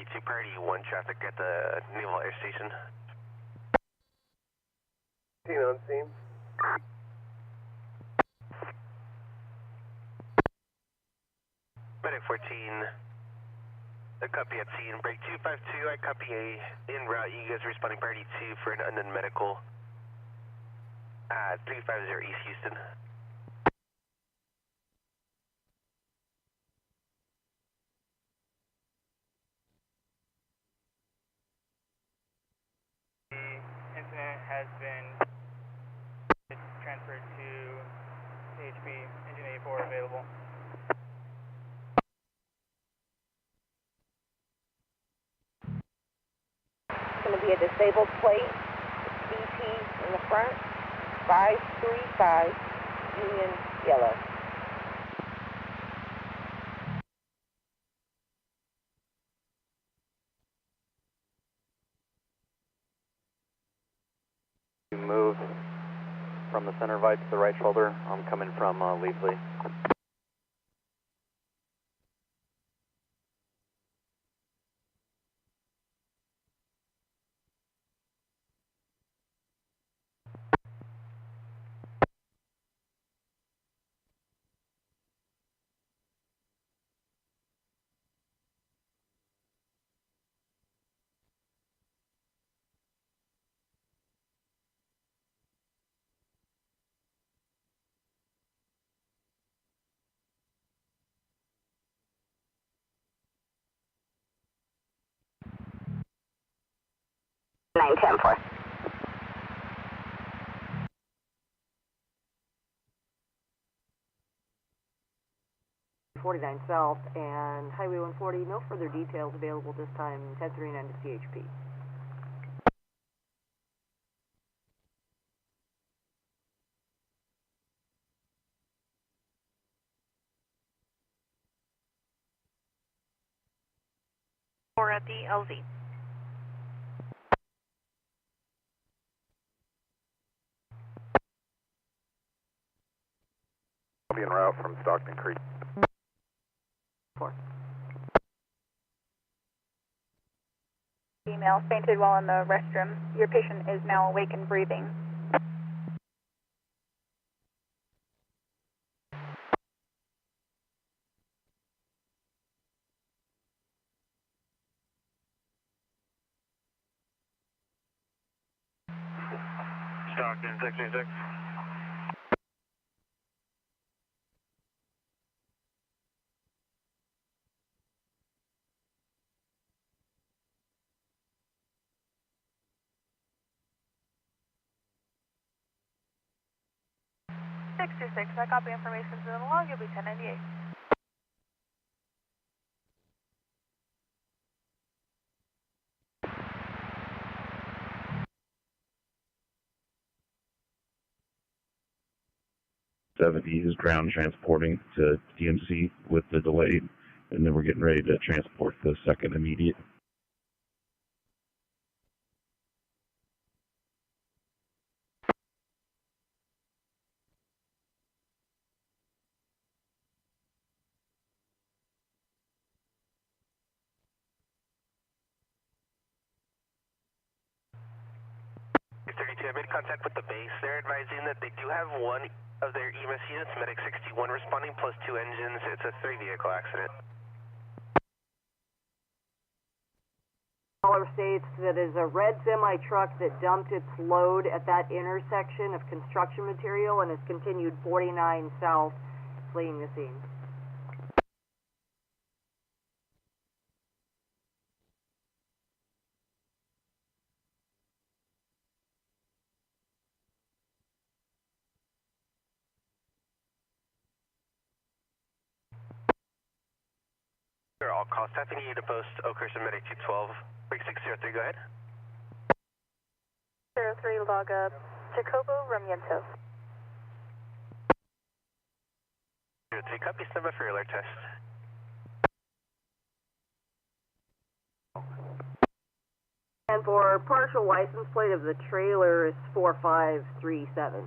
42 priority 1 traffic at the Naval Air Station. 15 on scene. Medic 14, a copy at scene. Break 252, I copy A. En route, you guys are responding priority 2 for an unknown medical at 350 East Houston. The incident has been transferred to CHP, engine 84 available. It's going to be a disabled plate, BP in the front, 535, Union Yellow. Move from the center right to the right shoulder. I'm coming from Leafly. Nine ten four. .49 South and Highway 140, no further details available this time, 1039 to CHP. Or at the LZ. I'll be en route from Stockton Creek. 4. Female fainted while in the restroom. Your patient is now awake and breathing. Stockton 626. I copy information to the log. You'll be 1098. Is ground transporting to DMC with the delay, and then we're getting ready to transport the second immediate. I made contact with the base. They're advising that they do have one of their EMS units, Medic 61, responding plus 2 engines. It's a 3-vehicle accident. Caller states that is a red semi-truck that dumped its load at that intersection of construction material and has continued 49 south, fleeing the scene. All call staff, you need to post Oakhurst and Medic 212, break 603, go ahead. 03 log up, Jacobo Ramiento. 03, copy, stand by for your alert test. And for partial license plate of the trailer is 4537.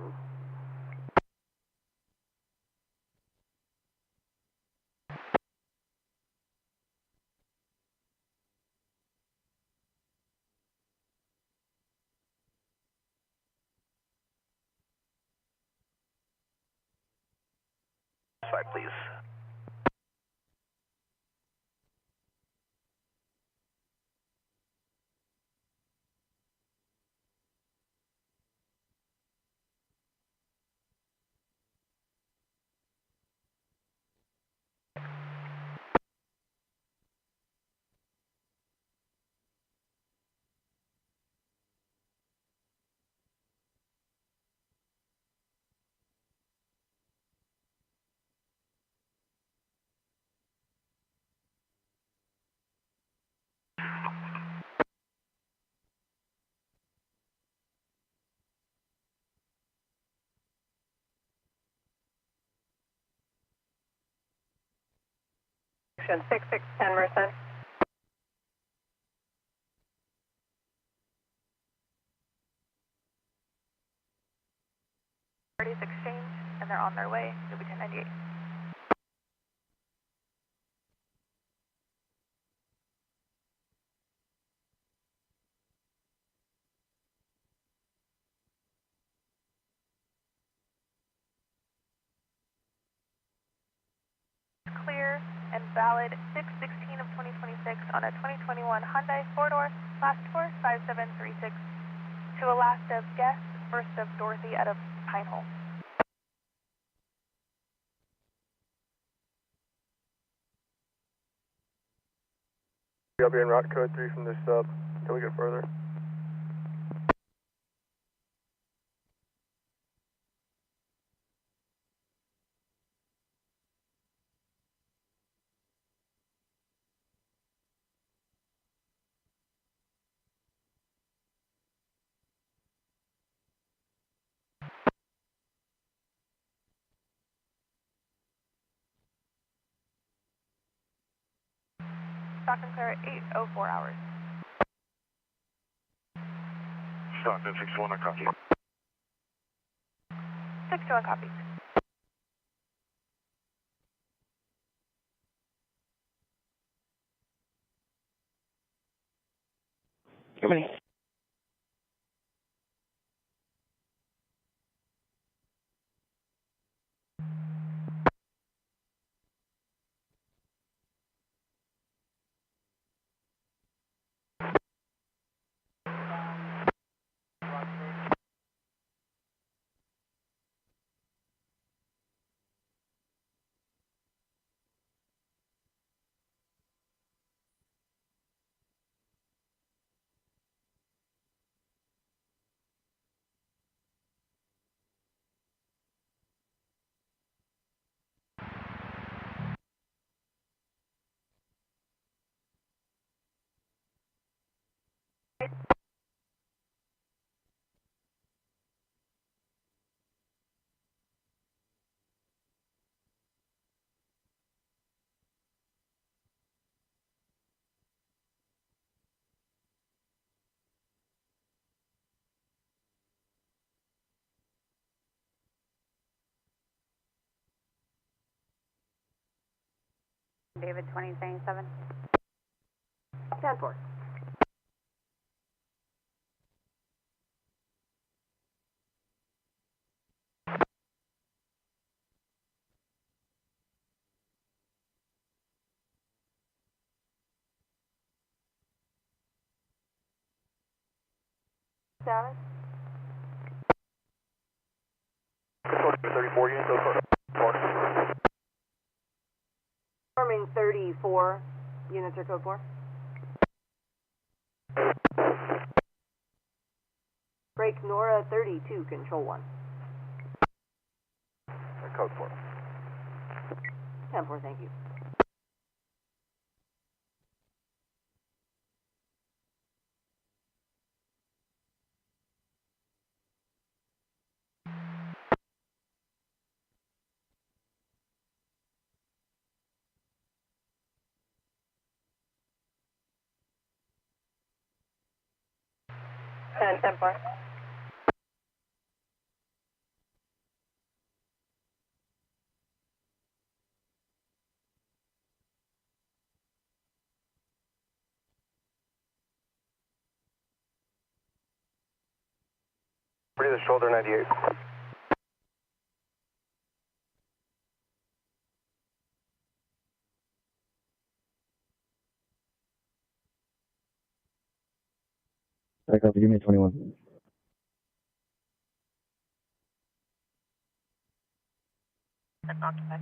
5, please. Section 6610 Merced. Parties exchange, and they're on their way. You'll be 1098. Clear and valid 6/16 of 2026 on a 2021 Hyundai 4-door, last 45736 to a last of guest, first of Dorothy out of Pinehole. I'll be in route code 3 from this sub until we get further. Stockton clear at 8:04 hours. Stockton 6-1, I copy. 6-1 copy. How many? David 2077. 10-4. Status? 34 units over. Forming 34 units are code 4. Break Nora 32, control 1. Code 4. 10-4, thank you. And 10-4. Breathe the shoulder 98. I copy, give me 21. Occupied.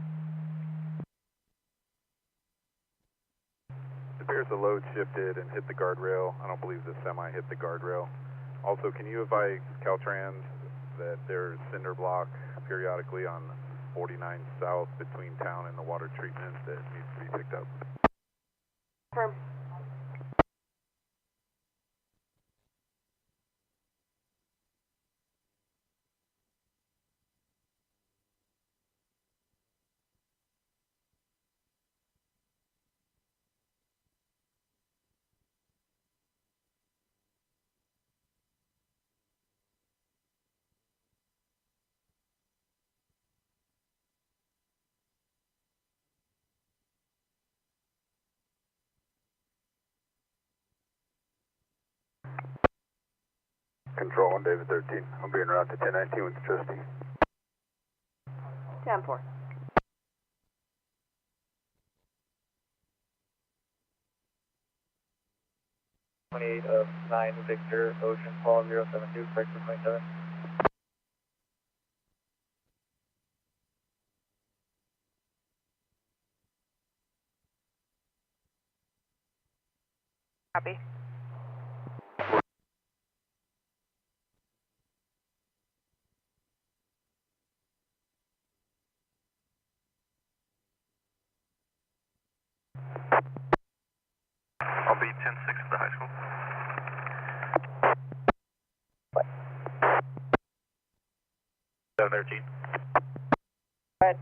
It appears the load shifted and hit the guardrail. I don't believe the semi hit the guardrail. Also, can you advise Caltrans that there's cinder block periodically on 49 South between town and the water treatment that needs to be picked up? Confirm. Control 1, David 13. I'll be en route to 1019 with the trustee. 10-4. of 9 Victor Ocean Paul 072, correct for 27. Copy. I'll be 10-6 at the high school. Go ahead.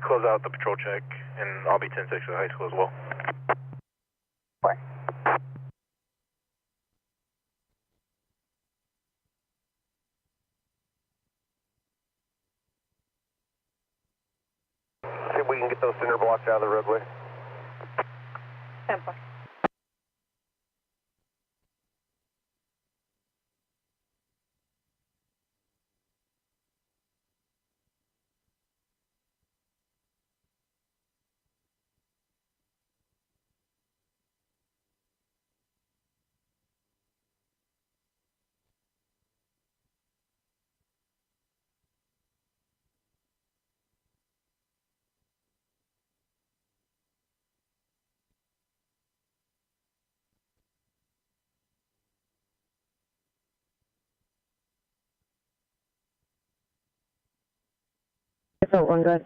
Close out the patrol check, and I'll be 10-6 at the high school as well. See if we can get those cinder blocks out of the roadway. 10-4. One good.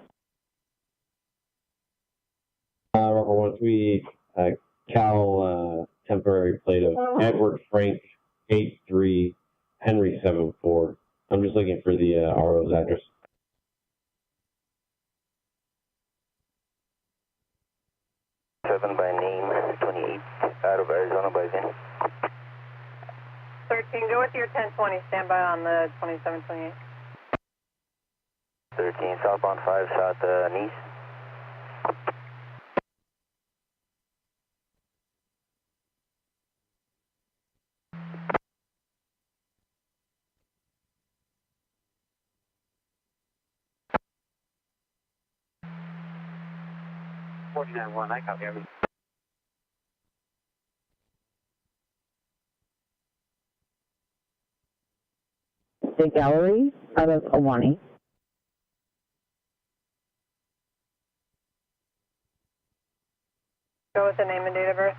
Rubber 13, Cal, temporary plate of Edward Frank 83 Henry 74. I'm just looking for the RO's address. By name, 28, out of Arizona by VIN. 13, go with your 1020, stand by on the 2728. 13, southbound 5, south Nice. I copy everything. The gallery out of Awani. Go with the name and date of birth.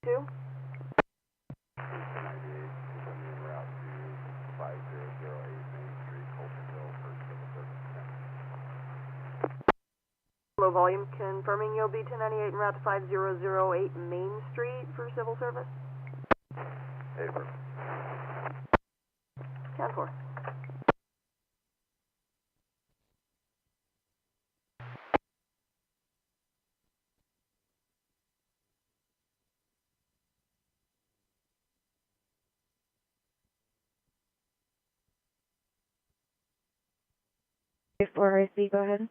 Two. Low volume, confirming you'll be 1098 en route to 5008 Main Street for civil service. April. 10-4. Before I see, go ahead.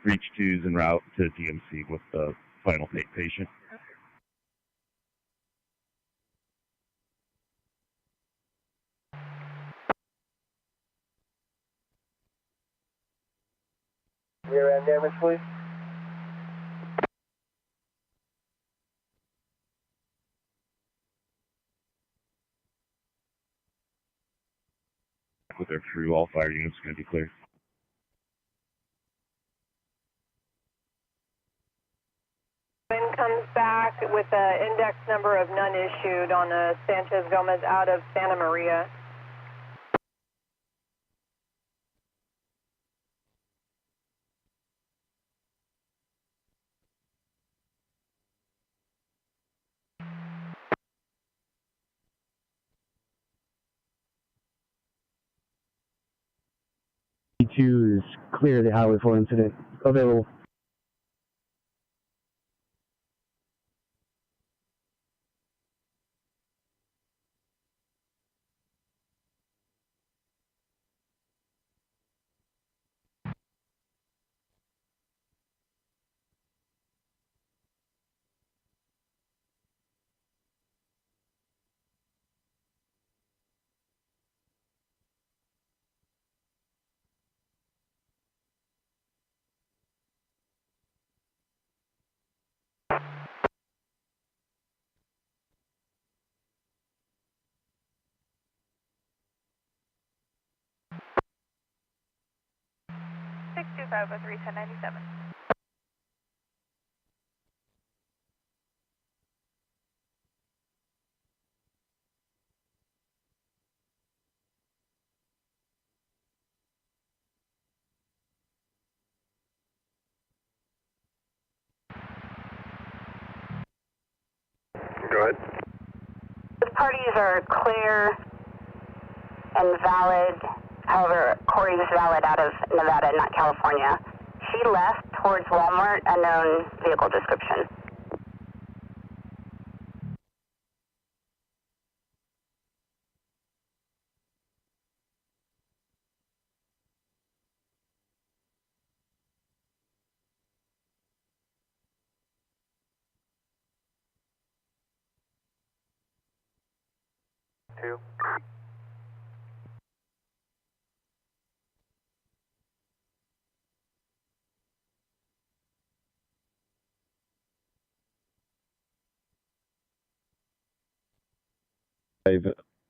Reach 2's en route to DMC with the final patient. rear end damage, please. With their crew, all fire units going to be clear. Wind comes back with an index number of none issued on Sanchez Gomez out of Santa Maria. E2 is clear of the Highway 4 incident. Available. Six two five oh 1097. Go ahead. The parties are clear and valid. However, Corey's valid out of Nevada, not California. She left towards Walmart, unknown vehicle description. Two.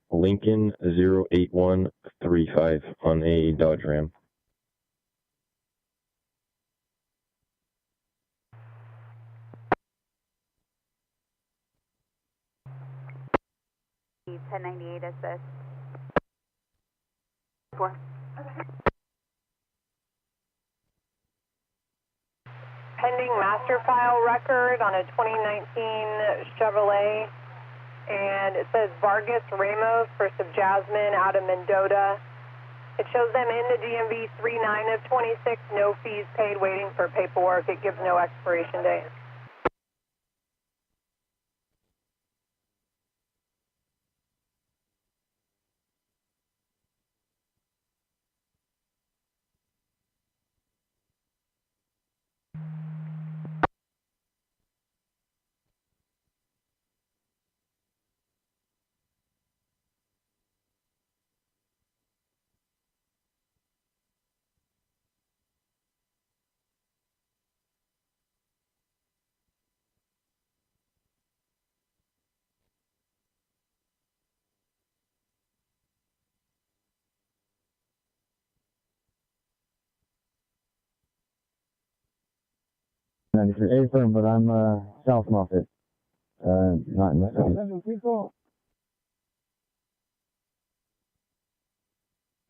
Lincoln 08135 on a Dodge Ram. The 1098 assist. Pending master file record on a 2019 Chevrolet, and it says Vargas Ramos for Jasmine out of Mendota. It shows them in the DMV 39 of 26, no fees paid, waiting for paperwork. It gives no expiration date. A firm, but I'm South Moffett. Not in the city.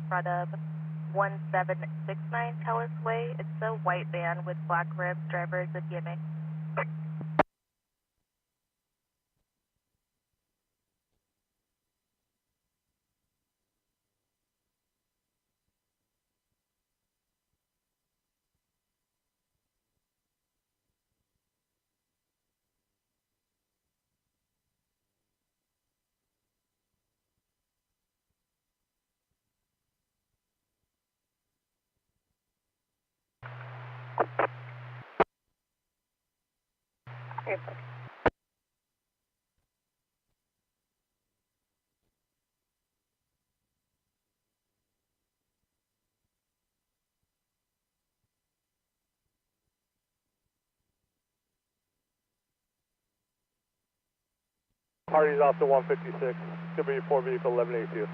Front of 1769 Tellis Way. It's a white van with black rims. Driver is a DMA. Party's off to 156. Should be 4 vehicle 1182.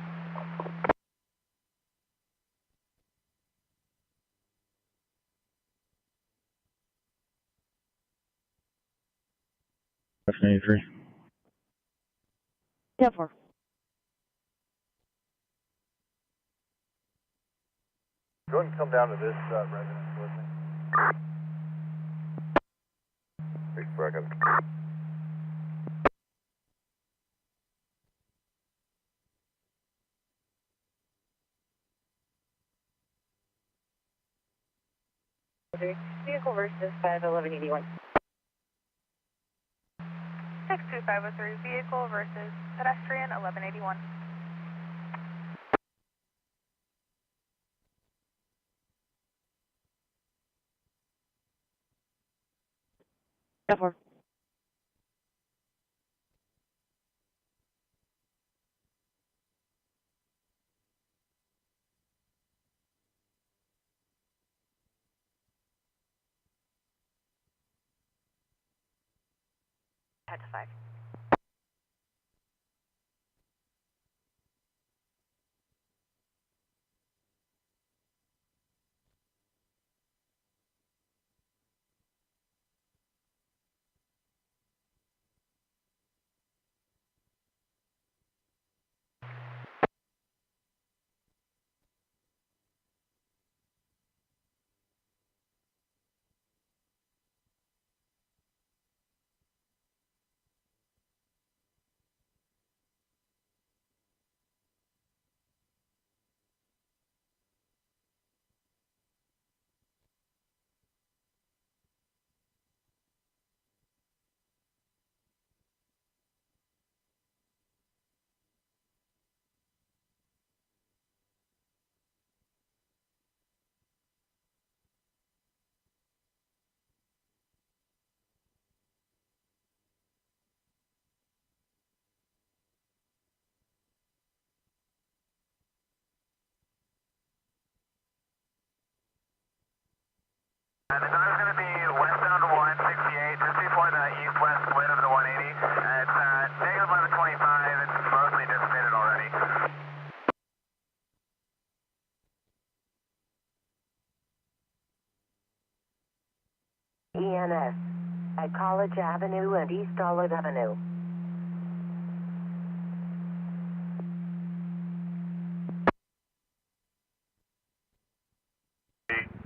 F93. 10-4. Go ahead and come down to this residence with me. Big second. Vehicle versus 51181. 62503, vehicle versus pedestrian 1181. F4. Head to 5. The drive's going to be westbound 168, just before the east-west split of the 180. It's negative 1125. It's mostly dissipated already. EMS at College Avenue and East Olive Avenue.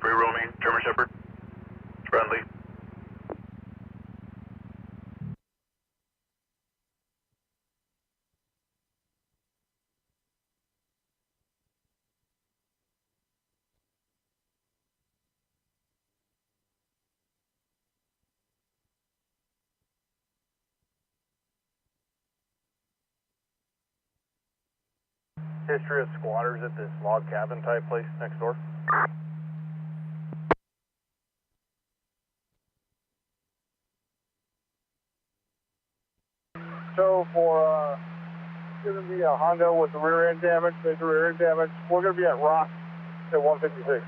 Free roaming, German Shepherd. Friendly. History of squatters at this log cabin type place next door. So for it's going to be a Honda with the rear end damage, major rear end damage. We're going to be at Rock at 156.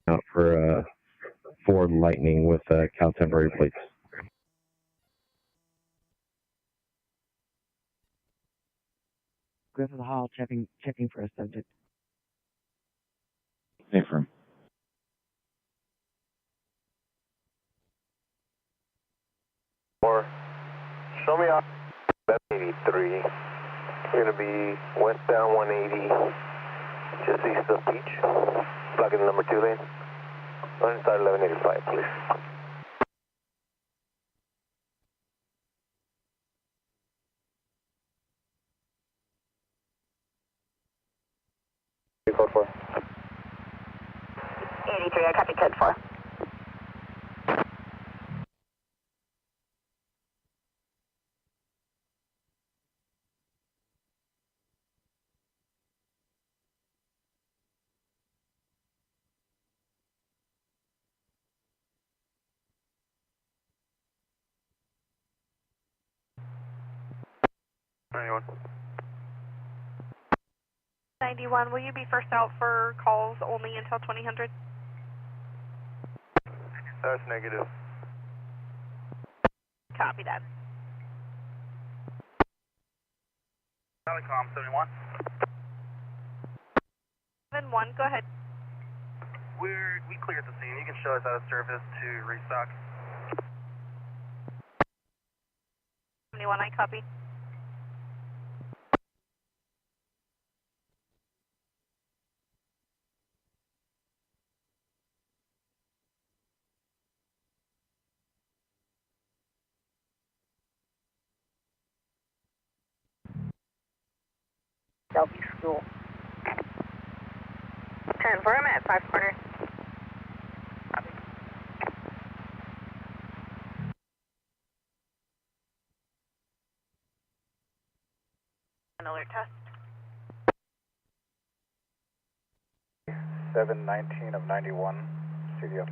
Out for Ford Lightning with Cal temporary plates. Griffith Hall checking for a subject. Affirm. Or show me off. That's 83. We're going to be westbound 180, just east of Beach. Plug in the number 2 lane. Start 1185, please. Code 4. 83, I copy code 4. 91. 91, will you be first out for calls only until 2000? That's negative. Copy that. Telecom 71. 71, go ahead. We cleared the scene. You can show us out of service to restock. 71, I copy. Southeast School. 10-4, I'm at 5 corners. An alert test. 719 of 91, studio.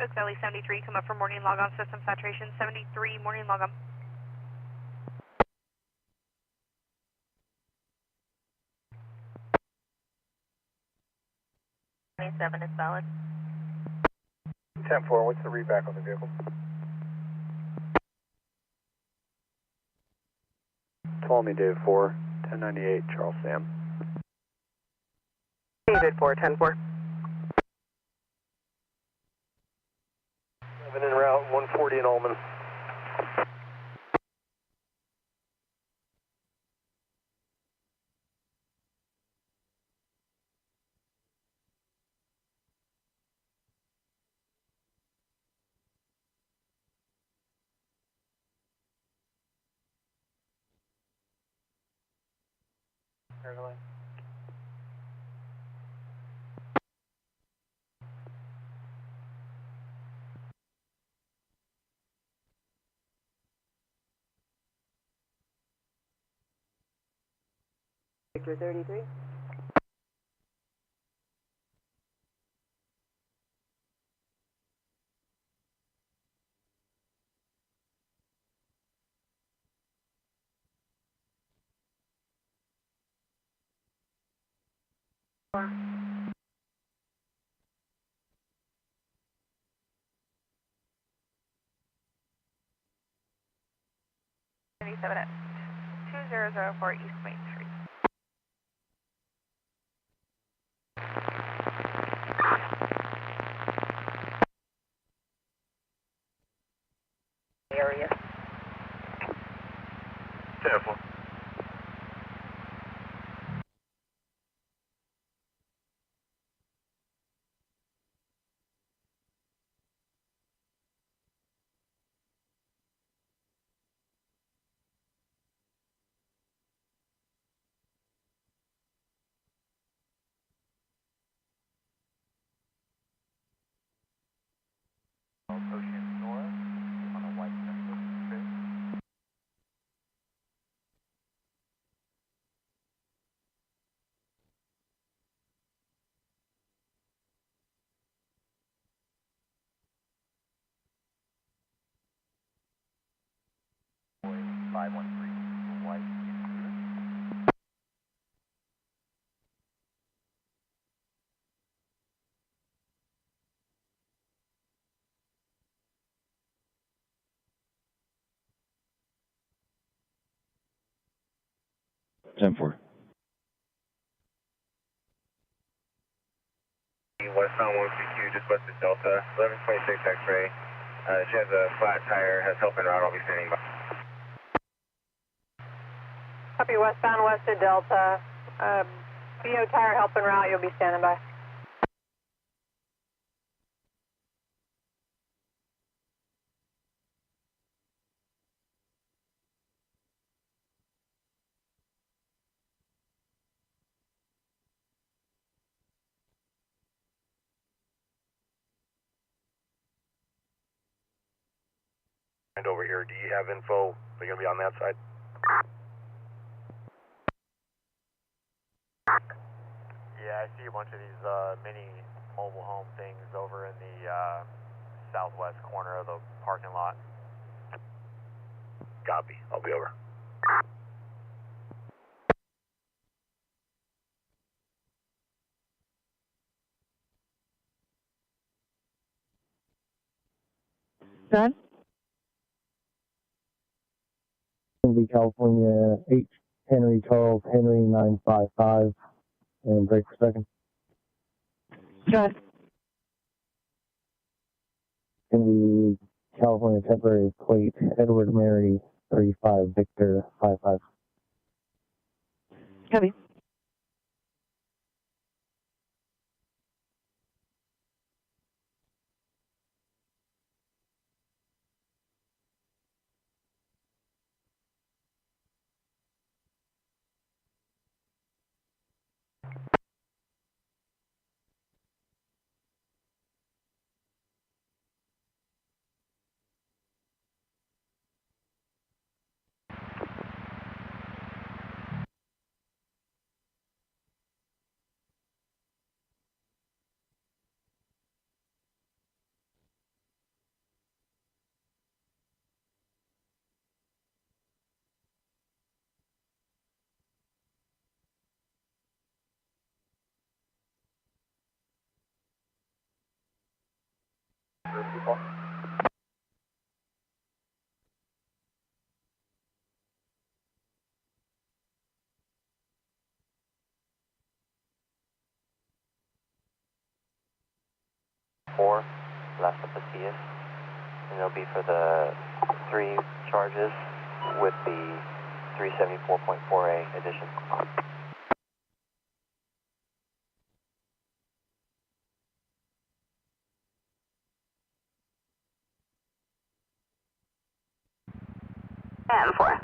Oak Valley 73, come up for morning log on, system saturation 73, morning log on. 27 is valid. 10-4, what's the readback on the vehicle? Call me David 4, 1098, Charles Sam. David 4, 10-4. 7 en route, 140 in Ullman. Victor 33. at 2004 East Main Street. Area. Careful. Ocean North on a white Central Street. Boy 513 white intruder. Westbound 152, just west of Delta, 1126 X-ray. She has a flat tire, has help en route, I'll be standing by. Copy, westbound west of Delta. BO tire help en route, you'll be standing by. And over here, do you have info? They're going to be on that side? Yeah, I see a bunch of these mini mobile home things over in the southwest corner of the parking lot. Copy. I'll be over. Done. Gonna be California 8 Henry Charles Henry 955 and break for second. Done. Gonna be California temporary plate Edward Mary 35 Victor 55. Copy. Four, Las Papacias, and it'll be for the 3 charges with the 374.4A addition. And 4.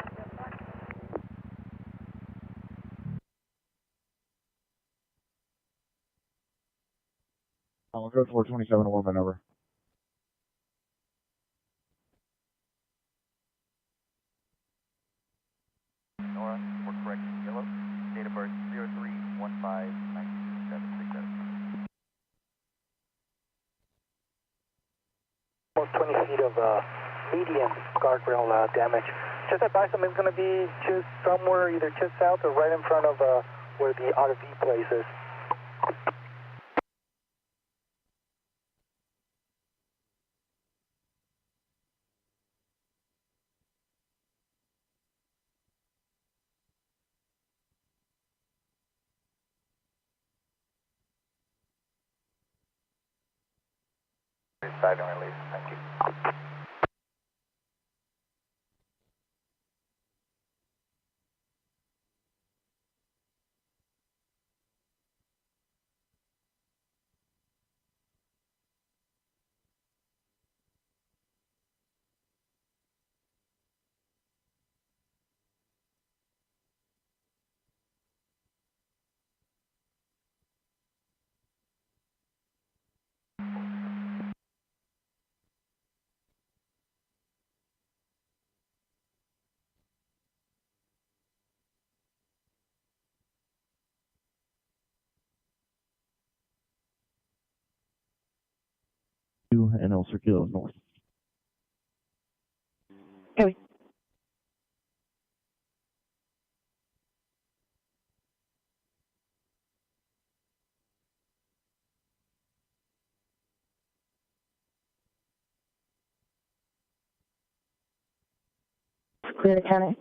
I'll go for 27 woman over. Nora, we're correct. Yellow, date of birth 03-15-92767. Almost 20 feet of medium guardrail damage. Just advise them it's going to be just somewhere either just south or right in front of where the RV place is. Diving release, thank you. And I'll circulate north. Copy. Clear the county.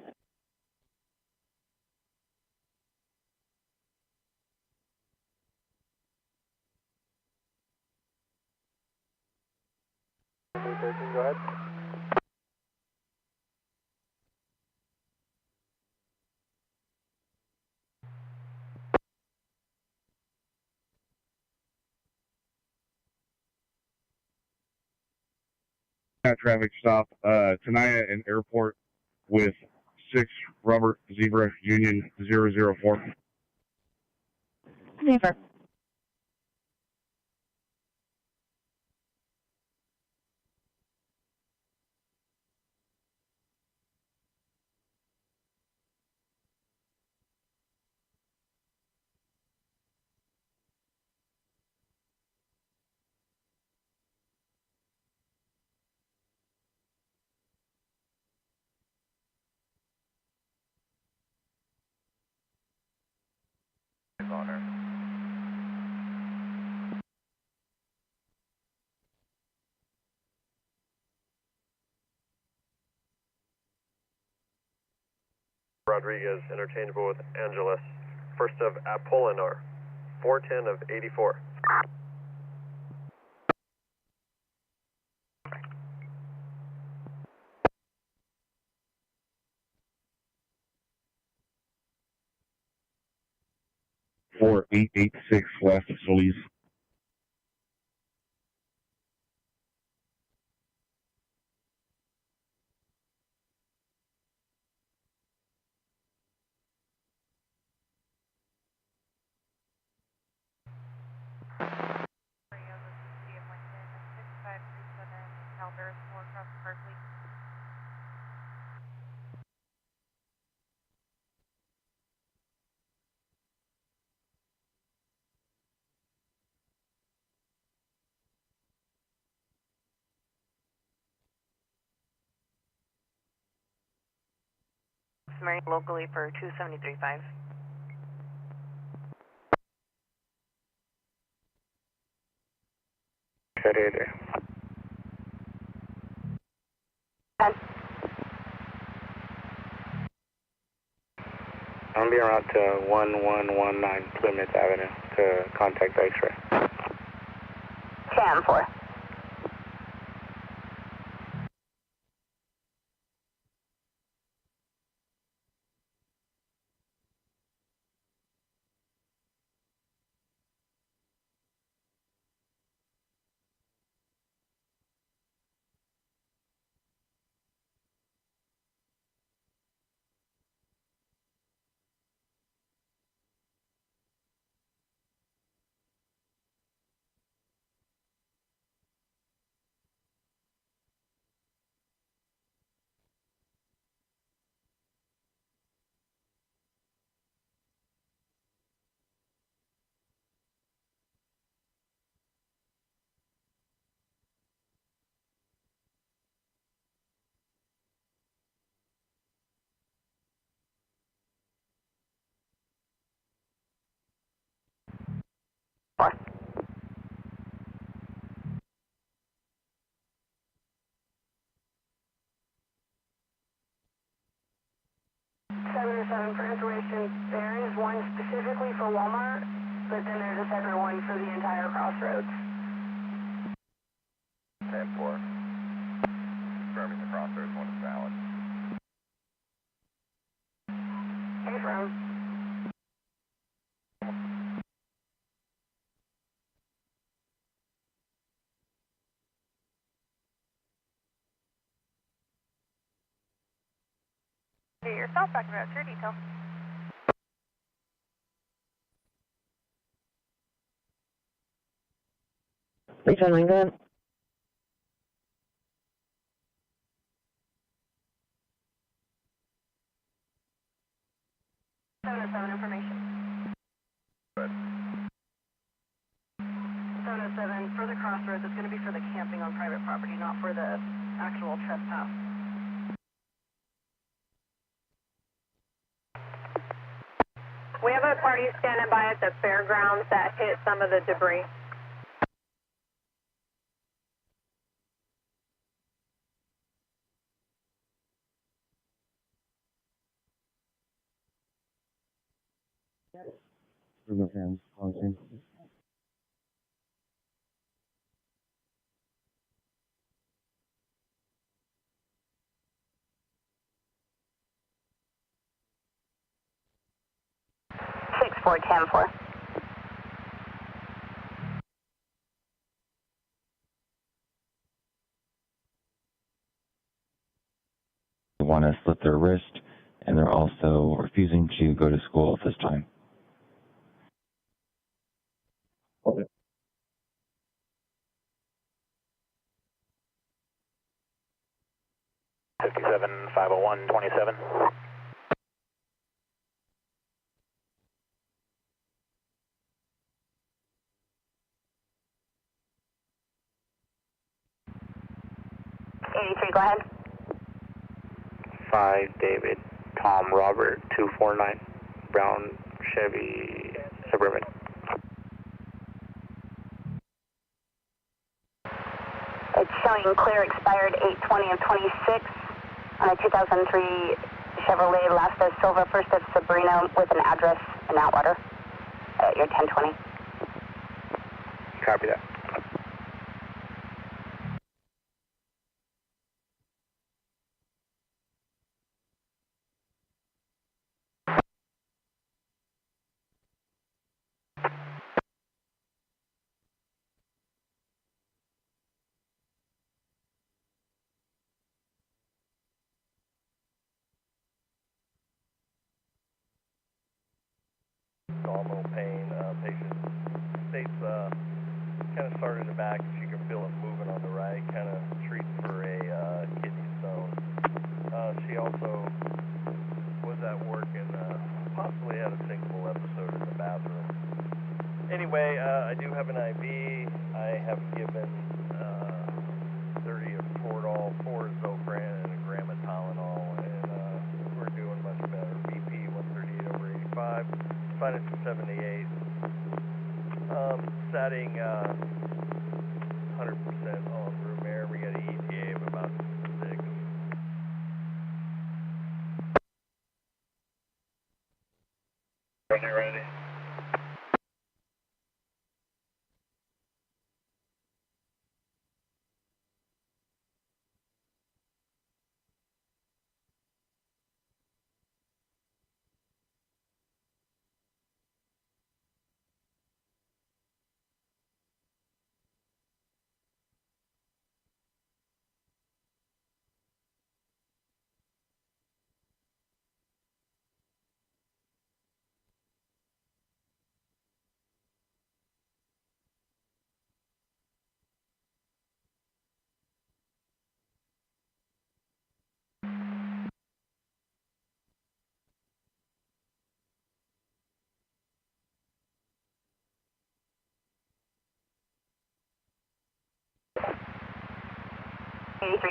Go ahead. traffic stop, Tenaya and Airport with 6 Robert Zebra Union 004. Zebra. Rodriguez, interchangeable with Angeles. First of Apolinar, 410 of 84. For 886 West Solis. Marine locally for 273.5. I'm being route to 1119 Plymouth Avenue to contact X-ray. 10-4. For information, there is one specifically for Walmart, but then there's a separate one for the entire crossroads. 10-4. Confirming the crossroads one is valid. Hey, from. Get yourself back about your detail. Return line, go ahead. Information. 707, for the crossroads, it's going to be for the camping on private property, not for the actual trespass. We have a party standing by at the fairgrounds that hit some of the debris. River fans, honestly. Six 410-4. want to slit their wrist, and they're also refusing to go to school at this time. Okay. Fifty-seven 501-27. Go ahead. 5 David Tom Robert 249 Brown Chevy Suburban. It's showing clear, expired 8/20 of 26 on a 2003 Chevrolet Lasta Silva, first of Sabrina, with an address in Atwater at your 1020. Copy that. Abdominal pain. Patient states kind of started in the back. She can feel it moving on the right. Kind of treats for a kidney stone. She also was at work and possibly had a single episode in the bathroom. Anyway, I do have an IV. I have given 30 of Toradol, 4 Zofran, and a gram of Tylenol, and we're doing much better. BP 138/85. Sinus 78. Setting 100% on room air. We got an ETA of about 6. Ready.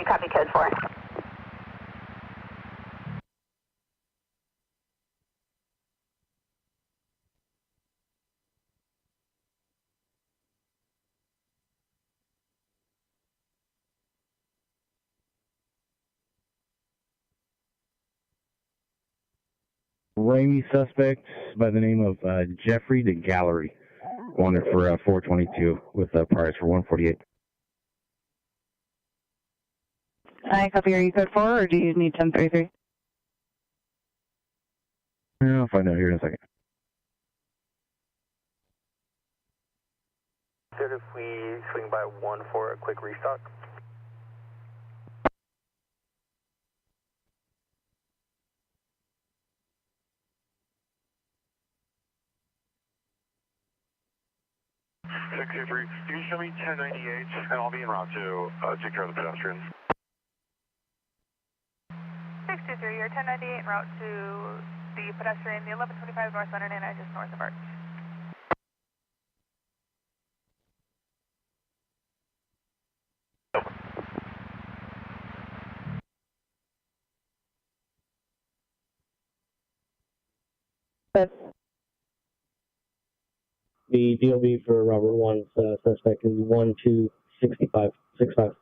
Copy code 4. Raimi suspect by the name of Jeffrey de Gallery. Wanted for 422 with a price for 148. I copy. Are you code 4 or do you need 1033? I'll find out here in a second. Good if we swing by 1 for a quick restock. Can you show me 1098 and I'll be en route to take care of the pedestrians. 623, you're 1098 en route to the pedestrian, the 1125 North Leonard, and just north of Arch. The DOB for Robert 1's suspect is 126565.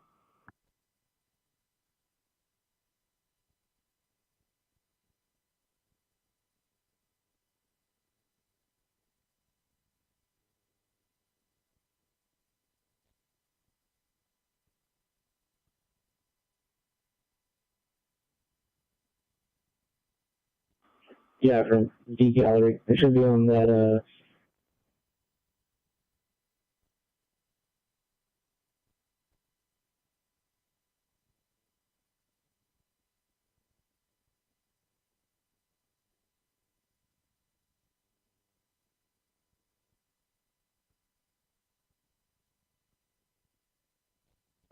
Yeah, from D Gallery. It should be on that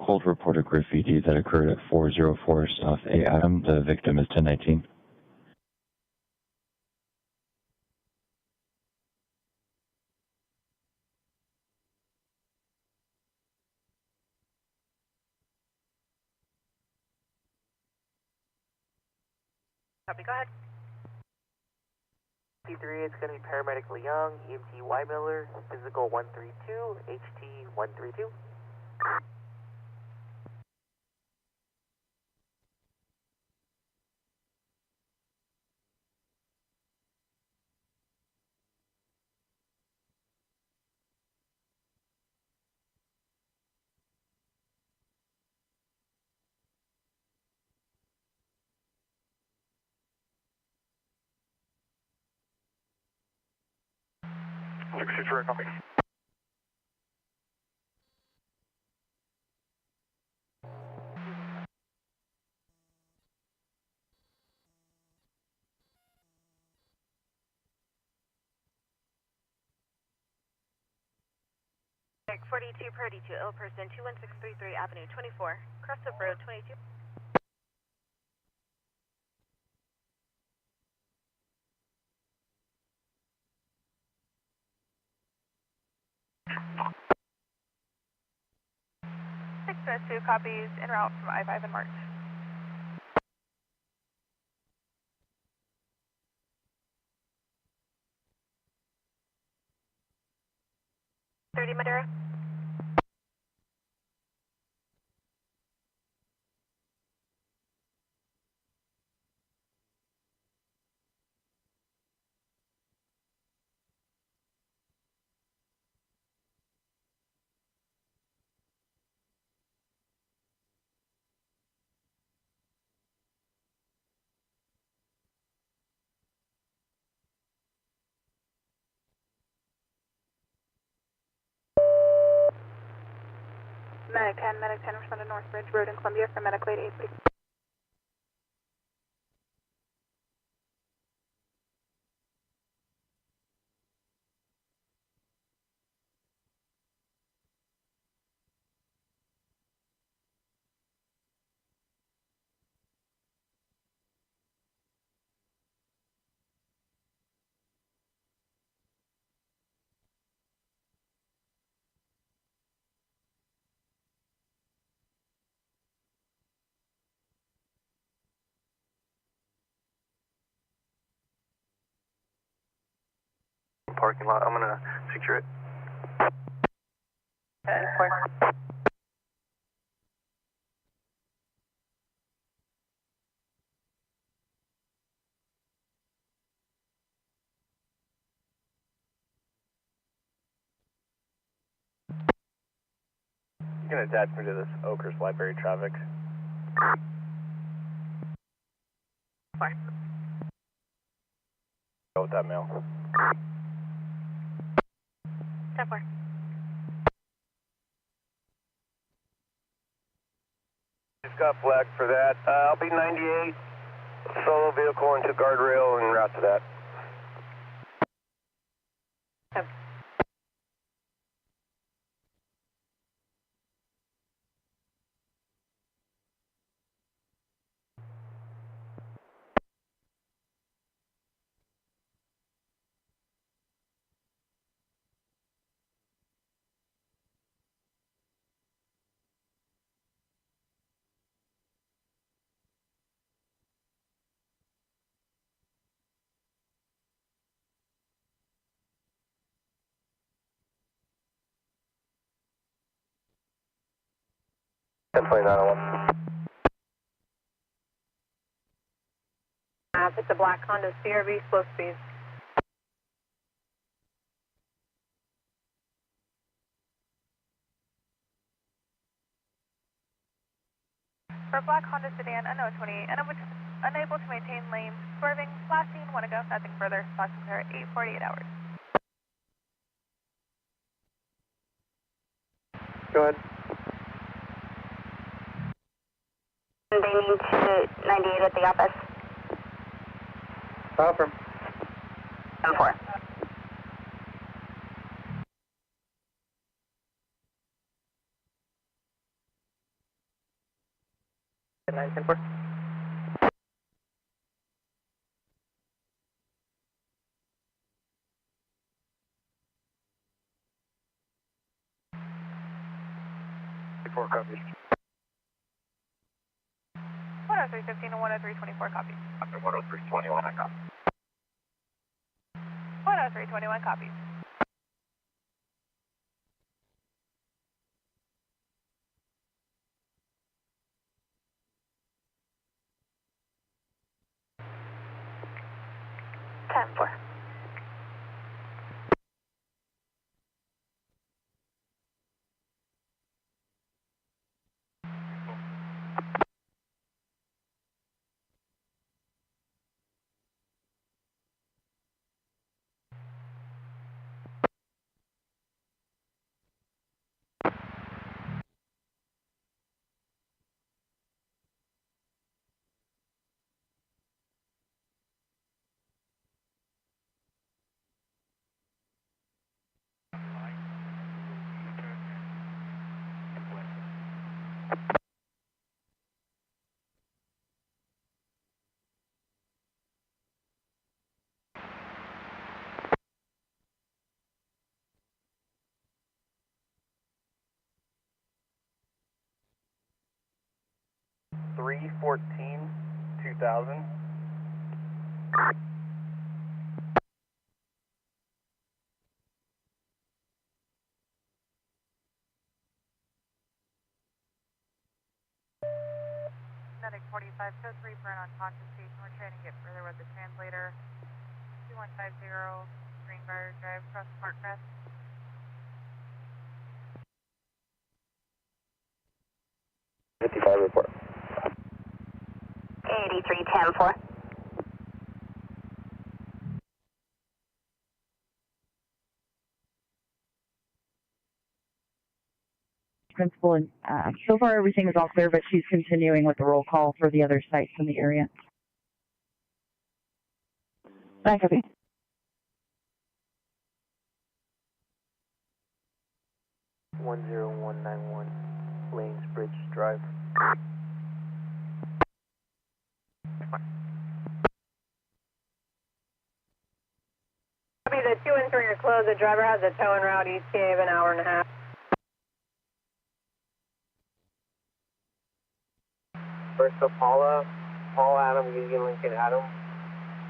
cold reported graffiti that occurred at 404 South A. Adam. The victim is 1019. Copy, go ahead. C3, it's going to be paramedic Leung, EMT Y Miller, physical 132, HT 132. Copy. Check 42 Purdy to ill person 21633 Avenue 24, Crossover Road 22. Six two copies en route from I-5 and March. Madera. Medic 10, respond to Northbridge Road in Columbia for medic late 8. Parking lot, I'm gonna secure it. 10-4. You can attach me to this Oakhurst Library traffic. Go with that mail. 10-4. Just got flagged for that. I'll be 98, solo vehicle into guardrail and route to that. It's a black Honda CRV, slow speed. For black Honda sedan, unknown 28, unable to maintain lanes, swerving, flashing, want to go, nothing further. Stock clear at 8:48 hours. Go ahead. They need to 98 at the office. Confirm. 10-4. 910-4. Four copies. 103.15 and 103.24 copies. After 103.21, I got. 103.21 copies. Time for. $314,2000. Medic 45 code 3 for an unconscious patient. We're trying to get further with the translator. 2150 Greenbrier Drive, cross Parkcrest. 55 report. 83-10-4. Principal, and so far everything is all clear, but she's continuing with the roll call for the other sites in the area. 9 copy. One 10191 Lanes Bridge Drive. Copy, the 2 and 3 are closed. The driver has a tow en route ETA of an hour and a half. First up, Paul Adam, Union Lincoln Adam.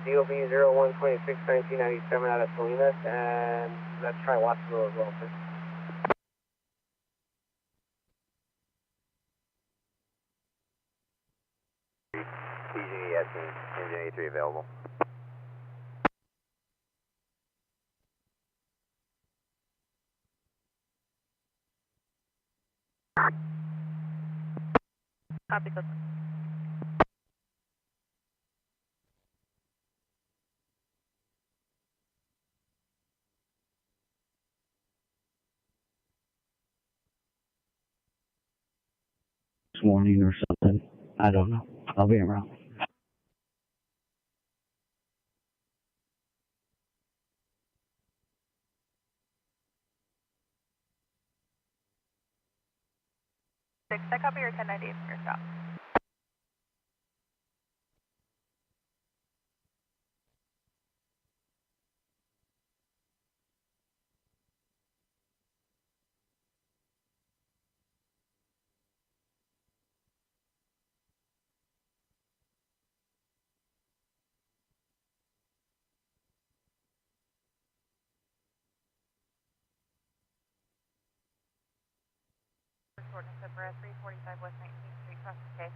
DOB 0126-1997 out of Salinas, and let's try Watsonville as well, please. PG, engine A3 available. Copy. Warning or something. I don't know. I'll be around. I copy your 1098 from your stop. Ordinance number 345 West 19th Street, cross the K.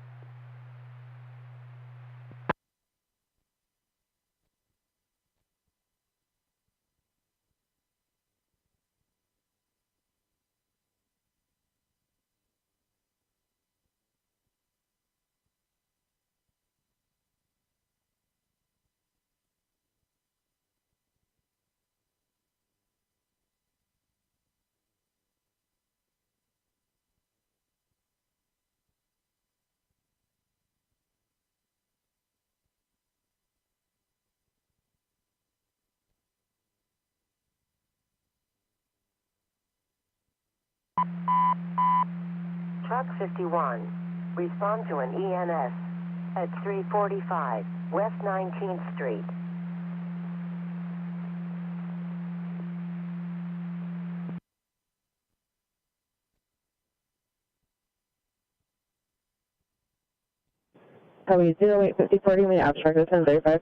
Truck 51, Respond to an EMS at 345 West 19th Street. Copy 0854, give me the abstract, that's 1035.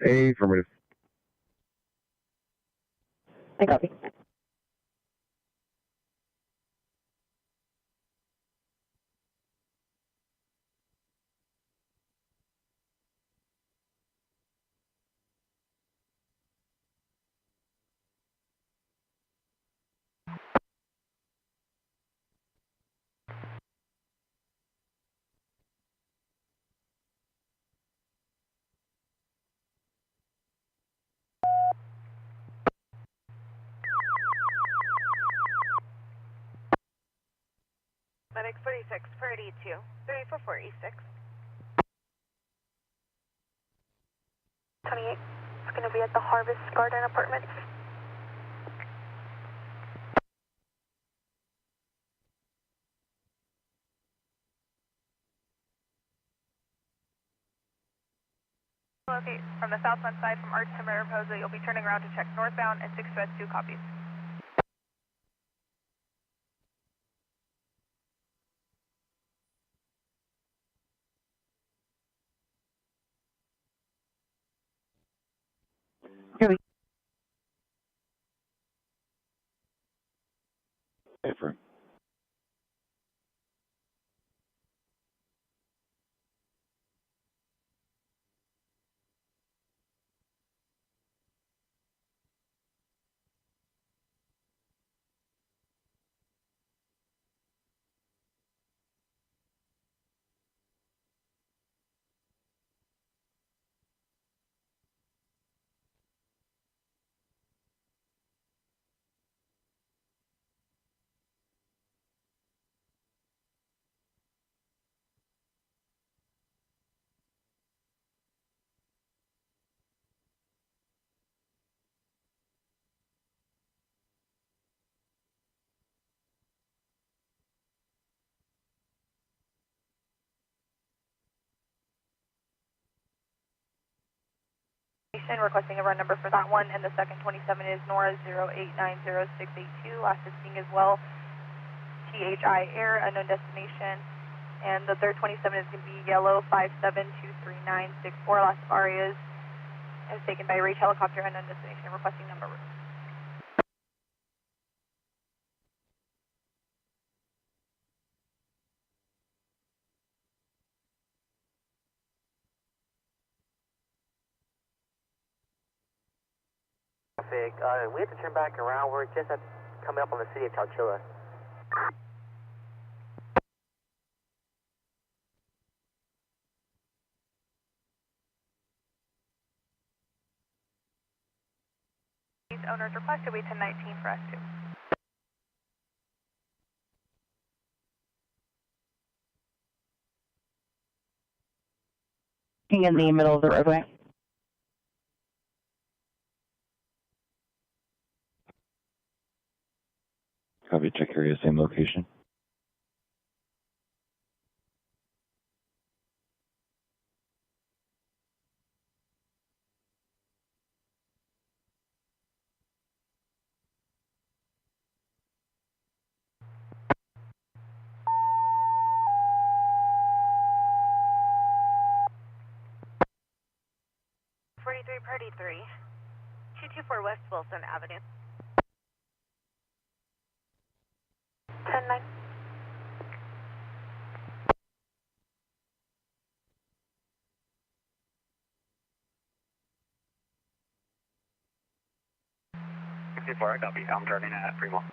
Affirmative. I copy. Medic 46 for 82, 344 E6. 28, it's going to be at the Harvest Garden Apartments. Okay, from the southbound side from Arch to Mariposa, you'll be turning around to check northbound and 6 West 2 copies. Affirm. Requesting a run number for that one, and the second 27 is Nora 0890682, last is seeing as well, THI Air, unknown destination, and the third 27 is going to be yellow 5723964, last of Arias, is taken by Reach Helicopter, unknown destination, requesting number. We have to turn back around. We're just coming up on the city of Chowchilla. Owner's request to wait to 19 for S2. In the middle of the roadway. Copy, check area, same location. Party 3, 224 West Wilson Avenue. 10-9. I copy. I'm turning at Fremont.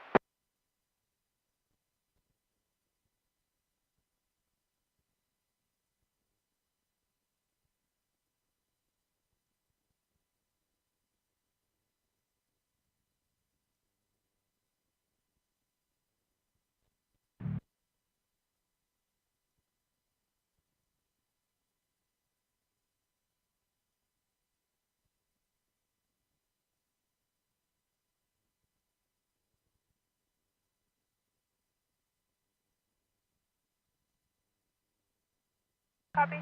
Copy.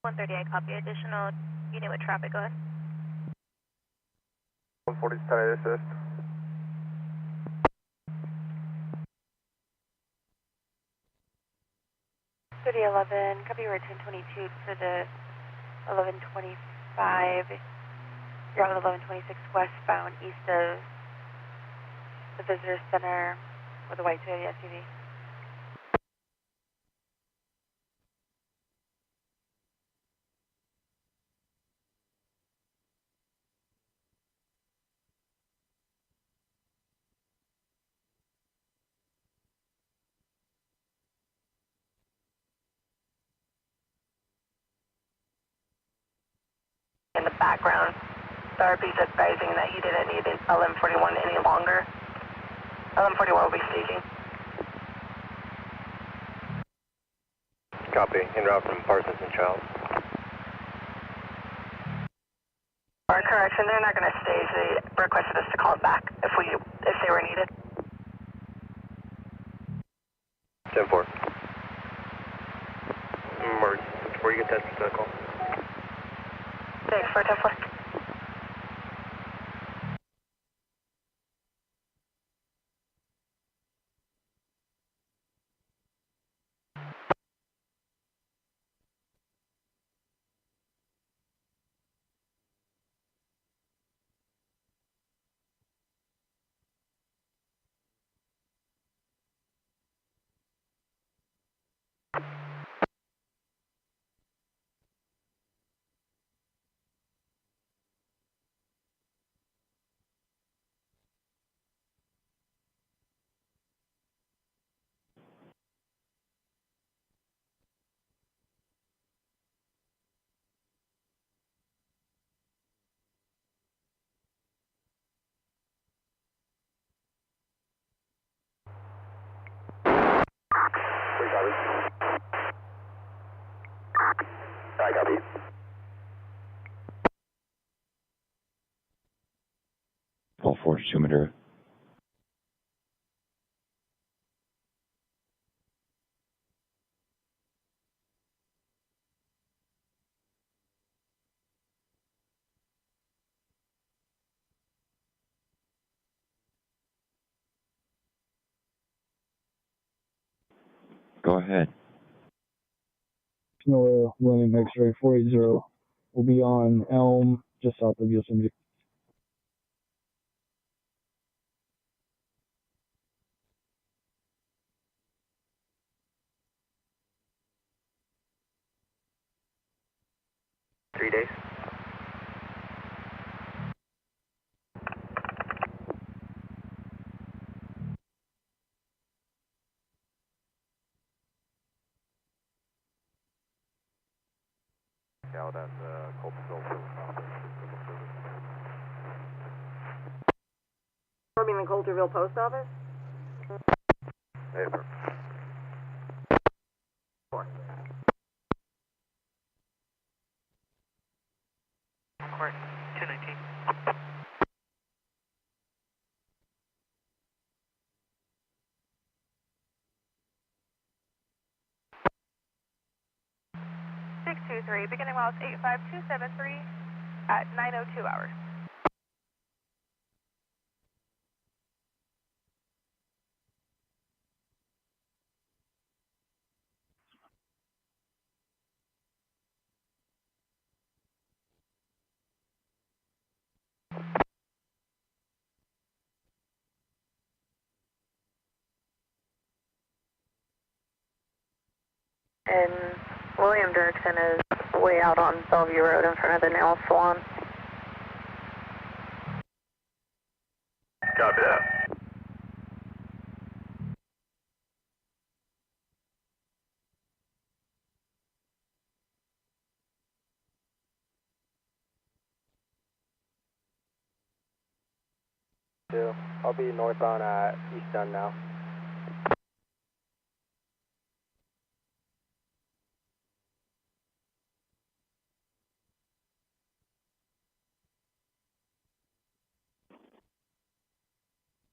I copy. Additional unit with traffic, go ahead. 140 Saturday assist. 3011, copy, we're 1022 for the 1125. You're on 1126 westbound east of the visitor center with a white Toyota SUV. In the background, the RP's advising that you didn't need an LM41 any longer. LM41 will be staging. Copy. En route from Parsons and Charles. Our correction, they're not going to stage. They requested us to call it back if they were needed. 10-4. Merced, where you get that call? Thanks for 10-4. I copy. All 42 Madura. Go ahead. Sonora, William X-ray 480. We'll be on Elm, just south of Yosemite. Days. Out at the Coltsville Post Office. Forming the Coulterville Post Office? Hey, sir. 4. Court 219. Beginning miles 85273 at 9:02 hours. And William Dirksen is way out on Bellevue Road in front of the nail salon. Copy that. I'll be northbound at East Dunn now.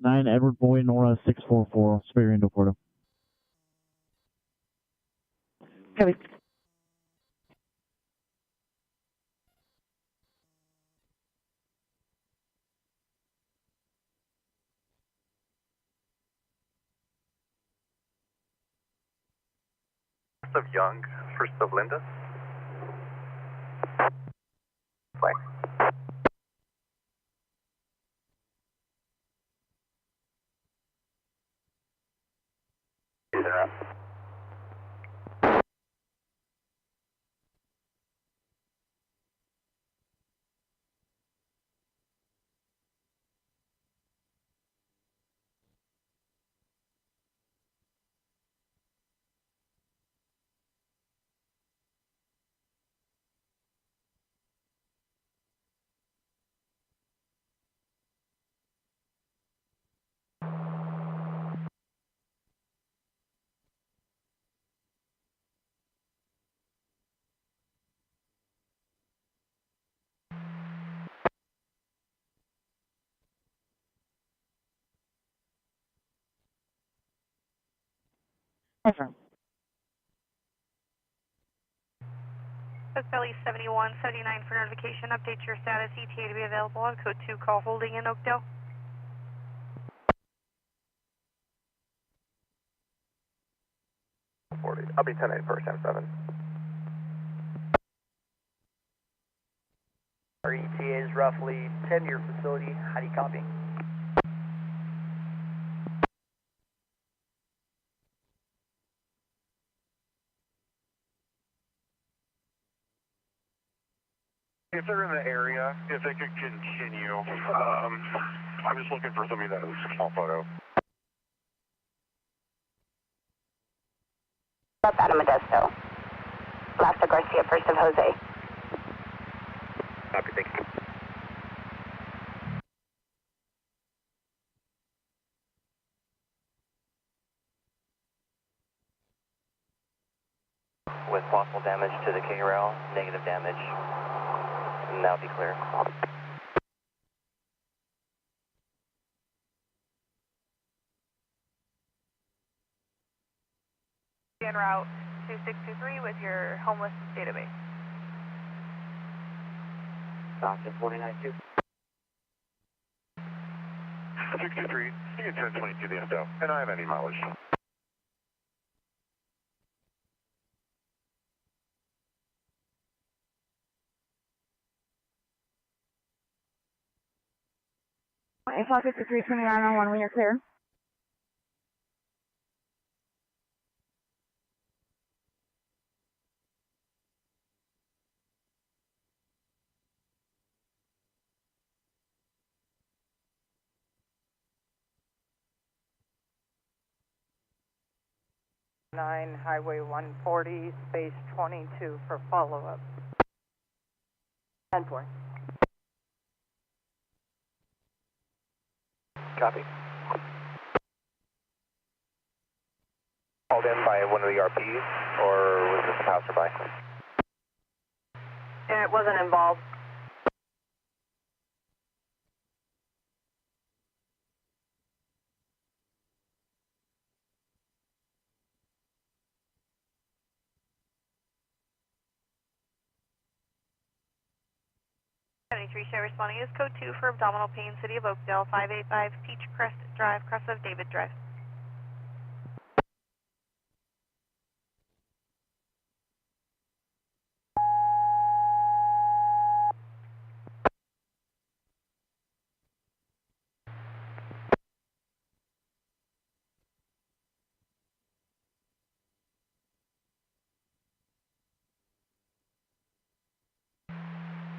9 Edward Boy, Nora 644, Superior Indo Porto. Copy. First of Young, first of Linda. Flag. Yeah. Confirm. Belly 7179 for notification. Update your status. ETA to be available on code 2. Call holding in Oakdale. 40. I'll be 10-8 for 10-7. Our ETA is roughly 10-year facility. How do you copy? If they're in the area, if they could continue, I'm just looking for somebody that is small photo. Up Adam Modesto. Last of Garcia, first of Jose. Copy, thank you. With possible damage to the K-rail, negative damage. And that'll be clear. En route 2623 with your homeless database. Doctor 492. 63, you can 1022 the Indo, and I have any mileage. Flight 53, turning around on 1 when you're clear. Highway 140, space 22 for follow-up. 10-4. Copy. Called in by one of the RPs, or was this a passerby? It wasn't involved. Show responding is code 2 for abdominal pain, City of Oakdale, 585 Peach Crest Drive, crest of David Drive.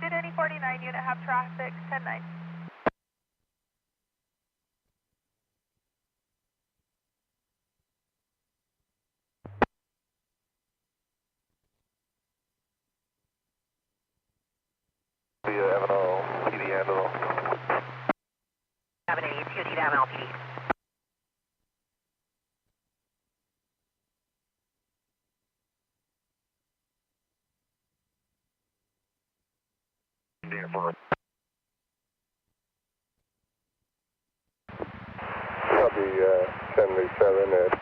Did any 49 unit have traffic? 10-9. The Avenel PD handle. Avenue 2D to Avenel PD. 1037 at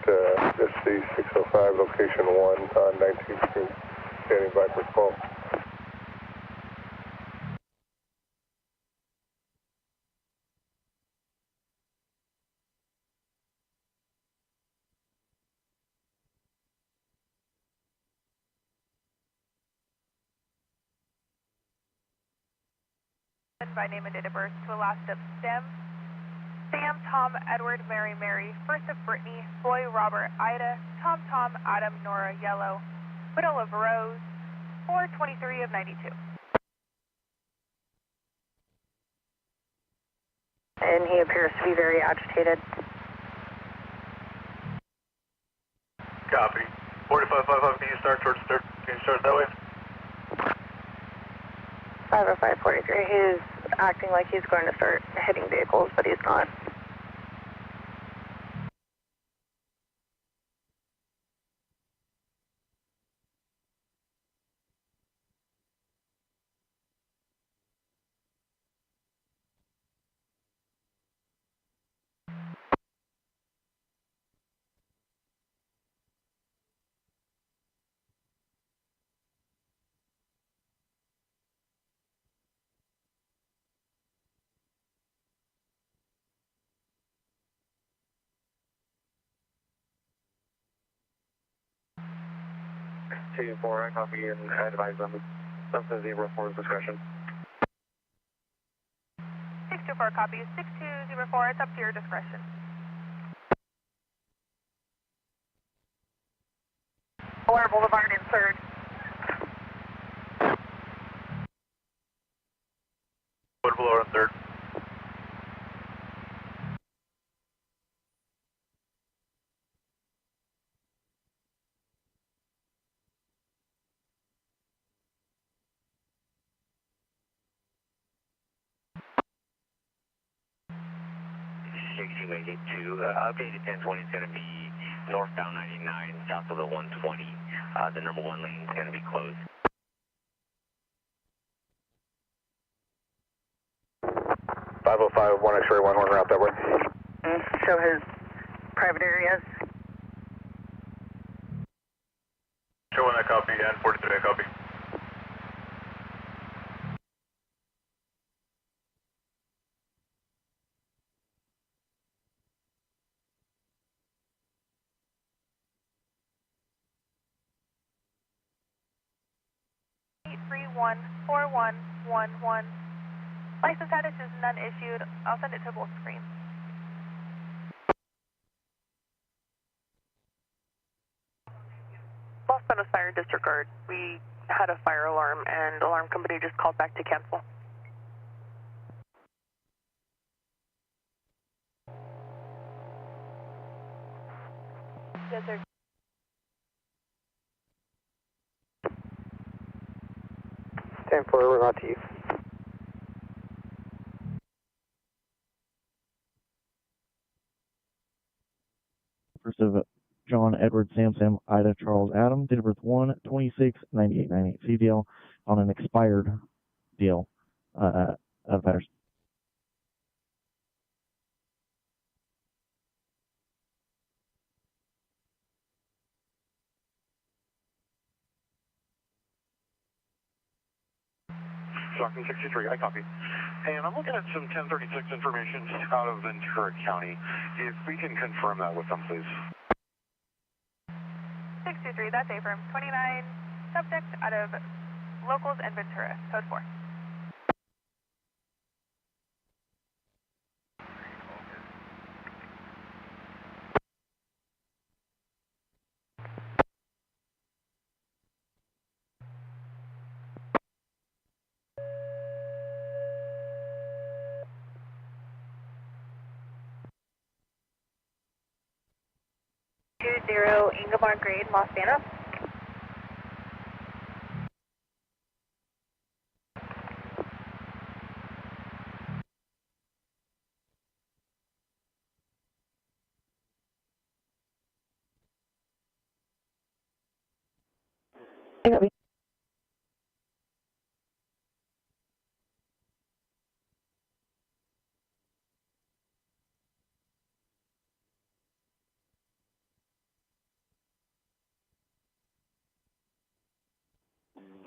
SC 605, location 1 on 19th Street. Standing by for call. By name and date of birth to a last of Sam, Tom, Edward, Mary, first of Brittany, Boy, Robert, Ida, Tom, Adam, Nora, Yellow, widow of Rose, 423 of 92. And he appears to be very agitated. Copy. 4555, can you start towards third? Can you start that way? 50543, he's acting like he's going to start hitting vehicles, but he's not. Two, four, I copy and advise them. Up to 04's discretion. 624 copies, 6204, it's up to your discretion. Alarm Boulevard in third. Boulevard in third. Updated 1020 is going to be northbound 99, south of the 120. The number 1 lane is going to be closed. 505, 1 X-ray, 1 horn route that way. Show his private areas. Show 1 I copy and 43 I copy. License status is none issued. I'll send it to both screens. Los Banos Fire District Guard. We had a fire alarm and alarm company just called back to cancel. Yes, sir. Stand for, we're not to you. First of John, Edward, Sam, Ida, Charles, Adam, date of birth 1/26/9898. CDL on an expired deal of Patters. Stockton 63, I copy. And I'm looking at some 1036 information out of Ventura County. If we can confirm that with them, please. 623, that's affirmed. 29 subject out of locals and Ventura, code 4. Ingeborg Grade, Los Banos. Copy.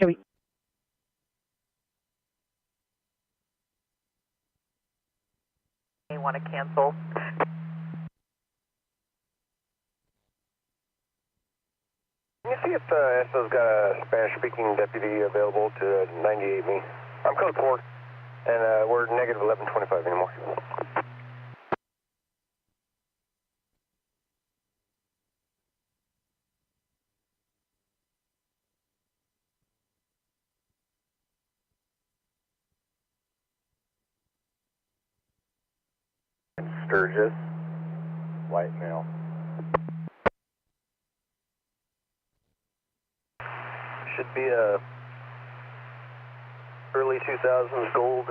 Joey. May want to cancel. Can you see if SO's got a Spanish-speaking deputy available to 98 me? I'm code 4, and we're negative 1125 anymore. Sturgis, white male. Should be a early 2000s gold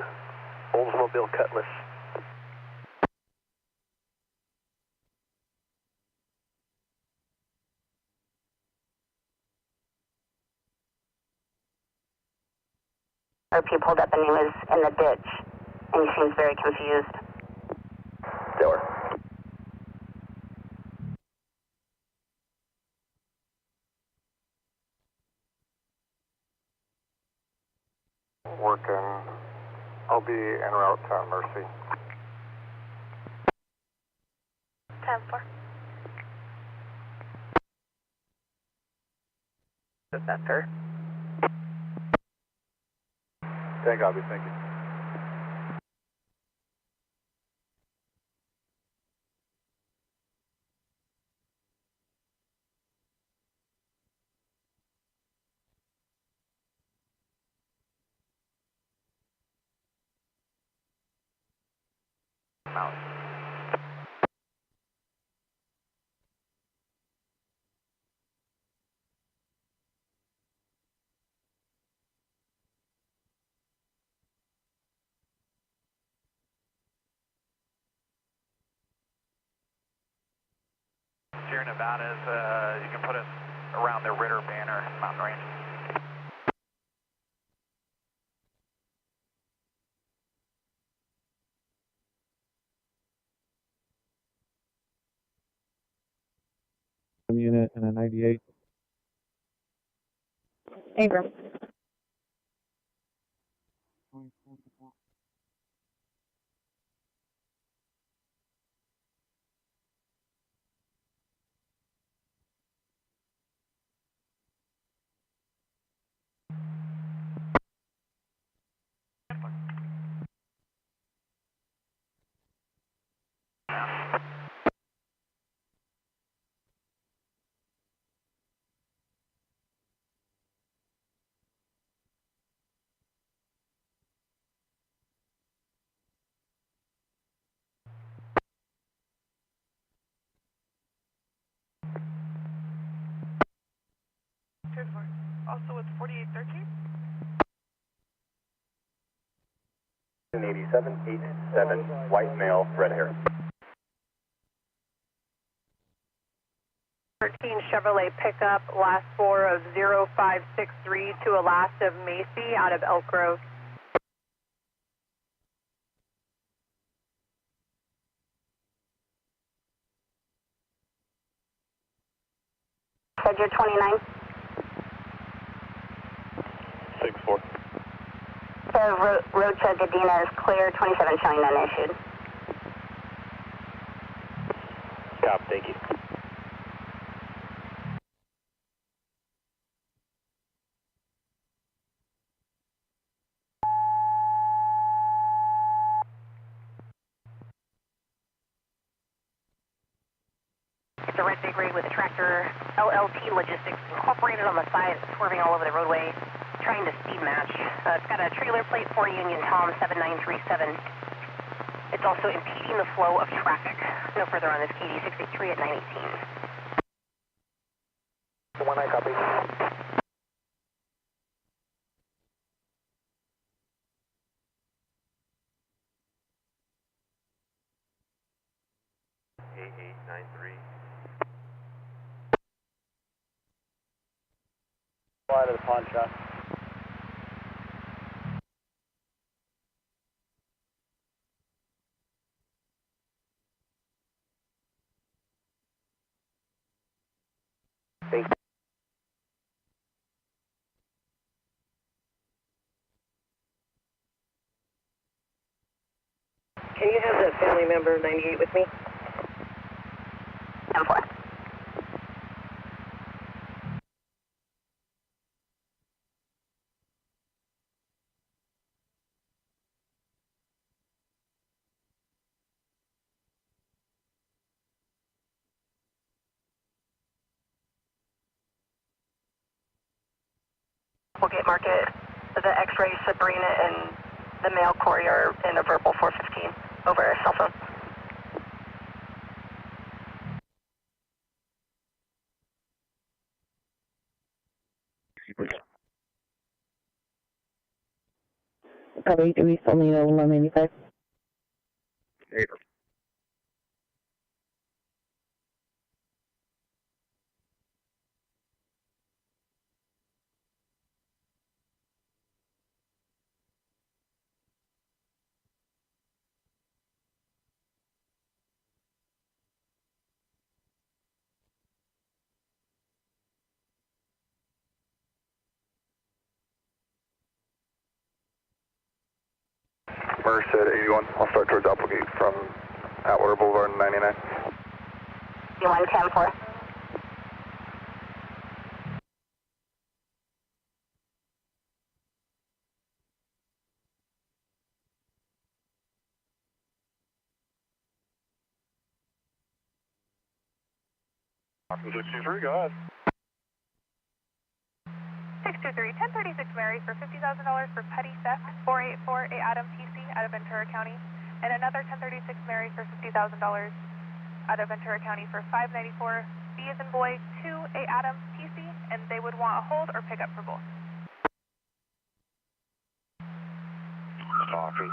Oldsmobile Cutlass. RP pulled up and he was in the ditch, and he seems very confused. Stellar. Working. I'll be en route to Mercy. 10-4. Is that fair? Okay, copy, thank you. Here in Nevada, you can put us around the Ritter Banner mountain range. Unit and a 98. Ingram. Also, it's 4813. 8787, white male, red hair. 13 Chevrolet pickup, last four of 0563 to a last of Macy out of Elk Grove. Schedule 29. 6-4. So Rocha Gadina is clear, 27 showing none issued. Stop, thank you. It's a red big rig with a tractor, LLT Logistics Incorporated on the side, swerving all over the roadway, trying to speed match. It's got a trailer plate for Union Tom 7937. It's also impeding the flow of traffic. No further on this KD 63 at 918. One I copy. Out of the pawn shop. Thank you. Can you have the family member 98 with me? 10-4. We'll get market the X-ray, Sabrina, and the male Corey are in a verbal 415 over our cell phone. Copy, do we still need a 195? Paper. Merced 81. I'll start towards Applegate from Atwater Boulevard 99. You 110-4. Option 63, go ahead. 623, 1036 Mary for $50,000 for petty theft, 484 A Adam PC out of Ventura County, and another 1036 Mary for $50,000 out of Ventura County for 594 B as in boy 2 A Adam PC, and they would want a hold or pick up for both. Option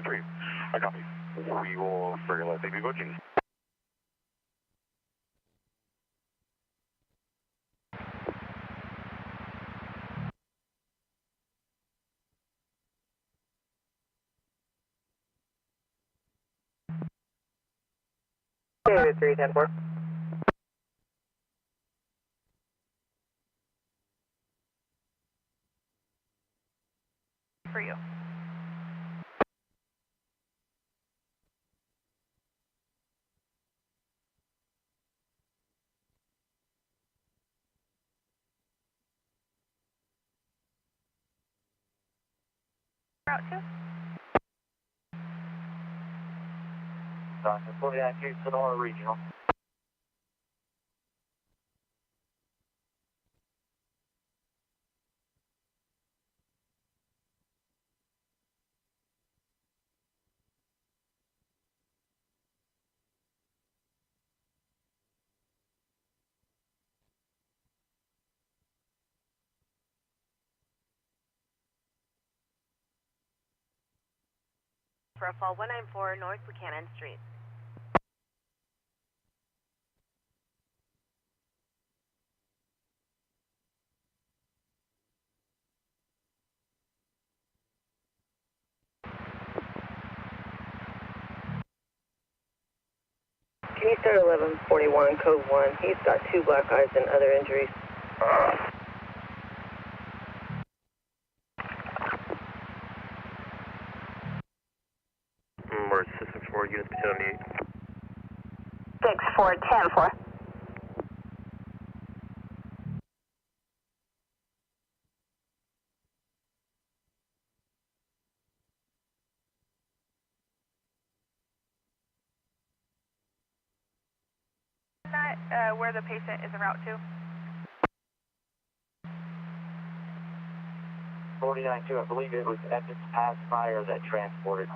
623, I copy. We will figure let they be booking. Okay, 310-4. For you. Route 2. Dr. 49 Sonora Regional. For a fall 194 North Buchanan Street. Can you start 1141, code 1? He's got 2 black eyes and other injuries. Merced System 4, units B78. 6-4-10-4. Not where the patient is en route to. 49-2, I believe it was Evans Pass Fire that transported.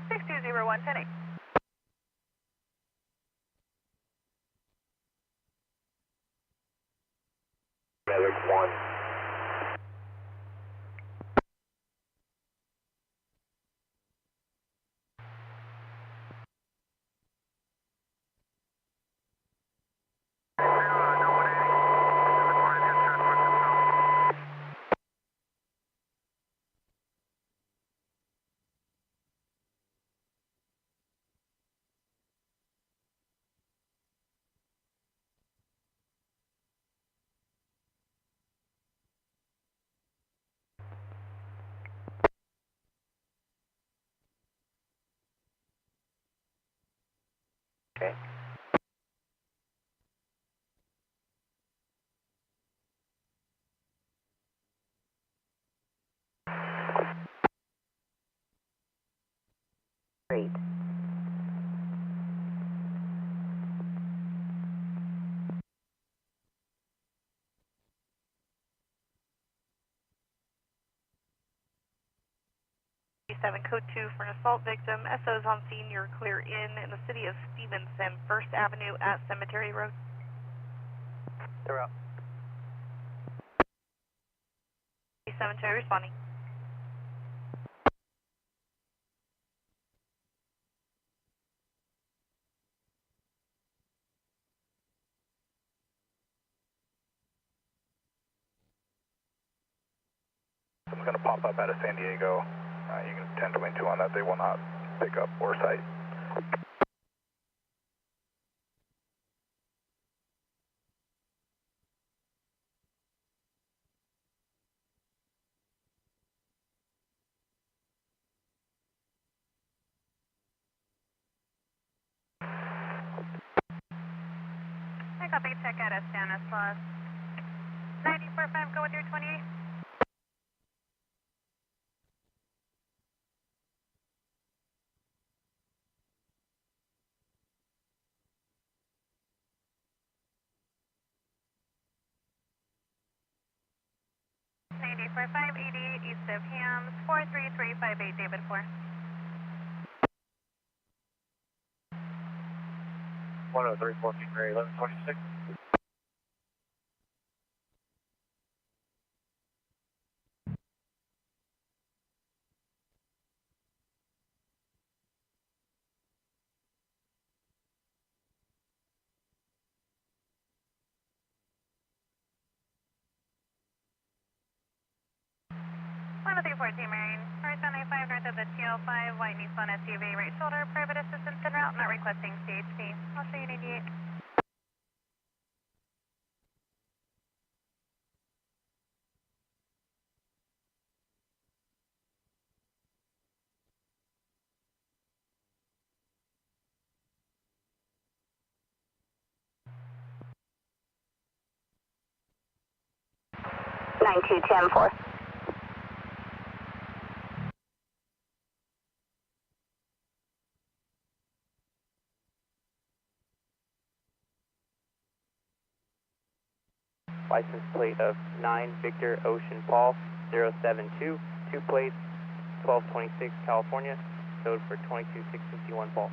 Six two zero one ten eight. Medic 1. Street. Code 2 for an assault victim. SO's on scene. You're clear in the city of Stevenson, 1st Avenue at Cemetery Road. They're out. Cemetery responding. Someone's going to pop up out of San Diego. You can 1022 on that. They will not pick up or sight. I copy, check out at Stanislaus. 94.5, go with your 28. For 588 east of Hams, 43358 David 4. 103, 14, 1126. Marine. Horizontal 5 north of the TL5, white Nissan SUV, right shoulder, private assistance en route, not requesting CHP. I'll show you 88. Nine two 10-4. License plate of 9 Victor Ocean Paul 072, 2 plates, 1226 California, code for 22651 Paul.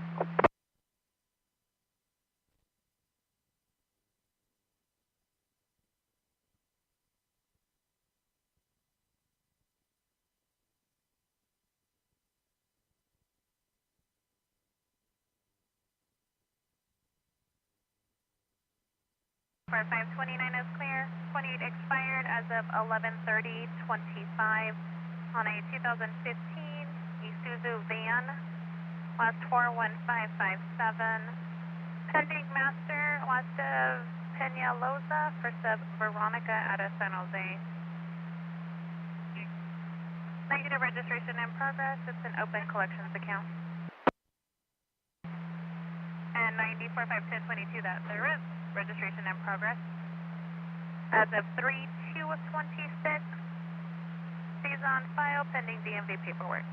For 529 is clear, 28 expired as of 11:30:25 on a 2015 Isuzu van, last 41557. Pending master, last of Peñalosa, first of Veronica out of San Jose. Negative registration in progress, it's an open collections account. And 94.51022, that there is registration in progress. As of 3/2/26, stays on file pending DMV paperwork.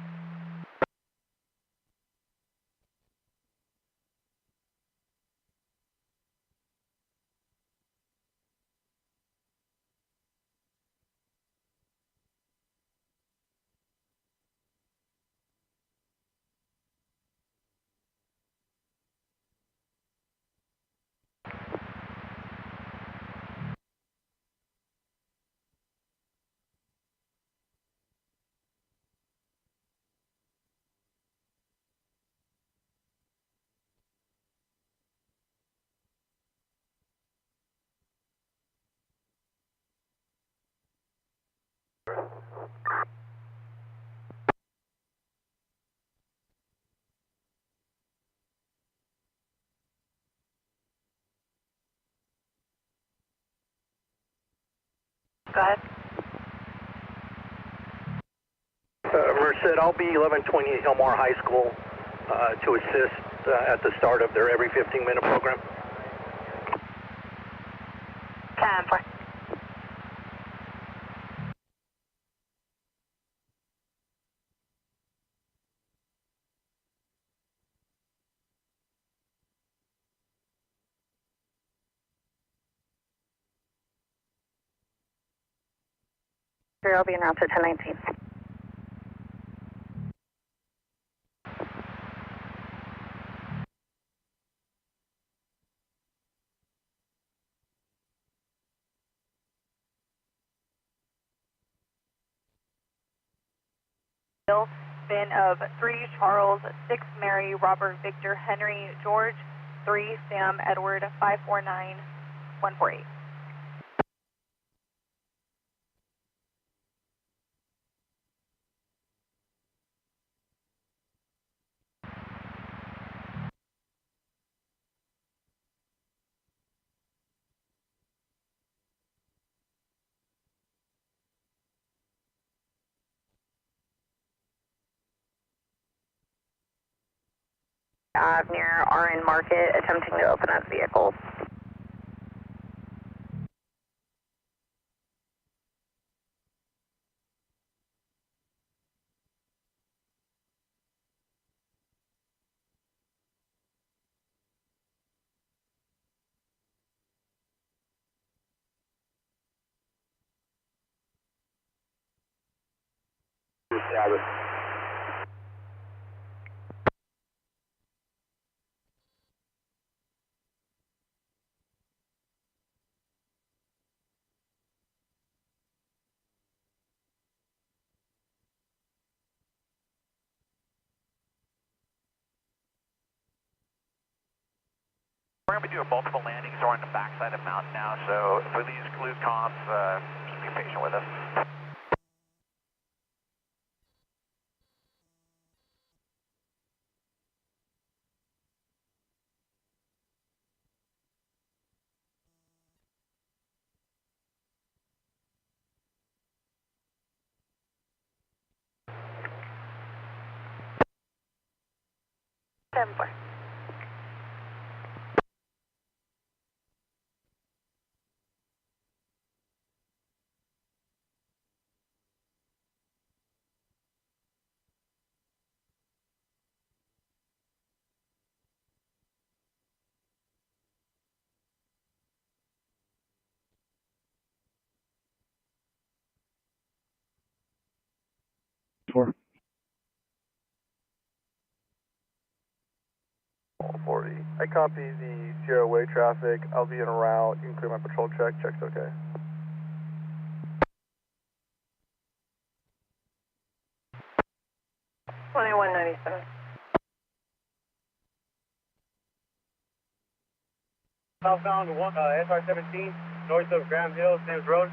Go ahead. Merced, I'll be 1128 Hillmore High School to assist at the start of their every 15-minute program. 10-4. I'll be en route to 1019. Bin of 3 Charles, 6 Mary, Robert, Victor, Henry, George, 3 Sam, Edward, 549 148. Near RN Market, attempting to open up vehicle. We're going to be doing multiple landings. We're on the backside of the mountain now, so if we lose comms, just be patient with us. Denver. Four. 40. I copy the zero way traffic. I'll be en route. You can clear my patrol check. Check's okay. Southbound SR-17, north of Graham Hill, Sam's Road.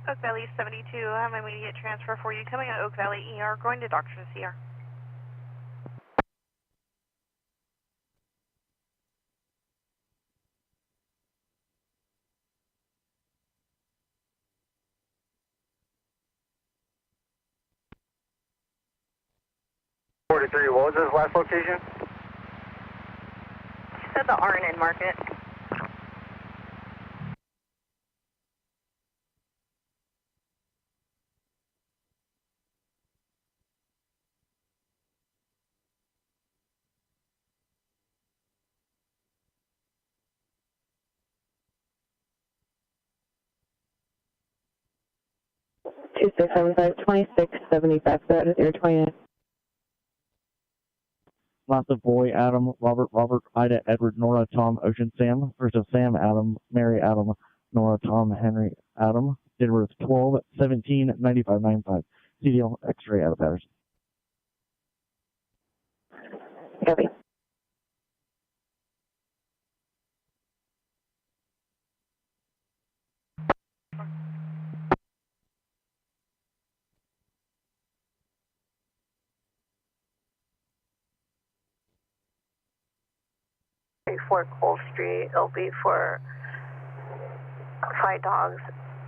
Oak Valley 72, I have an immediate transfer for you. Coming out Oak Valley ER, going to Doctor's CR. What was this last location? Said the RN Market. Two 2675, that is 029. Lots of boy, Adam, Robert, Ida, Edward, Nora, Tom, Ocean, Sam. First of Sam, Adam, Mary, Adam, Nora, Tom, Henry, Adam. Date of birth 12/17/9595. CDL X-ray out of Patterson. Copy. For Cole Street, it'll be for 5 dogs.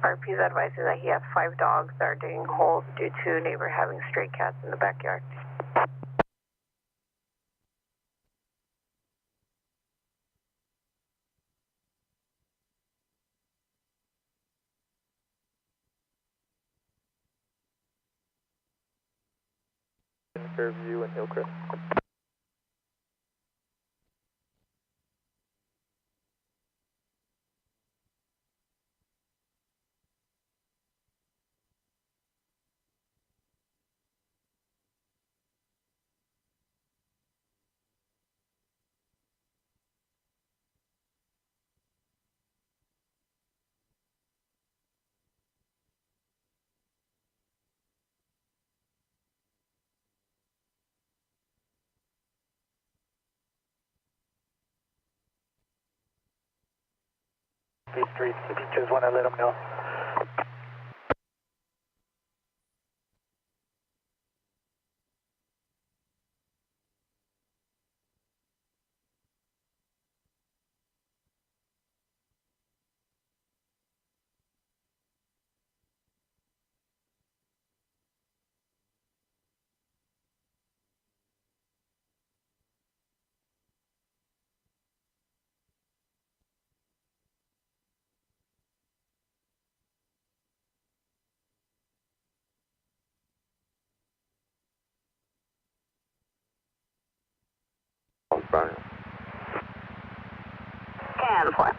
RP is advising that he has 5 dogs that are digging holes due to a neighbor having stray cats in the backyard. Fairview and Hillcrest. These streets, if you just want to let them know. Scan for.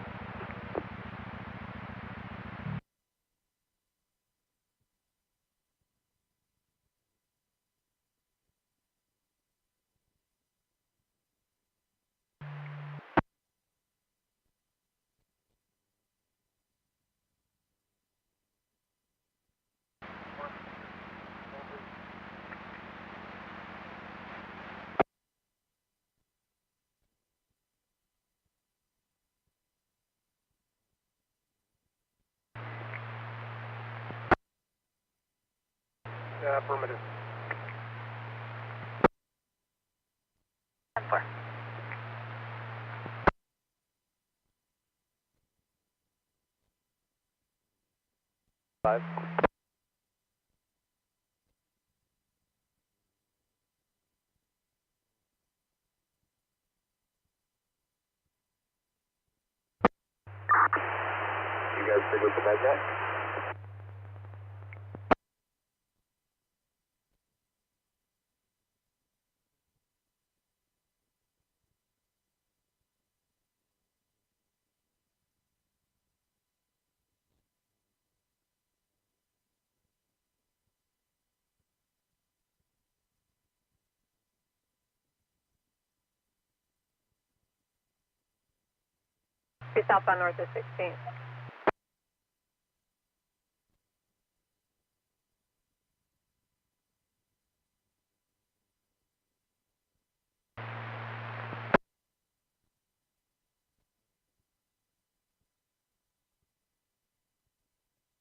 Affirmative. 10-4. Five. You guys good with the med guy? Be southbound north of 16.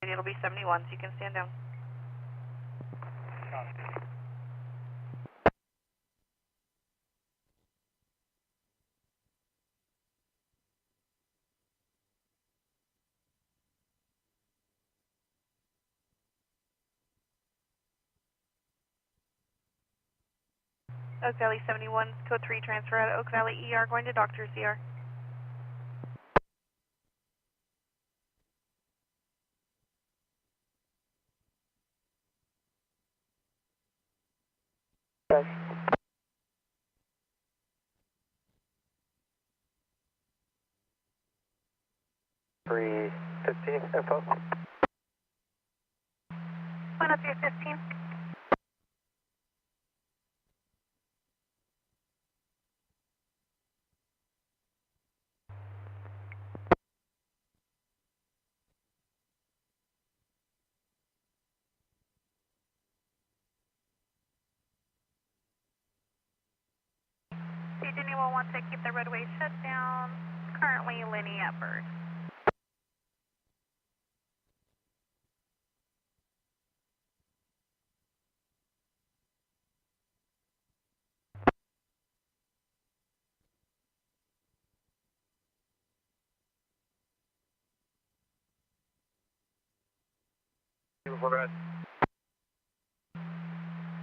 It'll be 71, so you can stand down. Oak Valley 71, code 3 transfer out of Oak Valley ER going to Doctor's ER. Okay. 315 info. Point up 315. Virginia will want to keep the roadway shut down. Currently Lenny at Bird.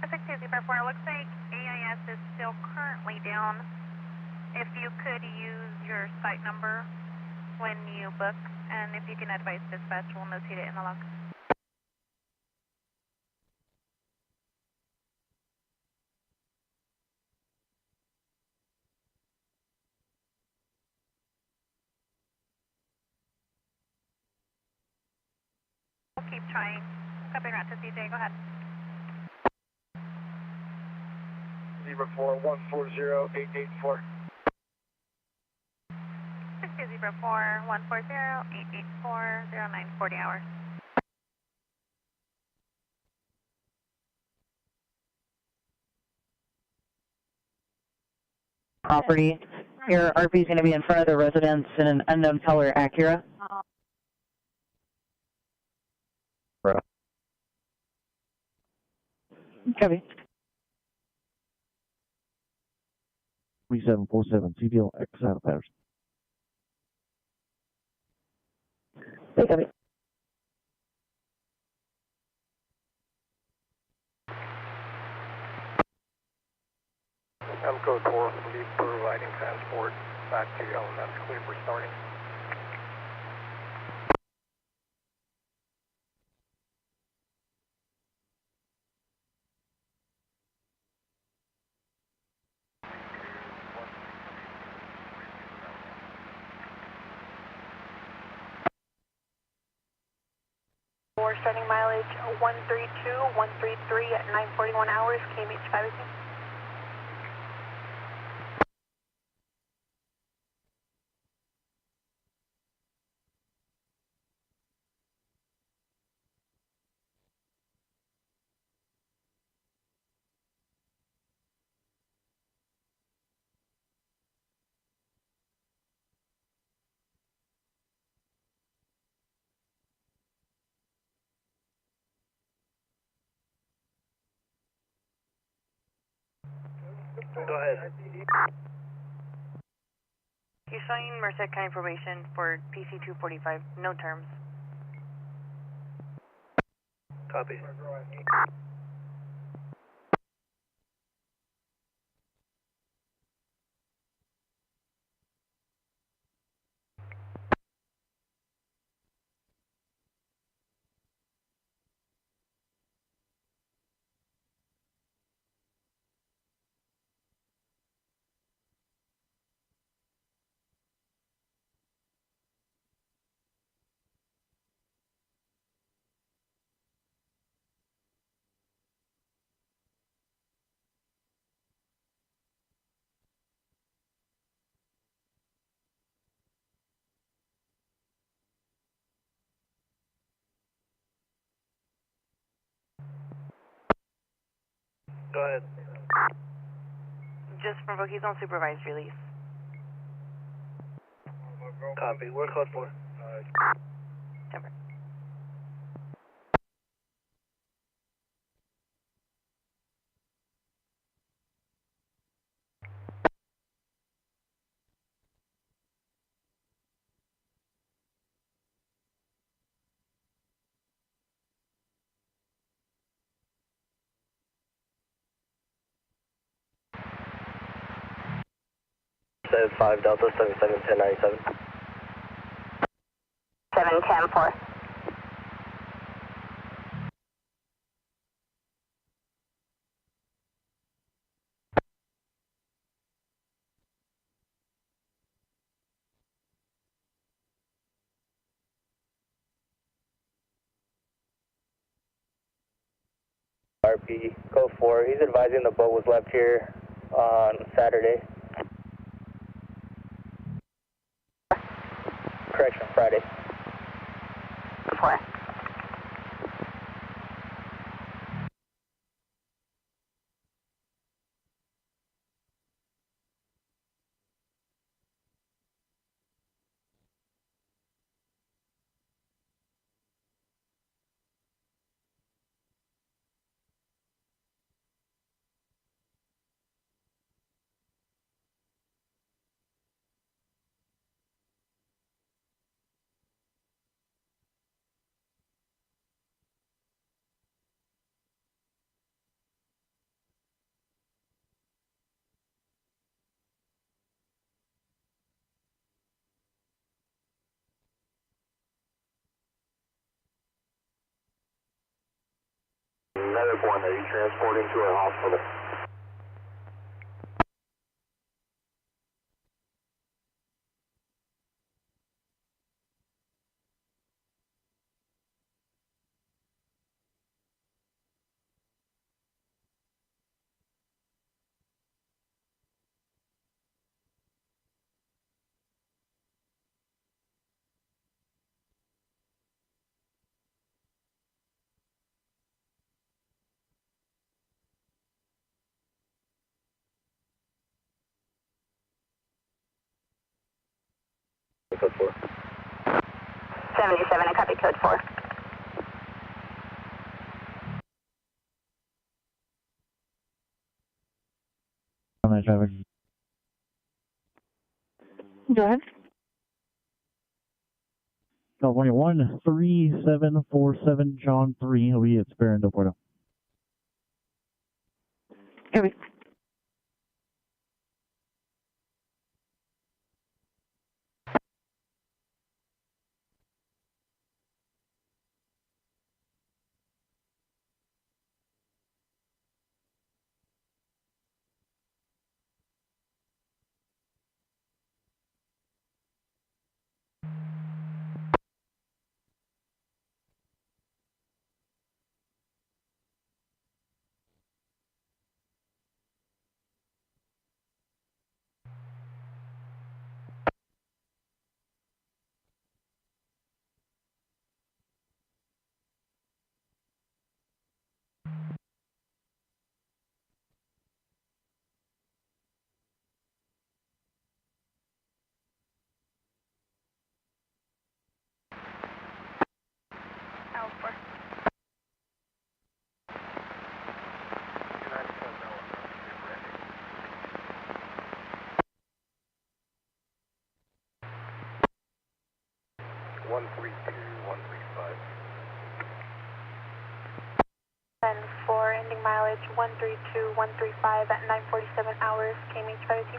Perfect, 204. Looks like AIS is still currently down. If you could use your site number when you book, and if you can advise dispatch, we'll notate it in the log. keep trying. Copy route to CJ, go ahead. Zebra 4, 140884. 60 Zebra 4, 140-884, 0940 hours. Property. Your RV is going to be in front of the residence in an unknown color Acura. Copy. 3747, CDL X out of Patterson. Hey, copy. I'm code 4, will be providing transport back to LMS, clear for starting. We're starting mileage 132, 133 at 941 hours, KMH 518. Go ahead. You're showing Merced County probation for PC 245, no terms. Copy. Go ahead. Just for he's on supervised release. Copy. We're code 4. Denver. Says 5 Delta 771097. 7104. RP, code 4. He's advising the boat was left here on Saturday. Correction, Friday. 4. Another one that you transporting to a hospital. code 4. 77, I copy code 4. On that traffic. Go ahead. California 13747 John 3. He'll be at Esperando Puerto. Copy. L4. One 135. 10-4, ending mileage 132-135 at 9:47 hours, KMH 502.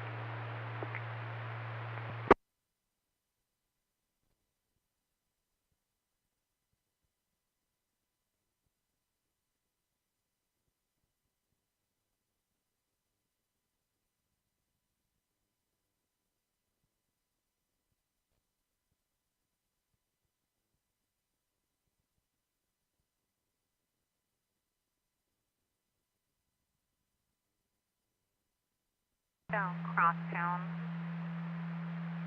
Down crosstown.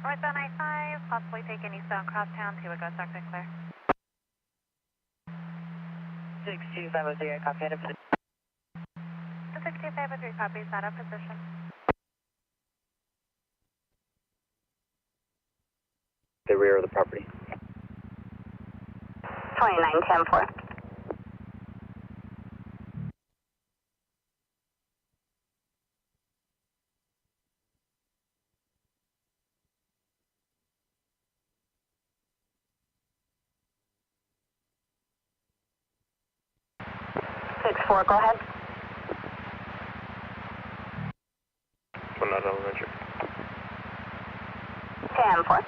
Northbound I-5, possibly taking eastbound crosstown, 2 would go toxic clear. 62503, copy out of position. 62503 copies out of position. The rear of the property. 2910-4. Six 4, go ahead. One out elementary. 10-4.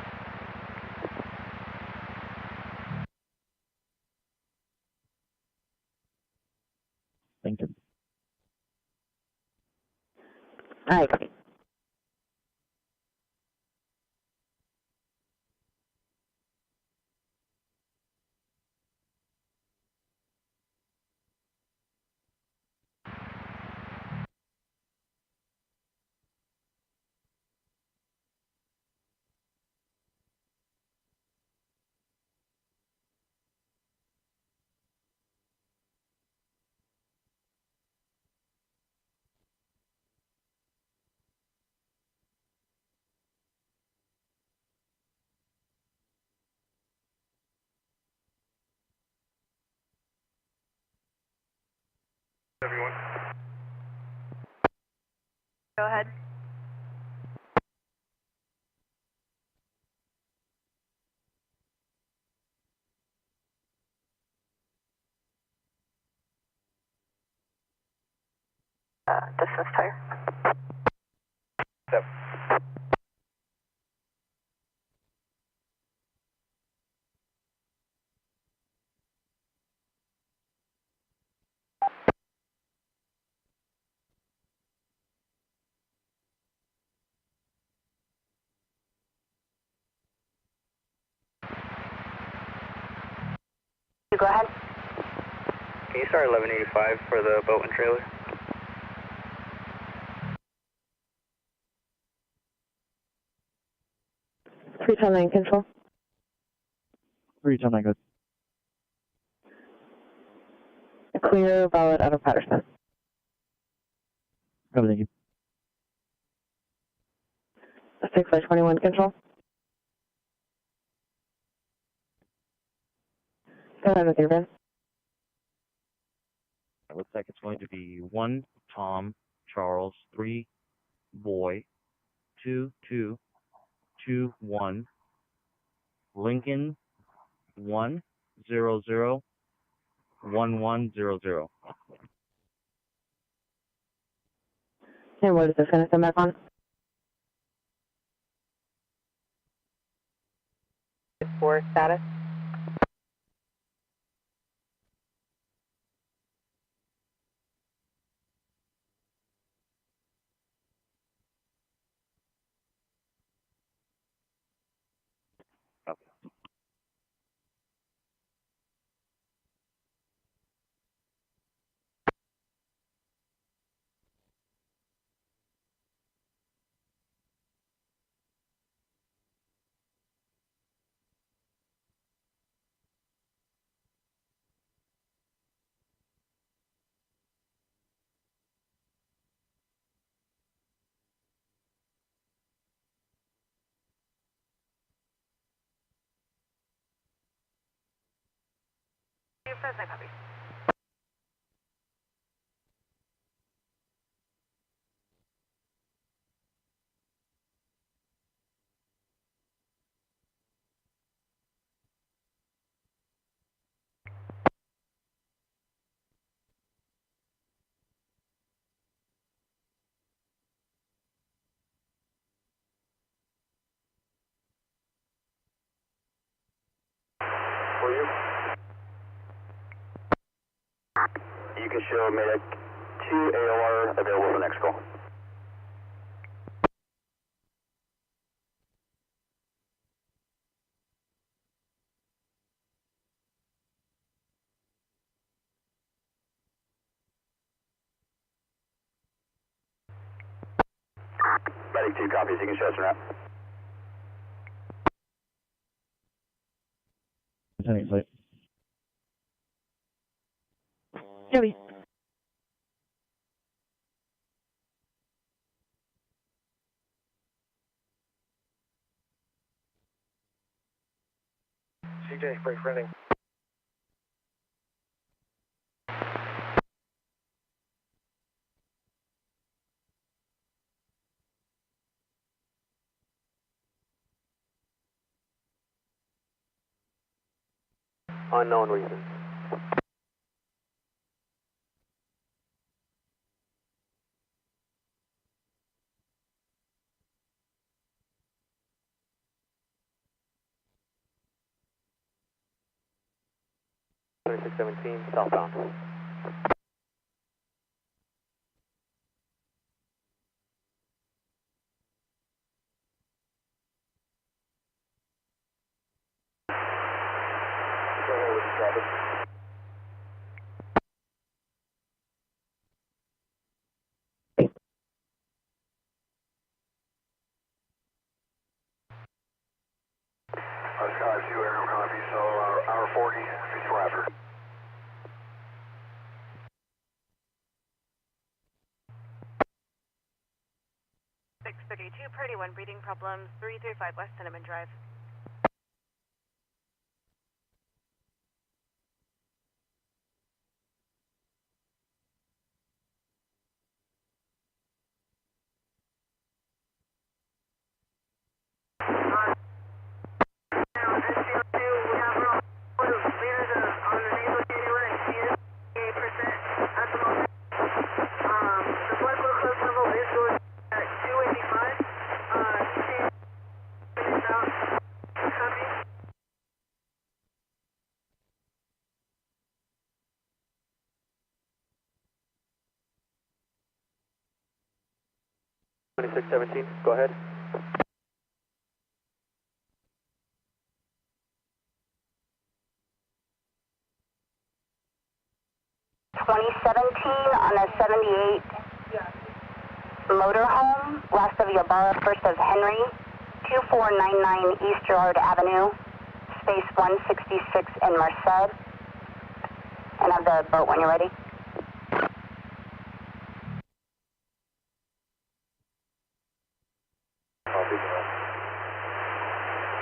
Thank you. All right, copy. Everyone. Go ahead. Distance tire. 7. You go ahead. Can you start 1185 for the boat and trailer? Three-ton 9 control. 3-10, good. Clear, valid out of Patterson. Copy, thank you. 6 by 21 control. Go ahead with your VIN. It looks like it's going to be 1 Tom Charles 3 Boy 2221 Lincoln 1001100. And what is the finish come back on? For status. Copy. For you? You can show medic 2 AOR available for next call. Medic 2 copies, you can show us a route. Lieutenant Slate. Joey. CJ, break running. Unknown reason. Southbound. Go ahead with the traffic. Sky 2 air copy, so hour 40 before after. Party 1, breathing problems, 335 West Cinnamon Drive. Go ahead. On a 78 motorhome, last of Ybarra, first of Henry, 2499 East Gerard Avenue, space 166 in Merced. And have the boat when you're ready.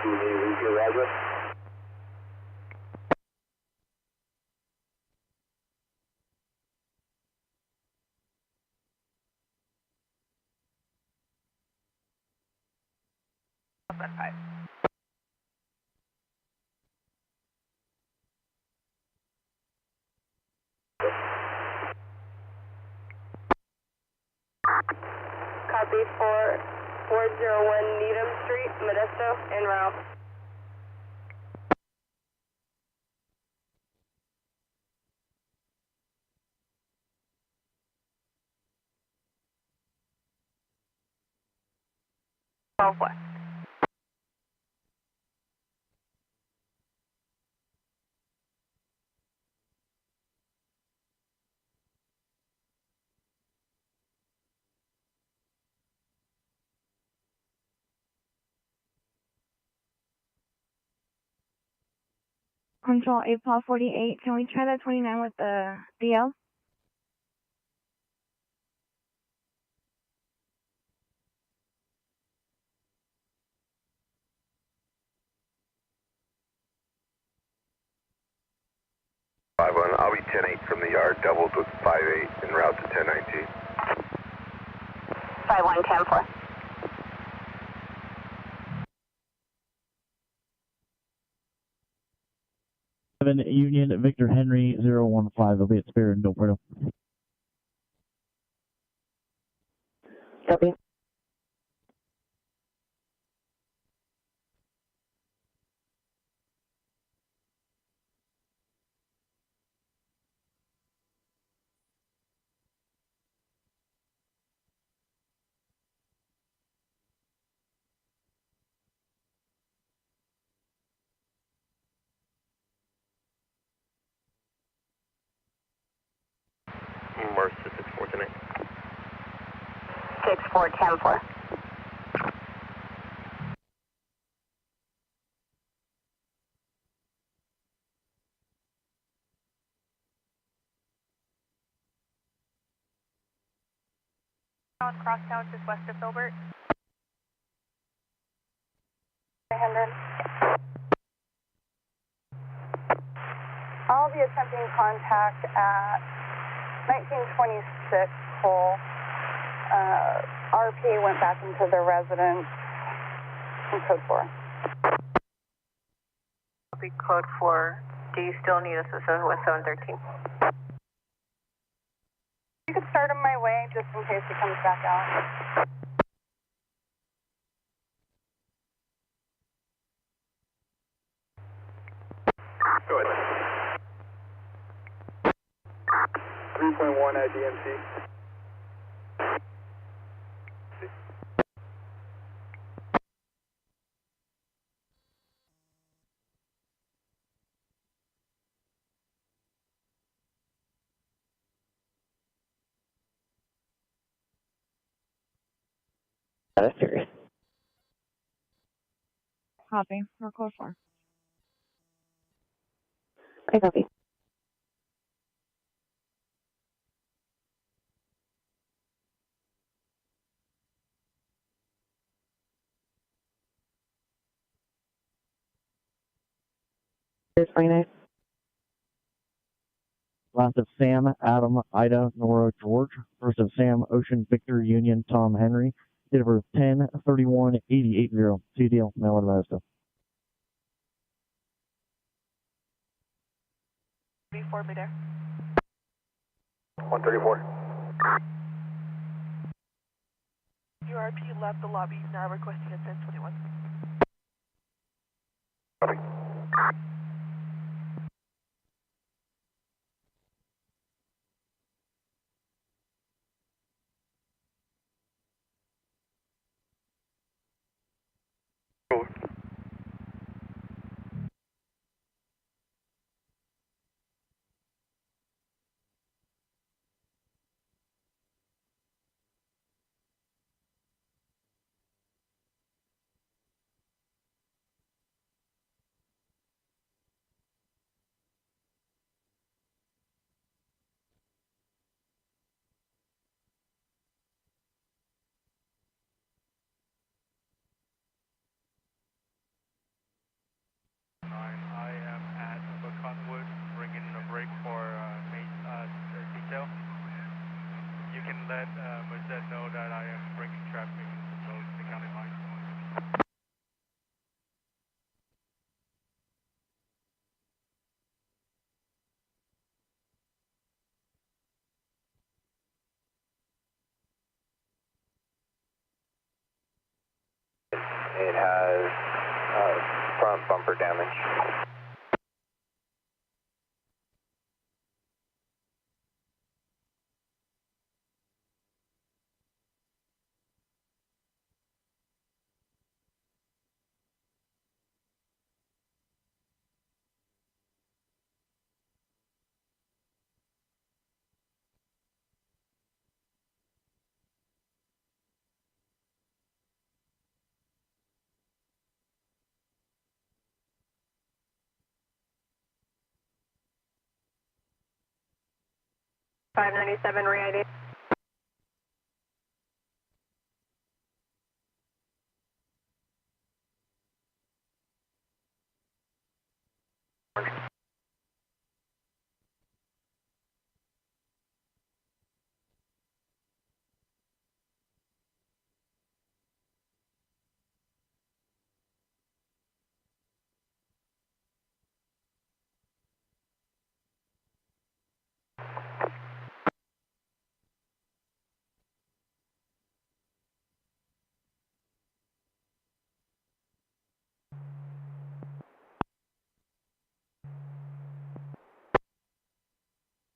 Do you need to repeat your address? 5. Copy 401 Needham Street, Modesto, en route. West. Control 8 Paul 48. Can we try that 29 with the DL? I'll be 10-8 from the yard, doubled with 5-8 en route to 10-19. 51-10-4. Union Victor Henry 015. I'll be at Spirit and Del Puerto. Copy. Merced 6410. 64-10-4. Crosstown just west of Filbert. 300. I'll be attempting contact at 1926 Cole. RP went back into the residence in code 4. Copy code 4. Do you still need us with 713? You could start him my way just in case he comes back out. Go ahead. 3.1 at DMC. That's serious. Copy. We're code 4. I copy. Here's 29. Last of Sam, Adam, Ida, Nora, George. First of Sam, Ocean, Victor, Union, Tom, Henry. Date of birth 10/31/8080. CDL, mail in Modesto. 34 midair. 134. URP left the lobby, now requesting a 1021. Copy. It has front bumper damage. $597 re-ID.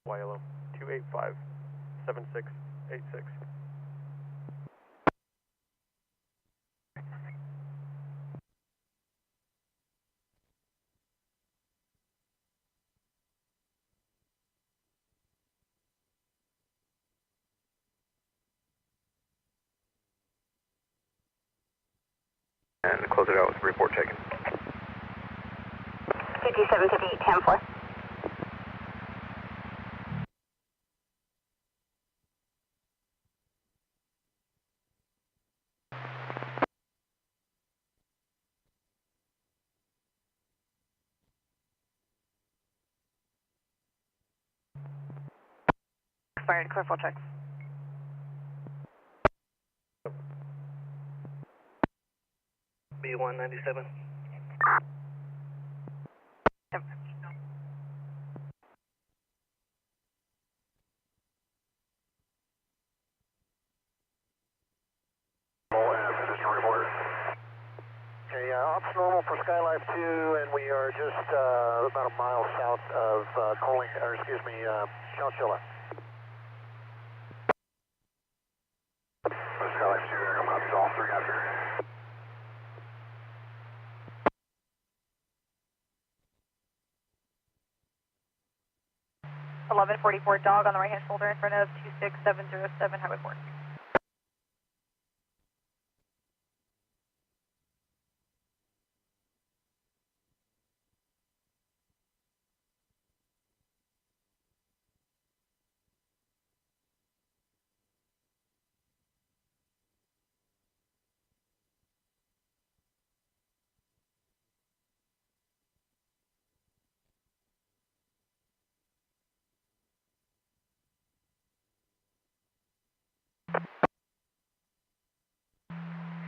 YLO 285-7686. And close it out with report taken. 5758, 10-4. Expired, clear full check. B197. Yep. Okay, ops normal for Skylife 2, and we are just about a mile south of Chowchilla. Skylife 2, come up to all 3 after. 1144 dog on the right hand shoulder in front of 26707 Highway 4.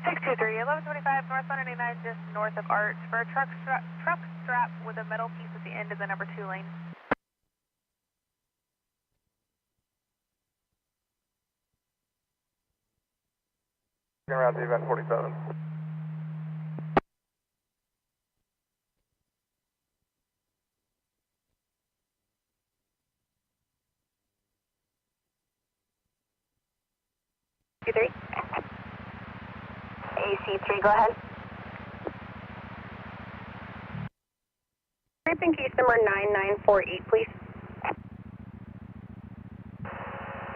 Six two three 1125 North 189, just north of Arch, for a truck strap with a metal piece at the end of the number 2 lane. Around the event 47. Two-three. AC3, go ahead. Ramping case number 9948, please.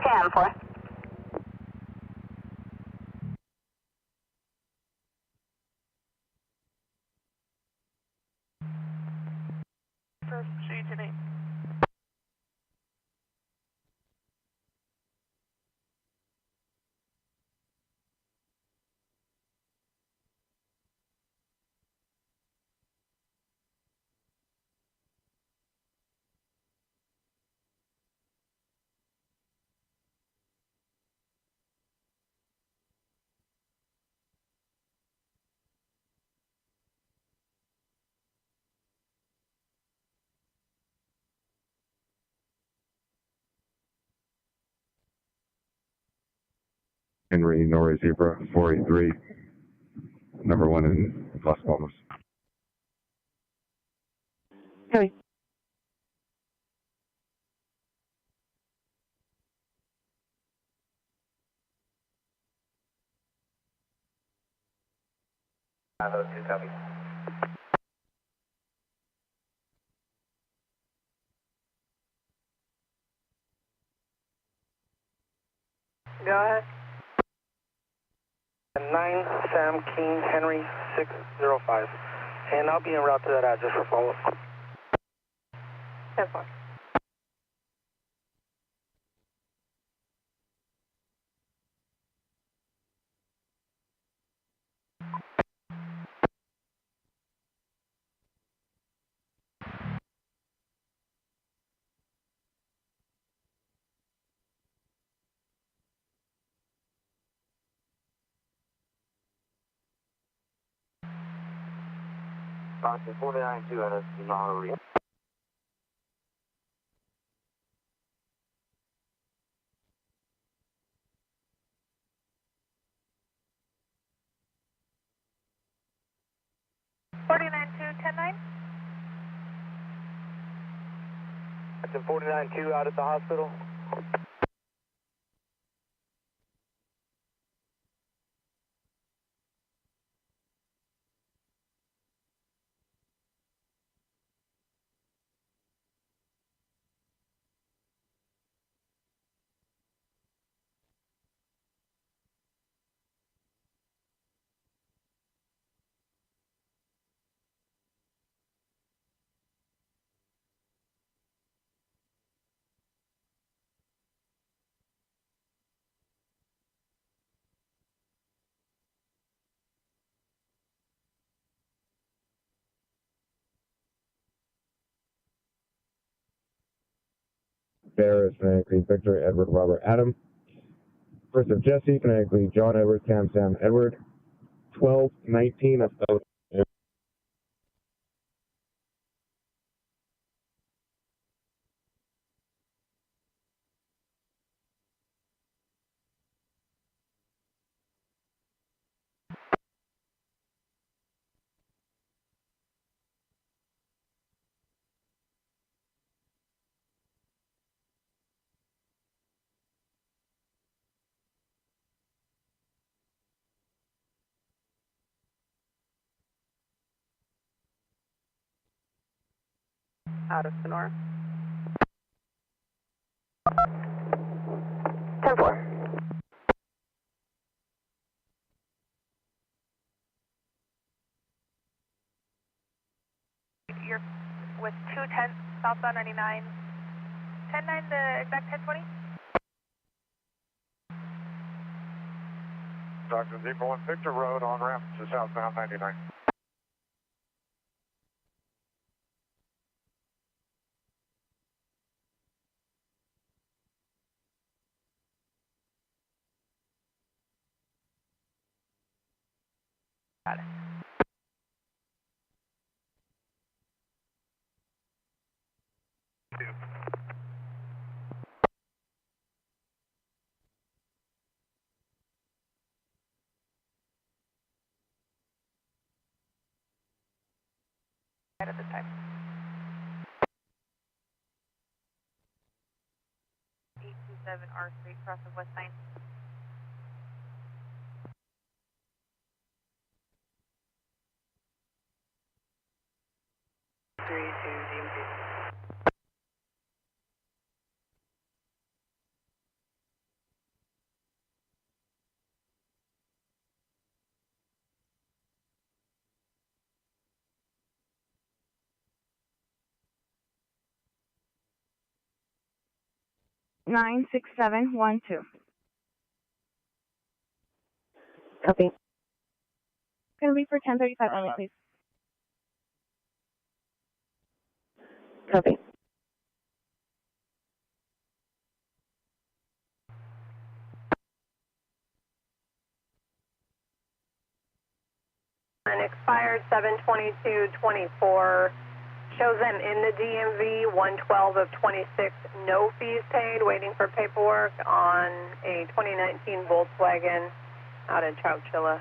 10-4. First, change your name. Henry Norris Zebra 483. number 1 in Las Palmas. Copy. Bravo 2, copy. Go ahead. 9 Sam King Henry 605. And I'll be en route to that address for follow-up. 10-4. Boston 492 out of Yamaha. That's in 492 out at the hospital. Bear is phonetically Victor Edward Robert Adam. First of Jesse, phonetically John Edward Sam Edward. 1219 of Out of Sonora. 10-4. You're with 210 southbound 99. 10-9 the exact 1020? Dr. Zebra 1 Victor Road on ramp to southbound 99. Got it. At this time. 827 R Street, cross of West 9. Nine 6712. Copy. Gonna be for 1035 only, please. Copy. And expired 7/22/24. Shows them in the DMV, 112 of 26, no fees paid, waiting for paperwork on a 2019 Volkswagen out in Chowchilla.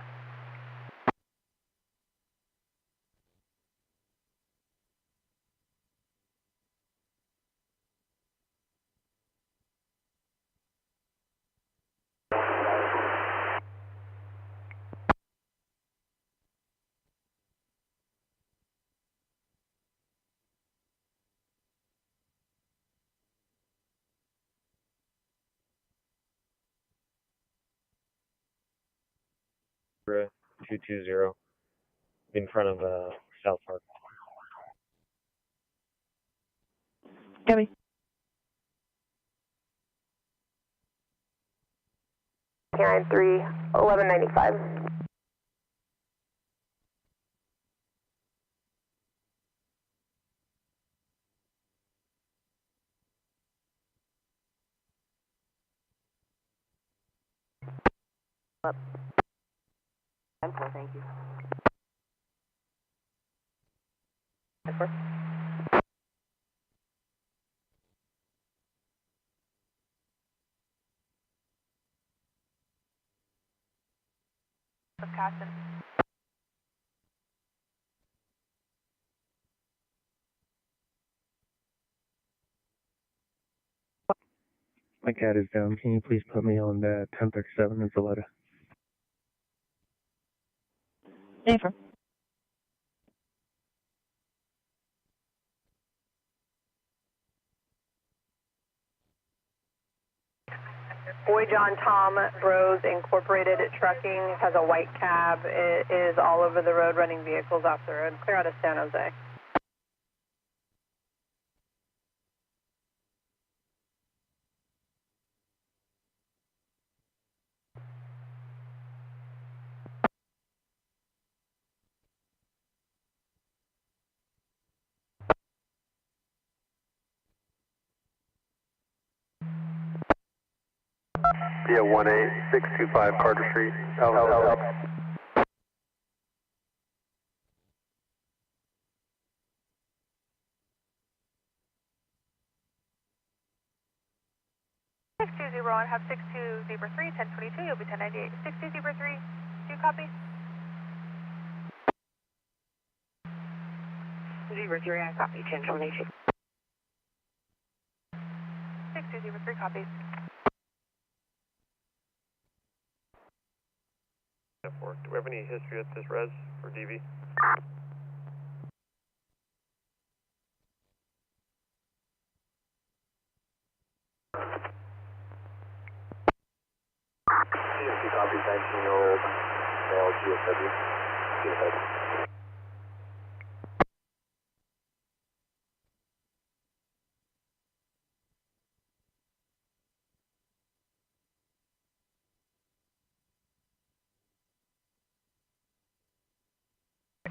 220 in front of South Park. Debbie. Here 3, 1195. Thank you. Wisconsin. My cat is down. Can you please put me on the 1037 in Valletta? Jennifer. Boy John Tom Rose Incorporated Trucking has a white cab. It is all over the road running vehicles off the road. Clear out of San Jose. Yeah, 18625 Carter Street. I have 62 Zebra 3, 1022, you'll be 1098. 60 Zebra 3, do you copy? Zebra 3, I copy, 1022. 60 Zebra 3 copies. Do we have any history at this res for DV? CFC copies, 19-year-old male GSW. GSW.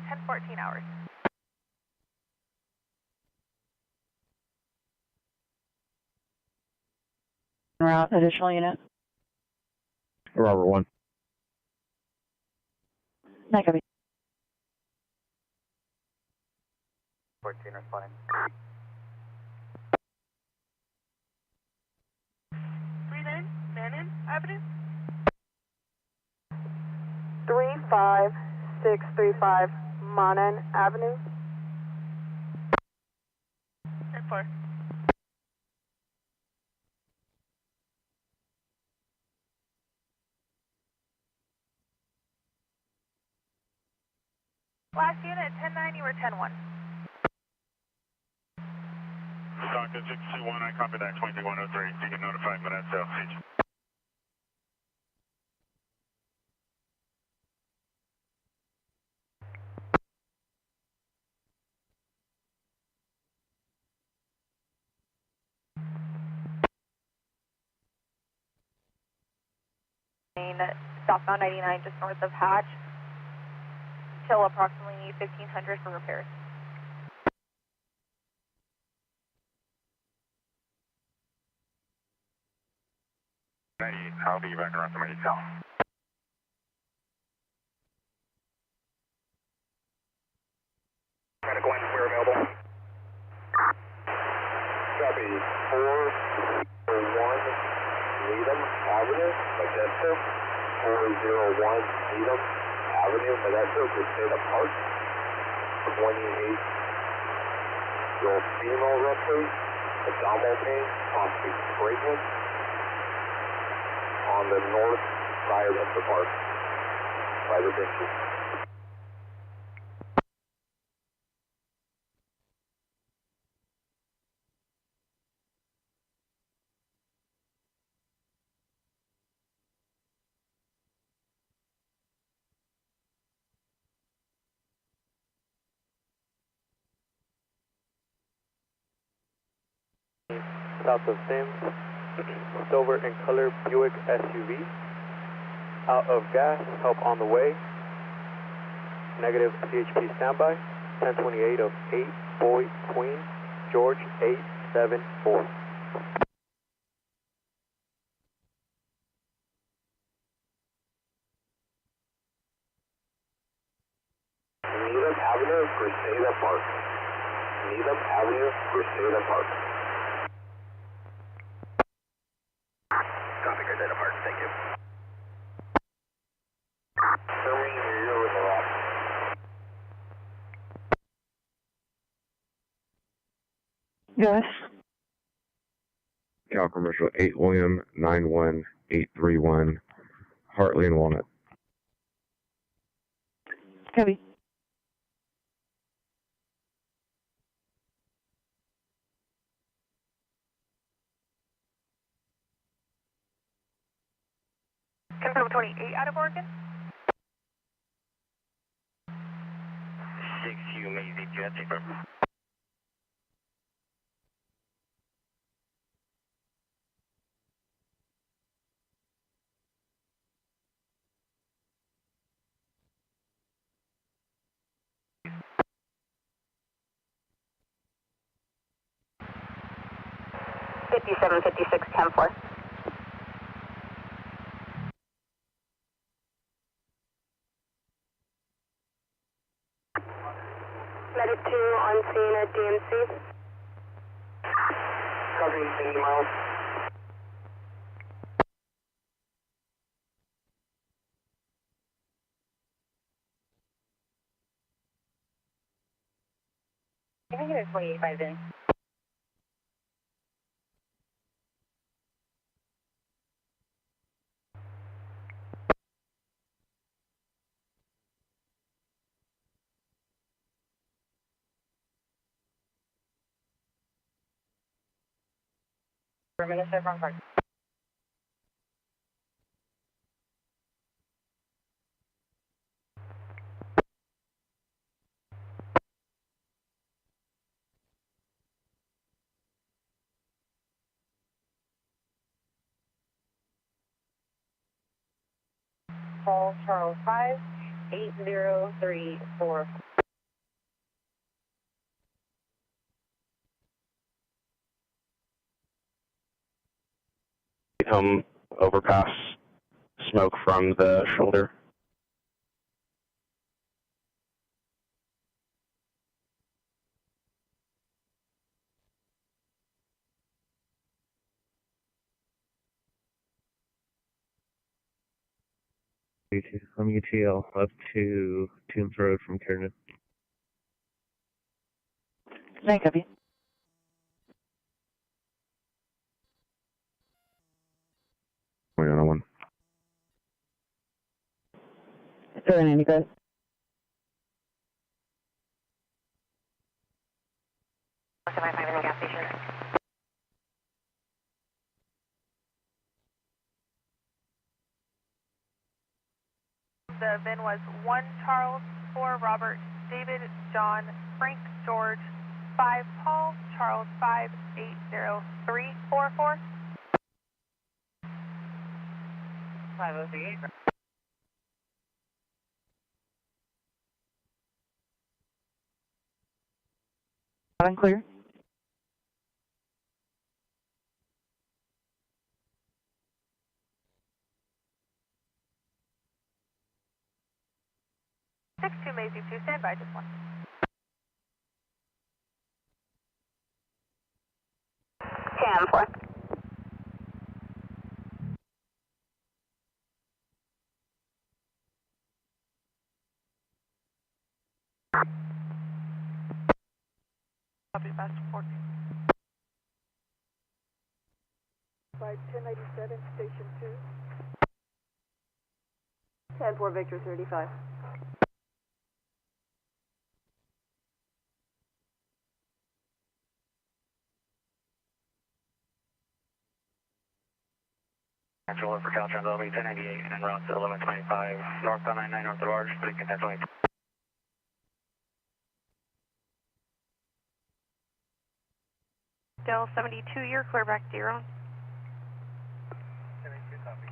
Ten 14 hours. Route, additional unit. Robert 1. That could be. 14 responding. 39 Marion Avenue. 35635 Monon Avenue. 10-4. Last unit, 10-9, you were 10-1. Stockton 621, I copy that, 22103. You can notify me that's CH. Southbound 99 just north of Hatch till approximately 1500 for repairs. I'll be back around to my detail. Medical and we're available. Copy 401 Needham Avenue, Modesto. 401 Needham Avenue, Modesto, Crusader Park. 28 your female roughly, abdominal pain, possibly pregnant, on the north side of the park, by the benches. south of Sims, silver in color Buick SUV, out of gas, help on the way, negative CHP standby, 1028 of 8, Boy, Queen, George 874. Needham Avenue, Crusader Park. Needham Avenue, Crusader Park. Copy, Crusader Park, thank you. Show me you're with the rock. Yes. Cal Commercial 8 William 91831, Hartley and Walnut. Copy. Confirm 28 out of Oregon. 6U Maisie Jet, confirm. Fifty-seven, 56, 10-4. Medic 2 on scene at DMC. Copy, 80 miles. Can I get a 28 by then? For a minute, Chevron Park. Paul Charles 5, 8034. Overpass, smoke from the shoulder. I'm UTL up to Toombs Road from Kiernan. 9, copy. Wait on one. 790, guys. Semi-5 in the gas station. The VIN was 1 Charles, 4 Robert, David, John, Frank, George, 5 Paul, Charles 5, 80344. 5038. Loud and clear. Two Maisie 2, stand by, just one. Cam 4. Copy, fast 14. By 1097, station 2. 10-4, Victor 35. Actual for Caltrans, LB 1098 and route to 1125, northbound 99 north of Large, but it can have 20. Del 72, you're clear back to your own. 72 copy.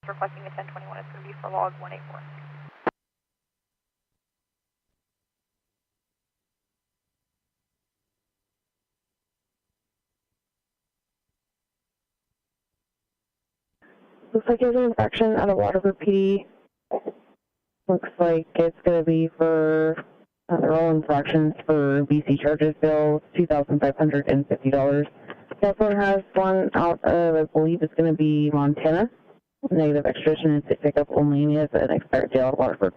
Requesting a 1021, it's going to be for log 184. Looks like there's an infraction out of Waterford PD. Looks like it's going to be for they're all infractions for BC charges bill, $2,550. He also has one out of, I believe it's going to be Montana. Negative extradition and sit pickup only, and he has an expired jail at Waterford.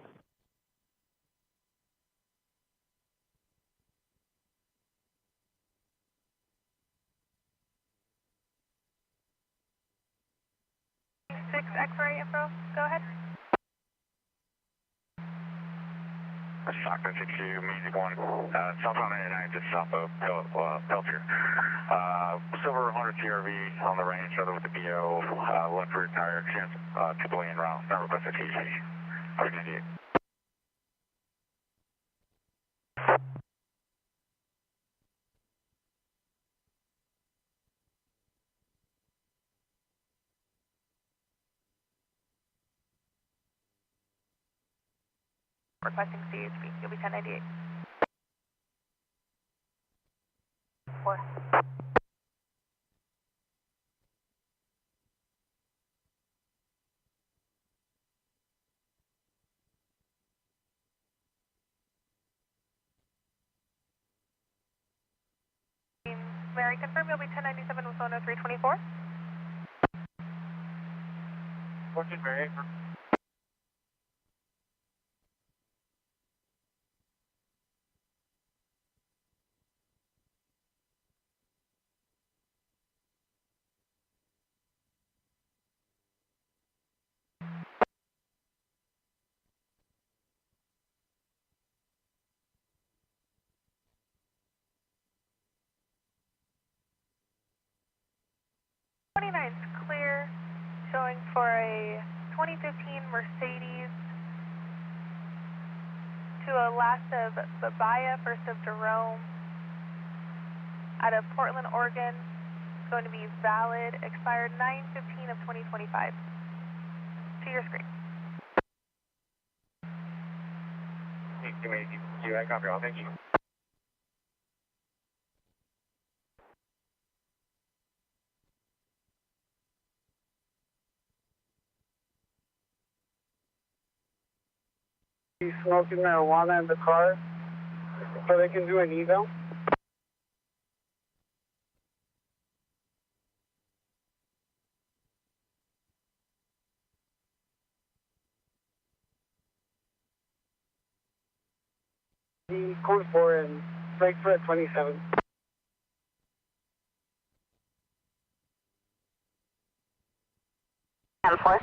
Six X-ray info, go ahead. Stockton 62, Music 1, southbound 99, just south of Peltier. Silver 100 CRV on the range, other with the BO, left rear tire, chance 2 billion rounds, not requested CHP. Over 98. Requesting CHP, you'll be 1098. 4. Mary, confirm you'll be 1097 with phone 0324? 14 Mary. Is clear, showing for a 2015 Mercedes to a last of Babaya, first of Jerome, out of Portland, Oregon. It's going to be valid, expired 9/15 of 2025. To your screen. I copy all, thank you. He's smoking marijuana in the car, so they can do an eval. He's code 4 and break for at 27. M4.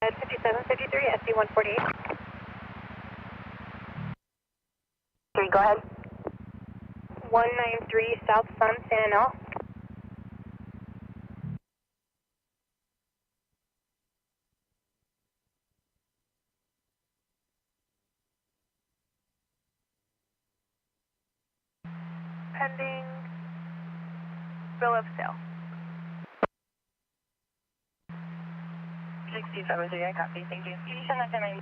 At 5753, SD148. 3, go ahead. 193 South Sun, San Anel. Pending bill of sale. 67, I copy, thank you. Can you send that to my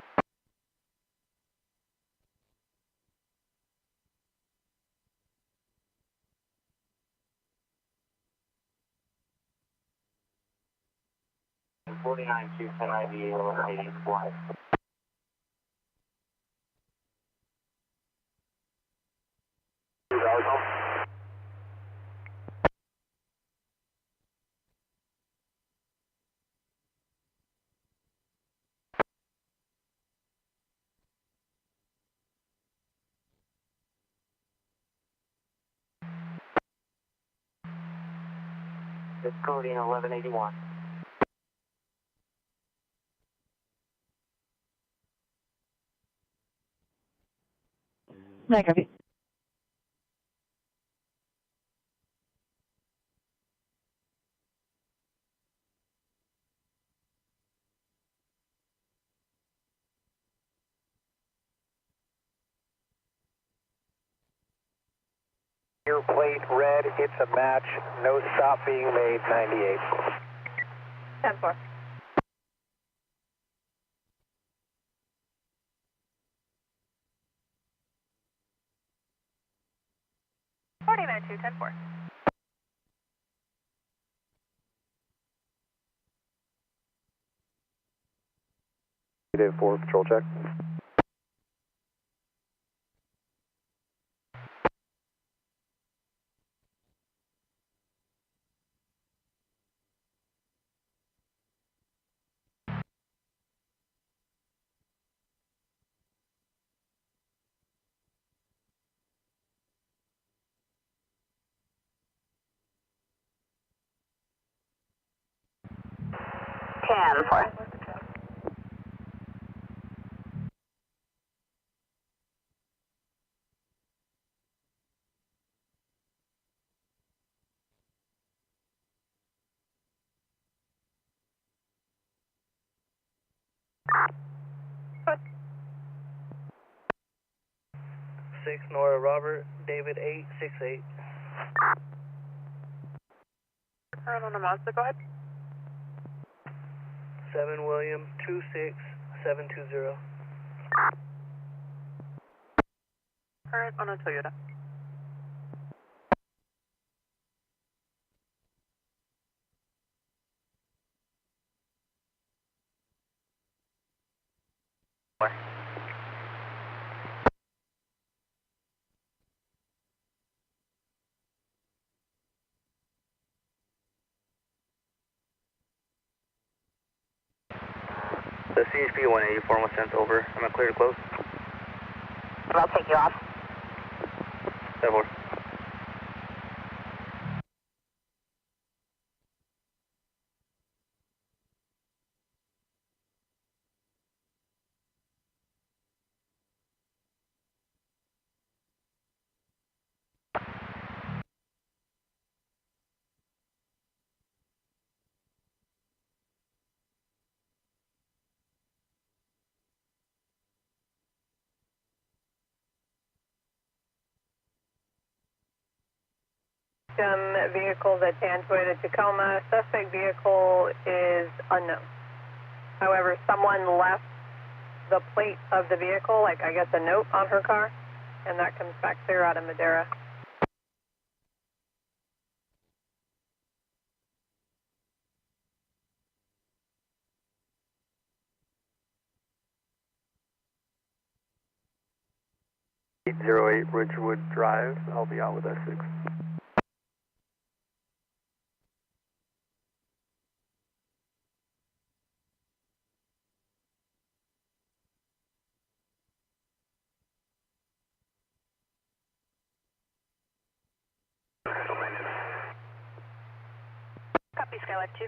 49 to 1090, 1180, flight. It's coding 1181. I copy. Your plate red, it's a match, no stop being made, 98. 10-4. $49.2, 10-4. Negative 4, control check. Ten four. Six Nora Robert, David 868. Turn on the Mazda, go ahead. 7 William 26720. Current on a Toyota. The CHP 180 form was sent over. I'm clear to close. I'll take you off. 10-4. Vehicles at Tantoy to Tacoma. Suspect vehicle is unknown. However, someone left the plate of the vehicle, like I guess a note on her car, and that comes back clear out of Madera. .808 Ridgewood Drive, I'll be out with S6. Copy, Skyline 2.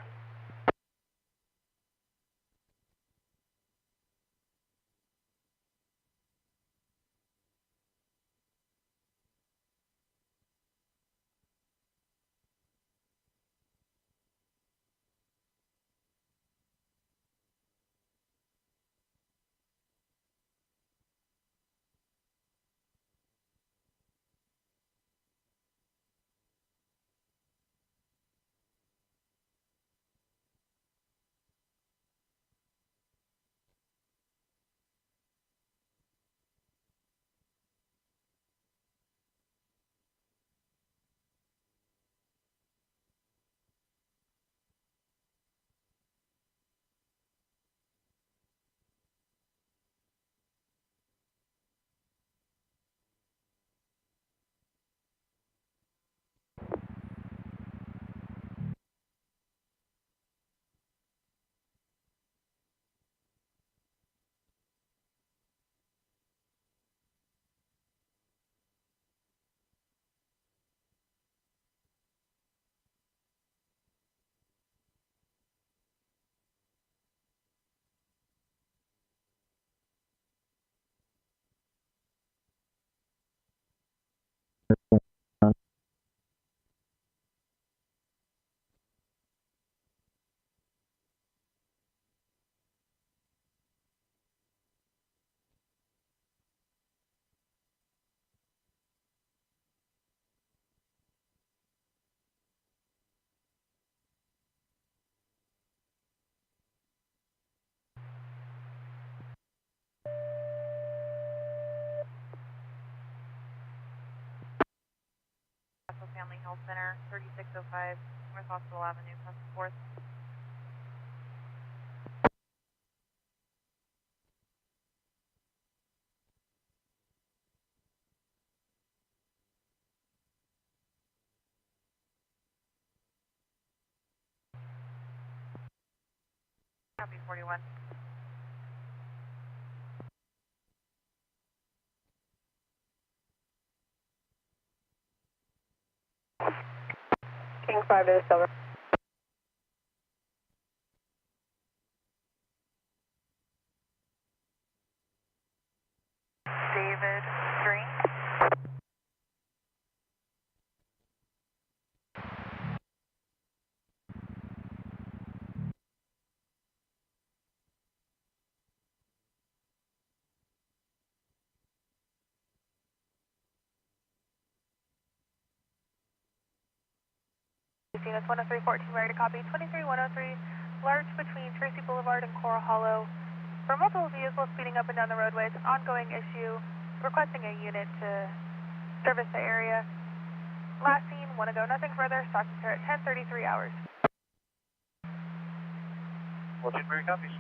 Health Center, 3605 North Hospital Avenue, Custom 4th. Copy 41. King 5 to Silver. David Green. Unit 10314, ready to copy. 23103, large between Tracy Boulevard and Coral Hollow. For multiple vehicles speeding up and down the roadways, ongoing issue. Requesting a unit to service the area. Last seen, want to go nothing further. Stock here at 10:33 hours. Washington copies.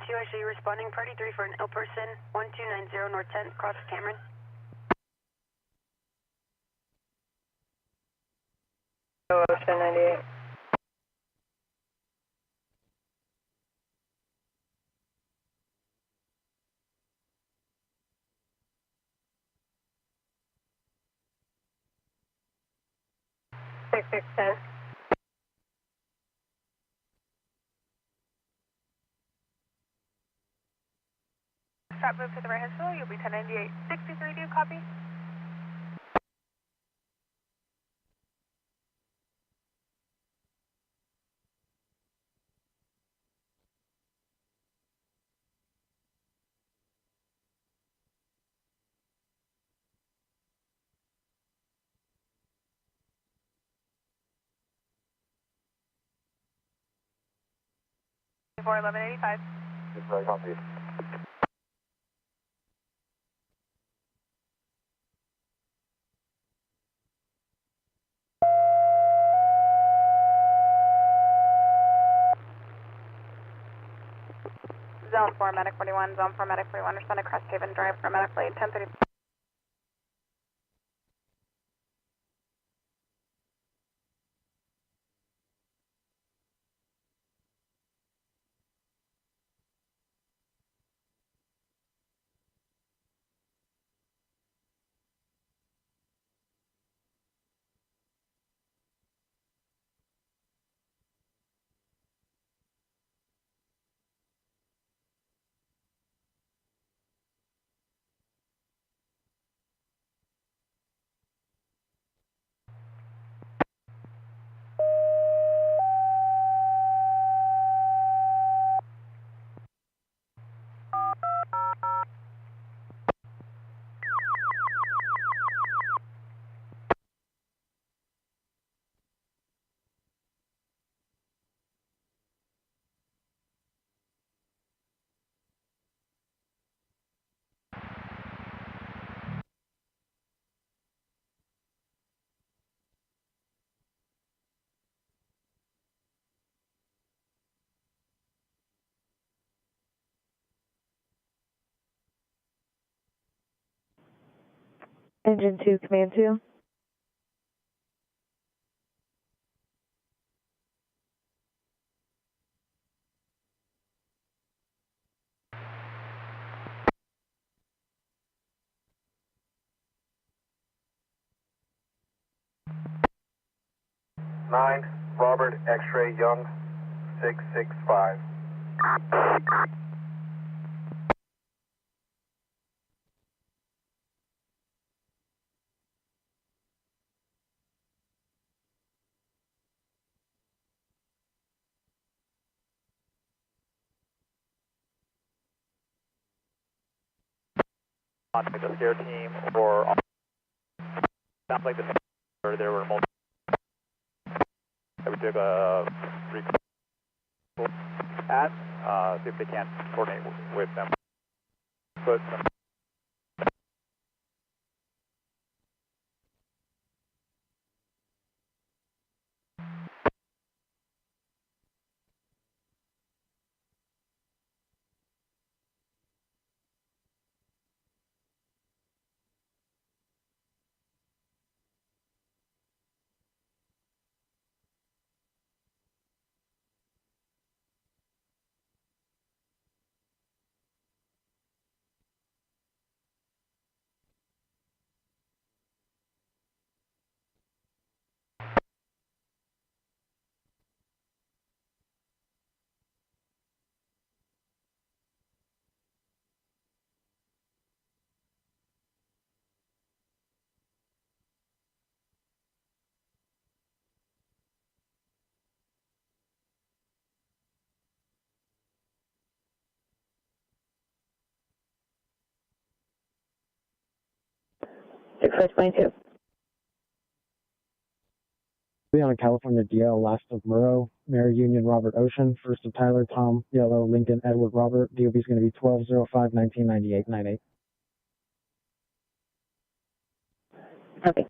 I see you responding. Party 3 for an ill person. 1290 North 10th, cross Cameron. Ocean 98. Six 610. Strap move to the right hand shoulder, you'll be 1098. 63, do you copy? For 1185. Yes, I copy. Zone 4, Medic 41, Zone 4, Medic 41, respond to Crest Haven Drive for Medic Blade 1030. Engine 2, Command 2. Nine, Robert X-Ray Young, 665. contact the scare team or sounds like the or there were multiple. We took a at see if they can't coordinate with them. But 6522. Be on a California DL, last of Murrow, Mary Union Robert Ocean, first of Tyler Tom Yellow Lincoln Edward Robert. DOB is going to be 1205-1998-98. Okay.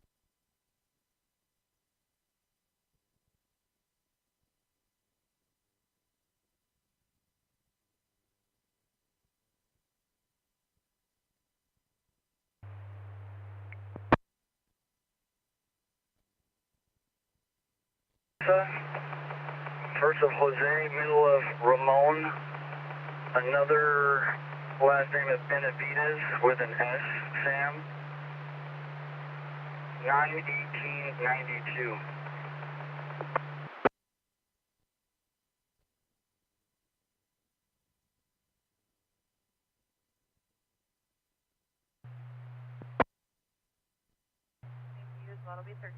First of Jose, middle of Ramon, another last name of Benavides with an S, Sam, 91892. That'll be 13.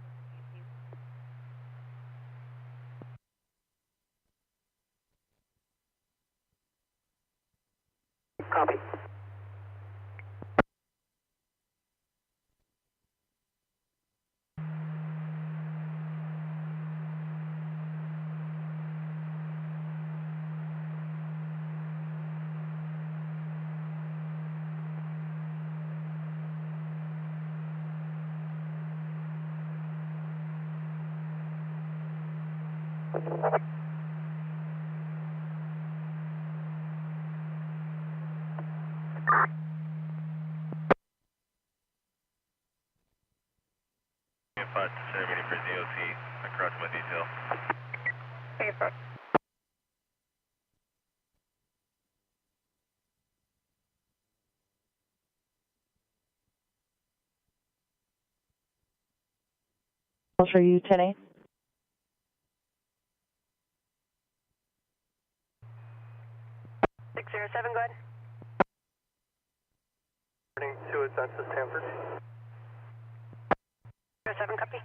Copy. Waiting for DOT across my detail. Okay, sir. I'll show you 10A. Go ahead. Turning to Census Stanford. 07, copy.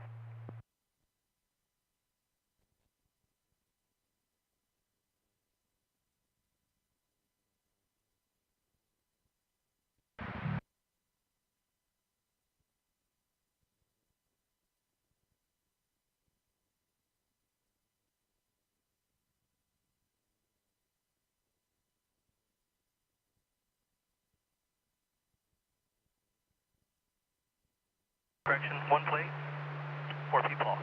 Correction, one plate, 4 people.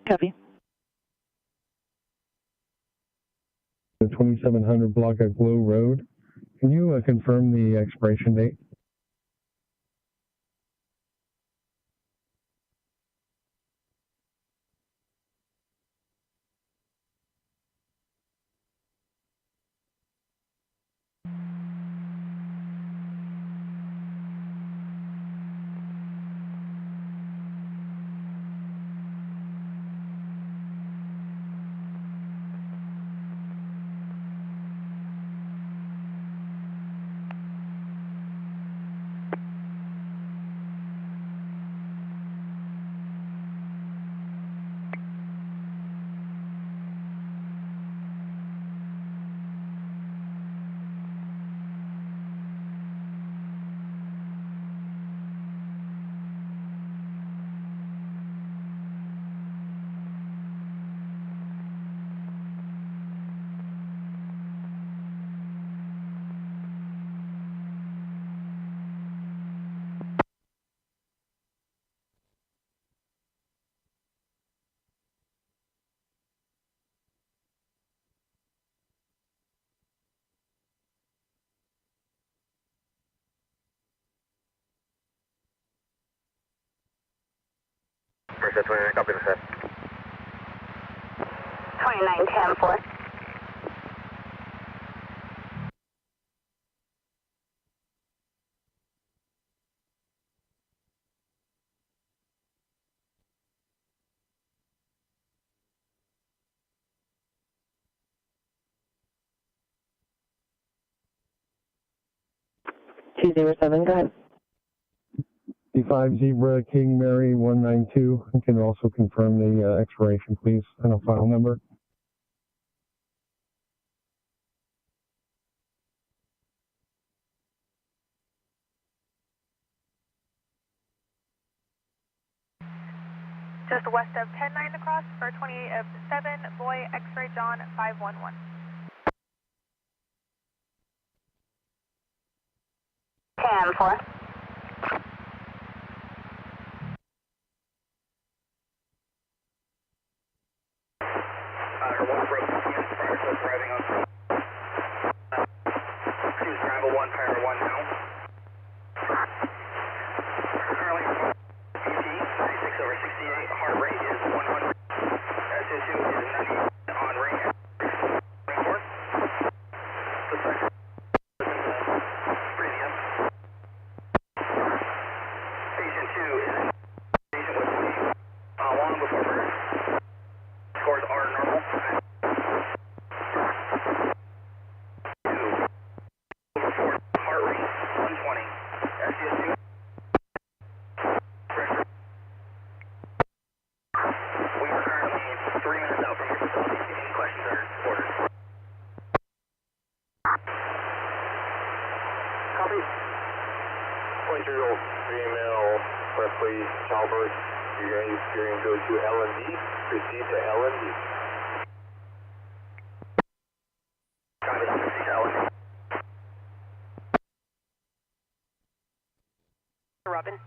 Copy. The 2700 block at Glow Road. Can you confirm the expiration date? Merced 29, copy the set. 2910-4. $207, go ahead. D5 Zebra King Mary 192. You can also confirm the expiration, please, and a file number. Just west of 10-9 across for 28 of 7, boy, X-ray John 511. Cam 4. One broke prior to driving on. Choose Bravo 1, Power 1 now. Currently, PT 36 over 68, heart rate is 100. SO2 is 90 on ring. 24. Suspect previous. Patient 2 is patient with sleep long before birth. Scores are normal. Heart rate 120. SCS2. We are currently 3 minutes out from your facility. Any questions or orders? Copy. 23-year-old female, roughly childbirth. You're going to go to L&D. Proceed to L&D. Copy that. Proceed to L&D. Robin.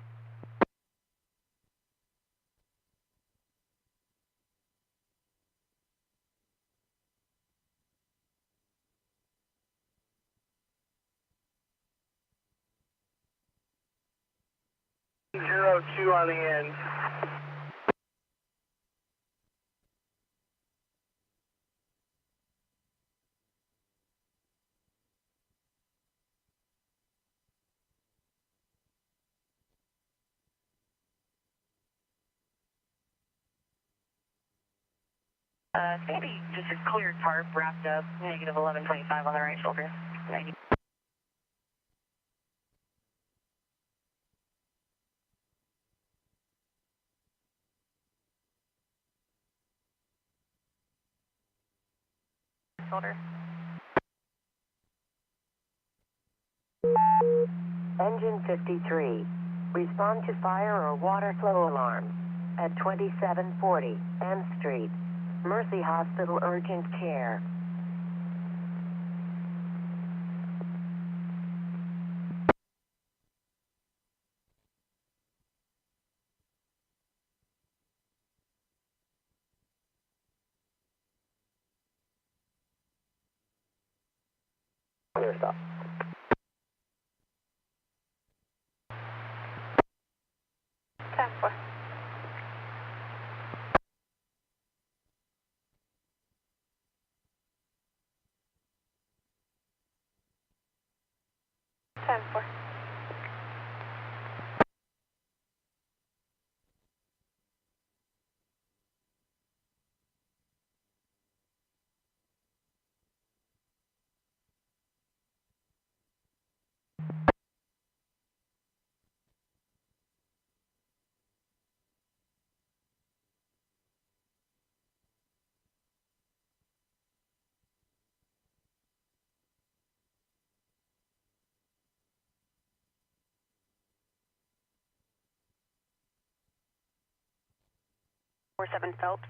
Zero 2 on the end. Maybe just a cleared tarp wrapped up, negative 1125 on the right shoulder. 90. shoulder. Engine 53, respond to fire or water flow alarm at 2740 M Street, Mercy Hospital Urgent Care. Clear stop. Seven Phelps.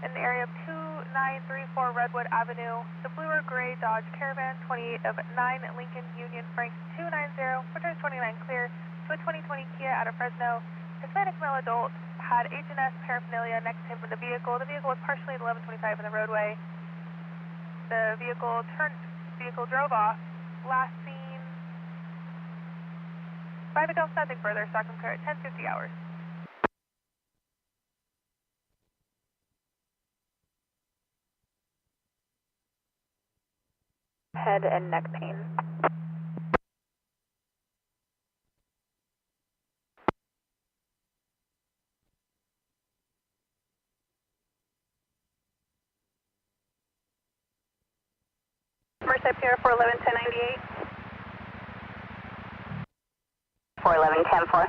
In the area of 2934 Redwood Avenue, the blue or gray Dodge Caravan 28 of 9 Lincoln Union Frank 290, returns 29 clear to a 2020 Kia out of Fresno. Hispanic male adult had H&S paraphernalia next to him in the vehicle. The vehicle was partially at 1125 in the roadway. The vehicle drove off. Last seen by the Gulf, nothing further. Stock and clear at 10:50 hours. Head and neck pain. Merced Pier 411 1098. 411 104.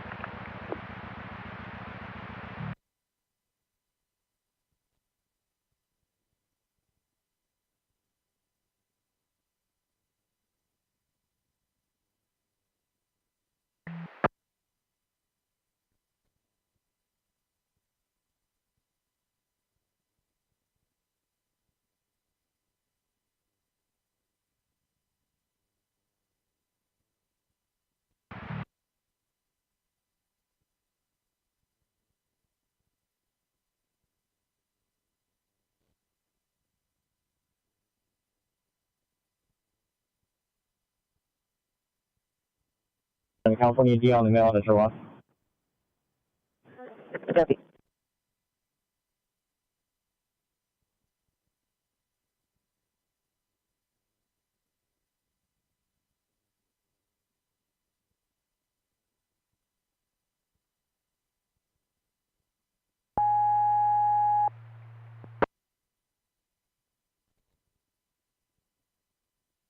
California D on the mail, that's your loss. Copy.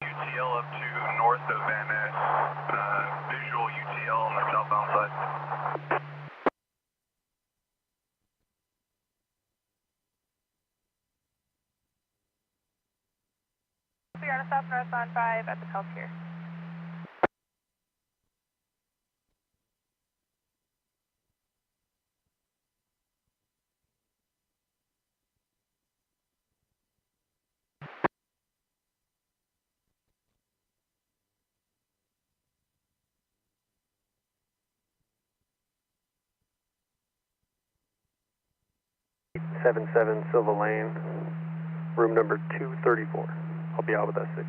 UTL up to north of Banos, visual UTL on the southbound side. We are on south northbound 5 at the Peltier. '77 Silva Lane, room number 234. I'll be out with that 6.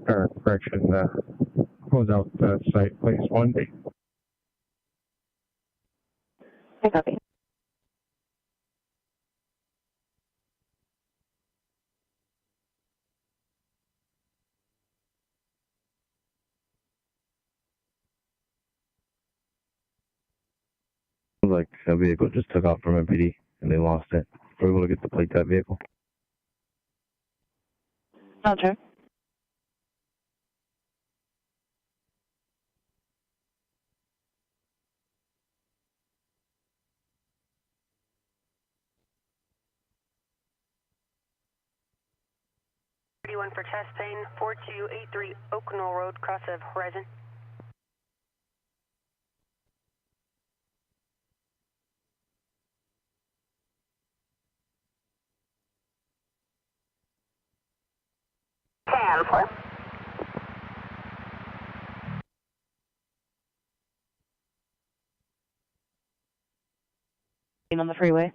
or correction, close out the site, please. 1D. I copy. Like a vehicle just took off from MPD and they lost it. We're able to get the plate that vehicle. I'll check. One for chest pain, 4283 Oak Knoll Road, cross of Horizon. Can for. On the freeway.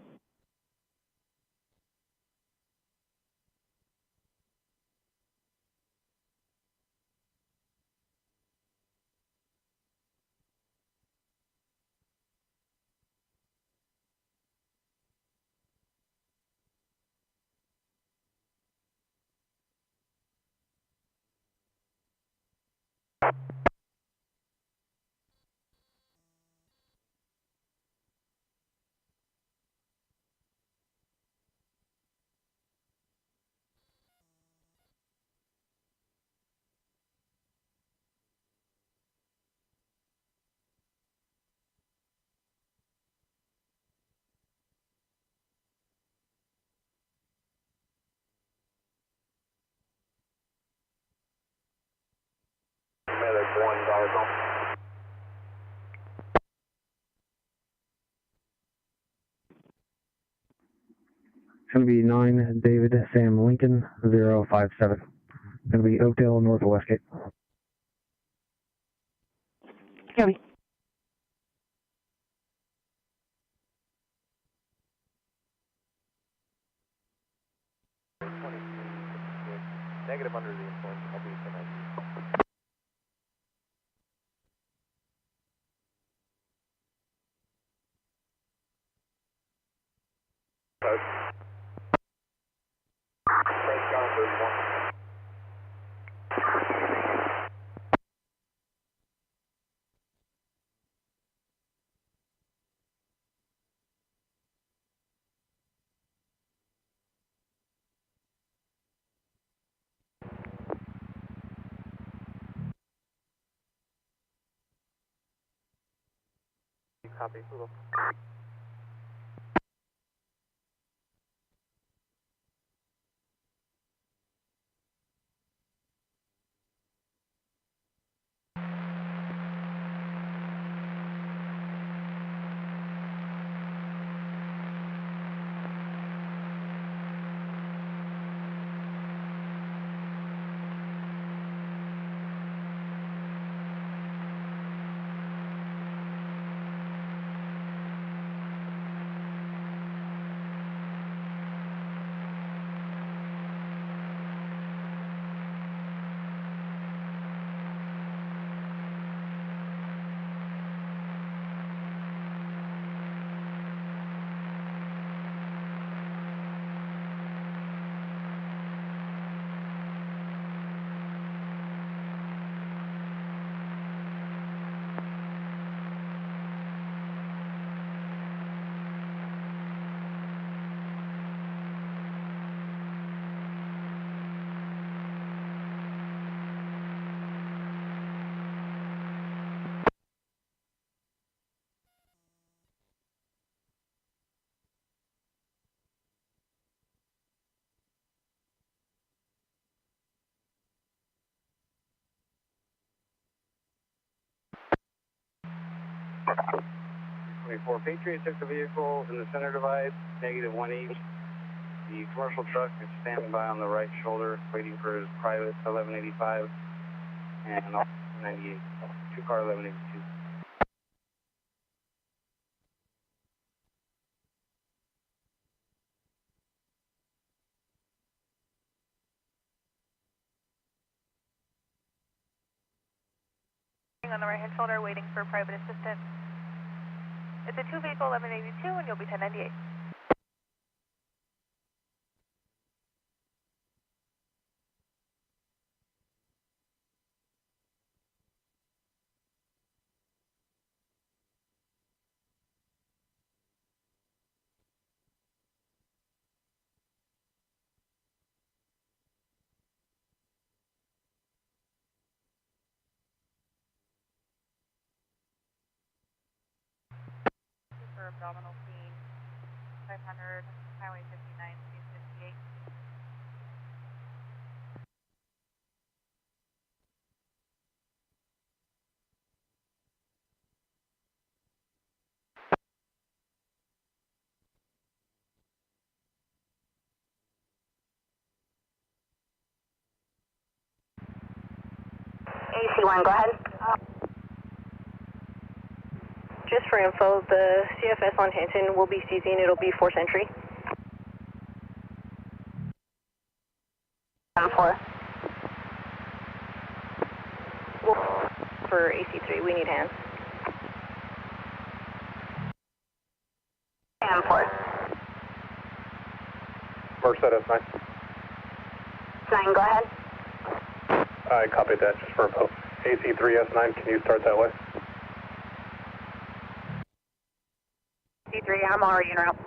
Medic 1, Darko. It's going to be 9 David Sam Lincoln 057. Going to be Oakdale north of Westgate. Copy. Negative under the influence. I'll be tonight. Copy. Google. Patriot took the vehicle in the center divide, negative 1 each. The commercial truck is standing by on the right shoulder, waiting for his private 1185 and 98. Two car 1182. On the right-hand shoulder, waiting for private assistance. It's a 2-vehicle 1182, and you'll be 1098. For abdominal pain, 500, Highway 59, 58. AC1, go ahead. Just for info, the CFS on Hinton will be seizing. It'll be force entry. 4. For AC3, we need hands. 4. Merced S9. 9, go ahead. I copied that just for info. AC3 S9, can you start that way? AC3, I'm already en route.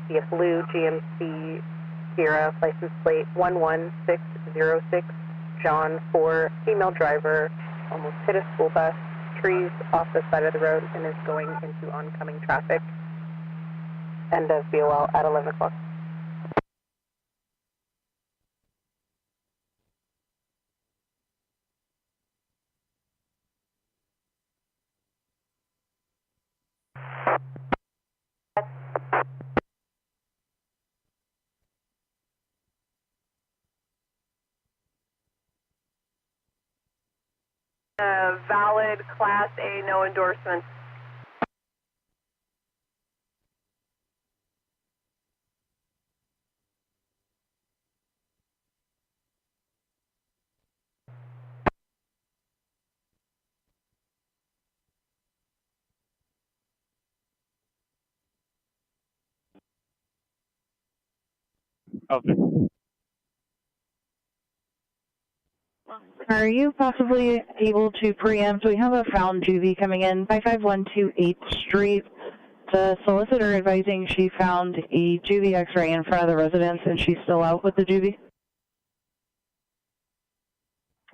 See a blue GMC Sierra, license plate 11606, John 4, female driver, almost hit a school bus, trees off the side of the road, and is going into oncoming traffic. End of BOL at 11 o'clock. Valid Class A, no endorsements. Okay. Are you possibly able to preempt? We have a found juvie coming in, 55128 8th Street. The solicitor advising she found a juvie x-ray in front of the residence and she's still out with the juvie.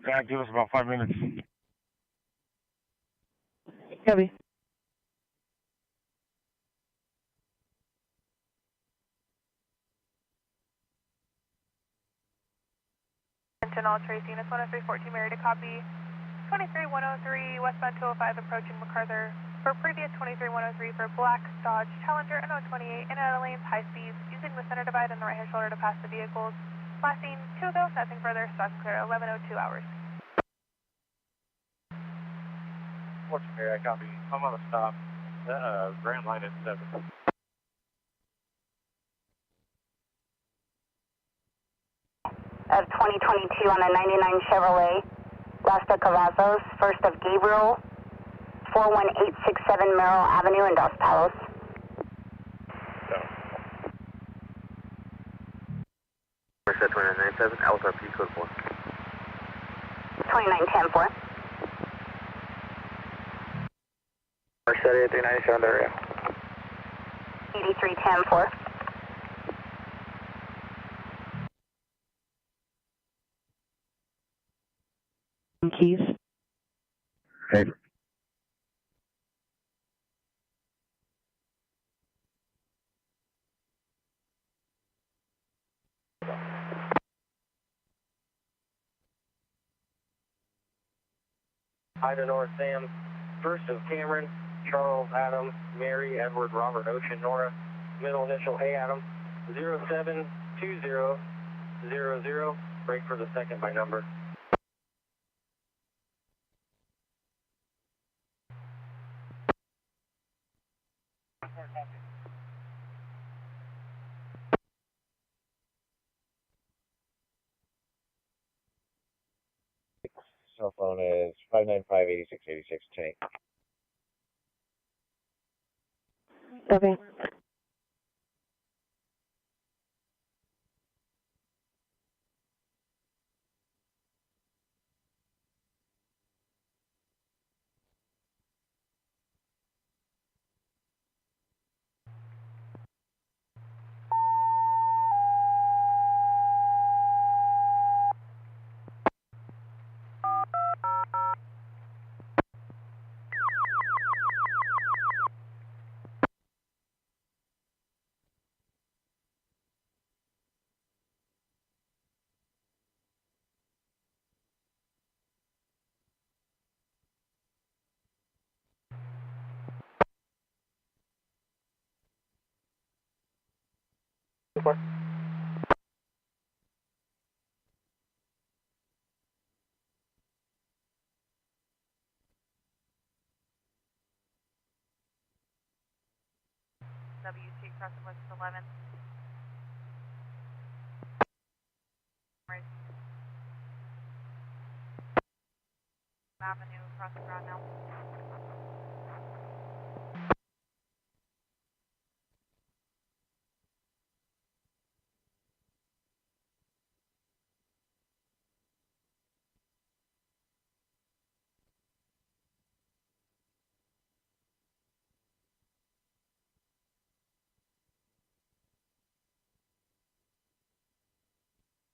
Yeah, give us about 5 minutes. Copy. Attention all trace units, 10314 Mary to copy. 23103 westbound 205 approaching MacArthur. For previous 23103 for black Dodge Challenger and 028 in out of lanes, high speeds, using the center divide and the right hand shoulder to pass the vehicles. Last seen 2 though, nothing further, stock and clear, 11:02 hours. What's here? I copy. I'm on a stop. Grand line at 7. Of 2022 on a 99 Chevrolet, last of Cavazos, first of Gabriel, 41867 Merrill Avenue in Dos Palos. Merced 2997, Alpha P code 4. 2910-4. Merced 397 area. 8310-4. Keys. Hey. Ida North Sam, first of Cameron, Charles Adam, Mary Edward Robert Ocean Nora, middle initial A Adam, 072000, break for the second by number. zone is 595-8686, 10. Copy. WT crossing west 11th. Avenue crossing ground now.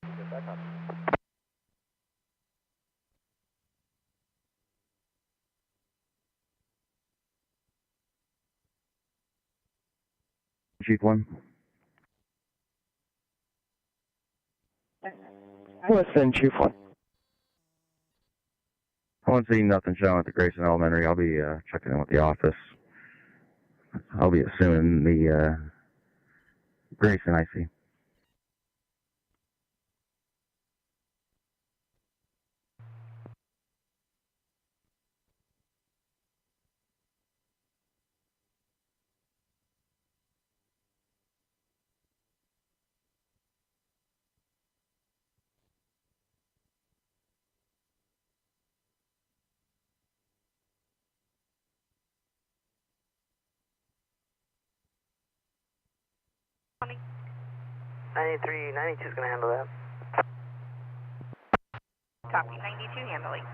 Get back on. Chief 1. Listen, Chief 1. I won't see nothing showing at the Grayson Elementary. I'll be checking in with the office. I'll be assuming the Grayson I see. Twenty. 93, 92 is going to handle that. Copy, 92 handling.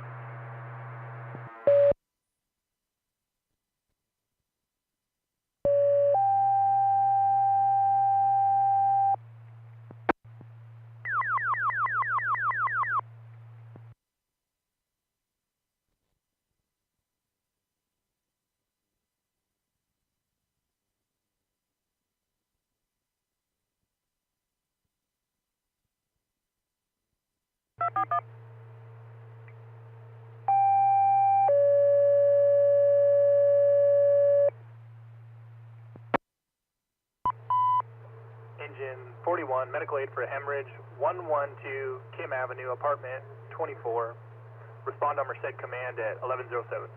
Engine 41, medical aid for hemorrhage, 112 Kim Avenue, apartment 24. Respond on Merced Command at 1107.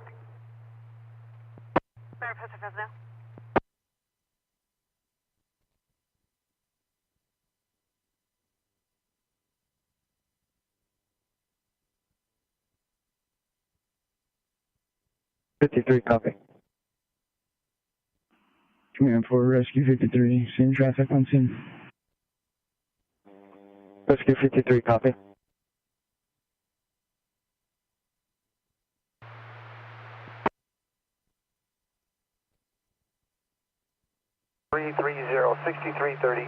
Professor Fresno. #53, copy. Command for Rescue 53, seeing traffic on scene. Rescue 53, copy. Three 6330.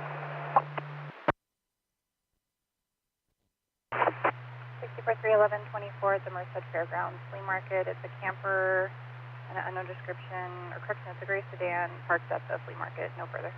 64-311-24 at the Merced Fairgrounds Flea Market. It's a camper, an unknown description, or correction, it's a gray sedan parked at the flea market, no further.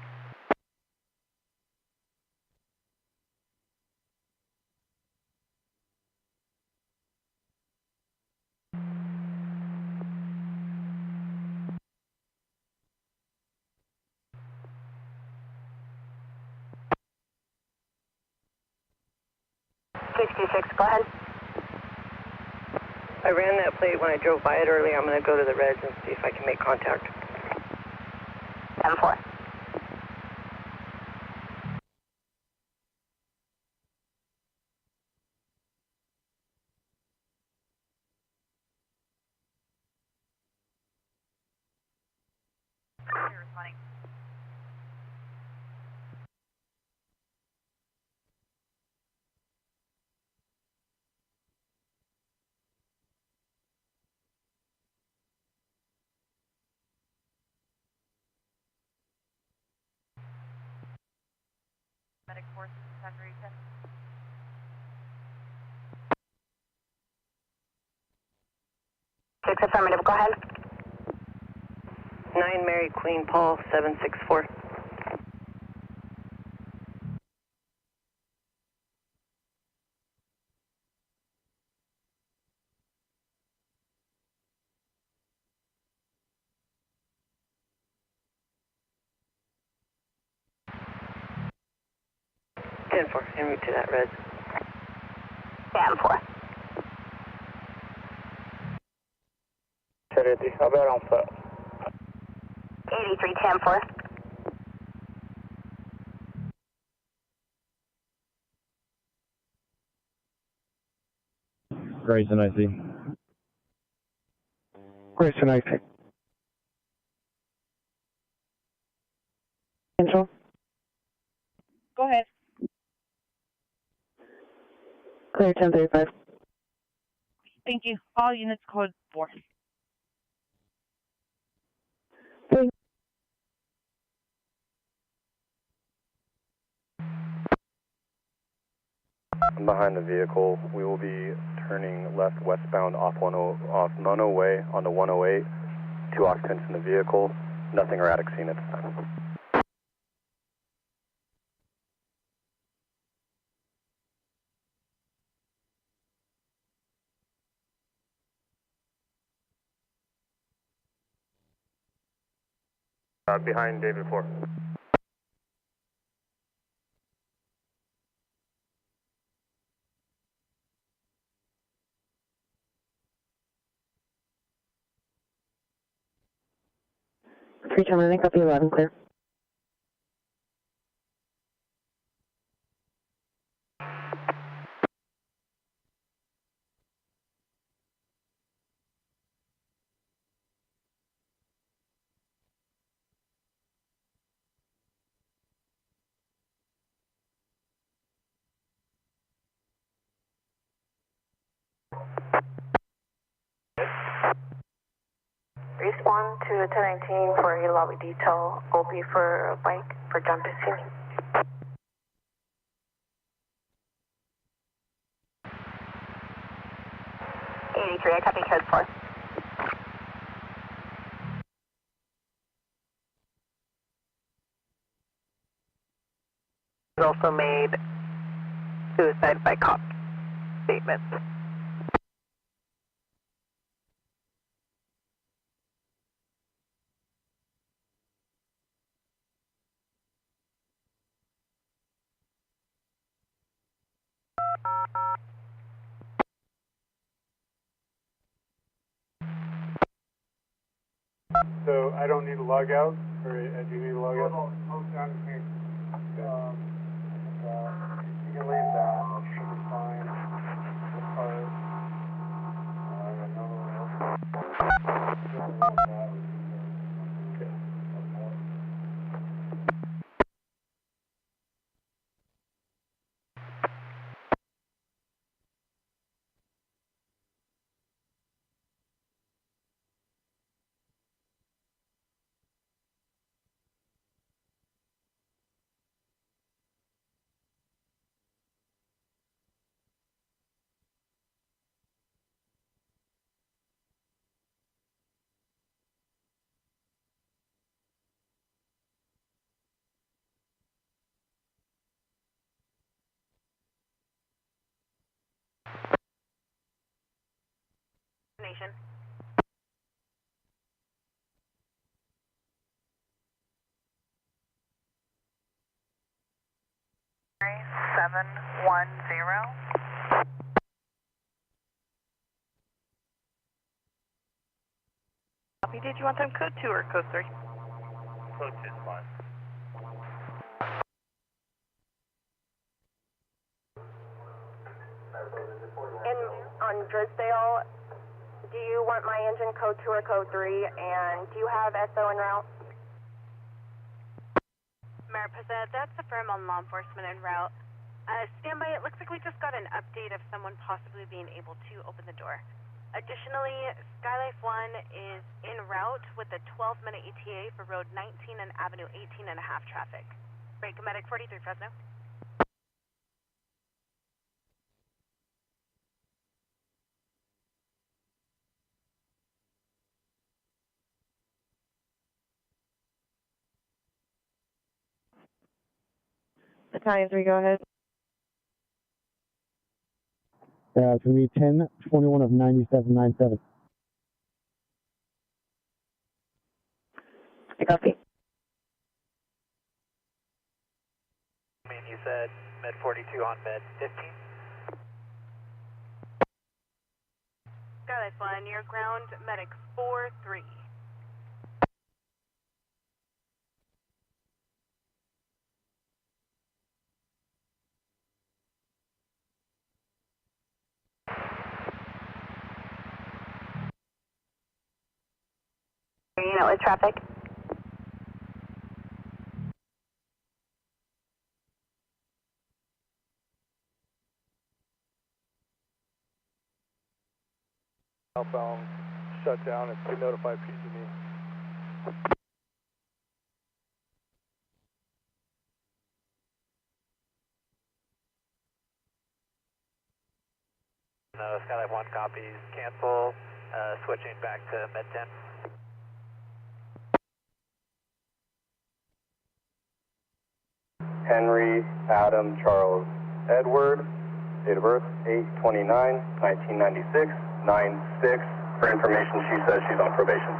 Go ahead. I ran that plate when I drove by it earlier. I'm going to go to the reds and see if I can make contact. 10-4. responding. Medic forces, time to reach in. Six affirmative, go ahead. 9 Mary Queen Paul 764. Ten four, en route to that res. 10-4. 83, I'll be out on foot. 83, 10-4. Grayson, I see. Grayson, I see. Central. Go ahead. Clear 1035. Thank you. All units code 4. Behind the vehicle, we will be turning left westbound off Mono Way onto 108. 2 occupants in the vehicle. Nothing erratic seen at this time. Behind David 4. Free time, I think I'll be 11 clear. Respond to 1019 for a lobby detail. OB for a bike for John Piscini. I copy code 4. Also made suicide by cop statements. So I don't need to log out, or do you need to log out? Hold down here. You can leave that. That should be fine. I got nowhere else. Okay. Nation. Three 710. Copy. Did you want them code 2 or code 3? Code 2 is fine. On Drisdale, do you want my engine code 2 or code 3? And do you have SO en route? Mariposa, that's a firm on law enforcement en route. Standby, it looks like we just got an update of someone possibly being able to open the door. Additionally, Skylife 1 is en route with a 12-minute ETA for Road 19 and Avenue 18 and a half traffic. Break Medic 43 Fresno. Battalion 3, go ahead. It's going to be 1021 of 9797. I copy. I mean, you said med 42 on med 15? Skylife 1, your ground medic 4-3. Unit with traffic. Outbound shutdown and to notify PG&E. Skylight 1 copies, cancel, switching back to med 10. Henry Adam Charles Edward, date of birth 8/29/1996, 9/6. For information, she says she's on probation.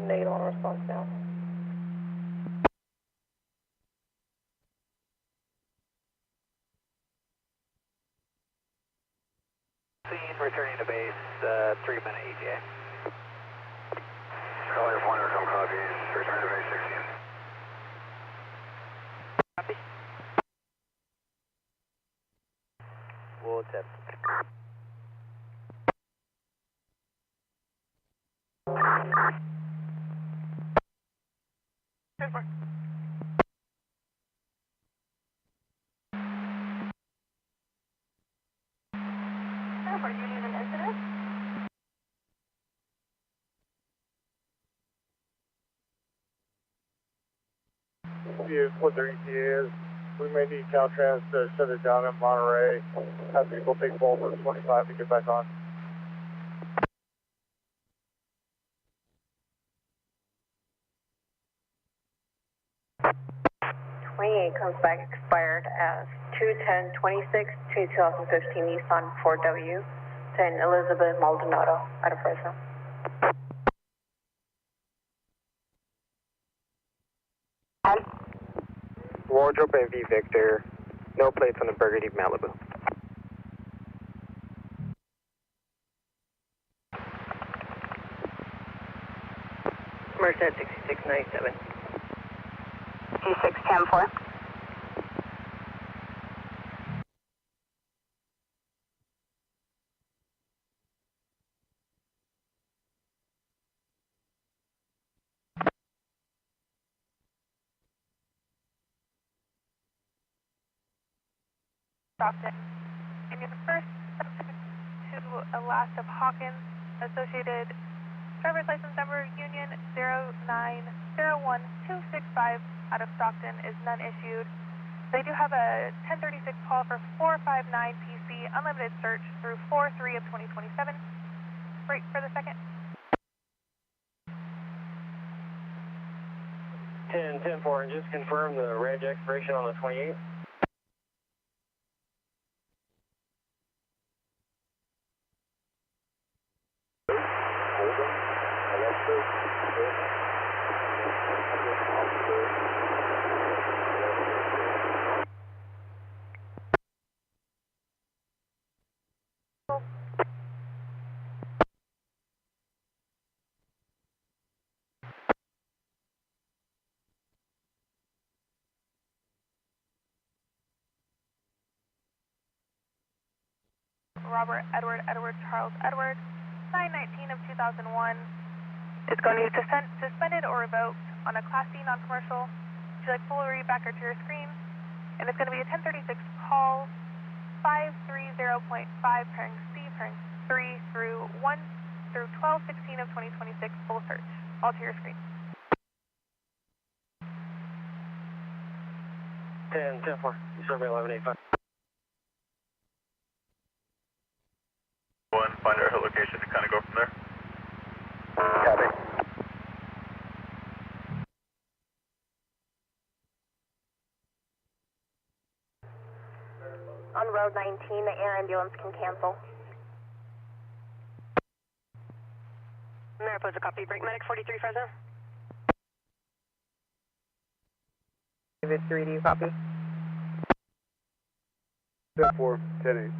Negative on response now. Scene, returning to base, 3-minute ETA. Skylight 1, some copies, return to base 16. Copy. We'll attempt. Are you in an incident? See what their ETA is. We may need Caltrans to shut it down in Monterey. Have people take full for 25 to get back on. 28 comes back expired as 2/10/26 to 2015 Nissan 4W, St. Elizabeth Maldonado out of Fresno. Wardrobe and V Victor, no plates on the Burgundy Malibu. Merced 6697. G610-4. Stockton. And your first subject to a last of Hawkins, associated driver's license number Union 0901265 out of Stockton is none issued. They do have a 1036 call for 459 PC, unlimited search through 4/3 of 2027. Break for the second. 10-4, and just confirm the reg expiration on the 28th. Robert Edward Edward Charles Edward, 919 of 2001. It's going to be suspended or revoked on a Class C non-commercial. Would you like full read back or to your screen? And it's going to be a 1036 call, 530.5 pairing C, pairing 3 through 1 through 12/16 of 2026, full search. All to your screen. 10-4, you serve me 1185. Find our location to kind of go from there. Copy. On Road 19, the air ambulance can cancel. Mariposa, copy. Break medic 43 Fresno. David 3, do you copy? 4, 10-8.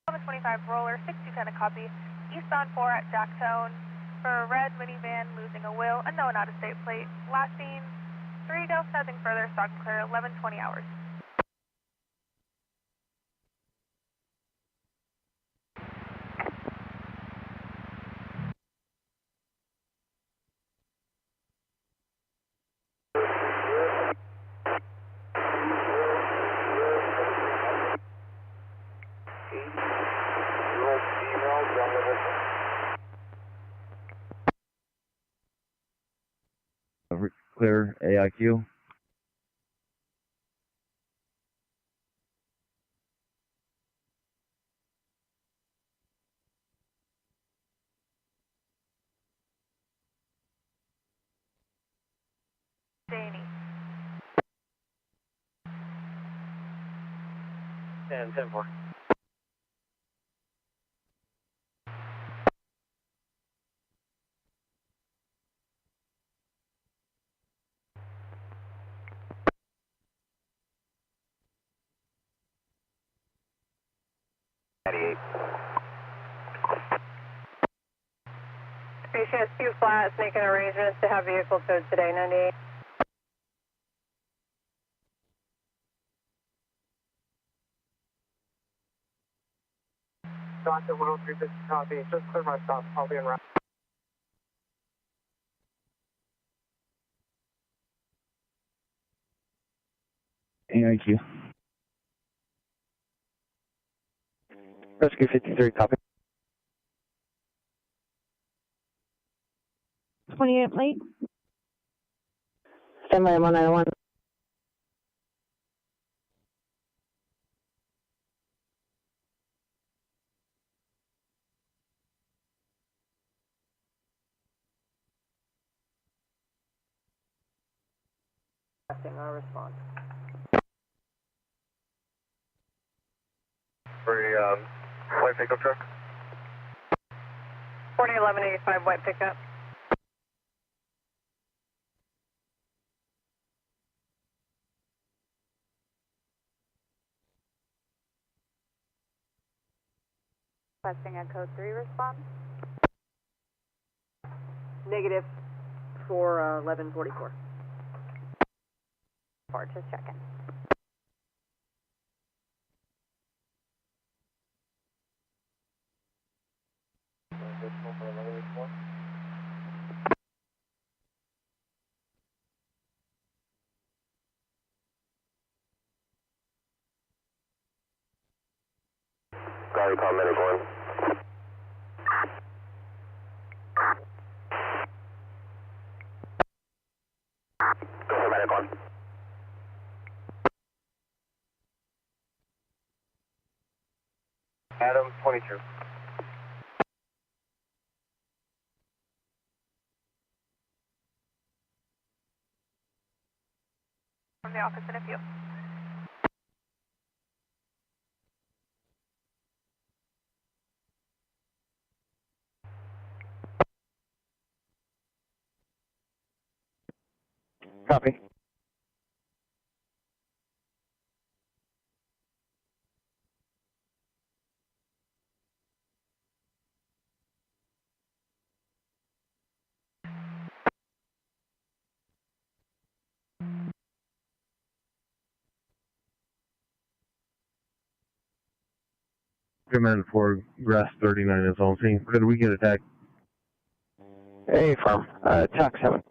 On the 25 roller, 6210 a copy. Eastbound 4 at Jacktone for a red minivan losing a wheel, unknown out-of-state plate. Last seen, 3 Delft, nothing further, stock and clear, 11:20 hours. Clear AIQ. Danny. 10-4. Patient 2 flats making arrangements to have vehicle towed today, 98. Doctor 103, copy. Just clear my stop. I'll be in route. AIQ. Rescue 53, copy. 28 late. Stand by 191. Our response. For a white pickup truck. 401185 white pickup. Requesting a code 3 response. Negative for 1144. Just checking. Sorry, call medic 1. Go for medic 1. Adam 22. From the office in a few. Copy. Command 4, grass 39 is on scene. Did we get attacked? Hey, firm. Tax 7.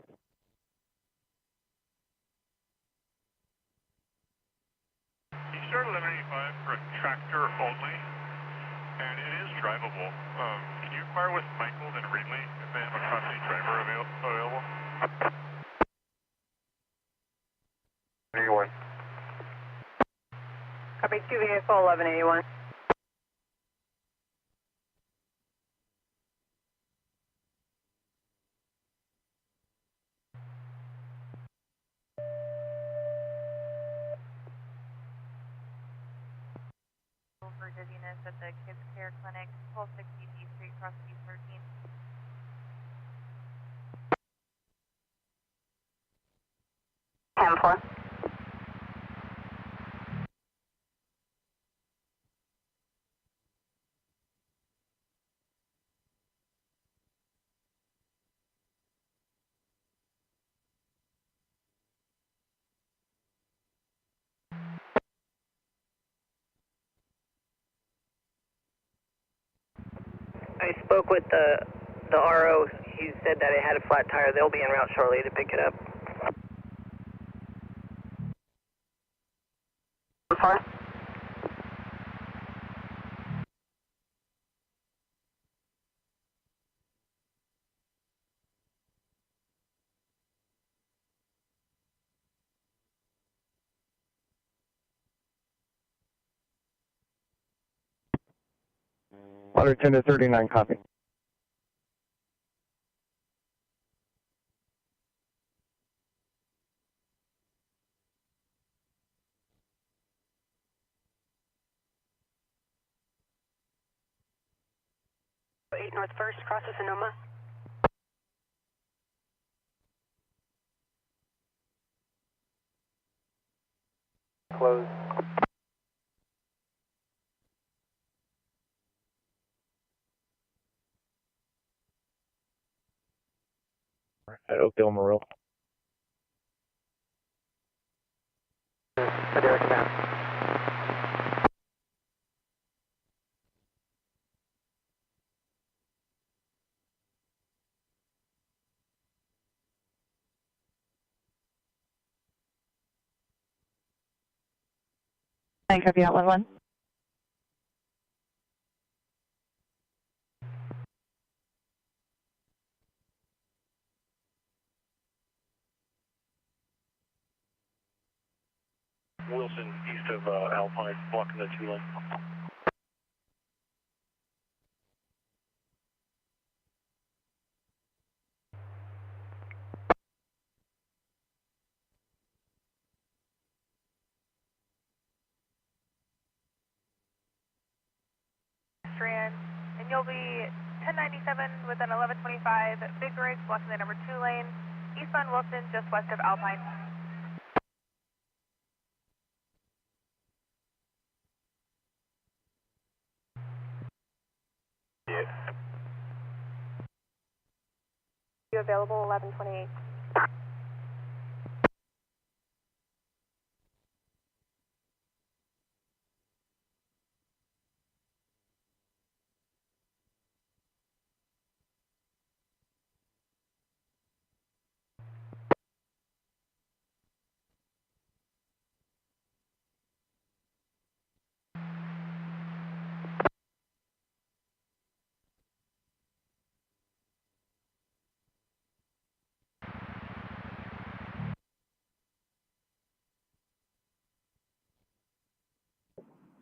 You start 1185 for a tractor only, and it is drivable. Can you inquire with Michael and Ridley if they have a Class A driver available? 81. Copy 2 vehicle 1181. For dizziness at the Kids Care Clinic, 1260 D Street, cross East 13. 10-4. I spoke with the RO. He said that it had a flat tire. They'll be en route shortly to pick it up. 4. Under 10 to 39, copy. North First, crosses Sonoma. Close. At Oakdale Morrill. Madera Command. Copy out 1-1. Wilson, east of Alpine, blocking the 2 lane. Strand, and you'll be 1097 with an 1125. Big rig blocking the number 2 lane. Eastbound Wilson, just west of Alpine. Yeah. You available 1128.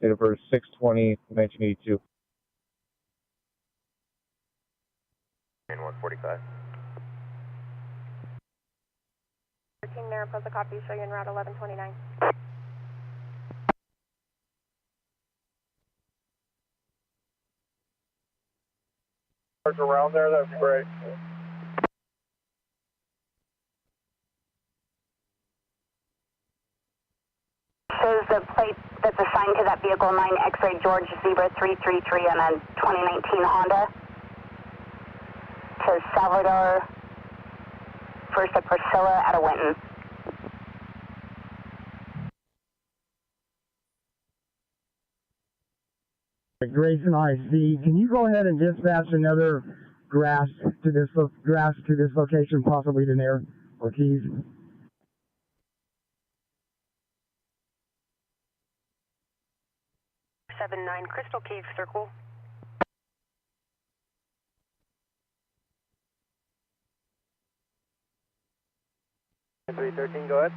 Date of birth 6/20/1982. 145. King Mariposa, copy, show you en route 1129. Around there, that's great. Shows the plate that's assigned to that vehicle, 9 X-ray George Zebra 333 on a 2019 Honda. To Salvador, first to Priscilla out of Winton. Grayson IC, can you go ahead and dispatch another grass to this location, possibly to Nair or Keys? Seven 9 Crystal Cave Circle. And 313, go ahead.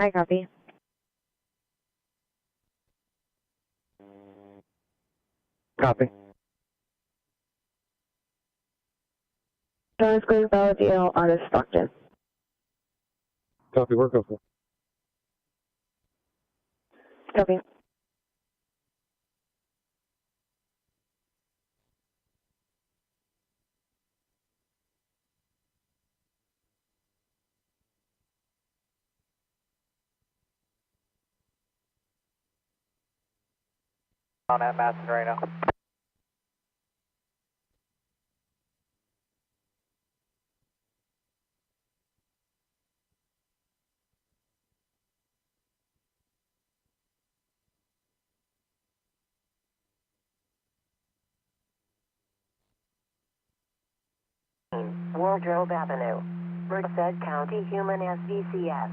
I copy. Copy. Jonas Green Validale, Artist Stockton. Copy, work up. Copy. On at Madison right now. Wardrobe Avenue, Merced County Human SVCS.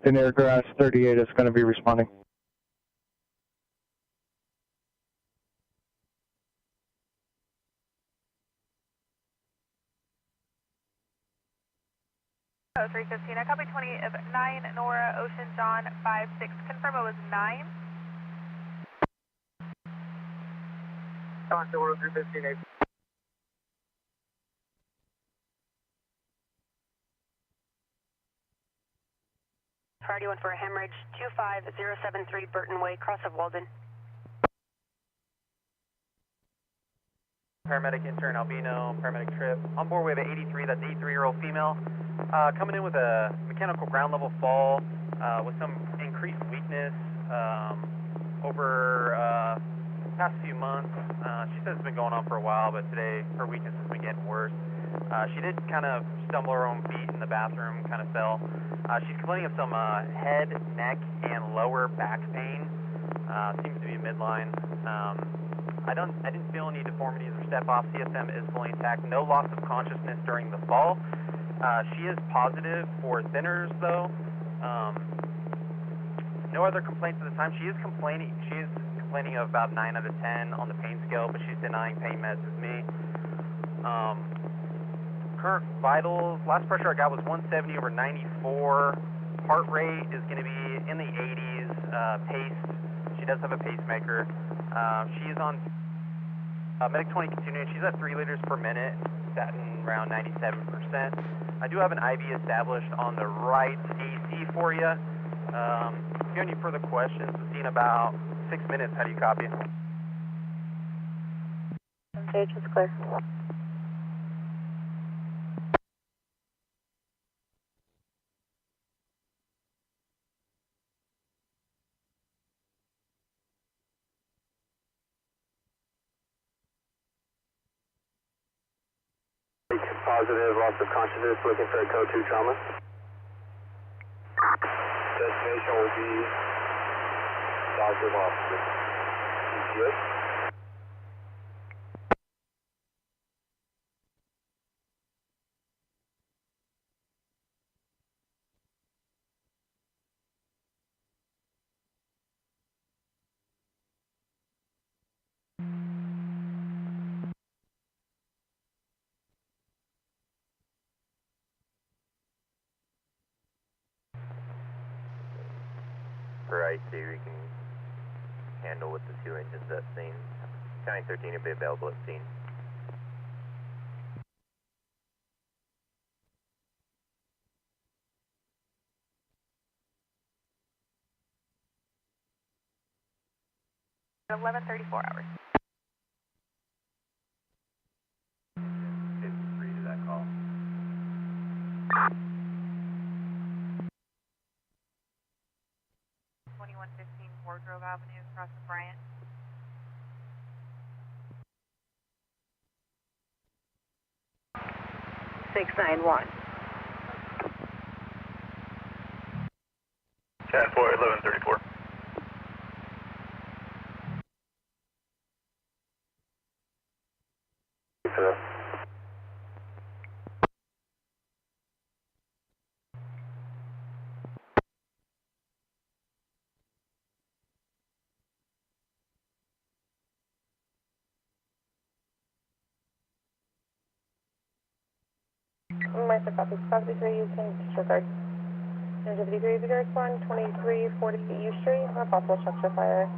In Air Garage 38 is going to be responding. Oh, 315. I copy 20 of 9 Nora Ocean John 56. Confirm it was 9. Talk to 315. Priority 1 for a hemorrhage, 25073 Burton Way, cross of Walden. Paramedic intern Albino, paramedic Trip. On board we have an 83, that's 83-year-old female. Coming in with a mechanical ground level fall with some increased weakness over the past few months. She says it's been going on for a while, but today her weakness has been getting worse. She did kind of stumble her own feet in the bathroom, kind of fell. She's complaining of some head, neck, and lower back pain. Seems to be midline. I didn't feel any deformities or step off. CSM is fully intact. No loss of consciousness during the fall. She is positive for thinners though. No other complaints at the time. She is complaining of about 9 out of 10 on the pain scale, but she's denying pain meds with me. Current vitals, last pressure I got was 170 over 94. Heart rate is going to be in the 80s. Pace, she does have a pacemaker. She is on Medic 20 continuing. She's at 3 liters per minute, statin around 97%. I do have an IV established on the right AC for you. If you have any further questions, we'll see in about 6 minutes. How do you copy? Stage is clear. Positive, loss of consciousness, looking for a code 2 trauma. Destination will be positive officer. ETS. for IC, we can handle with the 2 engines at scene. County 13 will be available at scene. At 11:34 hours. Free to that call. Wardrobe Avenue, across from Bryant. Cat 4, 1134. Merced copy. Copy 3, you can disregard. 53, if you respond, 2340 U Street, a possible structure fire.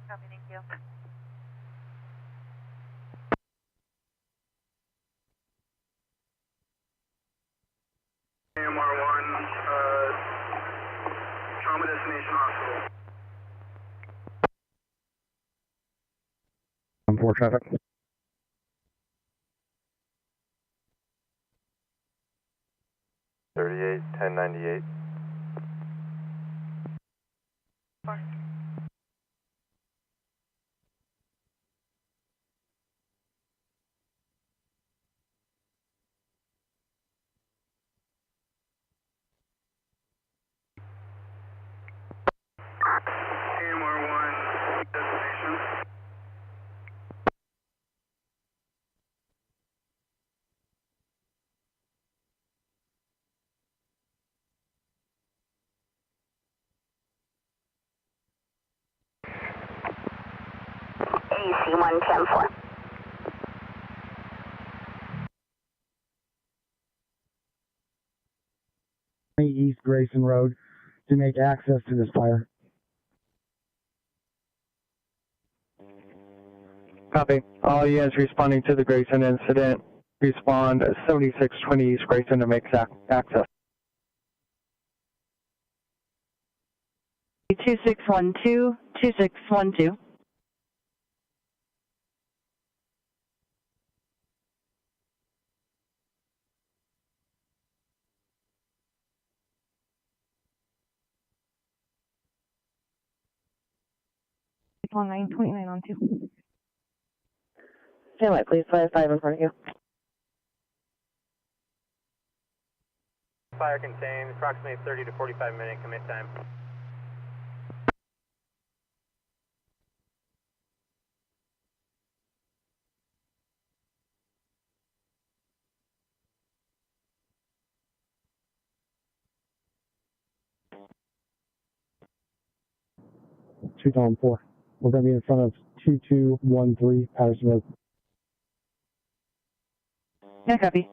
Copy, thank you. AMR1, Trauma Destination Hospital. 4 traffic. $38, 1098. AMR1, destination. AC 110-4. East Grayson Road to make access to this fire. Copy. All units responding to the Grayson incident, respond at 7620 East Grayson to make access. 2612, 2612. On 929 on 2. Stand by, please. 5 in front of you. Fire contained, approximately 30 to 45 minute commit time. Two Tom 4. We're going to be in front of 2213 Patterson Road. Yeah, copy.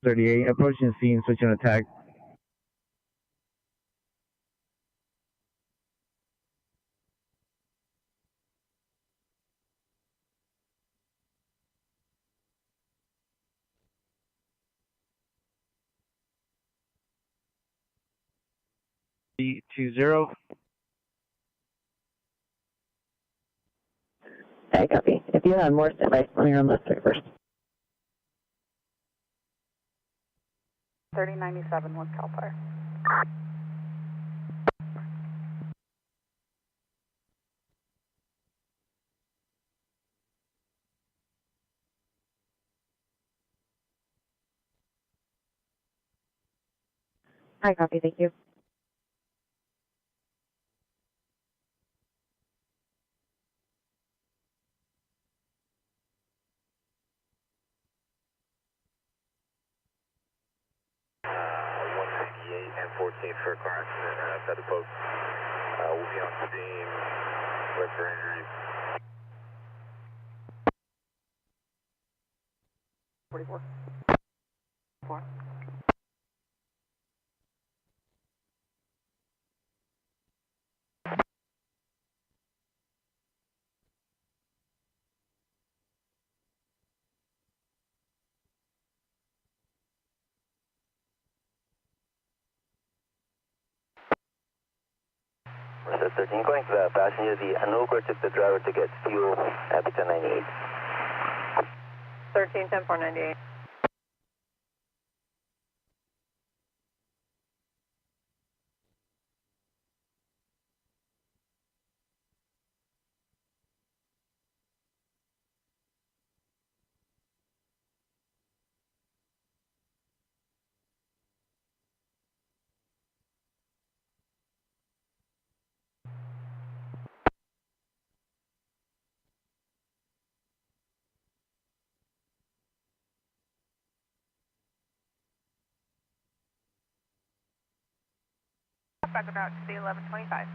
Approaching the scene, switching attack. B20. Okay, copy. If you had more, stand by. Let me run this through first. 3097 West Cal Fire. I copy, thank you. And 14 for a car accident outside the post. We'll be on scene. Look for injuries. 44. 4. Merced 13, going to the passenger. The Anoka took the driver to get fuel at 1098. 13, 10, 498. Back about to the 1125.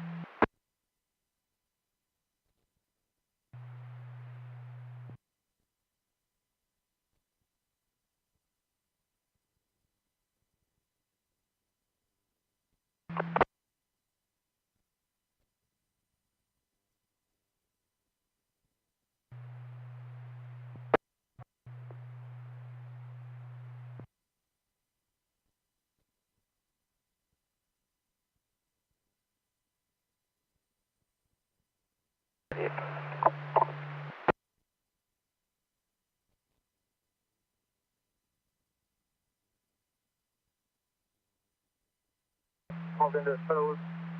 Called into Palos.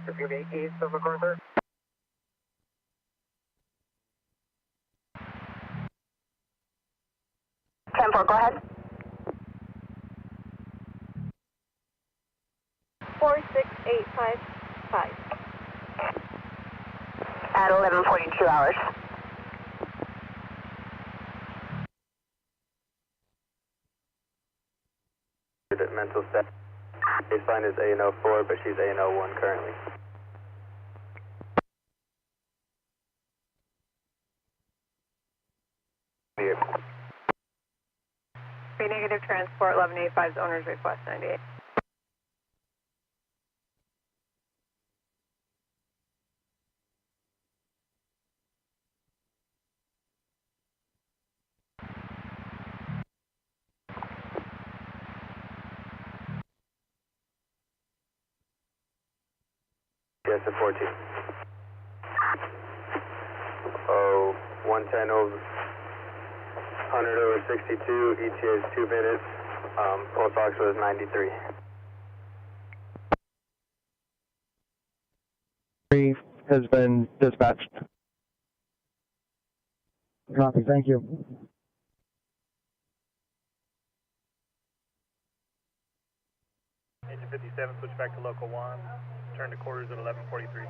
It's going to be east of MacArthur. Go ahead. 46855. At 11:42 hours. Mental status. Baseline is AN04, but she's AN01 currently. Be negative transport 1185's owner's request 98. Yes, at 14. Oh, 110 over 100 over 62, ETA is 2 minutes, Pulse Ox was 93. 3 has been dispatched. Copy, thank you. Engine 57, switch back to local 1, turn to quarters at 11:43.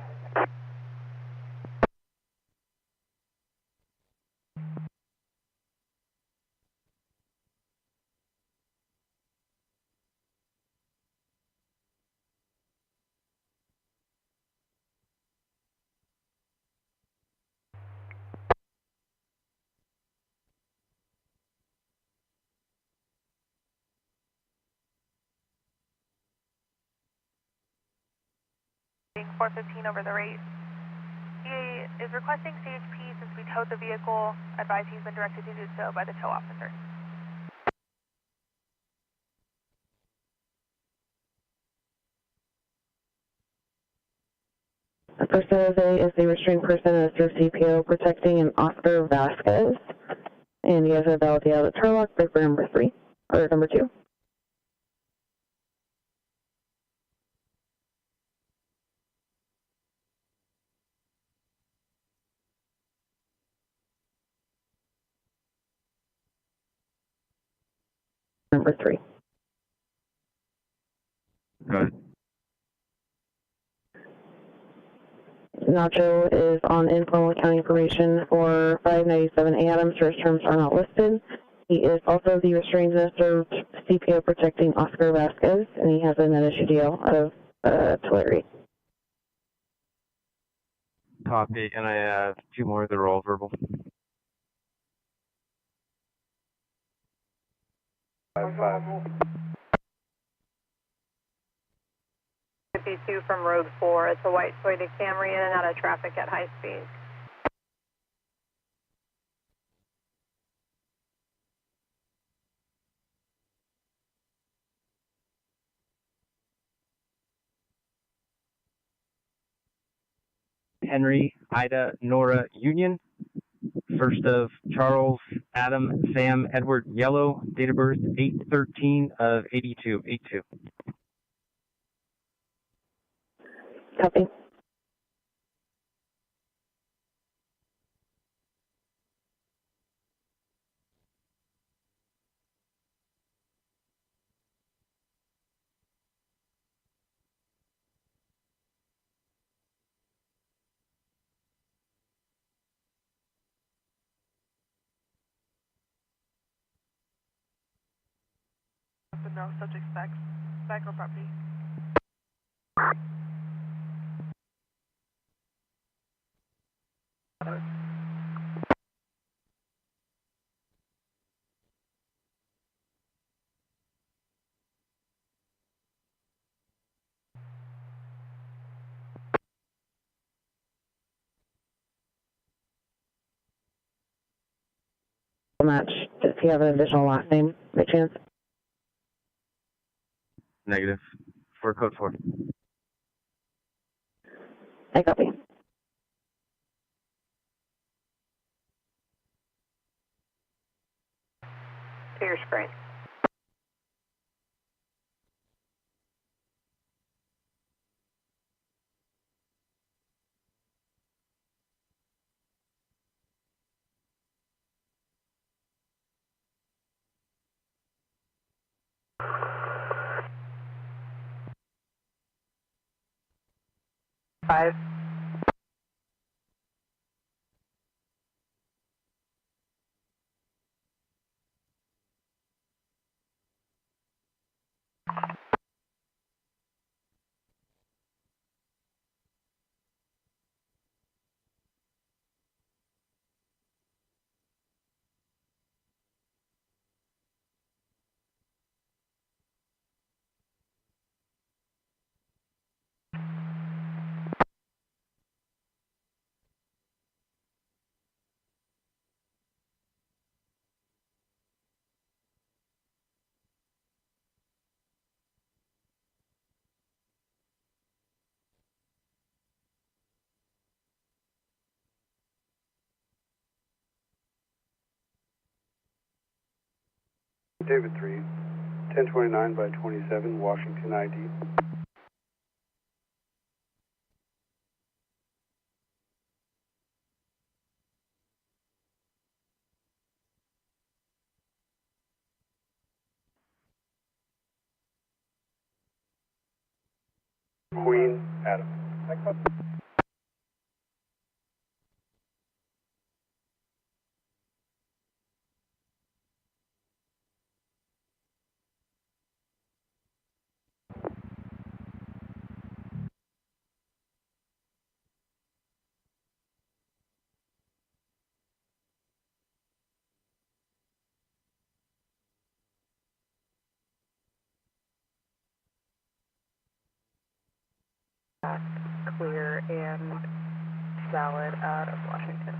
Being 415 over the rate. He is requesting CHP since we towed the vehicle. Advise he's been directed to do so by the tow officer. The person is a restrained person as their CPO protecting an Oscar Vasquez. And he has a valid out of Turlock, paper number 3, or number 2. Number 3. Got it. Nacho is on informal county information for 597 Adams. His terms are not listed. He is also the restrained and served CPO protecting Oscar Vasquez, and he has a net issue deal of Tulare. Copy, and I have two more that are all verbal. 5-5. 52 from Road 4. It's a white Toyota Camry in and out of traffic at high speed. Henry, Ida, Nora, Union. First of Charles, Adam, Sam, Edward, Yellow. Date of birth 8/13 of 82. 82. Copy. No subject spec or property. Match. Does he have an additional last name by chance? Negative. For code 4. I copy. To your screen. Five. David 3, 1029 by 27, Washington ID. Queen, Adam. Clear and valid out of Washington.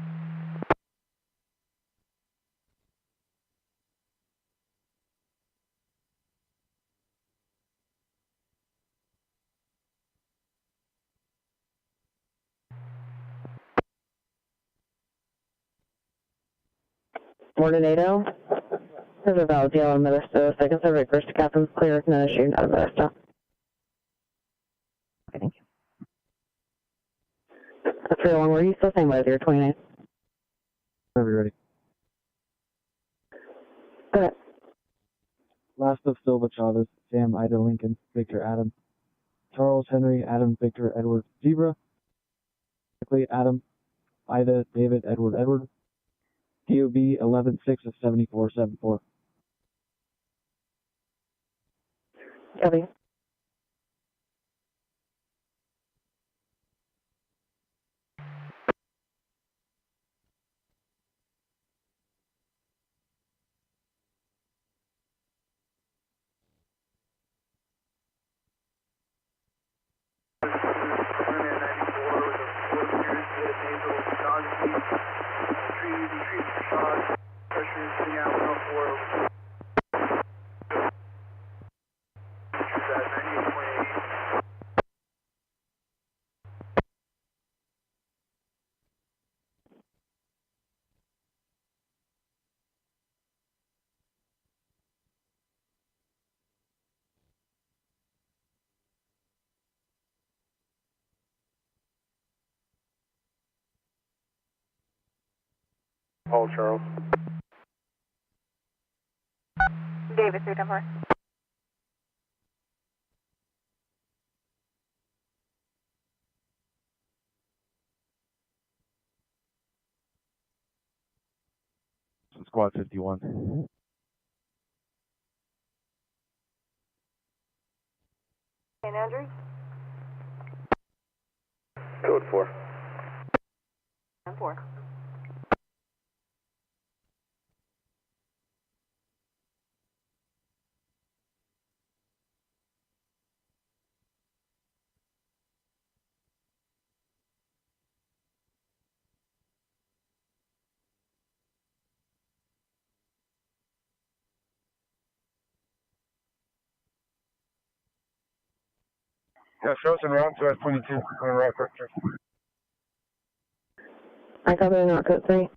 Morninado. There's a valid deal on Modesto. Second survey, first captain's clear, no issue, out of Modesto. Okay, thank you. That's pretty long. Were you still saying what, you're 29? Whenever you're ready. Go ahead. Last of Silva Chavez, Sam, Ida, Lincoln, Victor, Adam, Charles, Henry, Adam, Victor, Edward, Zebra. Adam, Ida, David, Edward, Edward. POB 11-6 of 7474. Copy. Paul Charles. David 310. Squad 51. St. Andrews? Code 4. 4. Yeah, show us around to S22 on the right picture. I copy on code 3.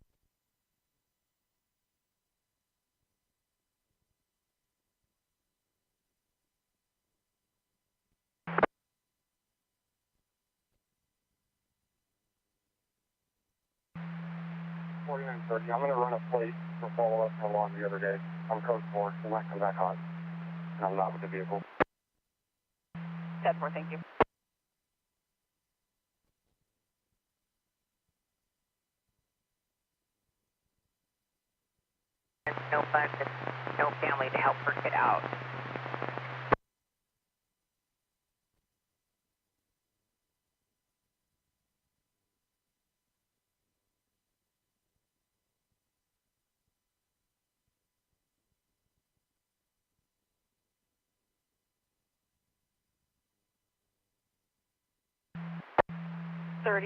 I'm going to run a plate for follow-up for along the other day. I'm code 4, so I might come back on. And I'm not with the vehicle. 10-4, thank you. No funds and no family to help her get out.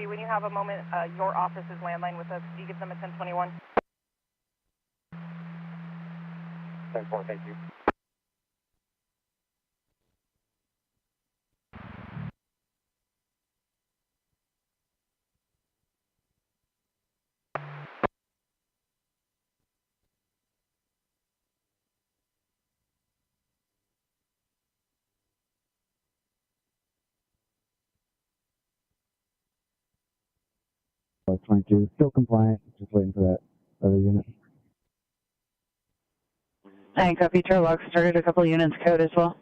When you have a moment, your office's landline with us, could you give them a 1021? 10-4, thank you. Squad 22. Still compliant. Just waiting for that other unit. I copy. Turlock started a couple units code as well.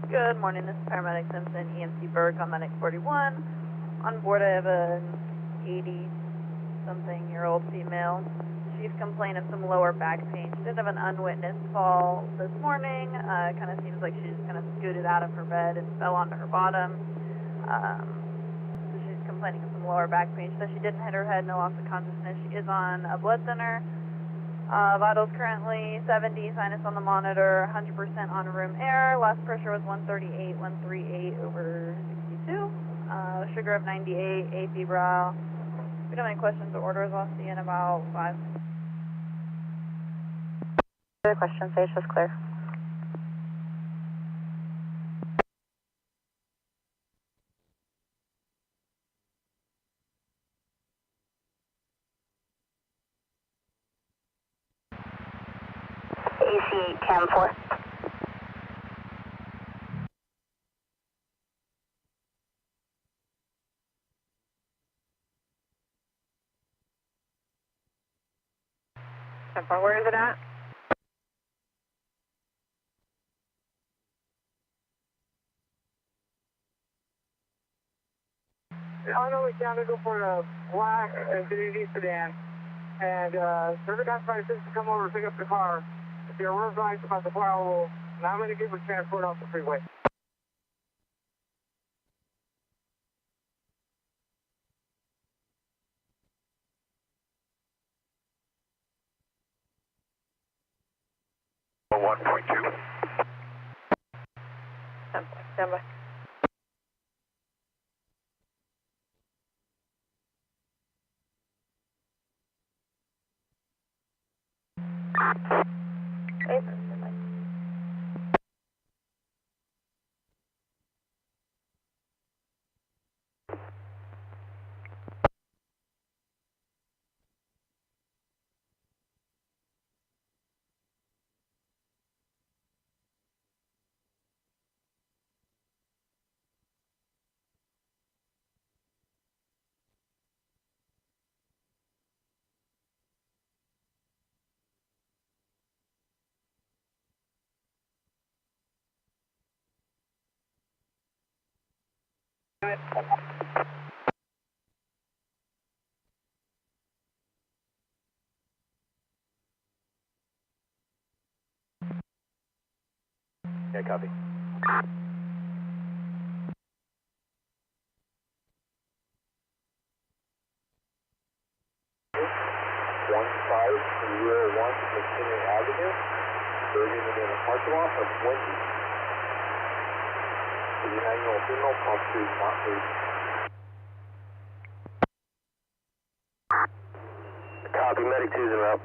Good morning, this is Paramedic Simpson, EMC Berg on Medic 41. On board I have an 80-something-year-old female. She's complained of some lower back pain. She did have an unwitnessed fall this morning. Kind of seems like she just kind of scooted out of her bed and fell onto her bottom. So she's complaining of some lower back pain. She said she didn't hit her head, no loss of consciousness. She is on a blood thinner. Vitals currently 70, sinus on the monitor, 100% on room air. Last pressure was 138, 138 over 62. Sugar of 98, AP brow. If you don't have any questions or orders, I'll see you in about 5. Other questions, stage is clear. AC 8 10 4. Where is it at? I know we gotta go for the black Infiniti sedan, and they're gonna try to come over and pick up the car. If you're worried about the firewall, and I'm gonna give her transport off the freeway. Stand by. Yeah, copy. McKinley Avenue, serving in the parking lot of Wendy's. The annual signal pump is not reached. Copy, medic 2's en route.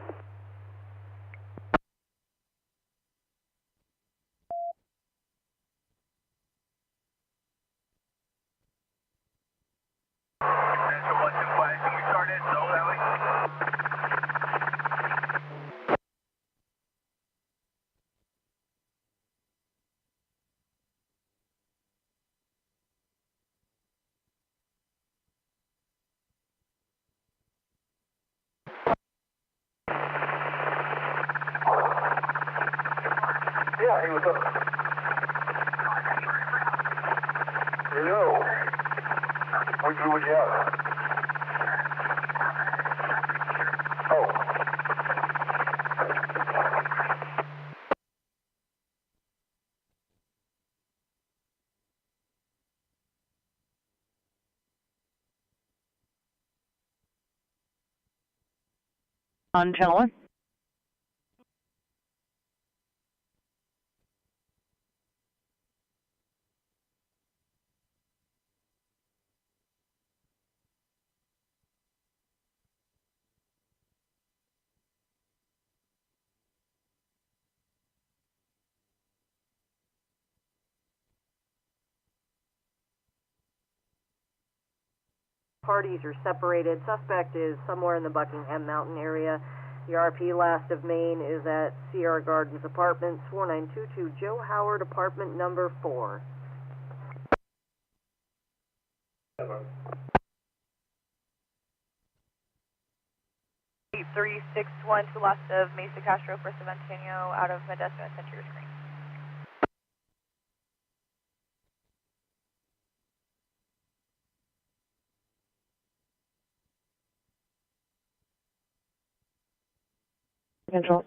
Yeah, hey, what's up? No. Where'd you at? Oh. On channel 1. Parties are separated. Suspect is somewhere in the Buckingham Mountain area. The RP last of Maine is at Sierra Gardens Apartments, 4922 Joe Howard, apartment number 4. 8361 to last of Mesa Castro, First of Antonio, out of Modesto and center your screen. Control.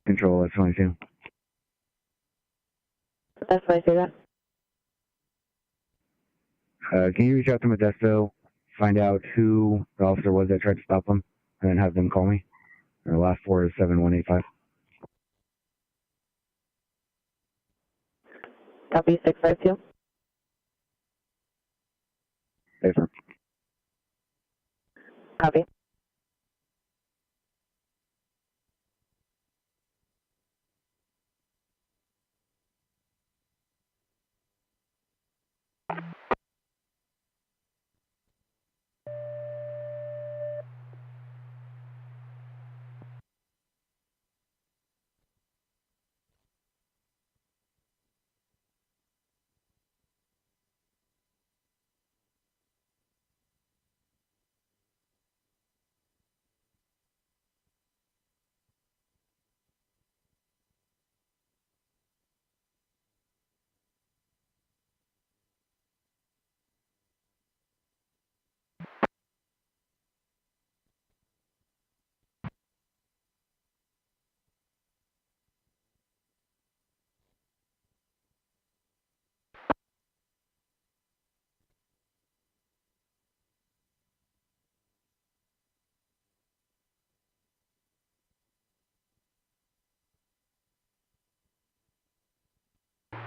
Control, that's 22. That's why I say that. Can you reach out to Modesto, find out who the officer was that tried to stop them, and then have them call me? Our last 4 is 7185. Copy 652. Yes, sir. Copy.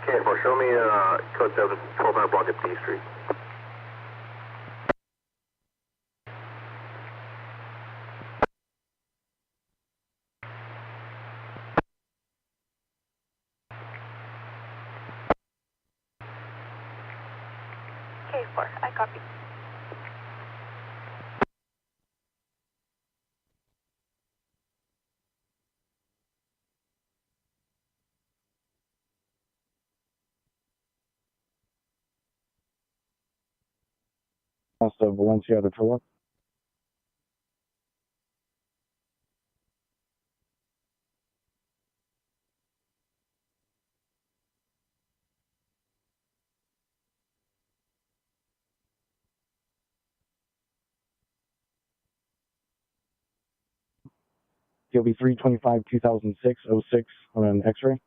Okay, well, show me code 7, 1200 block at D Street. K4, I copy. West of Valencia to Trilla. DOB 325 2006 06 on an X-ray.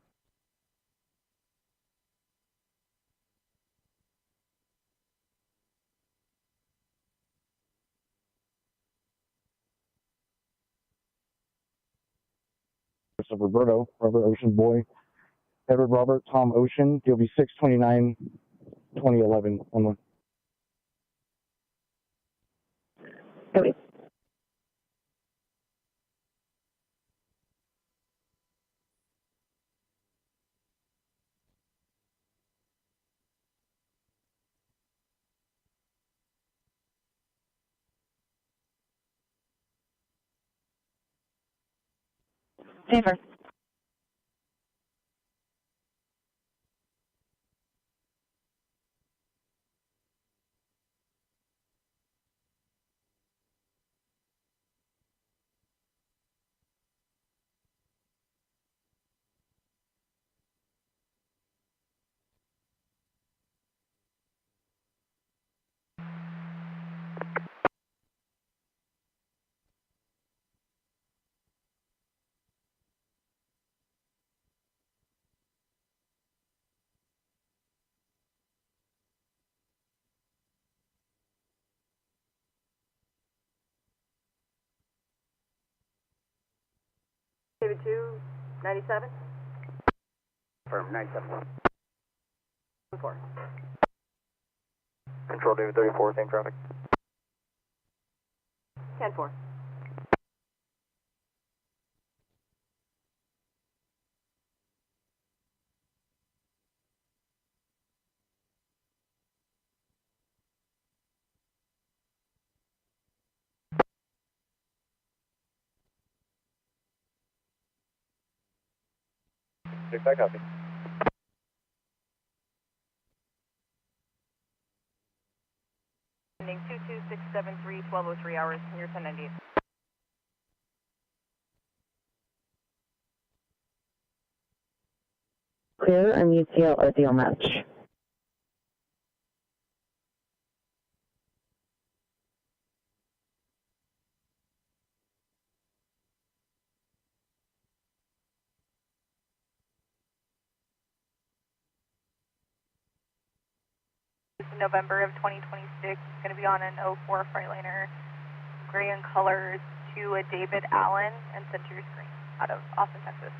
Of Roberto, Robert Ocean Boy, Edward Robert, Tom Ocean, DOB 629 2011 on the. Copy. Safer. David 2, 97? Firm, 97. 4. Control David 34, same traffic. 10-4. Six, I copy. Ending 22673, 1203 hours, near 1098. Clear, I'm UCL RTL match. November of 2026, going to be on an 04 Freightliner, gray in colors, to a David Allen and center your screen out of Austin, Texas.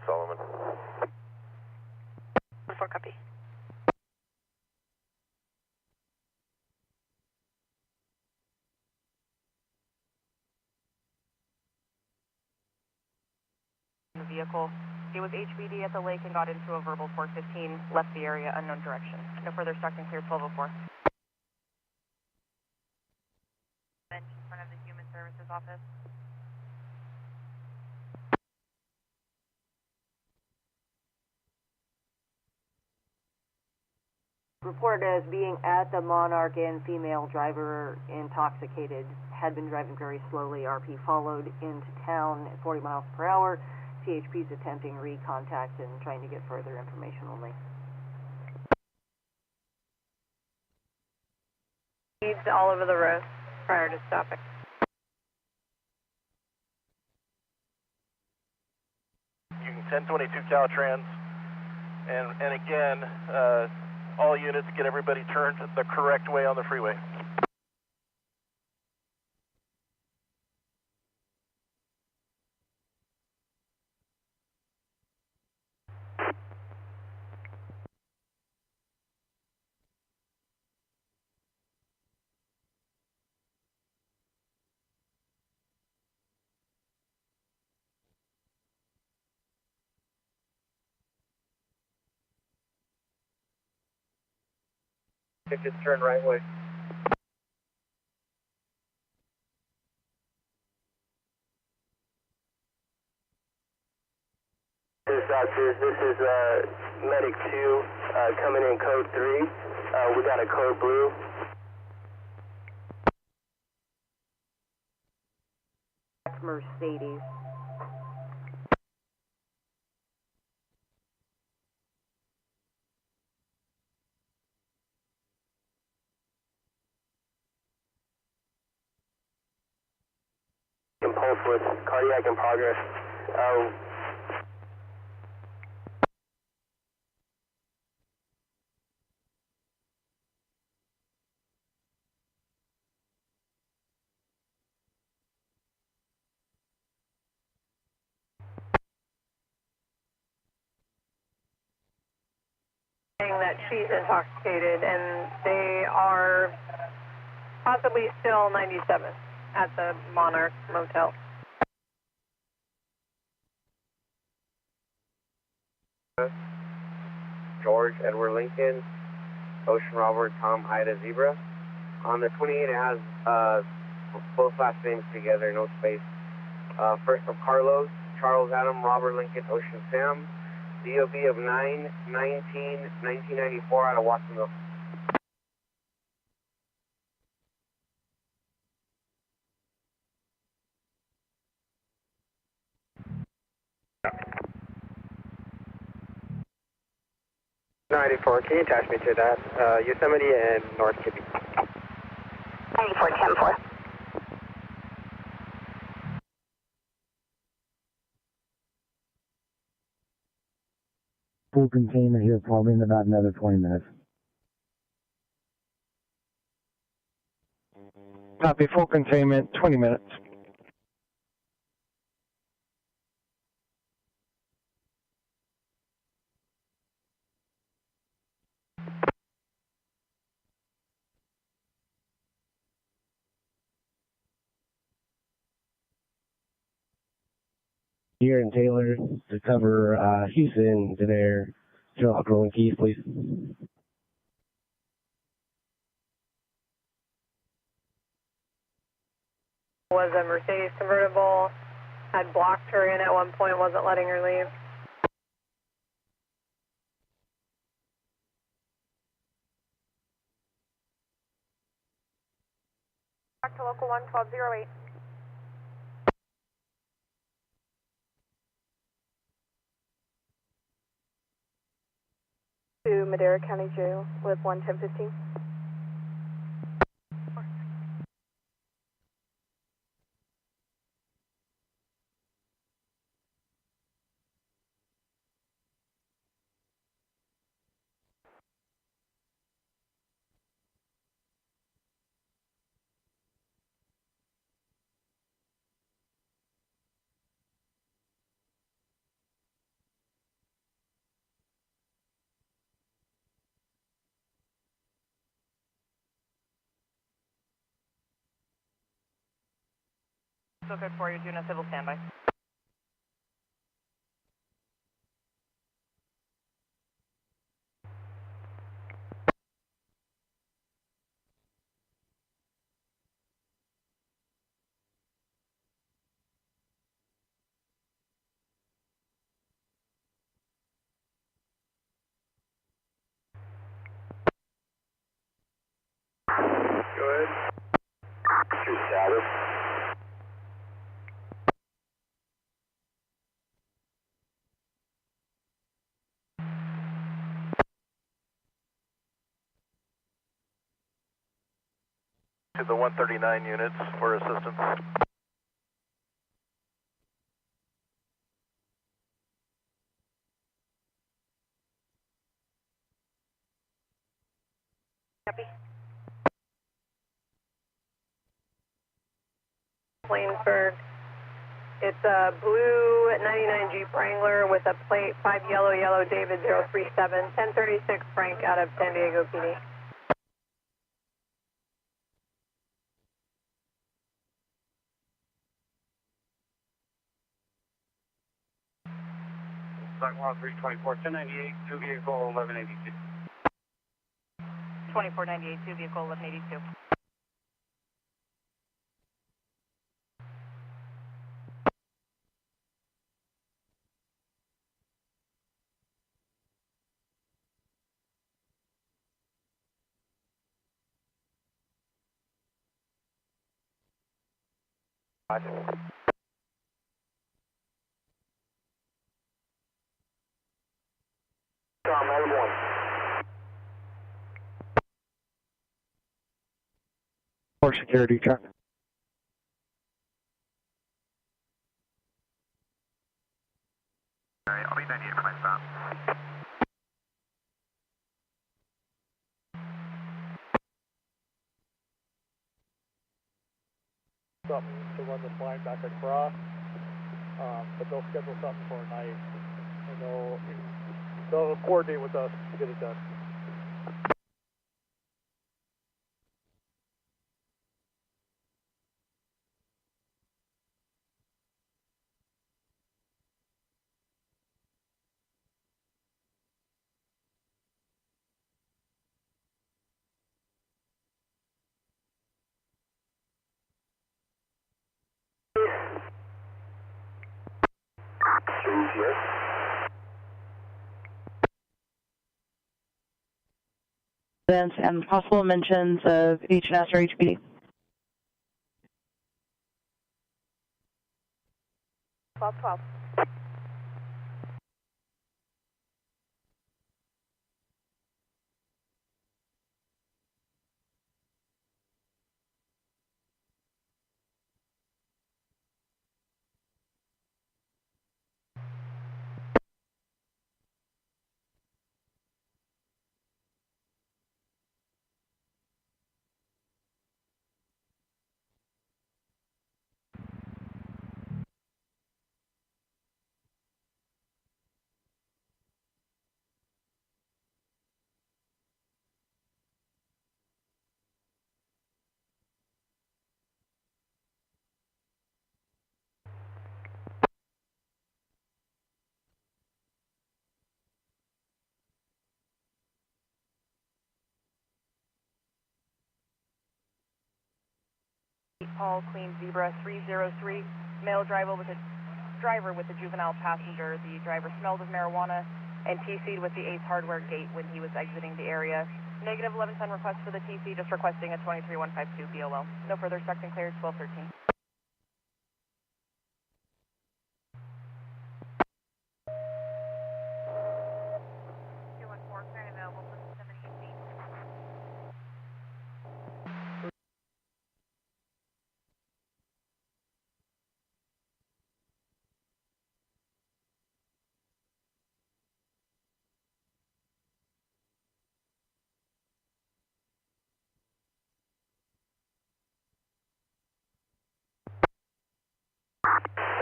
Solomon. 4 copy. The vehicle. It was HBD at the lake and got into a verbal 415, left the area, unknown direction. No further stocked and clear 1204. Bench in front of the Human Services office. Reported as being at the Monarch and female driver intoxicated, had been driving very slowly. RP followed into town at 40 miles per hour. CHP is attempting recontact and trying to get further information only. Speeds all over the road prior to stopping. You can 1022 Caltrans, and again, All units, get everybody turned the correct way on the freeway. Just turn right way. Doctors, this is Medic 2 coming in code 3. We got a code blue. Mercedes. Impulse with cardiac in progress. Saying that she's intoxicated, and they are possibly still 97 at the Monarch Motel. George, Edward Lincoln, Ocean Robert, Tom, Ida, Zebra. On the 28, it has both last names together, no space. First of Carlos, Charles Adam, Robert Lincoln, Ocean Sam. DOB of 9/19/1994 out of Watsonville. Can you attach me to that? Yosemite and North Kibbe. 94, 10-4. Full containment here probably in about another 20 minutes. Copy, full containment, 20 minutes. Here in Taylor to cover Houston to their Sherlock Rolling Keys, please. Was a Mercedes convertible, had blocked her in at one point, wasn't letting her leave. Back to local 11208. To Madera County Jail with 11015. Still good for you, doing a civil standby. Good. True status. To the 139 units for assistance. Copy. Plainsburg. It's a blue 99 Jeep Wrangler with a plate 5 yellow David 037, 1036 Frank out of San Diego PD. Black 10324, 1098, 2 vehicle 1182. 2498, 2 vehicle 1182. Tom, out of 1. For security check. Alright, I'll be 98 for my stop. Something to run this line back across, but they'll schedule something for a night, and they'll coordinate with us to get it done. And possible mentions of H&S or HPD. 1212. Paul, Queen Zebra 303, male driver with a juvenile passenger. The driver smelled of marijuana and TC'd with the Ace Hardware gate when he was exiting the area. Negative 1110 request for the TC, just requesting a 23152 BOL. No further instruction cleared, 1213.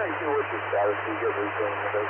Thank you, what's your status? Do you get return today?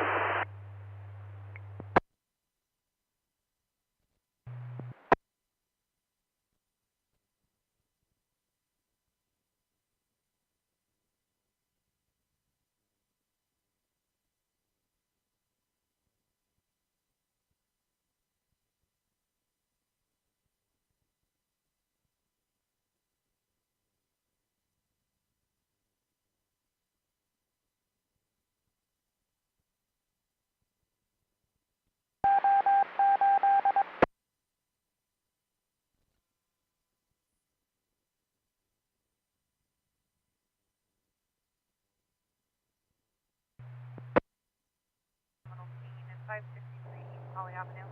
And 563 East Holly Avenue.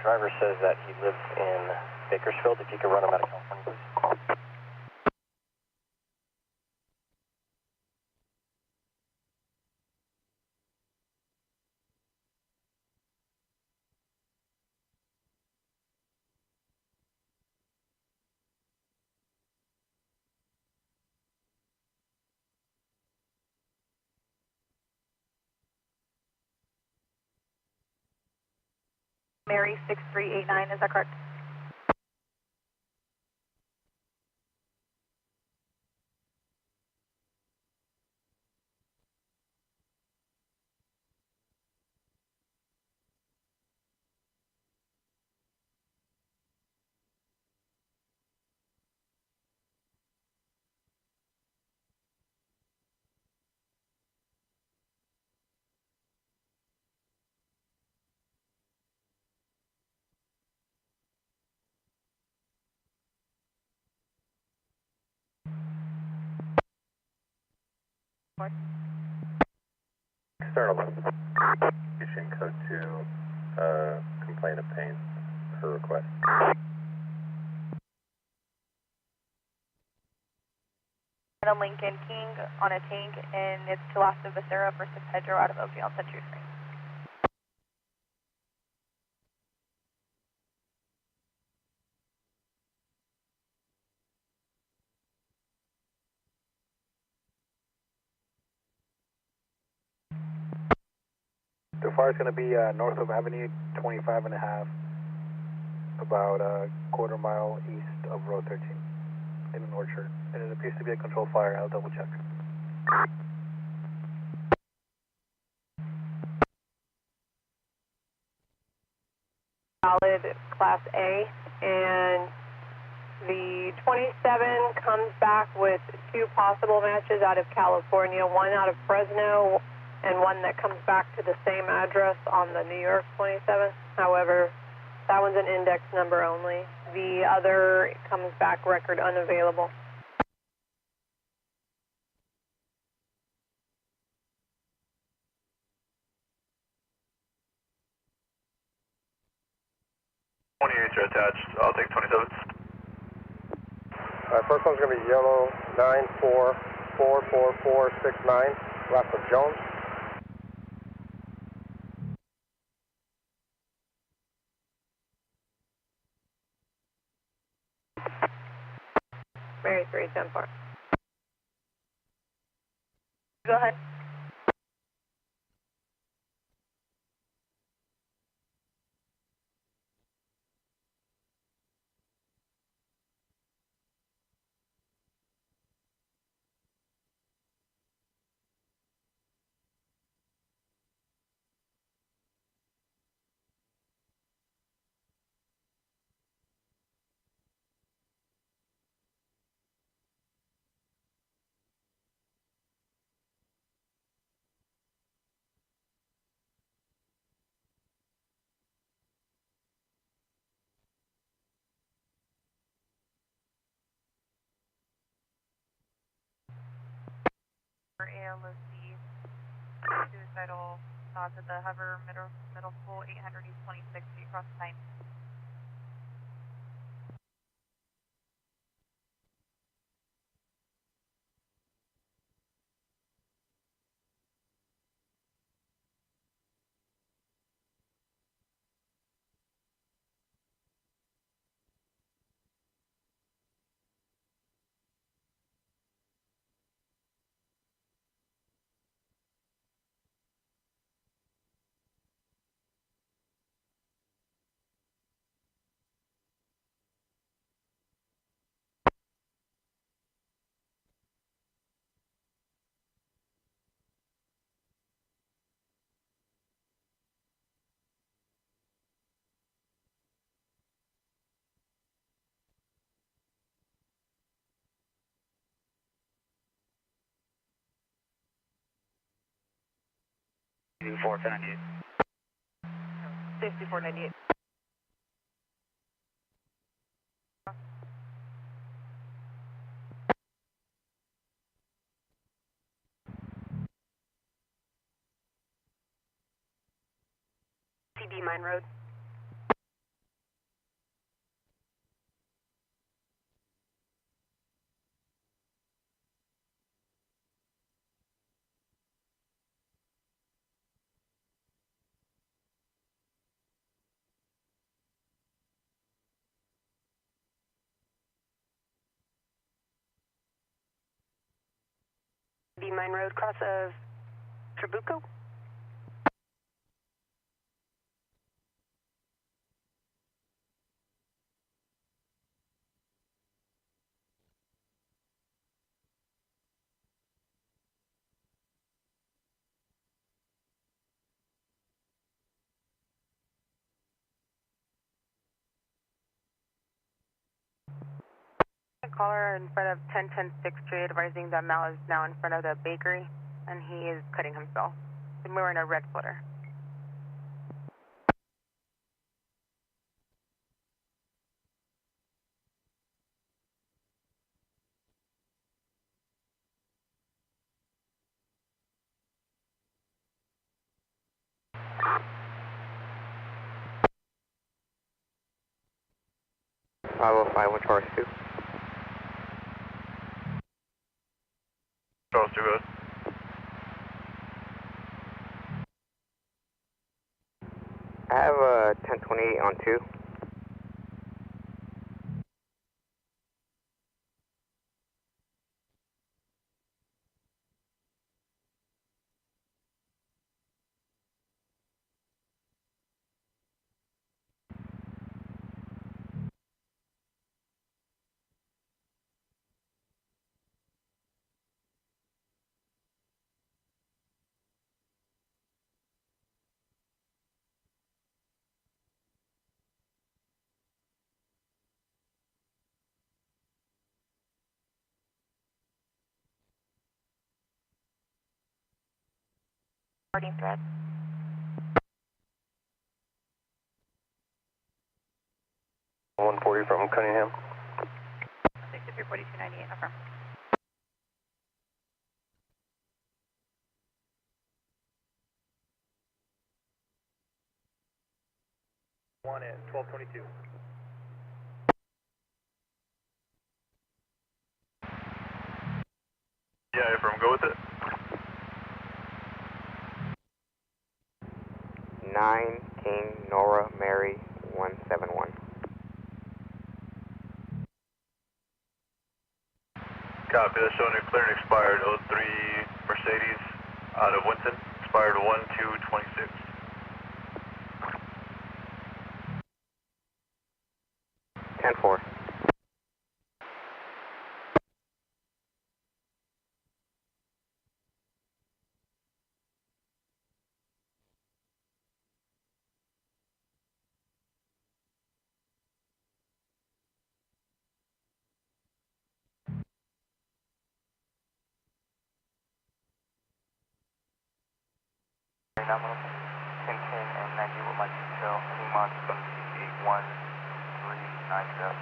Driver says that he lives in Bakersfield. If you could run him out of California, please. Mary 6389, is that correct? External. Issuing code 2, complaint of pain, her request. And a Lincoln King on a tank, and it's to last of Becerra versus Pedro out of Oakdale Century Springs. The fire is going to be north of Avenue 25 and a half, about a quarter mile east of Road 13 in an orchard. And it appears to be a controlled fire. I'll double check. Valid Class A, and the 27 comes back with 2 possible matches out of California, one out of Fresno, and one that comes back to the same address on the New York 27. However, that one's an index number only. The other comes back record unavailable. Are attached. I'll take 27. First one's going to be yellow 94444469, left of Jones. Mary 310-4. Go ahead. ALOC, suicidal thoughts at the Hover Middle School, 800 East 26th Street, across 9. Four 1098. 6498. CB Mine Road. CB Mine Road, cross of Trabuco. Caller in front of 1010 6th Street advising that Mal is now in front of the bakery and he is cutting himself. And we're in a red footer. Which horse 2? Charles 2 goes. I have a 1028 on 2. Starting thread. 140 from Cunningham. 634298, affirm. One at 1222. Yeah, from go with it. 9 King Nora Mary 171. Copy, that's showing it clear and expired. 03 Mercedes out of Winton, expired 1/2/26. Ten-4. Nominal 1010 and 90 with my detail. Lima is going to be 81397.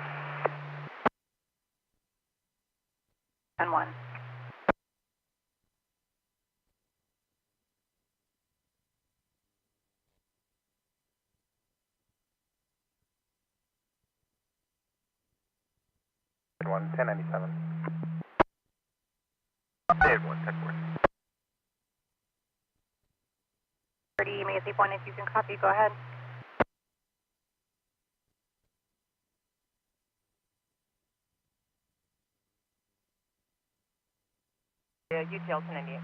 And 1. One 1097. Update 110. 30 immediately point if you can copy, go ahead. Yeah, UTL 1098.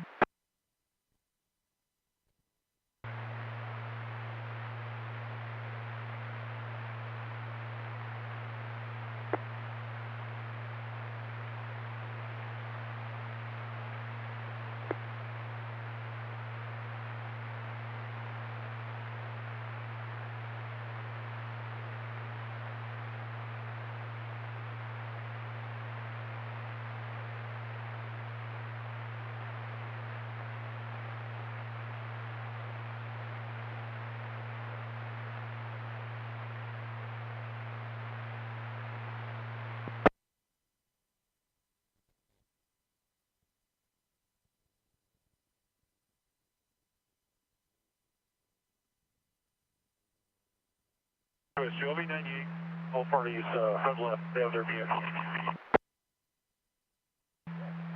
Shelby 98, all parties front left, they have their vehicle.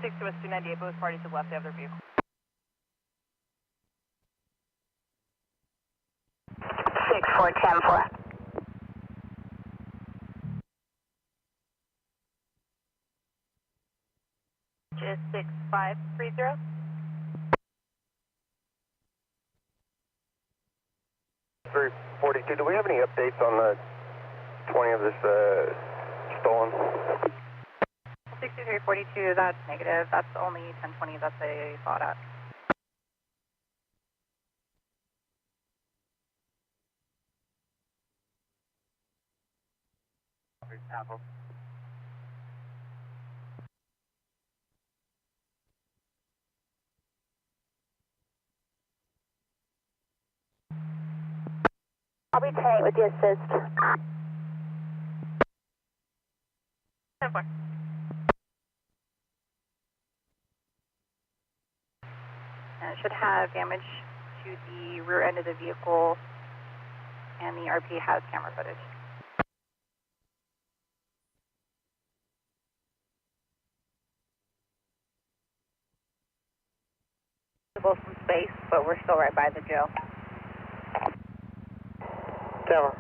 62 298, both parties have left, they have their vehicle. 6410-4. Just 6530. 342, do we have any updates on the 20 of this stolen? 6342, that's negative. That's only 1020 that they thought at. I'll be 10 with the assist. 10-4. And it should have damage to the rear end of the vehicle, and the RP has camera footage. Visible from space, but we're still right by the jail. Camera.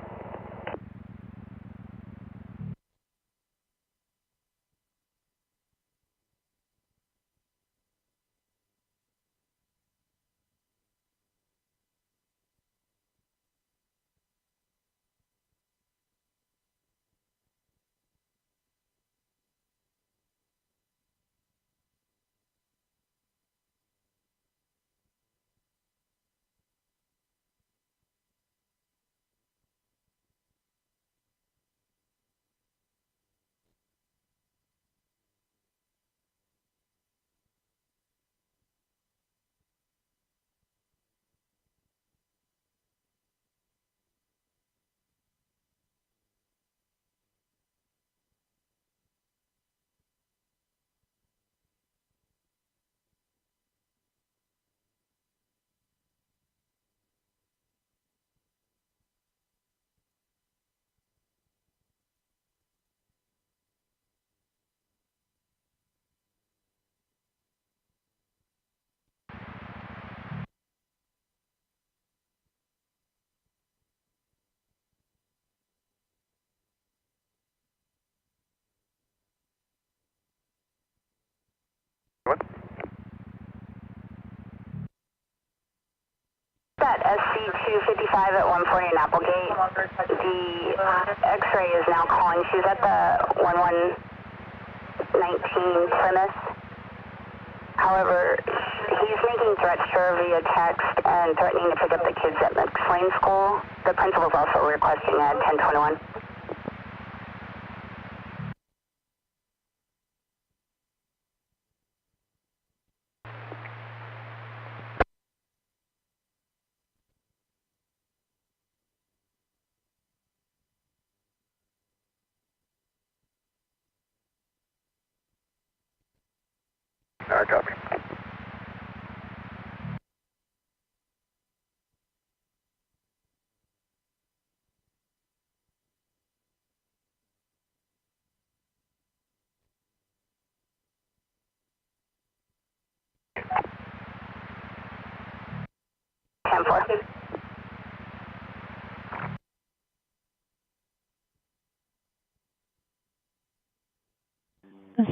That SC-255 at 140 in Applegate. The X-ray is now calling. She's at the 1119 premise. However, he's making threats to her via text and threatening to pick up the kids at Merced County School. The principal's also requesting a 1021. Alright, copy.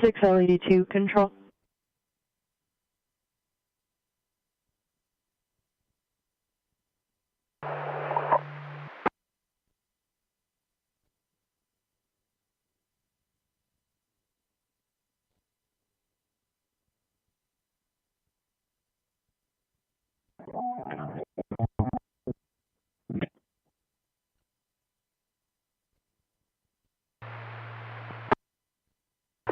Six L82 control.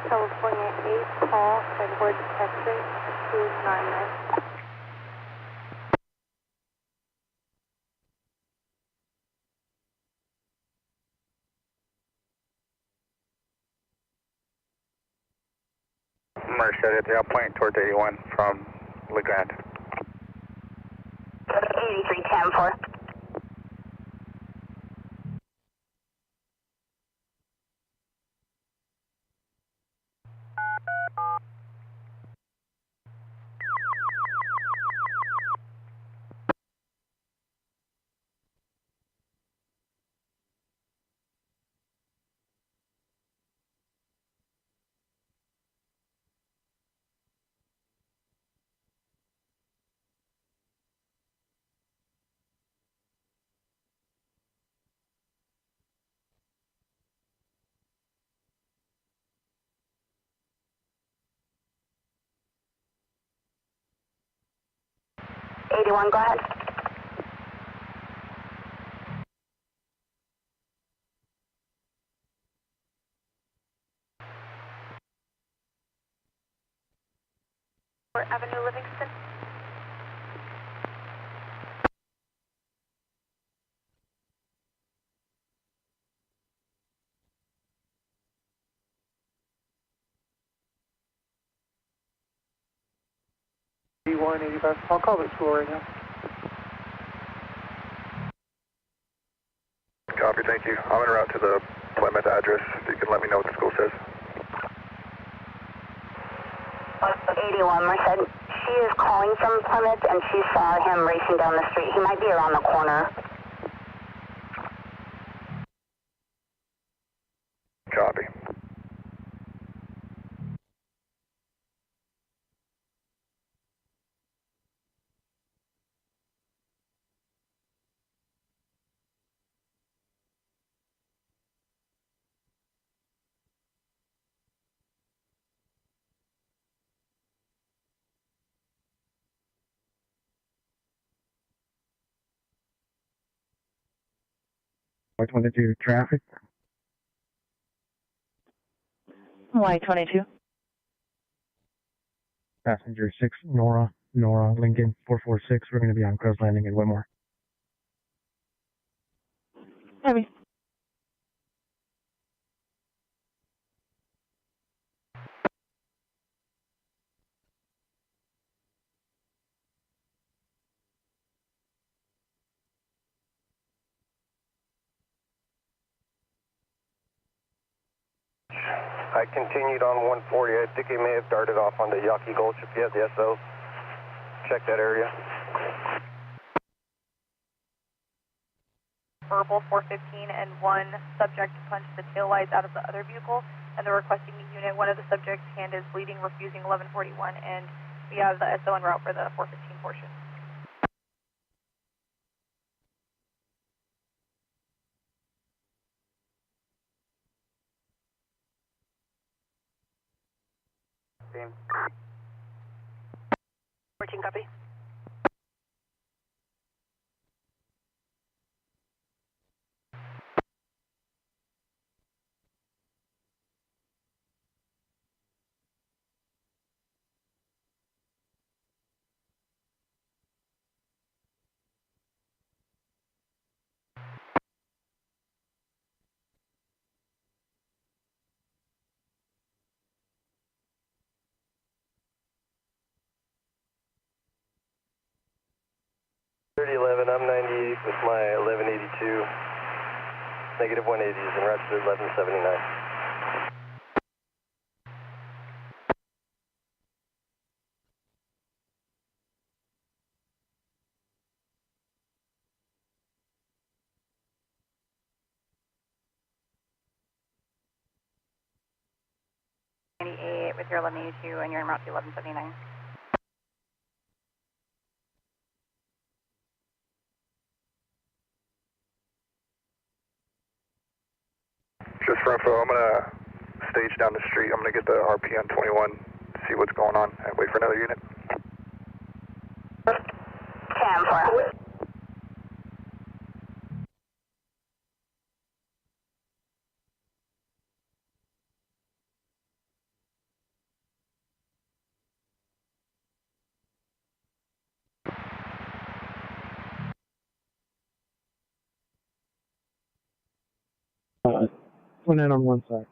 California 8, call, Edward X-ray, 299. Merced at the point towards 81 from Le Grand. 8310-4. Go ahead. Avenue, Livingston. 185. I'll call the school right now. Copy, thank you. I'm en route to the Plymouth address. If you can let me know what the school says. 81 Merced. She is calling from Plymouth and she saw him racing down the street. He might be around the corner. Copy. Y22 traffic. Y22. Passenger 6, Nora, Lincoln, 446. We're going to be on Crow's Landing in Whitmore. Heavy. I continued on 140. I think he may have darted off onto Yaqui Gulch if you have the SO. Check that area. Verbal 415 and one subject punched the taillights out of the other vehicle, and they're requesting a unit. One of the subjects' hand is bleeding, refusing 1141, and we have the SO en route for the 415 portion. Same. 14 copy. -3011, I'm 98 with my 1182. Negative 180 is en route to 1179. With your 1182 and you're en route to 1179. Just for info, I'm going to stage down the street. I'm going to get the RP on 21, see what's going on, and wait for another unit. 10-4. Went in on one side.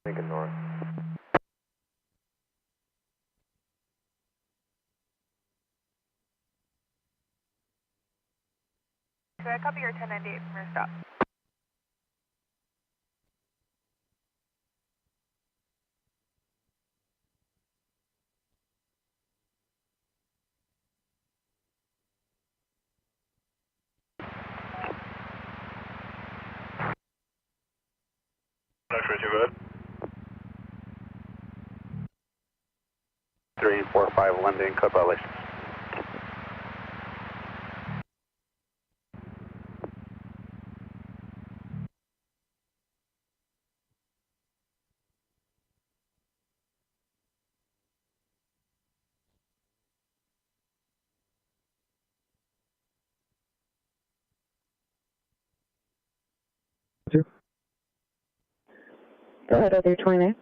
Lincoln North. Could I copy your 1098 from your stop? X-ray 2, go ahead. 345 London, code violations. Go ahead with your 29.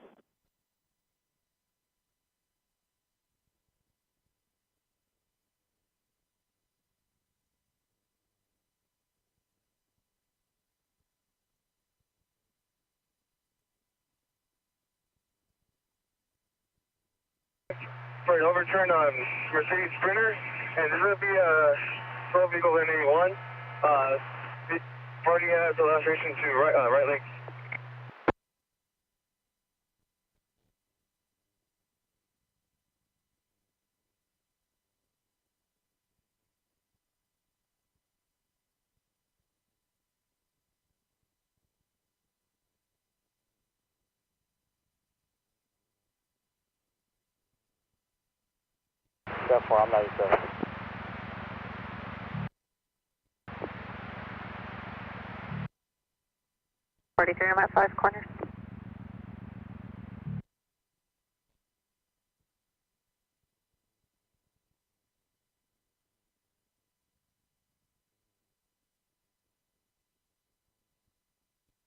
For an overturn on Mercedes Sprinter, and this would be a 12 vehicle landing 1. The party has a lacerations to right leg. Step 4, I'm 97. I'm at 5 corners.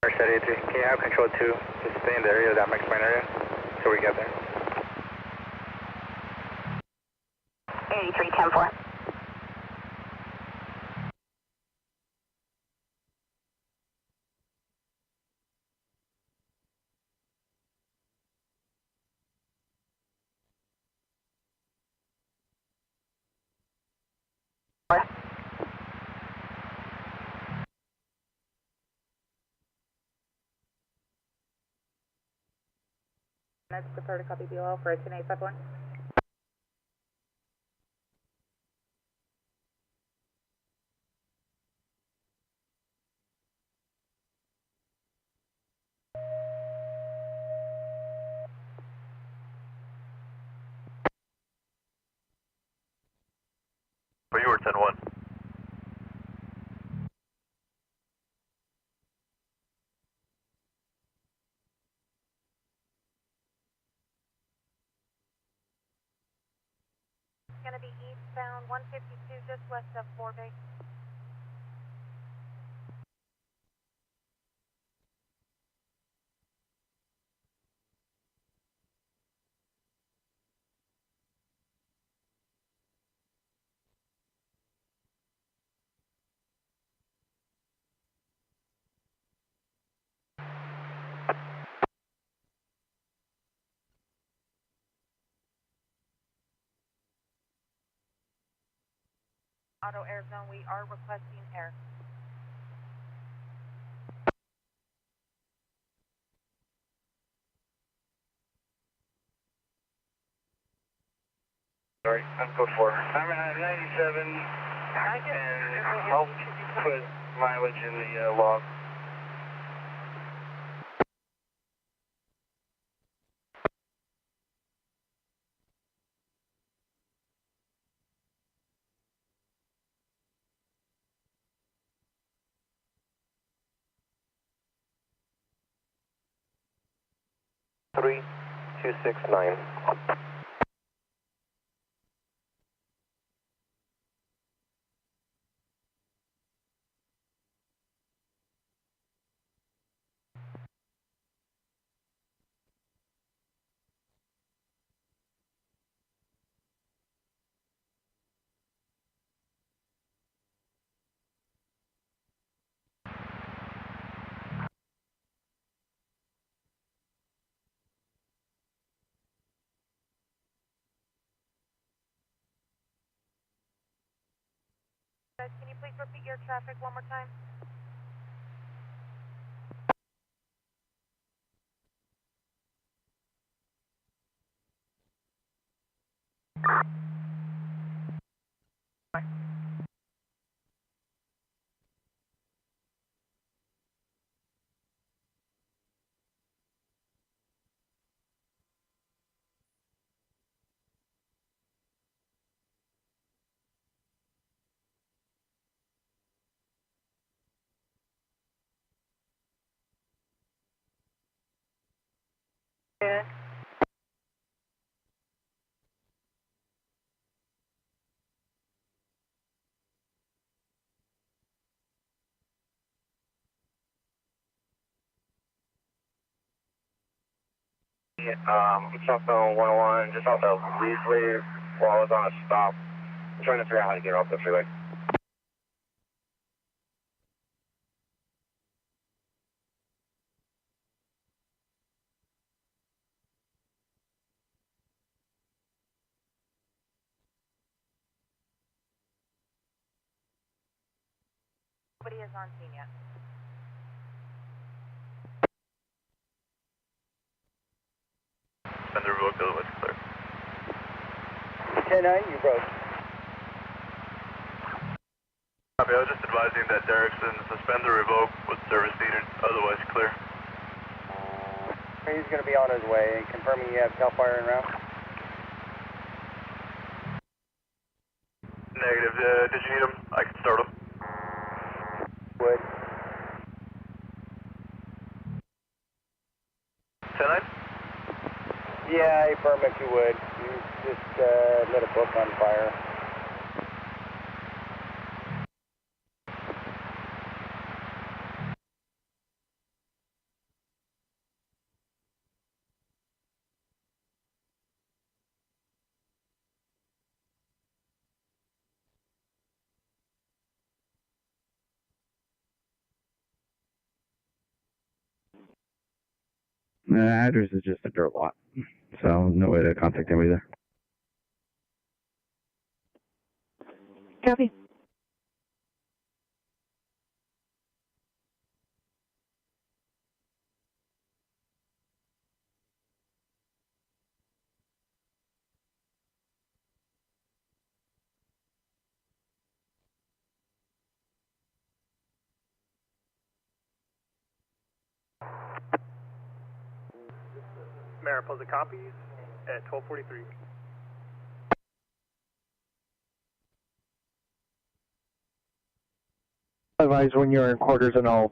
Merced 83, can you have control 2 to stay in the area of that max point area till we get there? 83, 10-4. Let's prefer to copy BOL for a 10851. For you or 10-1? Gonna be eastbound 152 just west of 4 Bay. Auto air zone, we are requesting air. Sorry, I'm code 4. I'm at 97, and I'll put mileage in the log. Three, 269. Guys, can you please repeat your traffic one more time? Yeah. It's up on 101, just off the Leasley while I was on a stop. I'm trying to figure out how to get off the freeway. Nobody is on scene yet. Send the revoke, otherwise clear. 10-9, you broke. Copy, I was just advising that Derrickson suspend the revoke with service needed, otherwise clear. He's going to be on his way. Confirming you have CAL FIRE en route. Negative, did you need him? I can start him. Would. 10-9? Yeah, affirm if you would. You just lit a book on fire. The address is just a dirt lot, so no way to contact anybody there. Copy. Mariposa copies at 12:43. Advise when you're in quarters and I'll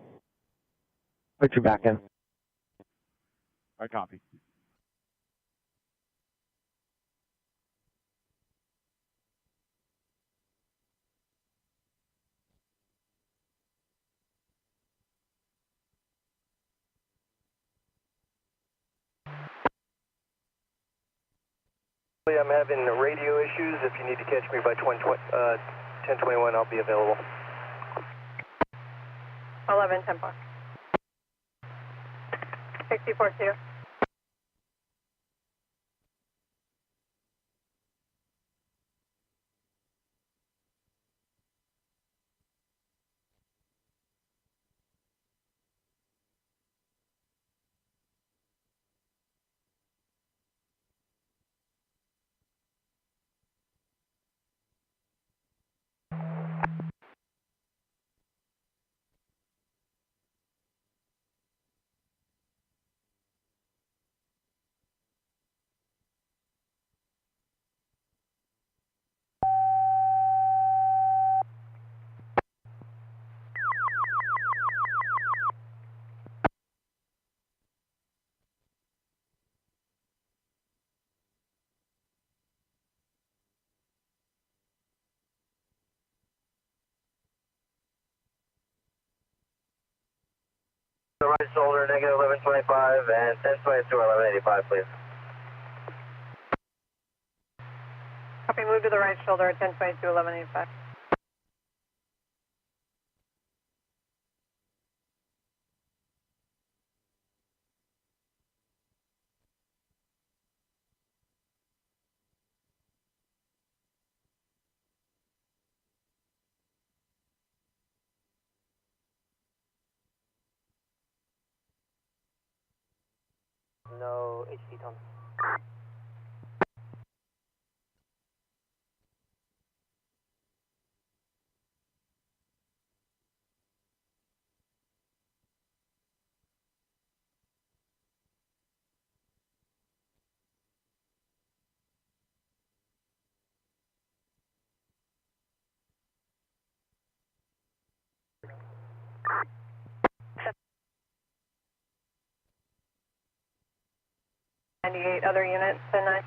put you back in. I copy. I'm having radio issues. If you need to catch me by 10:21, I'll be available. 11-10 bar. 64-2. The right shoulder, negative 1125, and 1022 or 1185, please. Copy, move to the right shoulder at 1022, 1185. No HD tone. 98 other units, 10-9.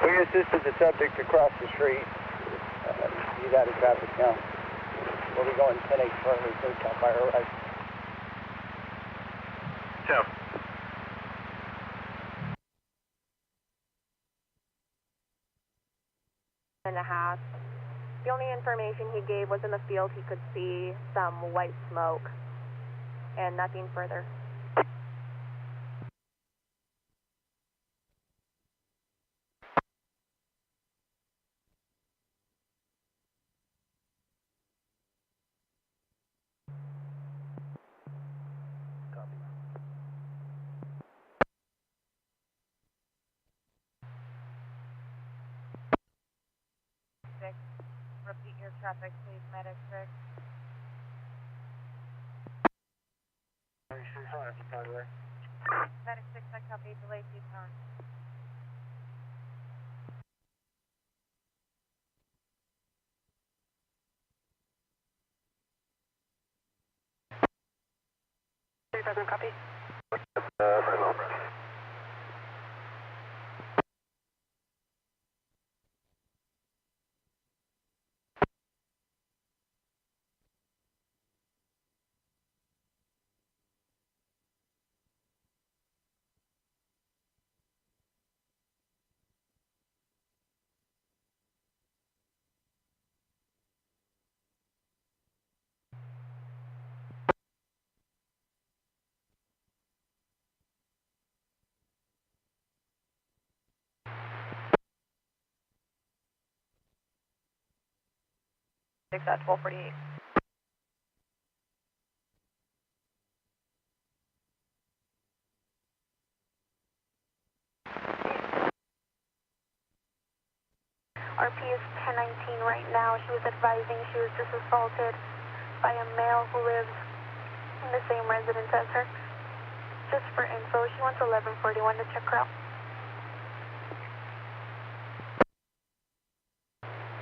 We assisted the subject across the street. He's out of traffic now. We'll be going 10-8 shortly so Cal Fire arrives. Jeff. And a half. The only information he gave was in the field he could see some white smoke and nothing further. Repeat your traffic, please, medic 6. Medic 6, I copy, delay 2 turn. Copy. 6 at 1248. RP is 1019 right now. She was advising she was just assaulted by a male who lives in the same residence as her. Just for info, she wants 1141 to check her out.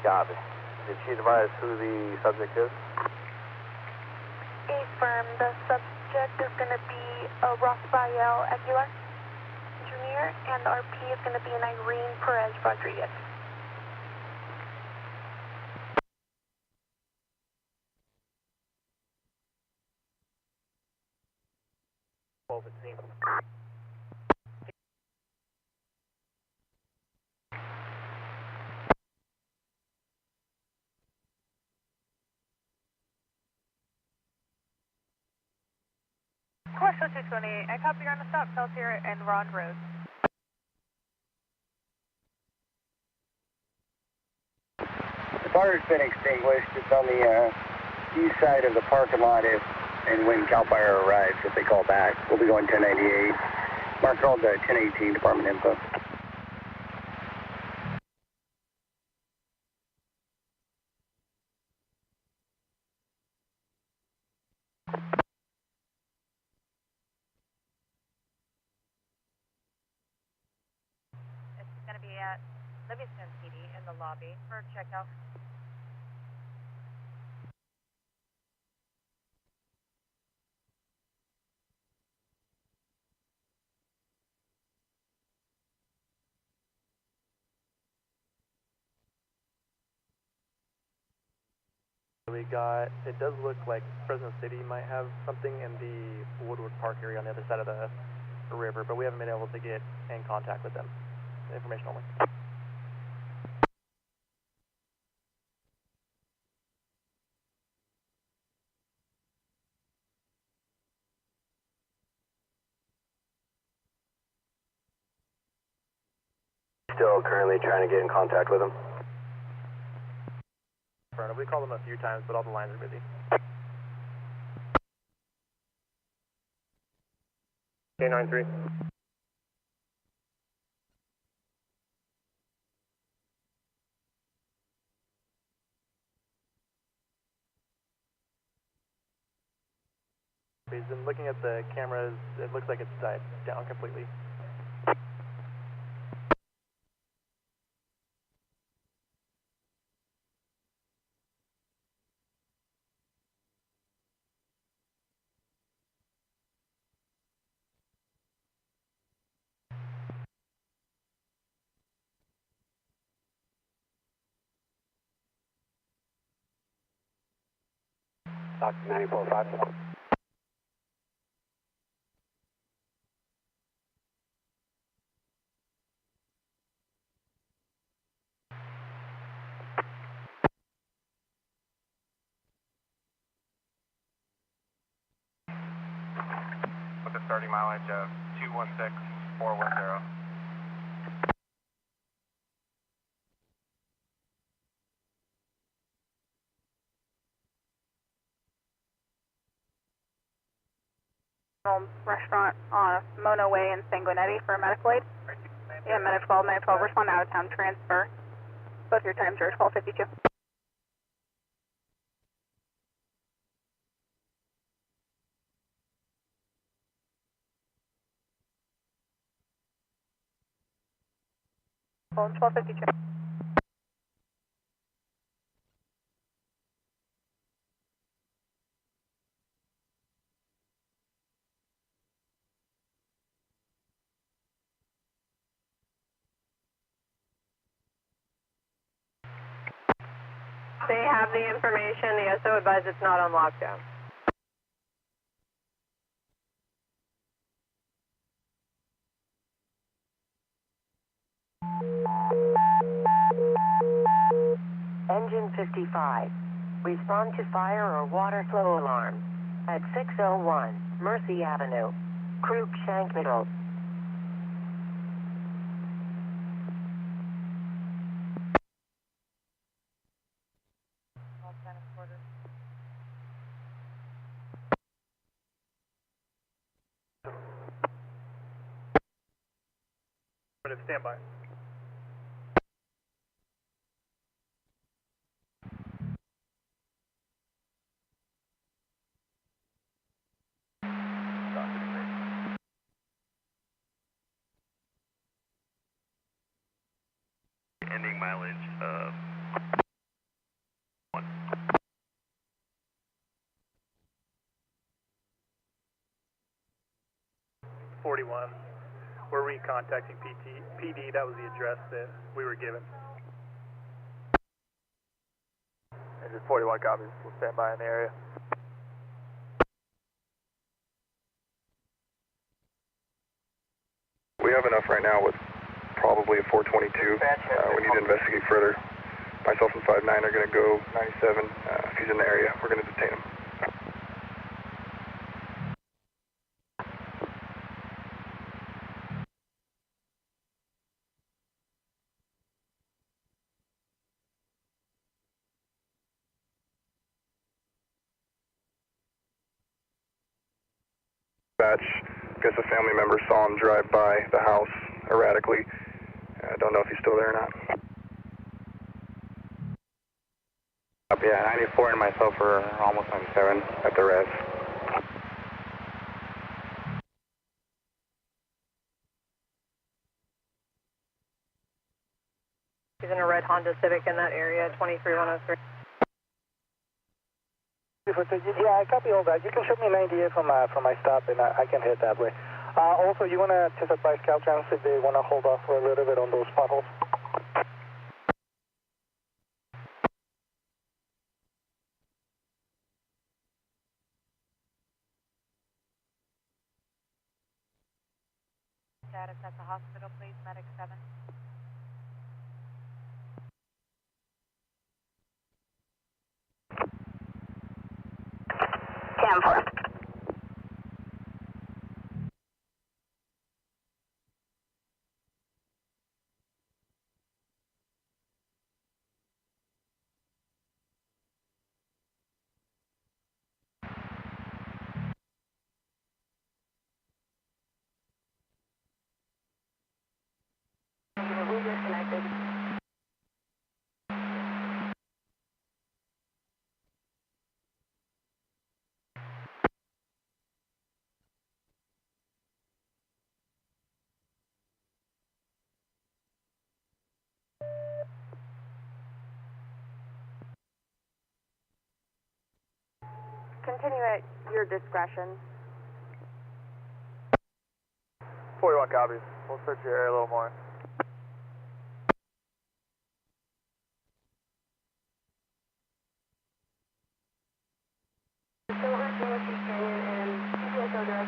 Copy. Did she advise who the subject is? Affirm, the subject is going to be a Rafael Aguilar Jr. and the RP is going to be an Irene Perez Rodriguez. Question 220, I copy you're on the stop, Peltier and Ron Road. The fire's been extinguished. It's on the east side of the parking lot and when Cal Fire arrives, if they call back. We'll be going 1098. Mark called 1018 Department Info. It's going to be at Livingston PD in the lobby for checkout. We got, it does look like Fresno City might have something in the Woodward Park area on the other side of the river, but we haven't been able to get in contact with them. Information only. Still currently trying to get in contact with them. We called them a few times, but all the lines are busy. K93. We've been looking at the cameras. It looks like it's died down completely. Stock 94.5. With a starting mileage of 216,410. Restaurant on Mona Way in Sanguinetti for a medical aid. Yeah, minute 12, respond out of town transfer. Both your times are 12:52. Hold 12:52. They have the information. The SO advised it's not on lockdown. Engine 55. Respond to fire or water flow alarm at 601 Merced Avenue, Krug Shank Middle. Standby. Ending mileage of 1. $41. We're recontacting PD. That was the address that we were given. Engine 41 copies. We'll stand by in the area. We have enough right now with probably a 422. We need to investigate further. Myself and 5'9" are going to go 97. If he's in the area, we're going to detain him. Dispatch, guess a family member saw him drive by the house erratically. I don't know if he's still there or not. Yeah, 94 and myself are almost 97 at the res. He's in a red Honda Civic in that area, 23103. Yeah, I copy all that. You can show me an idea from my stop, and I can head that way. Also, you want to just advise Caltrans if they want to hold off for a little bit on those potholes? Status at the hospital, please, medic 7. Stand 4. Continue at your discretion. 41 copies. We'll search your area a little more.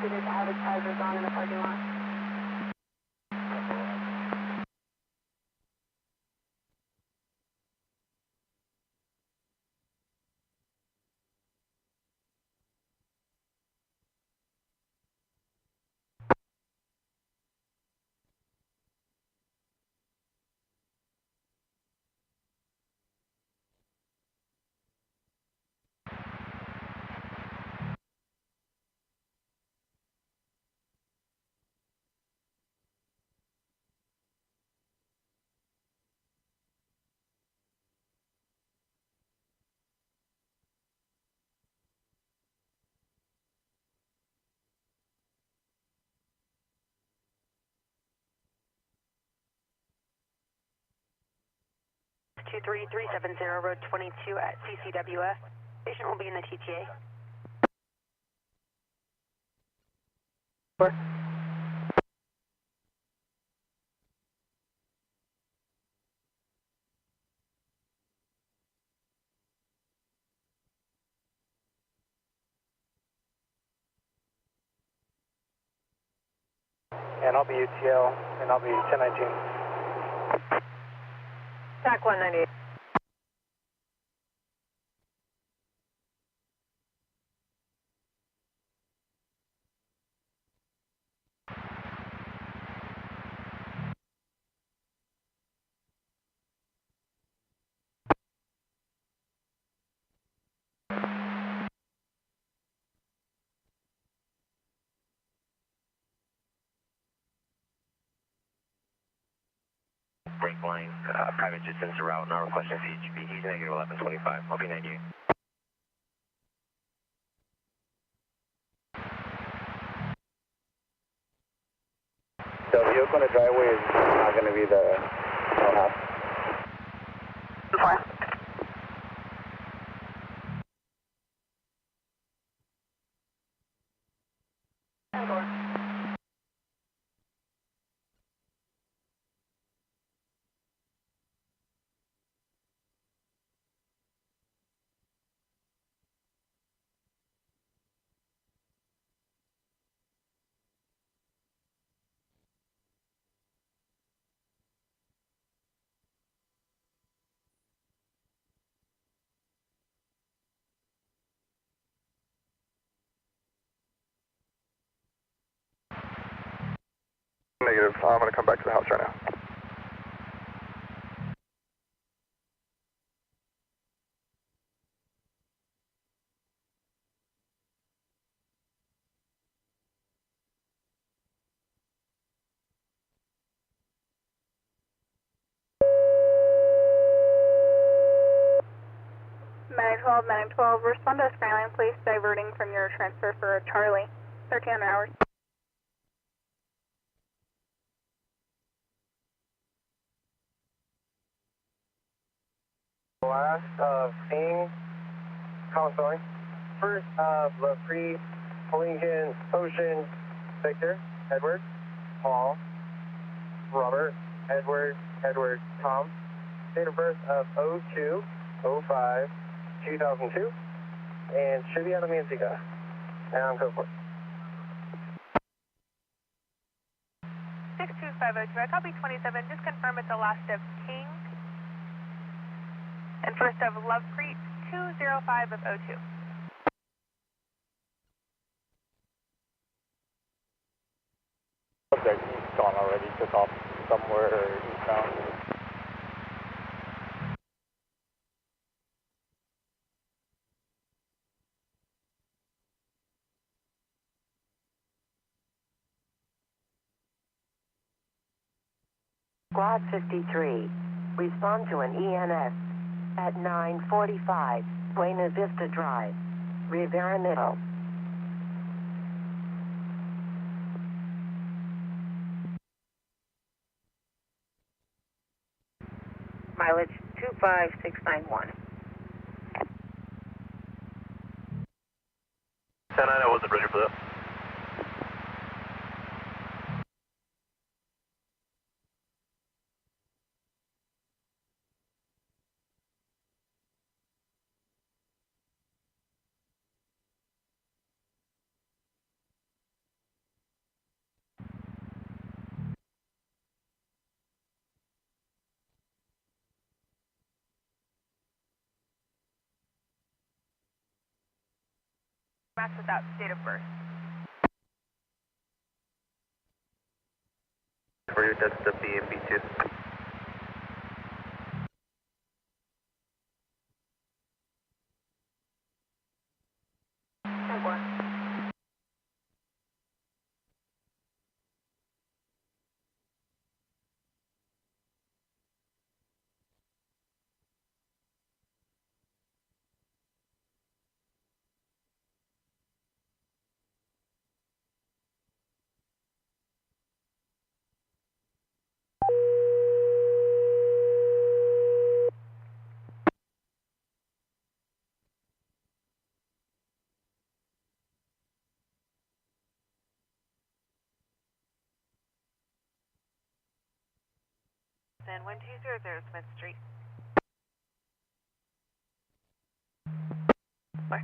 resident to have his hazards on in the parking lot. Two three three 370 Road 22 at CCWF. Patient will be in the TTA. And I'll be UTL, and I'll be 1019. TAC 198. Break line, private distance route, not requesting CHP. He's negative 1125. I'll be 98. The vehicle on the driveway is not going to be the house. Negative. I'm going to come back to the house right now. Medic 12, Medic 12, respond to Skyline, please, diverting from your transfer for Charlie, 1300 hours. Last seeing, sorry. First, LaFree, Lincoln, Ocean, Victor, Edward, Paul, Robert, Edward, Tom. Date of birth of 02/05/2002, and should be out of Manteca. And I'm code 4. 6250, I copy 27, just confirm it's the last of King and first of Love Creek, 205/02. Subject, he's gone already, took off somewhere eastbound. Squad 53, respond to an EMS at 945 Buena Vista Drive, Rivera Middle. Mileage 25691. 10-9, I wasn't ready for that. match without date of birth. For you, that's the BMB2. Then 1200 Smith Street. Bye.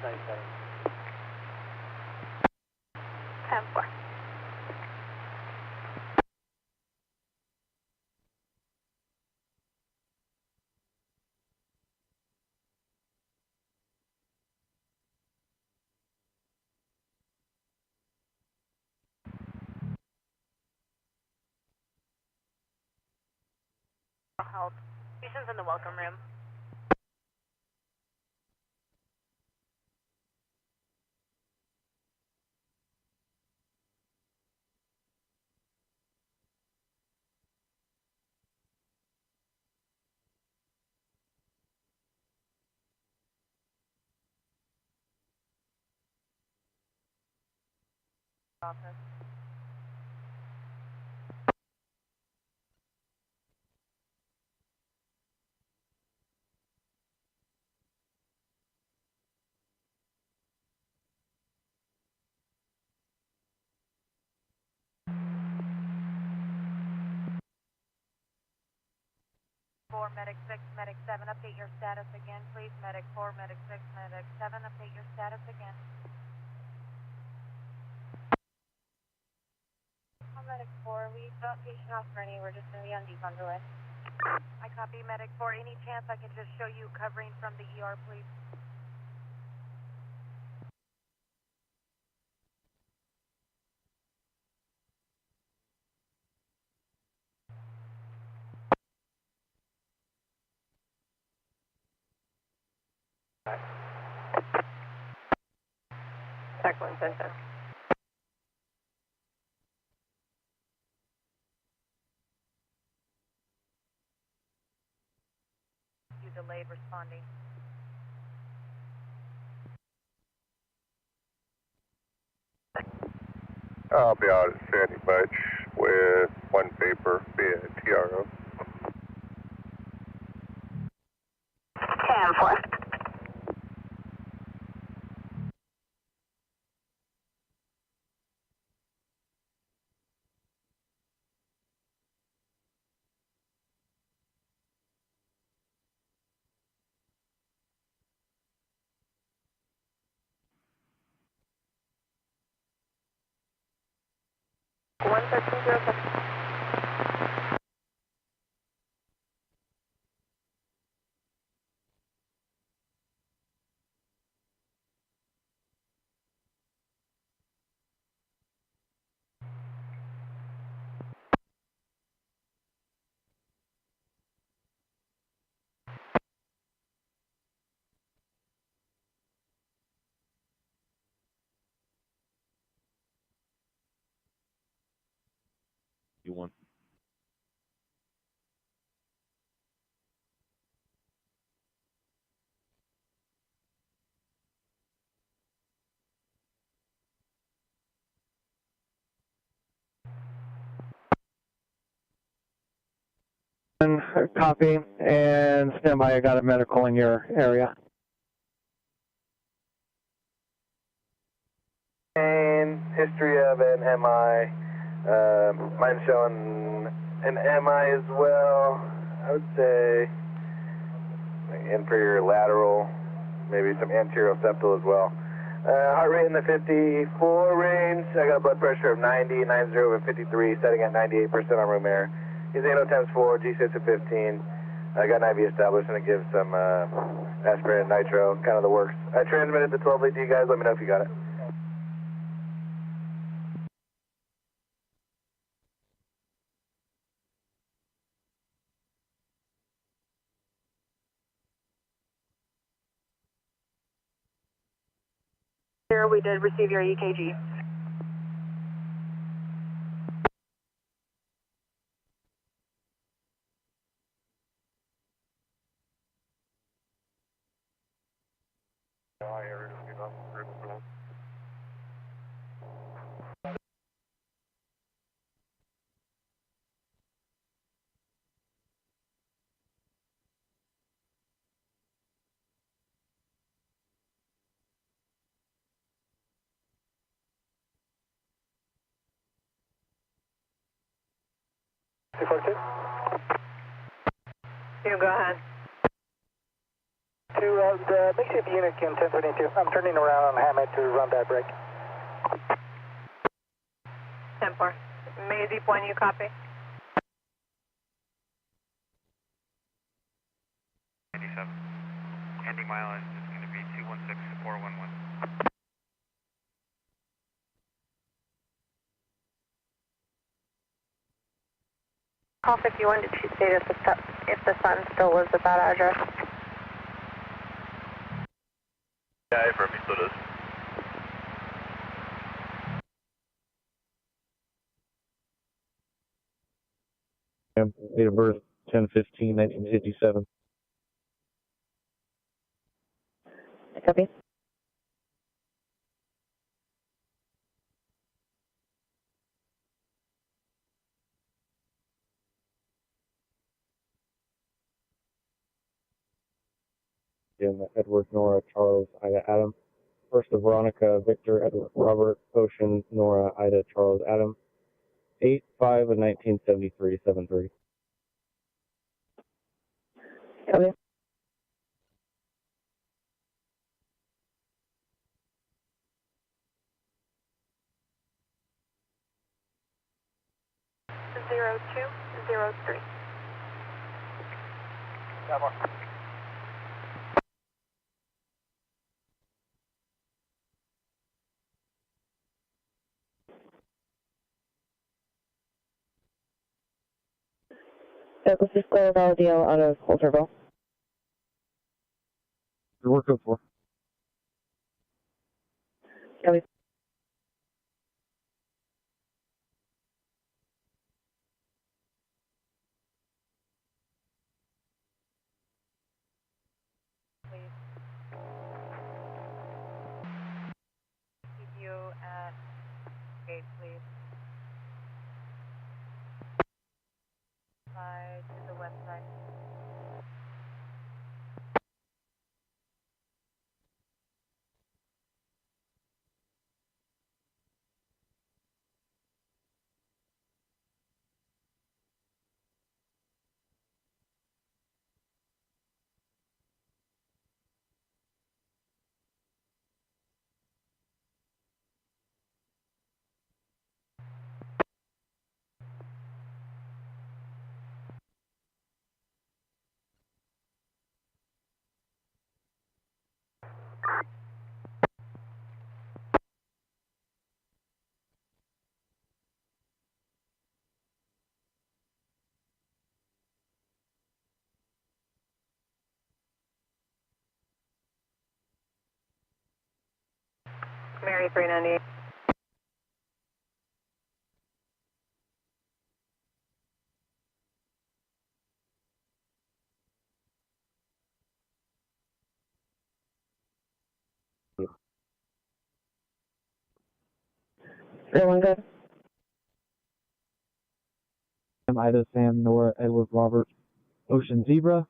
Nice. 10-4. Help. Patient's in the welcome room. Office. Medic 6, Medic 7, update your status again, please. Medic 4, Medic 6, Medic 7, update your status again. Medic 4, we don't patient off for any, we're just going to be on deep underway. I copy Medic 4. Any chance I can just show you covering from the ER, please? Excellent, Center. You delayed responding. I'll be out at Sandy Bunch with one paper via TRO. 10-4. You want? Copy, and stand by. I got a medical in your area. And history of an MI. Mine showing an MI as well. I would say inferior lateral, maybe some anterior septal as well. Heart rate in the 54 range. I got blood pressure of 90, 90 over 53, setting at 98% on room air. He's ANO times 4, G6 at 15. I got an IV established and it gives some aspirin and nitro, kind of the works. I transmitted the 12 lead to you guys. Let me know if you got it. Sir, we did receive your EKG. You go ahead. To make sure the unit can 1022. I'm turning around on Hammett to run that break. 10-4. Maisie, point you copy. 97. Ending mileage is going to be 216411. Call 51, did she state if the son still lives at that address? Yeah, I affirm he still does. Date of birth 10/15/1957. Copy. Edward, Nora, Charles, Ida, Adam. First of Veronica, Victor, Edward, Robert, Ocean, Nora, Ida, Charles, Adam. 8/5 of 1973, 73. Copy. Zero 0203. Douglas is clear of deal out of Holterville. Your work code 4. Copy. Keep you at gate, please. Side to the west side. Mary 398. Everyone good? Ida, Sam, Nora, Edward, Robert, Ocean Zebra.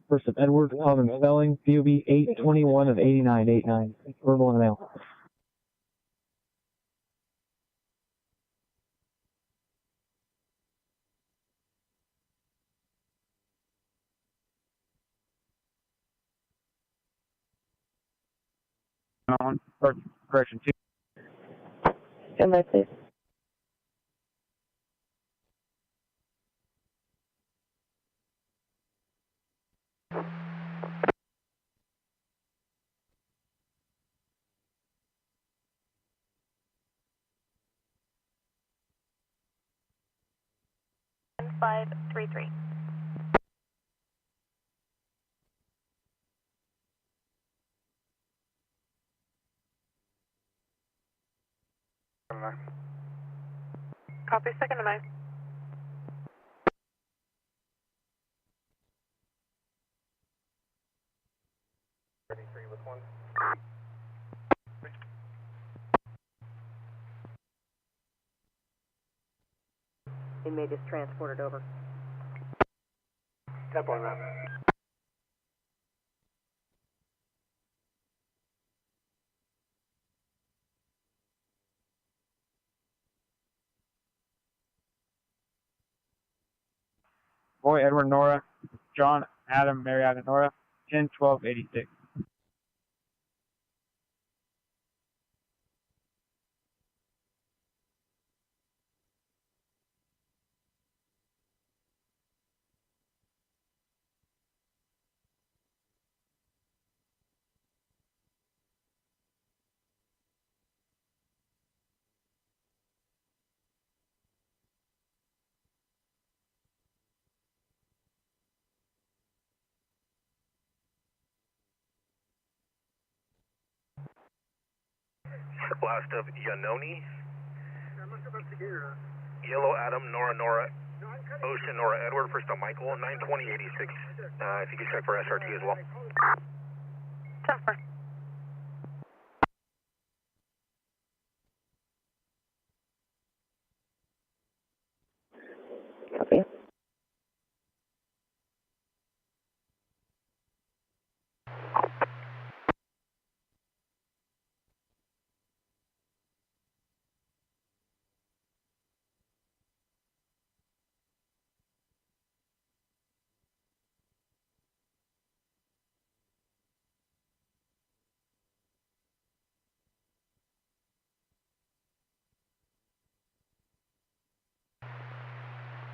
First of Edward, common spelling, POB 821 of 8989. Verbal and mail. On, or correction, 2. Stand by, please. And 533. Copy, second to 9. They may just transport it over. Tap on that. Boy, Edward, Nora, John, Adam, Marietta, Nora, 10-12-86. Last of Yanoni. Yellow Adam, Nora, Ocean, Nora, Edward, first of Michael, 92086. If you could check for SRT as well. 10-4. Copy.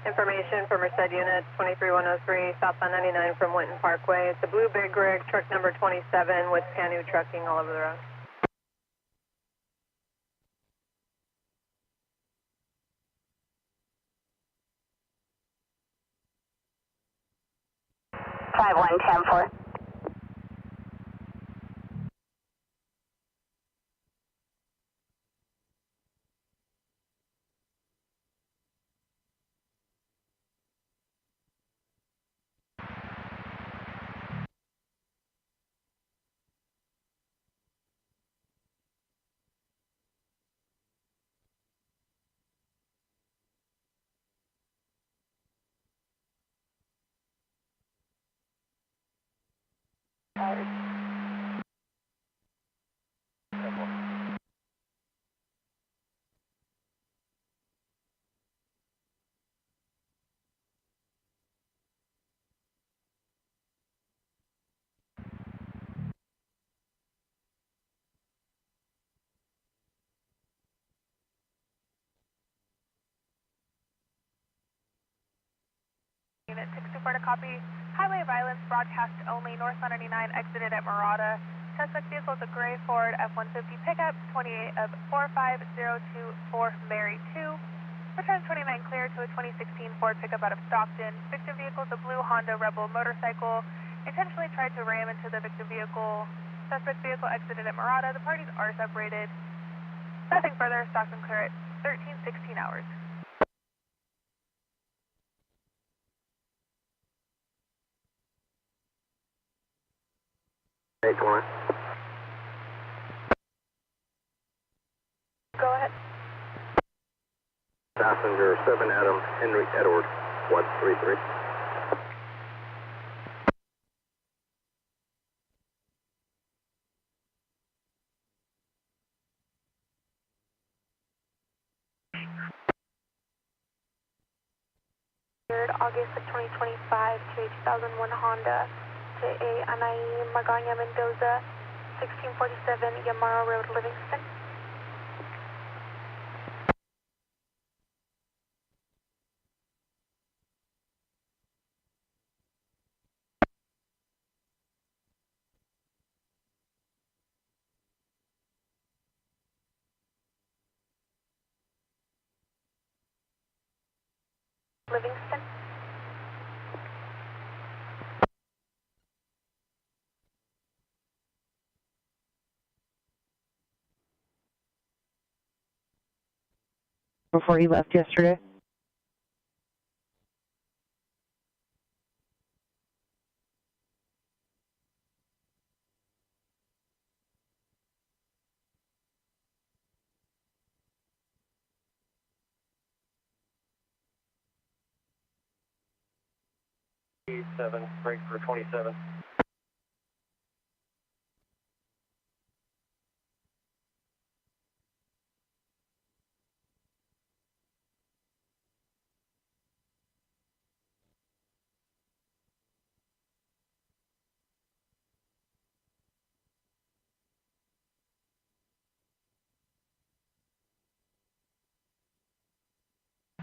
Information for Merced Unit 23103, southbound 99 from Winton Parkway. It's a blue big rig, truck number 27 with canoe trucking all over the road. Five 110-4. Unit 624 to copy. Highway violence broadcast only. Northbound 99 exited at Merced. Suspect vehicle is a gray Ford F-150 pickup, 28 of 45024 Mary 2. Return 29 clear to a 2016 Ford pickup out of Stockton. Victim vehicle is a blue Honda Rebel motorcycle. Intentionally tried to ram into the victim vehicle. Suspect vehicle exited at Merced. The parties are separated. Nothing further. Stockton clear at 13:16 hours. Hey, come on. Go ahead. Passenger 7 Adam, Henry Edward, 133. August of 2025 to a 2001 Honda to a Anai Magana Mendoza, 1647 Yamara Road, Livingston. Livingston. Before he left yesterday. Seven, break for 27.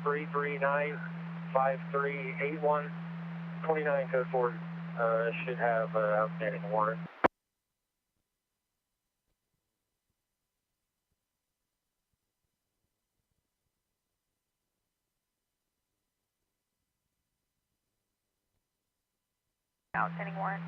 Three 5381 29 code 4 should have outstanding warrant. Outstanding warrant.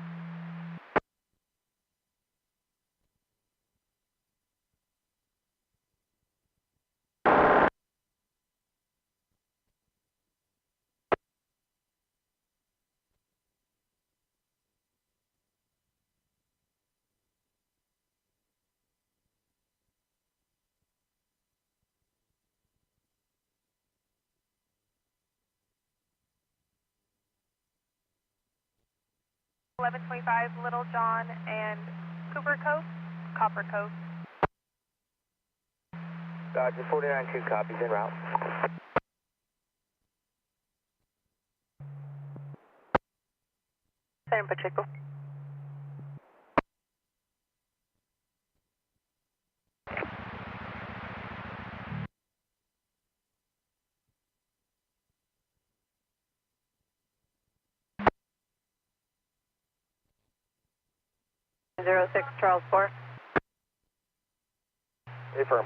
$11.25 Little John and Cooper Cove, Copper Cove. Dodger 49-2 copies en route. San Pacheco. Zero 06 Charles 4. Affirm.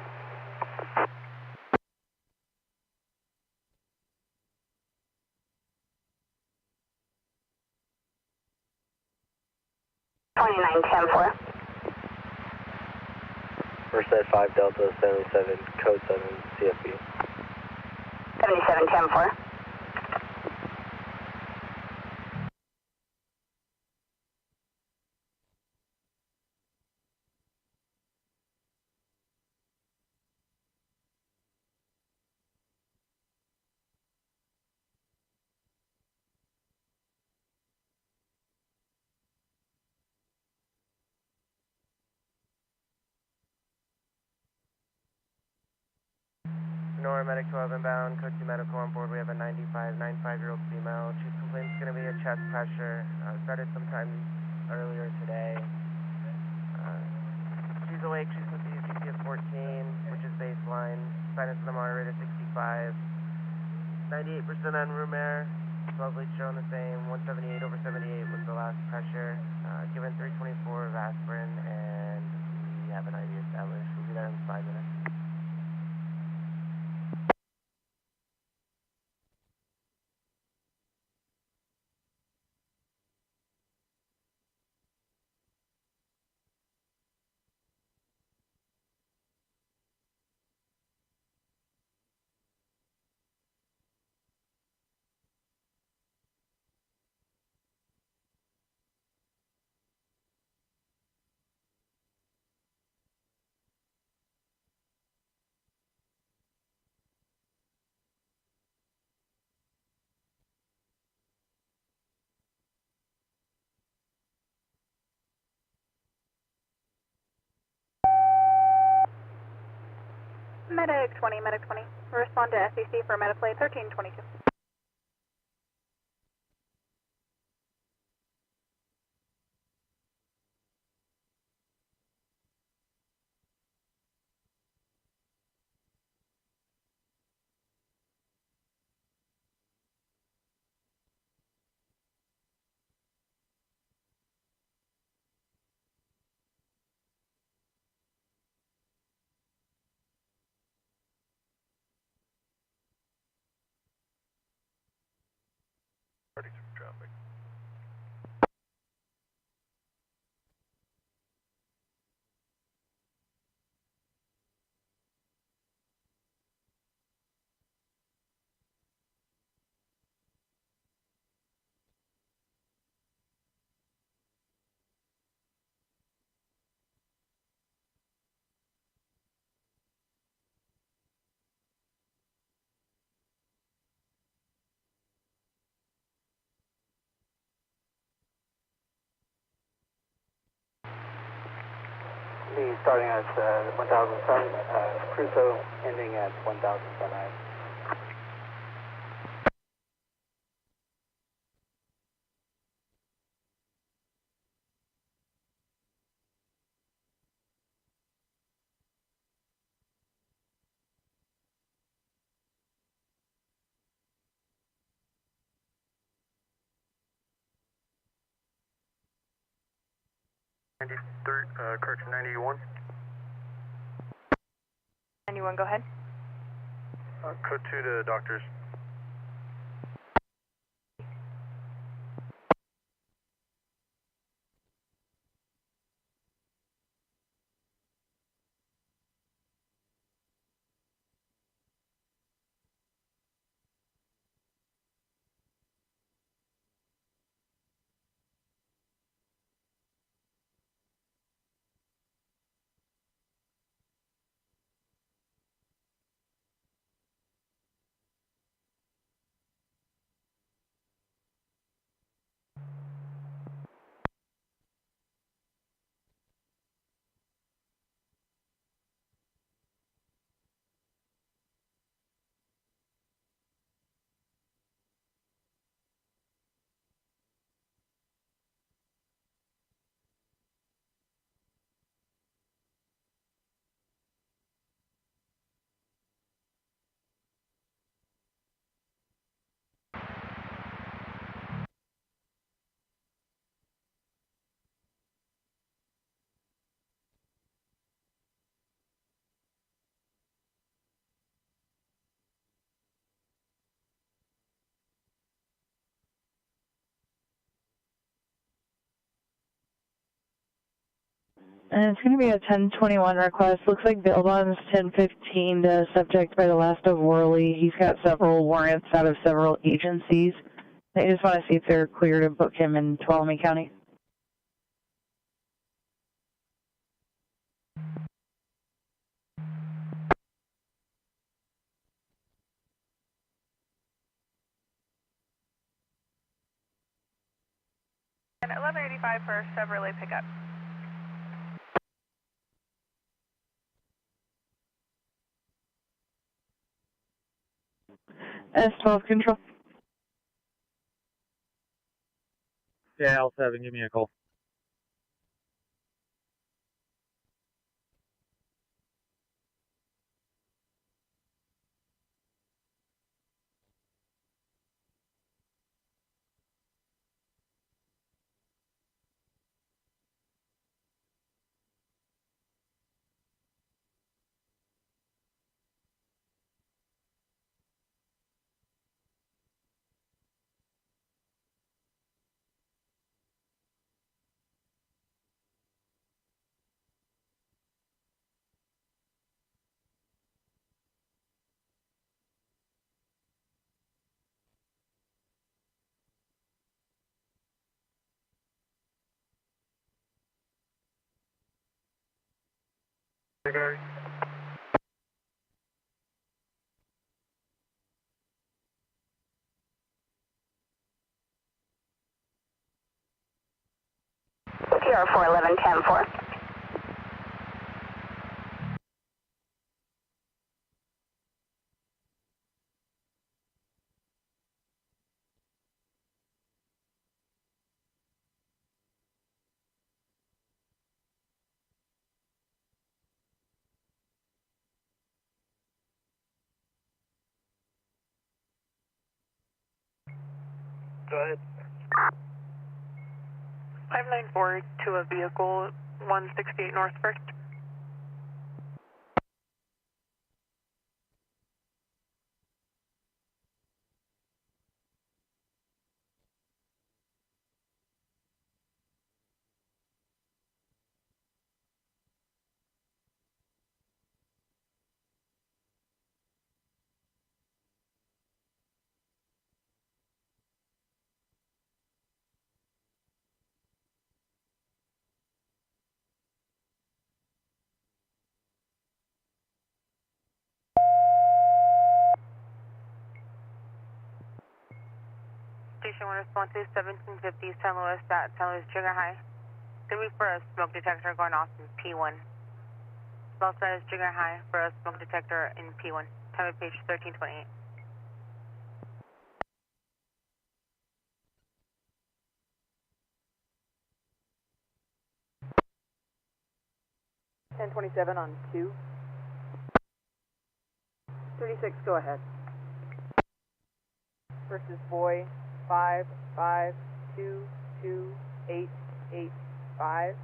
Merced 5 Delta 77 code 7 CFB. 7710-4. Nora Medic 12 inbound, code 2 medical on board. We have a 95-year-old female. Chief complaint's going to be a chest pressure. Started sometime earlier today. She's awake. She's confused. GPS 14, which is baseline. Sinus of the monitor rate is 65. 98% on room air. 12 leaks showing the same. 178/78 was the last pressure. Given 324 of aspirin, and we have an IV established. We'll be there in 5 minutes. Medic 20, Medic 20. Respond to SEC for Mediplay 1322. traffic. Be starting at 1007, Crusoe ending at 1007. Correction 91. 91, go ahead. Code 2 to doctors. And it's going to be a 1021 request. Looks like bail bonds 1015 to subject by the last of Worley. He's got several warrants out of several agencies. I just want to see if they're clear to book him in Tuolumne County. And 1185 for Chevrolet pickup. S12 control. Yeah, L7, give me a call. Gary. PR 411, 10-4. Go ahead. 594 to a vehicle 168 North First. location, we're responding to 1750 San Luis at San Luis Junior High. It's going to be for a smoke detector going off in P1. Los Angeles Junior High for a smoke detector in P1. Time of page 1328. (1027) on 2. 36, go ahead. Versus boy 5522885.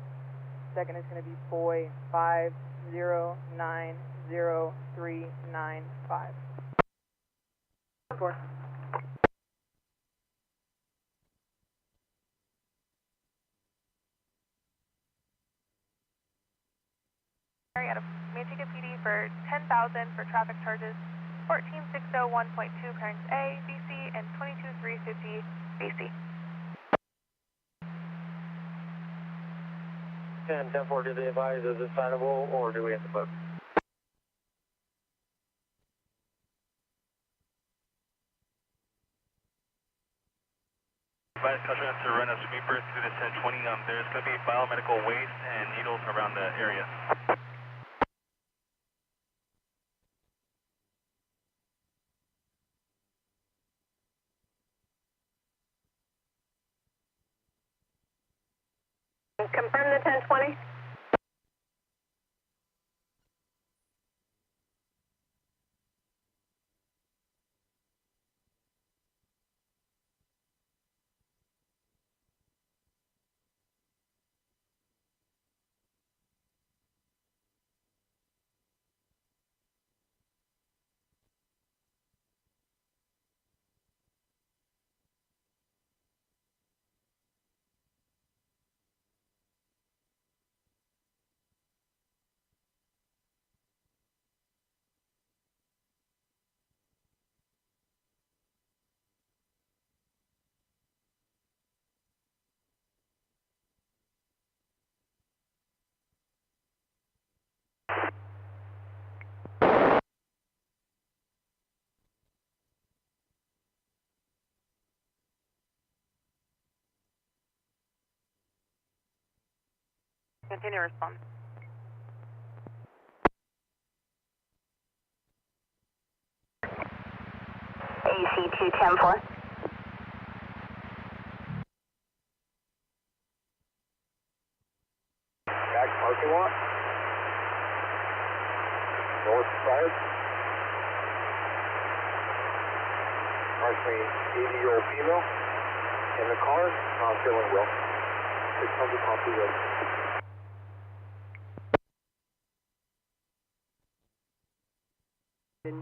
Second is going to be boy 5090395. 4. Out of Manteca PD for 10,000 for traffic charges, 14601.2 currents A, BC, and 22350 BC. 10-4, do they advise, is this signable, or do we have to book? Advise customers to run a sweeper through the 1020. There's going to be biomedical waste and needles around the area. Confirm the 1020. Continue response. AC 210-4. Back parking lot. North side. Approximately 80-year-old female in the car, not feeling well. 600 copy ready.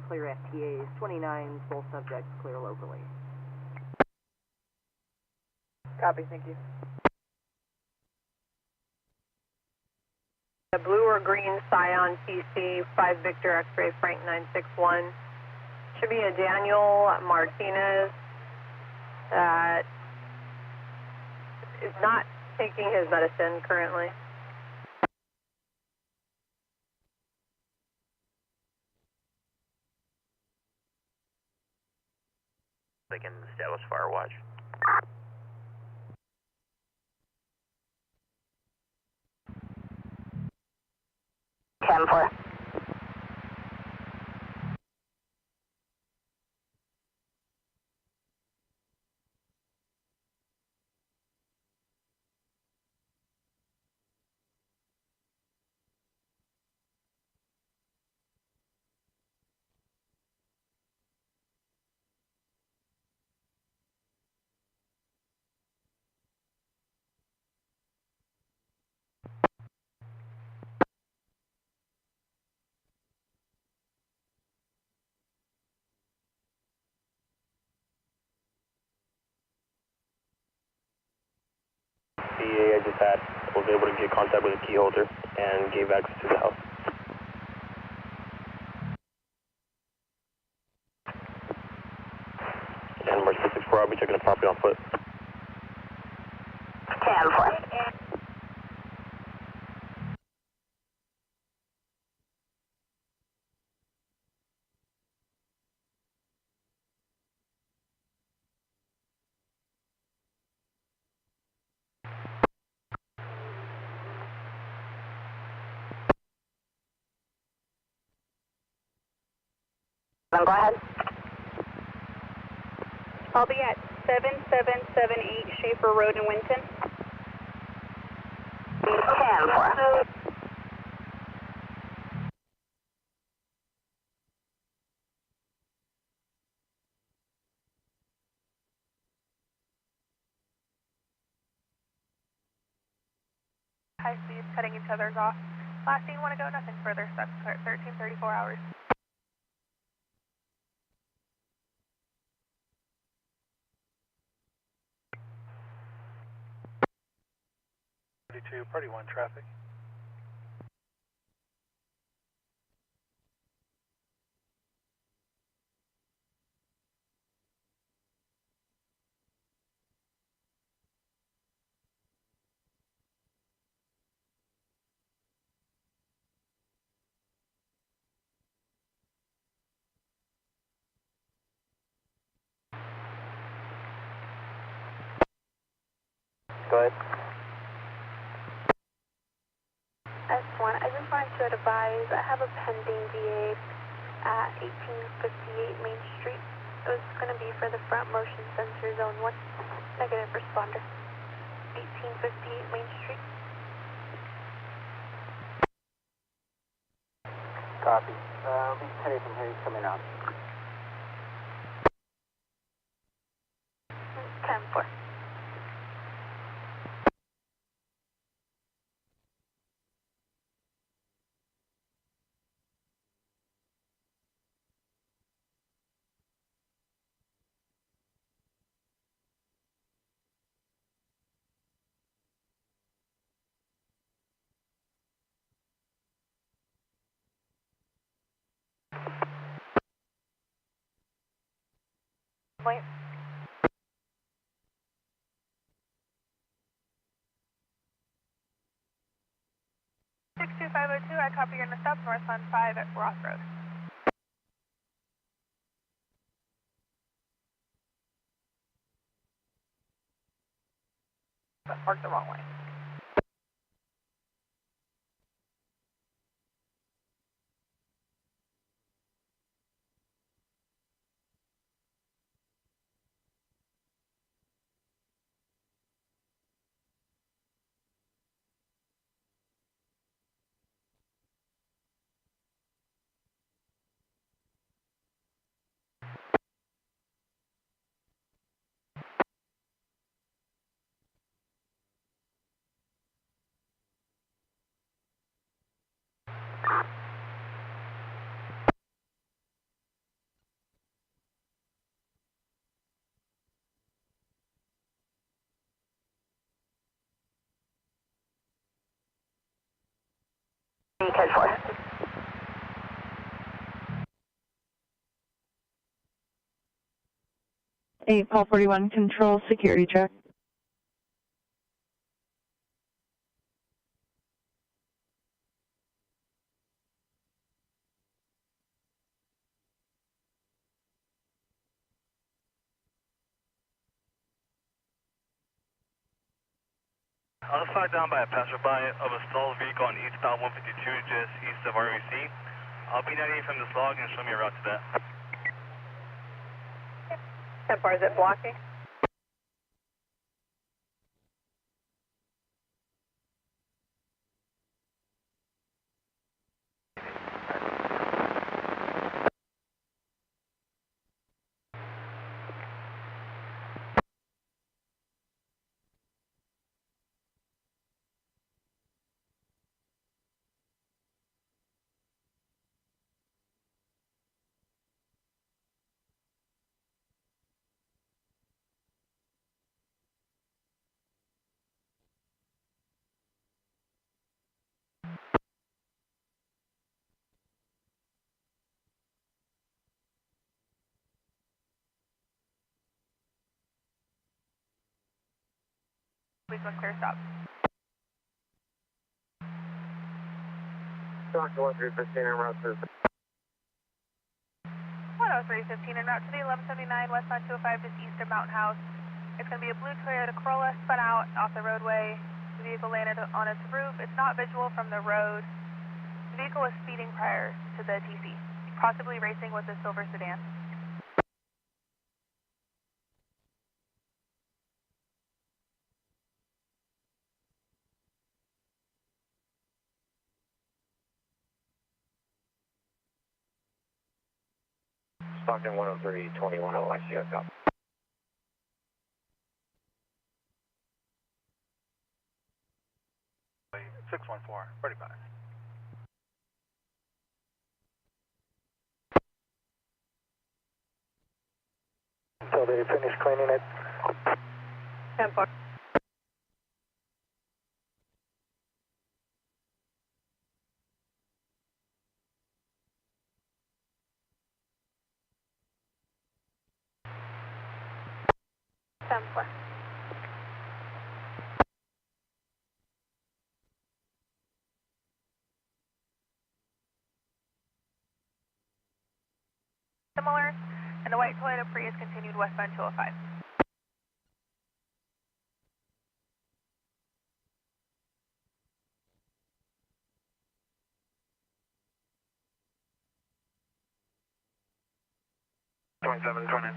Clear FTAs, 29 sole subjects, clear locally. Copy, thank you. The blue or green Scion TC 5 Victor X-ray Frank 961. Should be a Daniel Martinez that is not taking his medicine currently. They can establish fire watch. Ten four. I just had, was able to get contact with the key holder and gave access to the house. And Merced 64, I'll be checking the property on foot. 10-4. Go ahead. I'll be at 7778 Schaefer Road in Winton. 10-4. High speeds cutting each other's off. Last scene, want to go, nothing further. Stuck 1334 hours. Party 1 traffic. Go ahead. S1, I just wanted to advise, I have a pending DA at 1858 Main Street. It was going to be for the front motion sensor zone 1. Negative responder. 1858 Main Street. Copy. Lead Teddy from here, he's coming out. 10-4. Wait. 62502, I copy your stop northbound 5 at Ross Road. Parked the wrong way. Code 4. Paul 41, control security check. I was flagged down by a passerby of a stalled vehicle on eastbound 152 just east of RVC. I'll be 98 from this log and show me a route to that. How far is it blocking? Please look clear stop. Doctor 1315 en route to 10315 en route to the 1179 westbound 205 just east of Mountain House. It's going to be a blue Toyota Corolla spun out off the roadway. The vehicle landed on its roof. It's not visual from the road. The vehicle was speeding prior to the TC. possibly racing with a silver sedan. Stockton 103, 21 OIC, up. 614, ready back. Until they finish cleaning it. 10-4. Similar, and the white Toyota Prius continued westbound 205.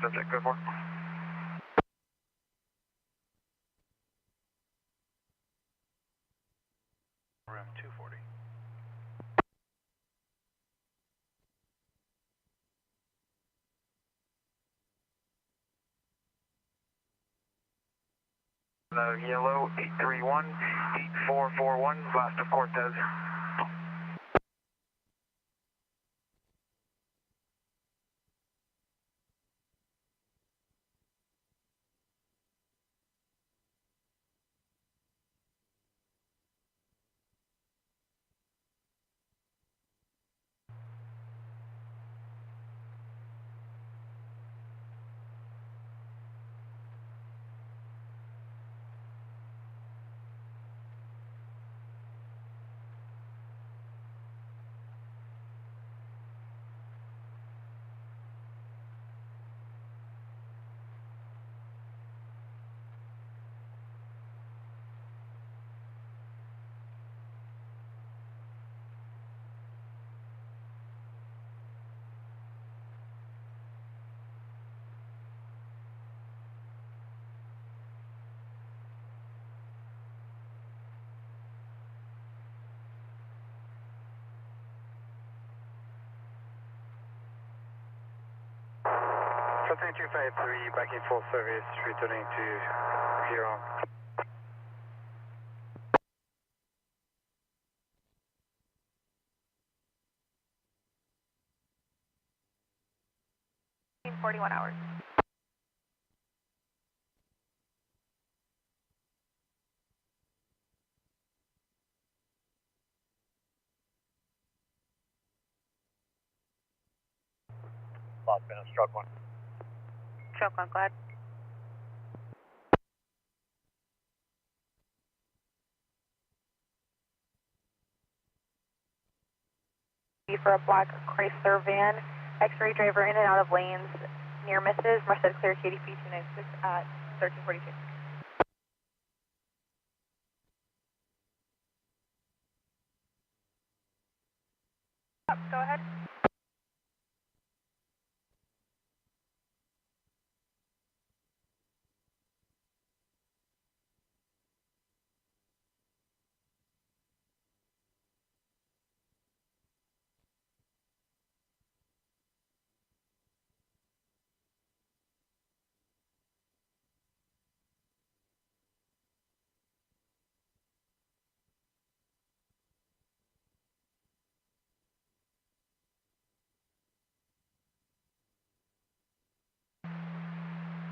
Subject, good for. Room 240. Yellow 831, 8441, blast of Cortez. Something 253, back in full service, returning to Huron. In 41 hours. Los Banos, truck 1. Truck 1, glad. For a black Chrysler van, X-ray driver in and out of lanes near misses, Merced clear KDP 296 at 1342. Go ahead.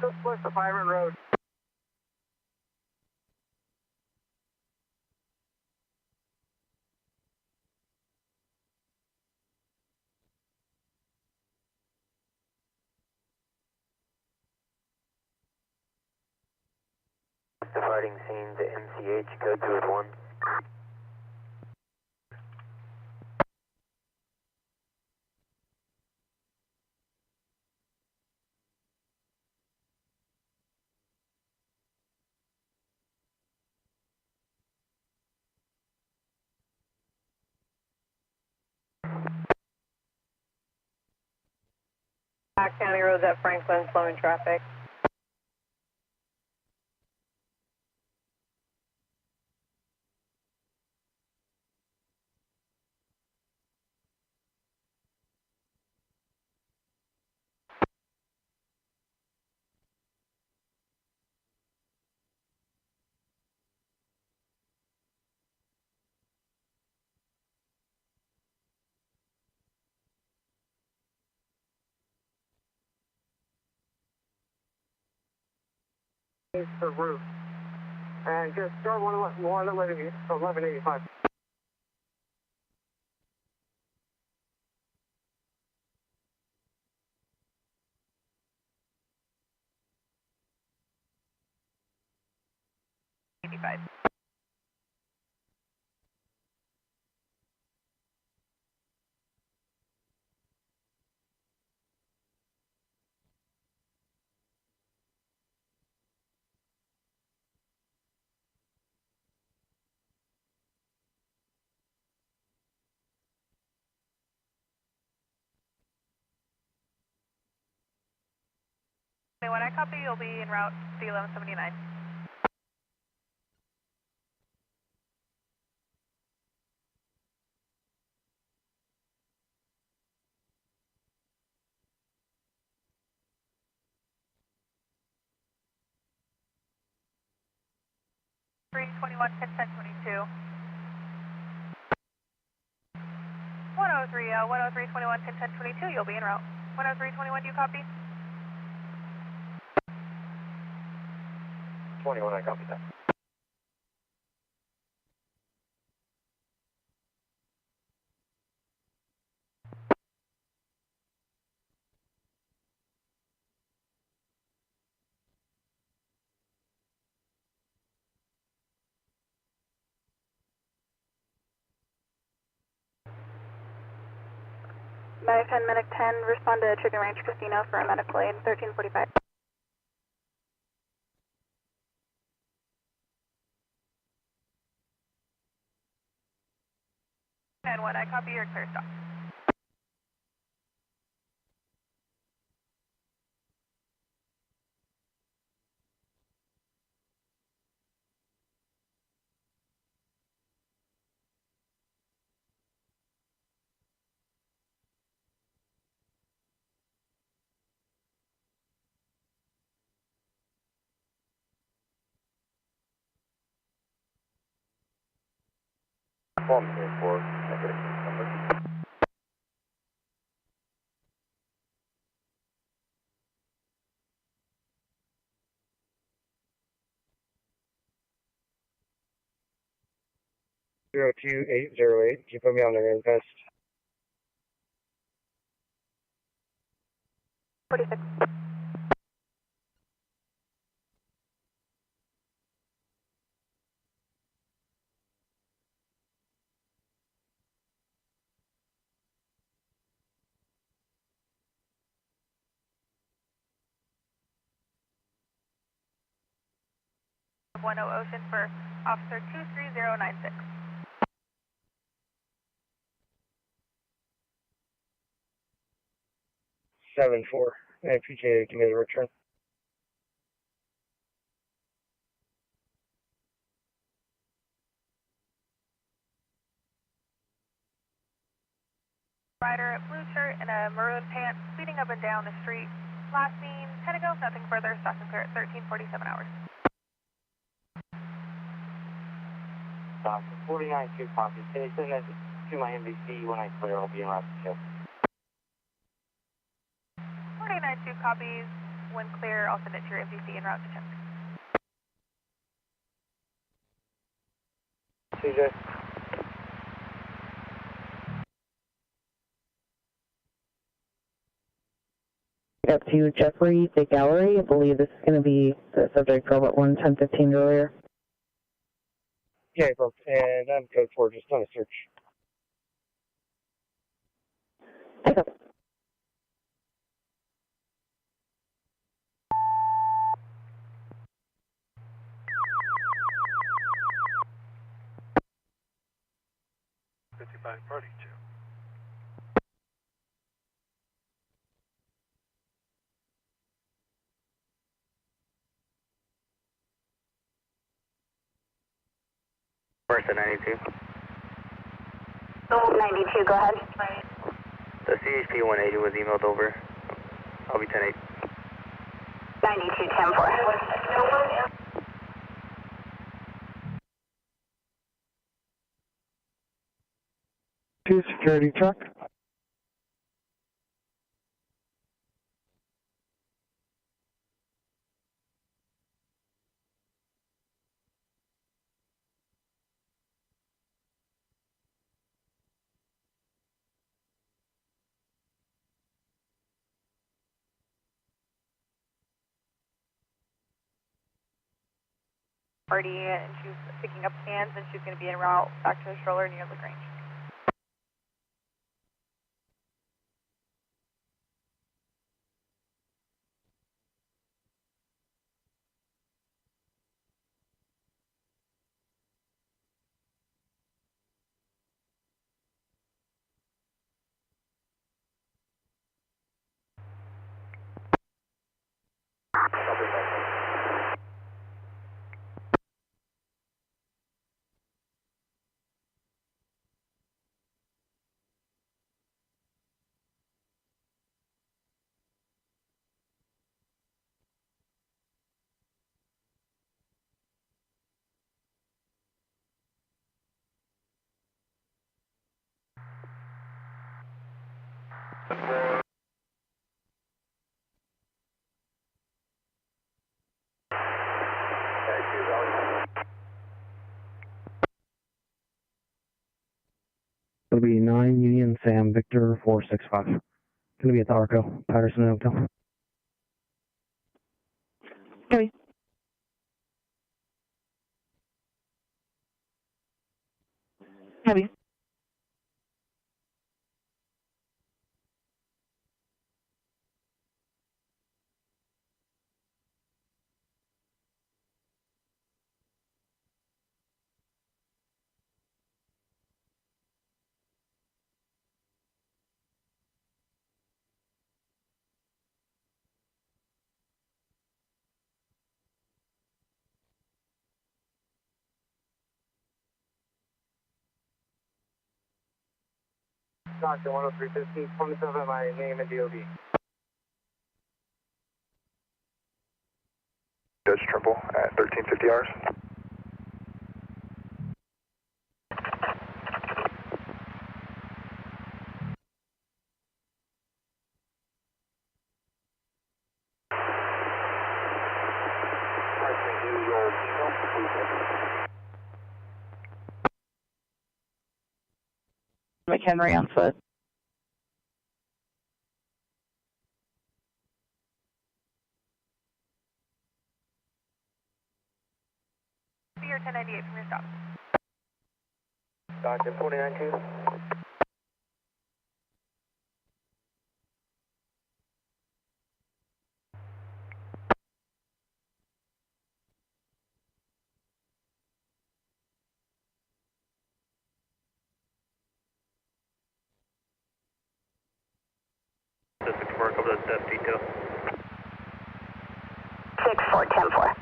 Just west of Byron Road. Departing scene to MCH, code 281. Black County Roads at Franklin, slowing traffic. For roof. And just start 1185. When I copy, you'll be en route to 1179. Three 21, 10, 22. 103, 103, 21, 10, 22, you'll be en route. 103, 21, do you copy? 21, I copy that. Medic 10, Medic 10, respond to Chicken Ranch Casino for a medical aid, 1345. And when I copy, your clear stop. Call me here for negative number. Zero 2808. Can you put me on their invest? 46. Ocean for Officer 23096. 7-4. I appreciate it. Give me the return. Rider, blue shirt and a maroon pants, speeding up and down the street. Last seen 10 ago, nothing further. Stock and clear at 1347 hours. 49-2 copy. Can you send that to my MVC when I clear? I'll be en route to check. 49-2 copies. When clear, I'll send it to your MVC en route to check. CJ. Up to Jeffrey, the gallery. I believe this is going to be the subject for what 1015 earlier. Yeah, bro. And I'm code 4, just on a search. Okay. Party 2. Merced 92. 92, go ahead. The CHP 180 was emailed over. I'll be 10-8. 92, 10-4. Two security truck. Party, and she was picking up cans, and she's going to be en route back to the stroller near LaGrange. It'll be 9 Union Sam Victor 465. Gonna be at the Arco, Patterson Hotel. Copy. Copy. Doctor 10315, 27, my name and DOB. Judge Trimble at 1350 hours. McHenry on foot. You're 1098 from your stop. Doctor 492. Work over the step detail. 6-4, 10-4.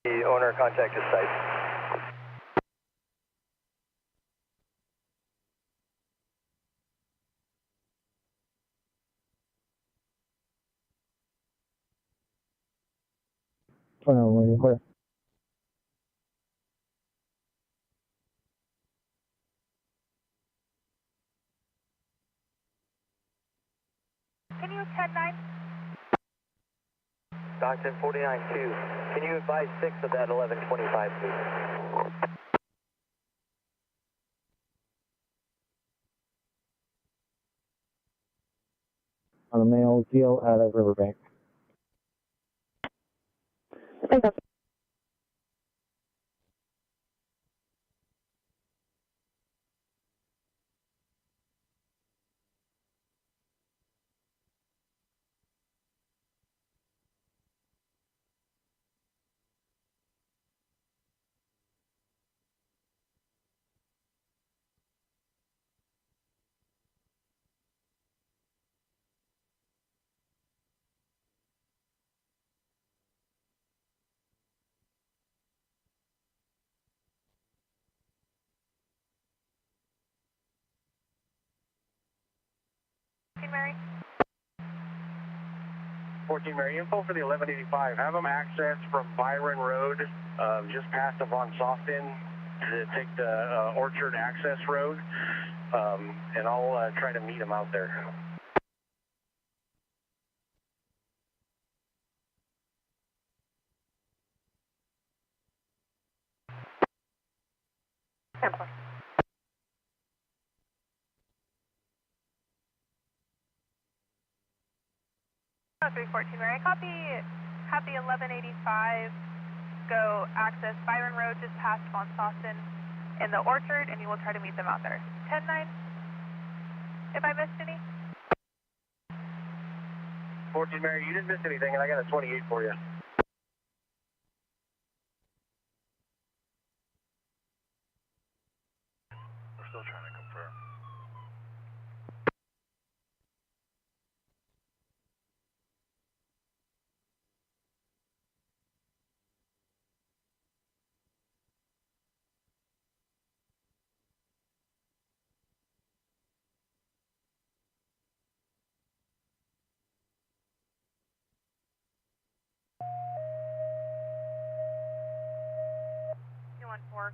The owner contacted site. Where? Can you 10-9? Stockton 49-2. Can you advise 6 of that 1125, please? On a male deal out of Riverbank. 14 Mary, info for the 1185. Have them access from Byron Road, just past of Von Softon, to take the Orchard access road, and I'll try to meet them out there. Temple. 314 Mary, copy 1185, go access Byron Road just past Von Softon in the Orchard, and you will try to meet them out there. 10-9, if I missed any? 14 Mary, you didn't miss anything, and I got a 28 for you. We're still trying to confirm.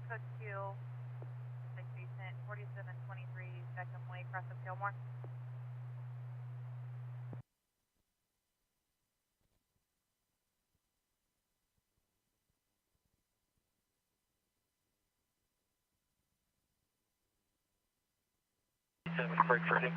Code Q, adjacent 4723 Beckham Way, cross of Gilmore. Break for him.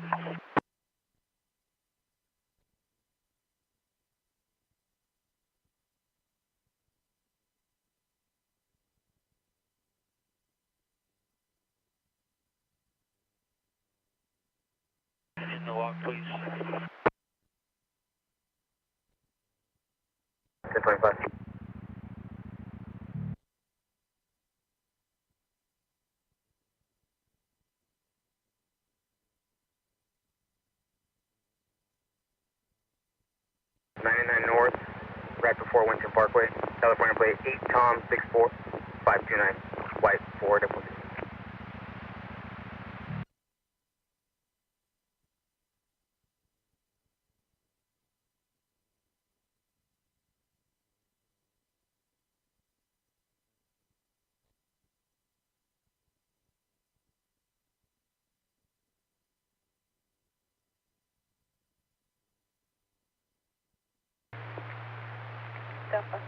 In the walk, please. 1025. North, right before Winton Parkway, California plate 8 Tom 64529, white 4 double. Delta.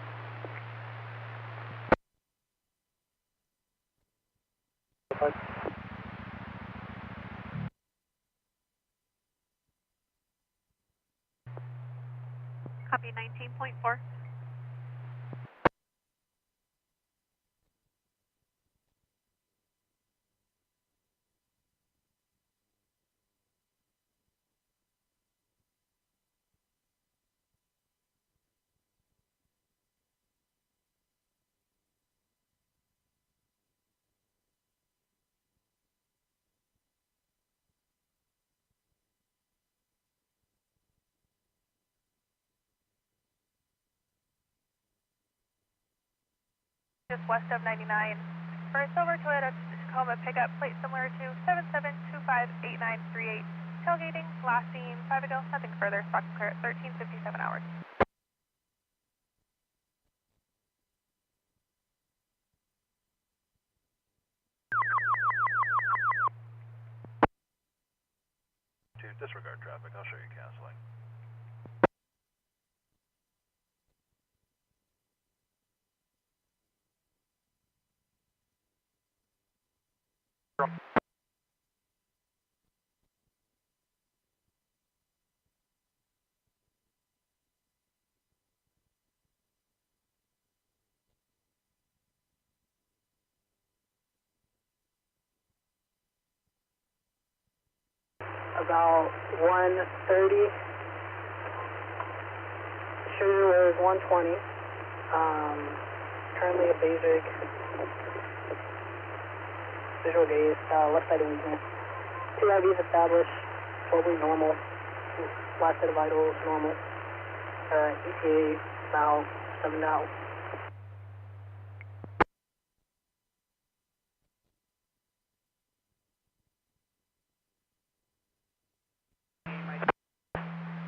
Copy 19.4. Just west of 99. For a silver Toyota Tacoma pickup, plate similar to 77258938. Tailgating, last seen 5 ago, nothing further. Stock clear at 13:57 hours. To disregard traffic, I'll show you canceling. About 130. Shooter was 120. Currently a basic visual gaze, left side of weakness. 2 IVs established, totally normal. Last set of vitals, normal. ETA, now 7 now.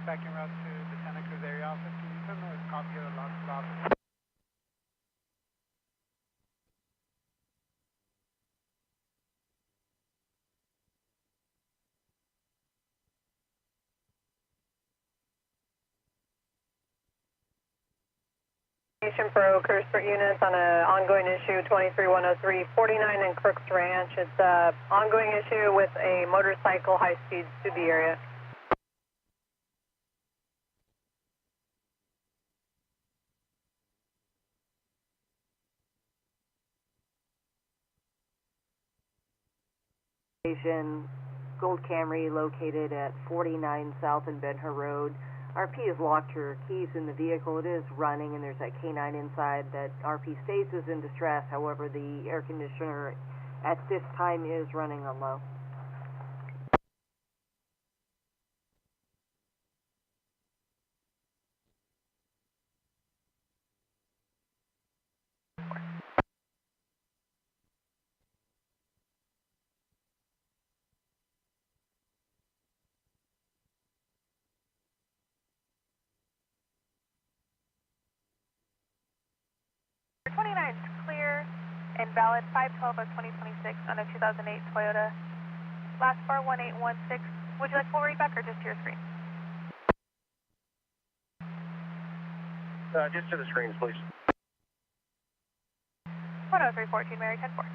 Back en route to the Santa Cruz area office. For Oakers for units on an ongoing issue 23103 49 in Crooks Ranch. It's an ongoing issue with a motorcycle high speed through the area. Gold Camry located at 49 South and Ben Hur Road. RP has locked her keys in the vehicle. It is running, and there's that K9 inside that RP states is in distress. However, the air conditioner at this time is running on low. For 29 is clear and valid 512 of 2026 on a 2008 Toyota. Last 41816. Would you like full readback or just to your screen? Just to the screens, please. 10314, Mary 10-4.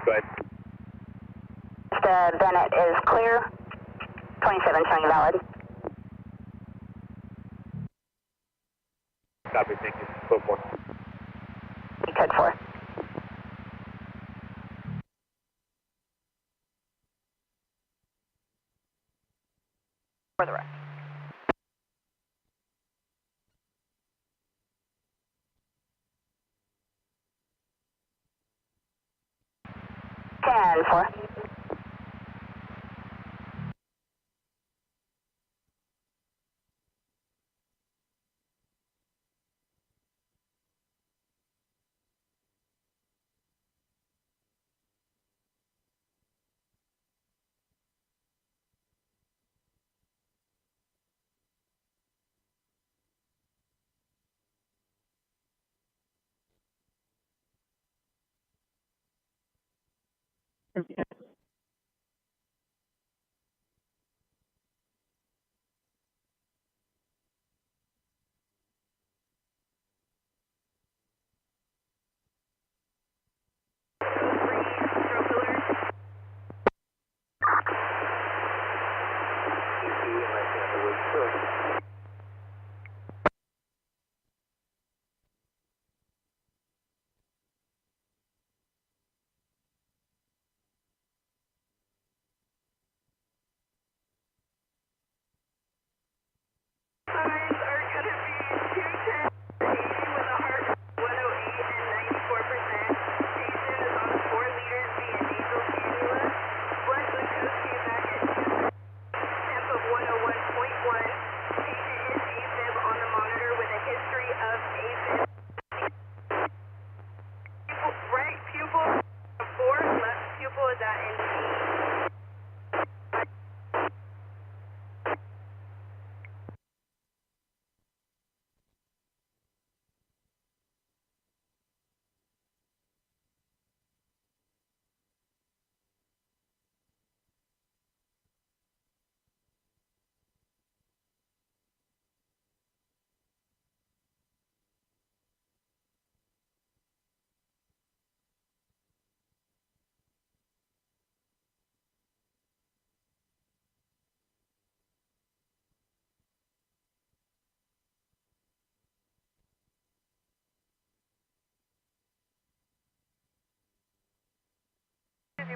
Go ahead. The Bennett is clear. 27 showing valid. Copy, thank you. Code 4. Code 4. For the rest. Ten 4.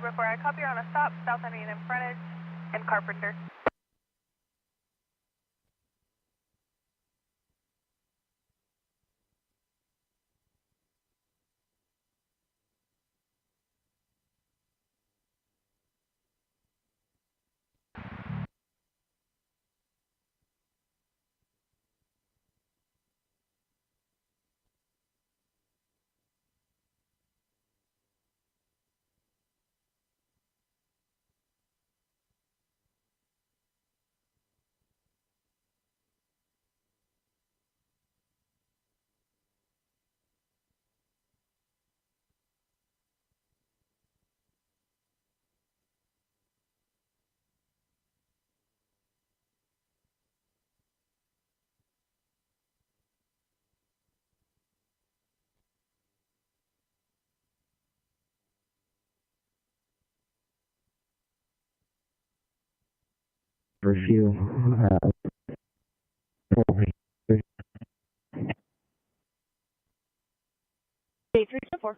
Before I copy on a stop, South Indian and frontage, and Carpenter. review. 8324.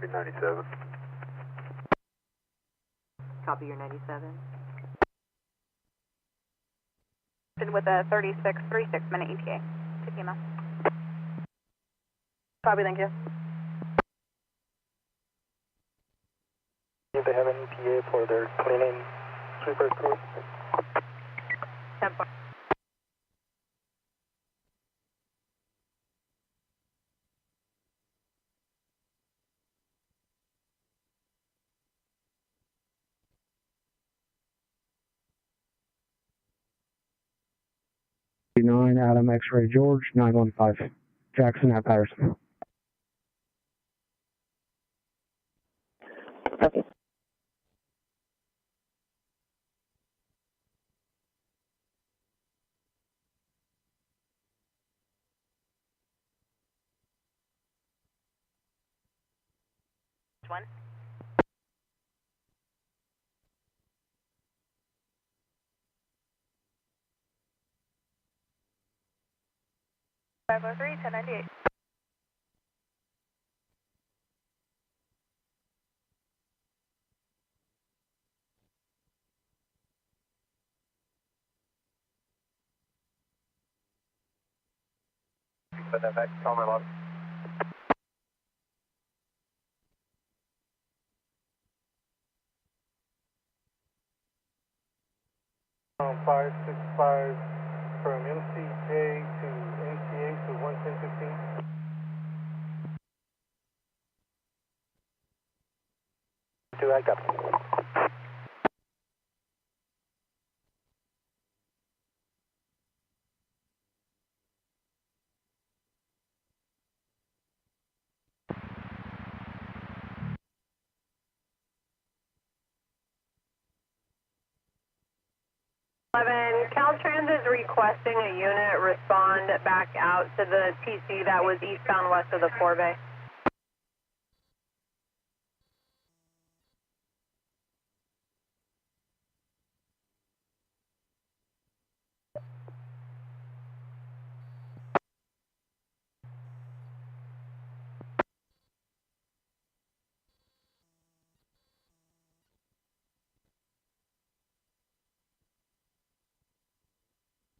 Be 97. Copy your 97. Been with a 3636 minute ETA to FEMA. Copy, thank you. If they have an ETA for their cleaning sweeper crew. 10 9 Adam X-Ray George 915 Jackson at Patterson. Okay. One. 503 1098. Put that back, call my log. On 565 from MCJ to NCA to 11015. Do I got 11, Caltrans is requesting a unit respond back out to the TC that was eastbound west of the 4-bay.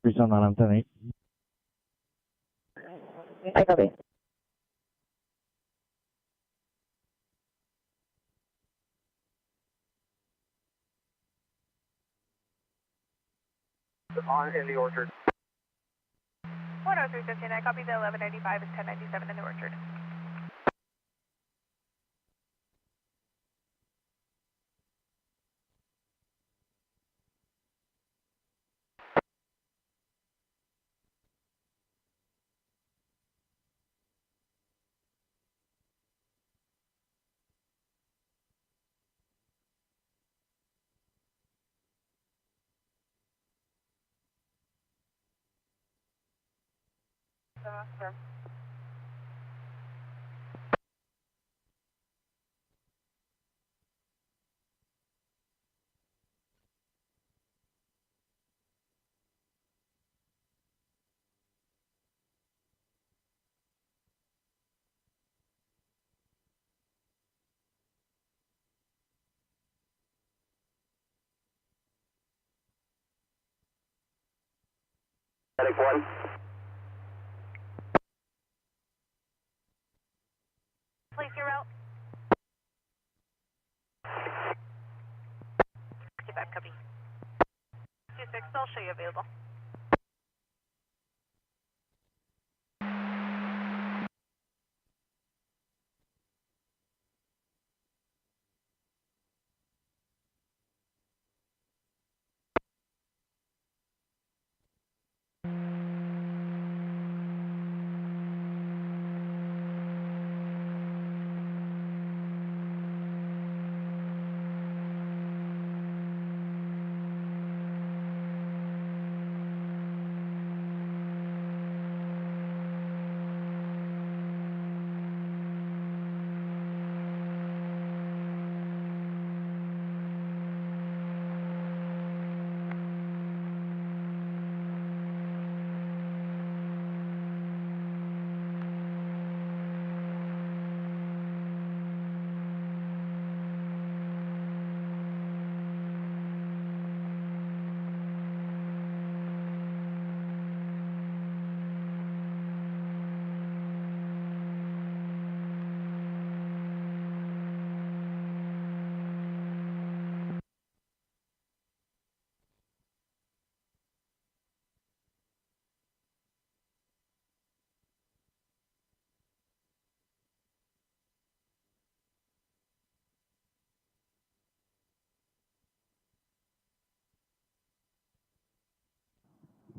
Result 978. I copy. on in the orchard. 10315, I copy the 1195 and 1097 in the orchard. Sure. Medic 1. Place your route. Get back, copy. 26, I'll show you available.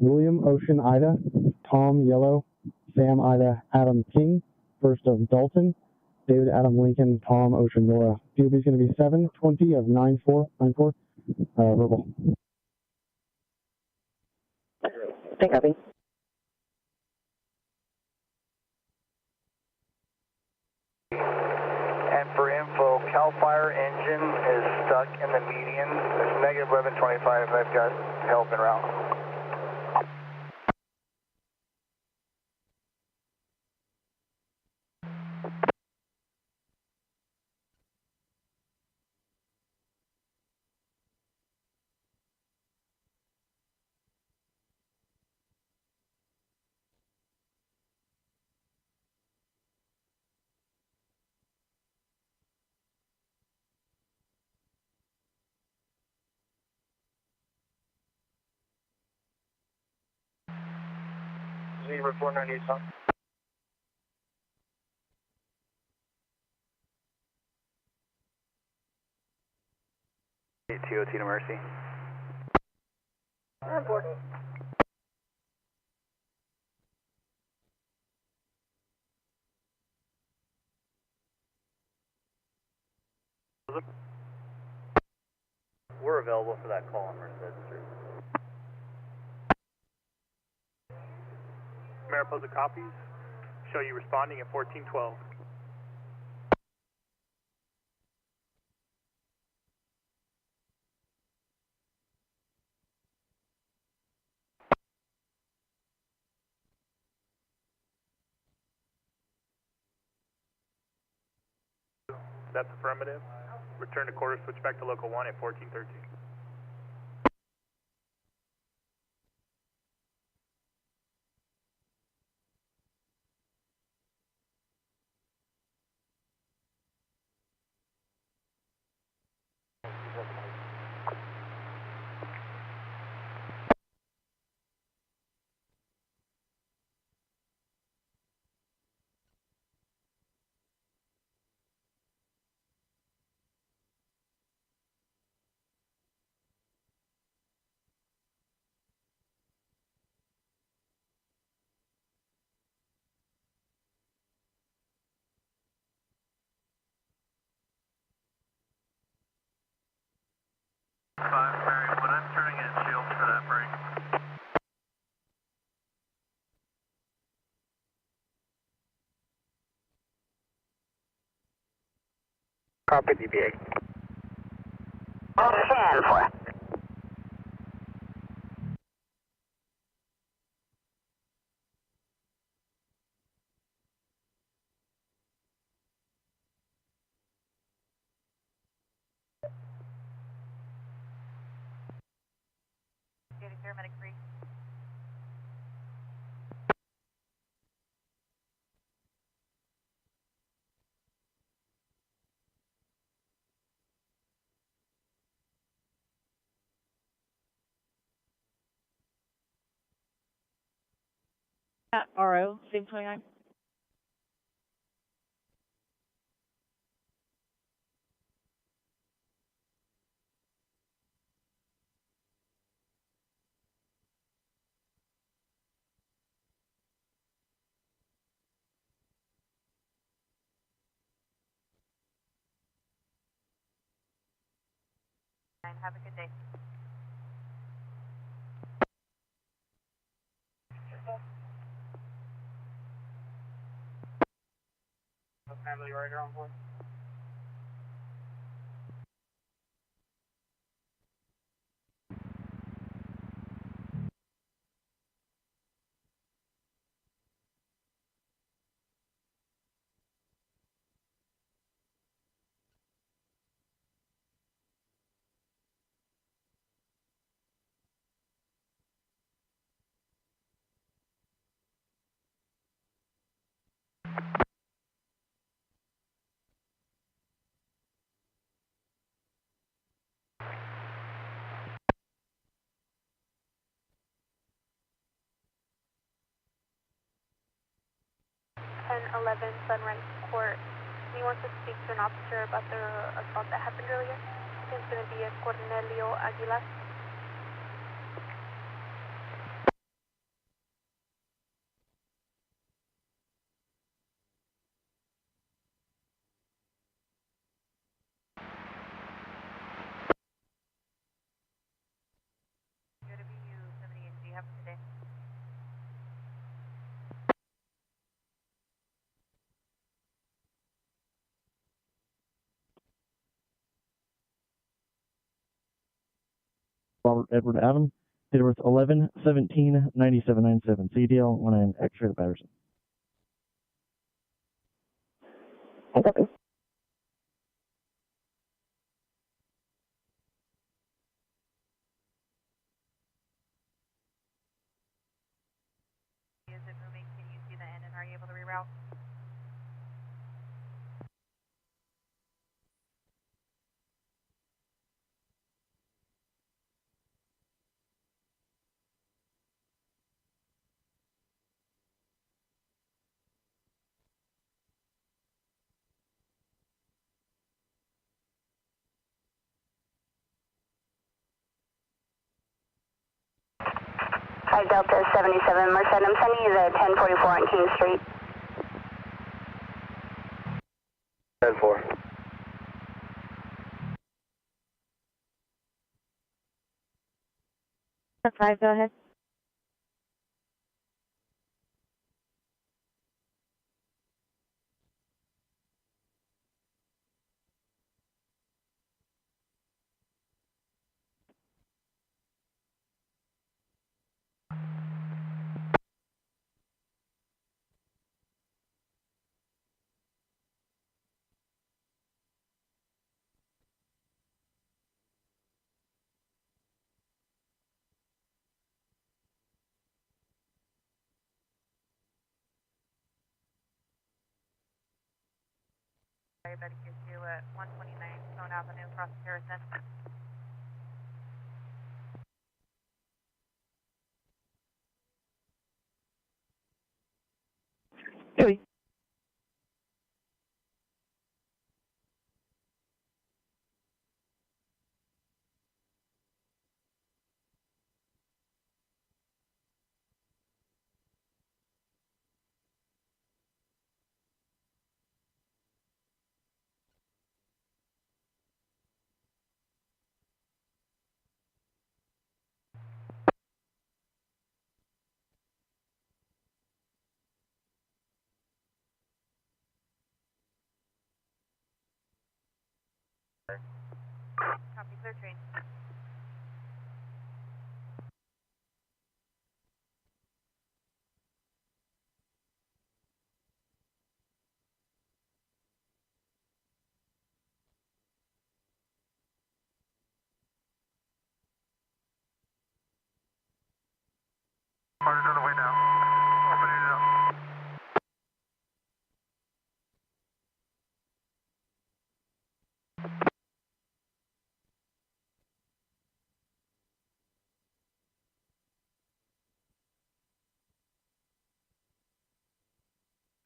William Ocean Ida, Tom Yellow, Sam Ida Adam King, first of Dalton, David Adam Lincoln, Tom Ocean Nora. DOB is going to be 720 of 9494. Verbal. Take copy. And for info, CAL FIRE engine is stuck in the median. There's negative 1125. I've got help en route. Zebra 498 South. TOT to Mercy. Report. We're available for that call on Merced Street. Mariposa copies. Show you responding at 1412. That's affirmative. Return to quarter, switch back to local 1 at 1413. When I'm turning in shield for that break. Copy DBA. 10 for it. Paramedic 3. RO, same 29. Have a good day. Family right here on board. Sunrise Court. He wants to speak to an officer about the assault that happened earlier. It's going to be a Cornelio Aguilar. Have a good day. Robert Edward Adam, date of birth 11/17/9797, CDL 19 X-ray to Patterson. Okay. Is it moving? Can you see the end and are you able to reroute? Hi, Delta 77 Merced. I'm sending you the 1044 on King Street. 10-4. That's 5, go ahead. Everybody gives you at 129 Stone Avenue across Harrison. Joey. Copy, clear train. Party's on the way now. Opening it up.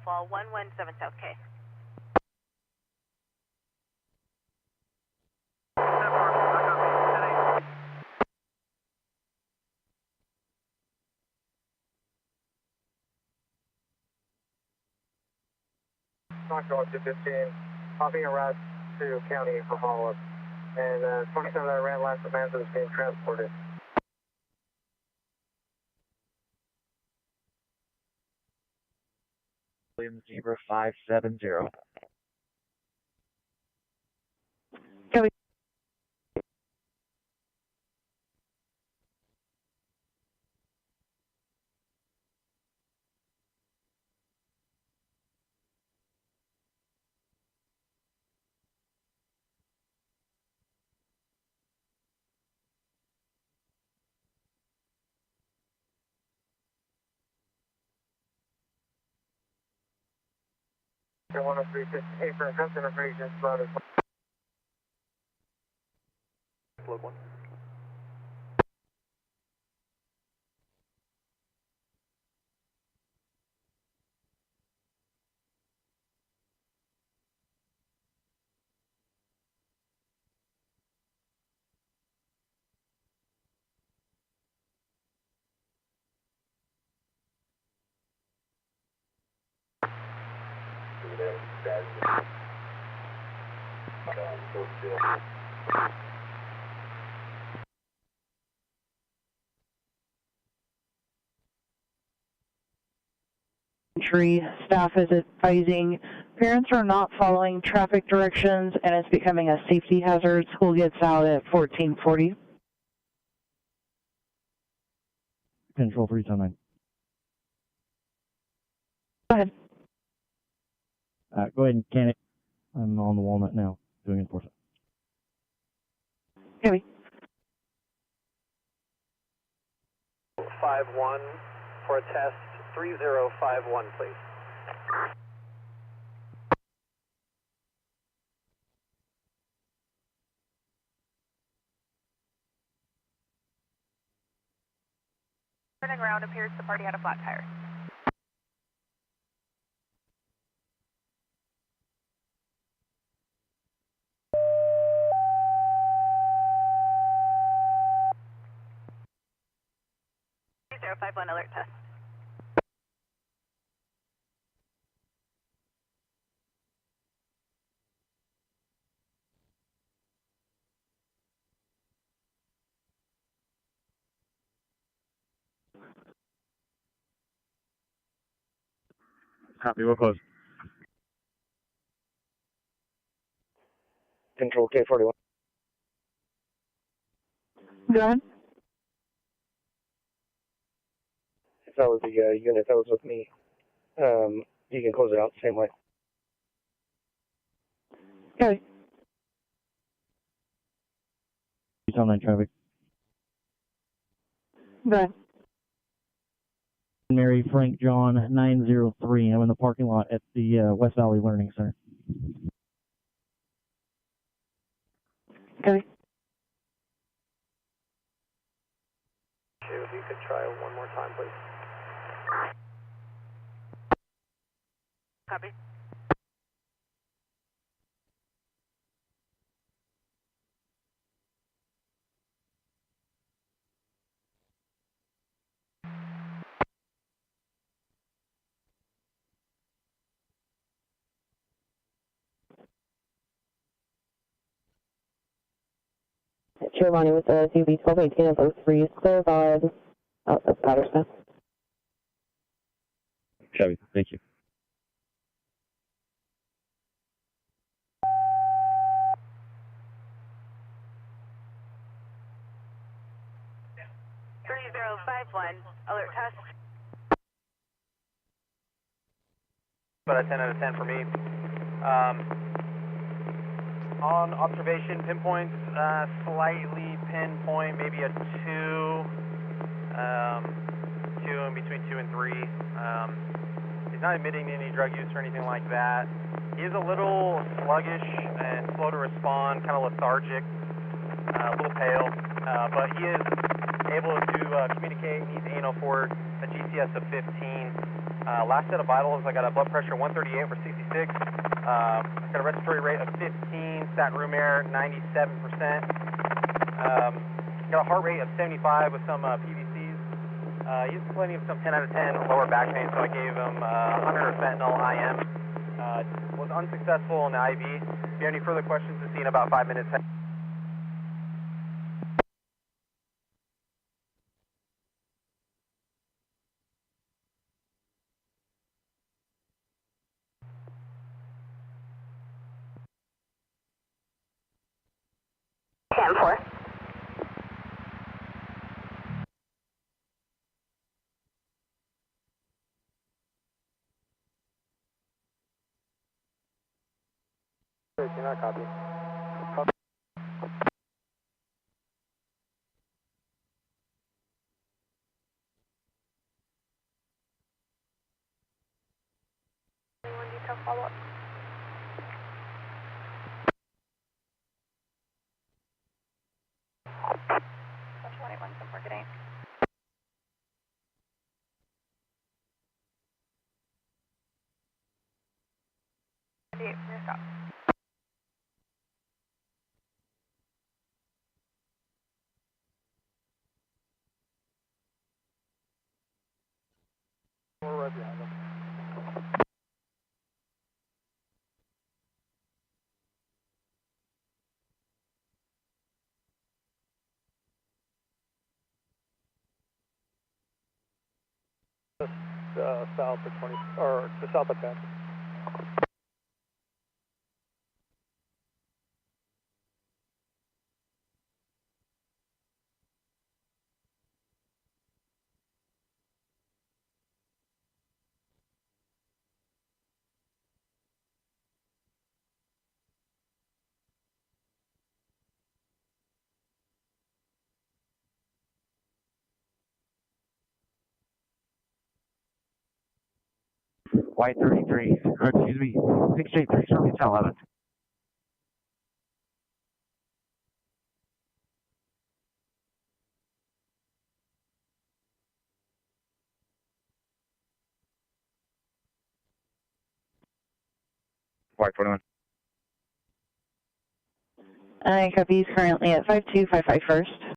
Fall 117 South K. Knocked 215, hopping a route to county for follow-up. And 27 that ran last Samantha is being transported. Williams Zebra 570. Joey. They're 103.58 for offensive information, spotted. Plug 1. Elementary staff is advising parents are not following traffic directions and it's becoming a safety hazard. School gets out at 14:40. Control 379. Go ahead. Go ahead and can it. I'm on the Walnut now, doing enforcement. Okay. 51 for a test, 3051, please. Turning around, appears the party had a flat tire. .051 alert test. Copy, we're close. Control K41. Go ahead. If that was the unit that was with me, you can close it out the same way. Okay. 379 traffic. Go ahead. Mary Frank John 903. I'm in the parking lot at the West Valley Learning Center. Okay. If you could try one more time, please. Copy. Giovanni with the CB 1218 of 03 is clear valid out of Patterson. Chevy, thank you. Alert test. But a 10 out of 10 for me. On observation, pinpoints, slightly pinpoint, maybe a 2, 2 in between 2 and 3. He's not admitting any drug use or anything like that. He is a little sluggish and slow to respond, kind of lethargic, a little pale, but he is able to communicate. He's anal for a GCS of 15. Last set of vitals, I got a blood pressure 138 over 66. Got a respiratory rate of 15, sat room air 97%. Got a heart rate of 75 with some PVCs. He's complaining of some 10 out of 10 lower back pain, so I gave him 100 fentanyl IM. Was unsuccessful in the IV. If you have any further questions, to see in about 5 minutes. 10-4. Copy. Anyone detail follow-up? Social 181, some market 8. From your stop. We're right behind them. south of 20, or just south of 10. Y33, or excuse me, 683, show me 1011. Y21. I copy, he's currently at 5255 first.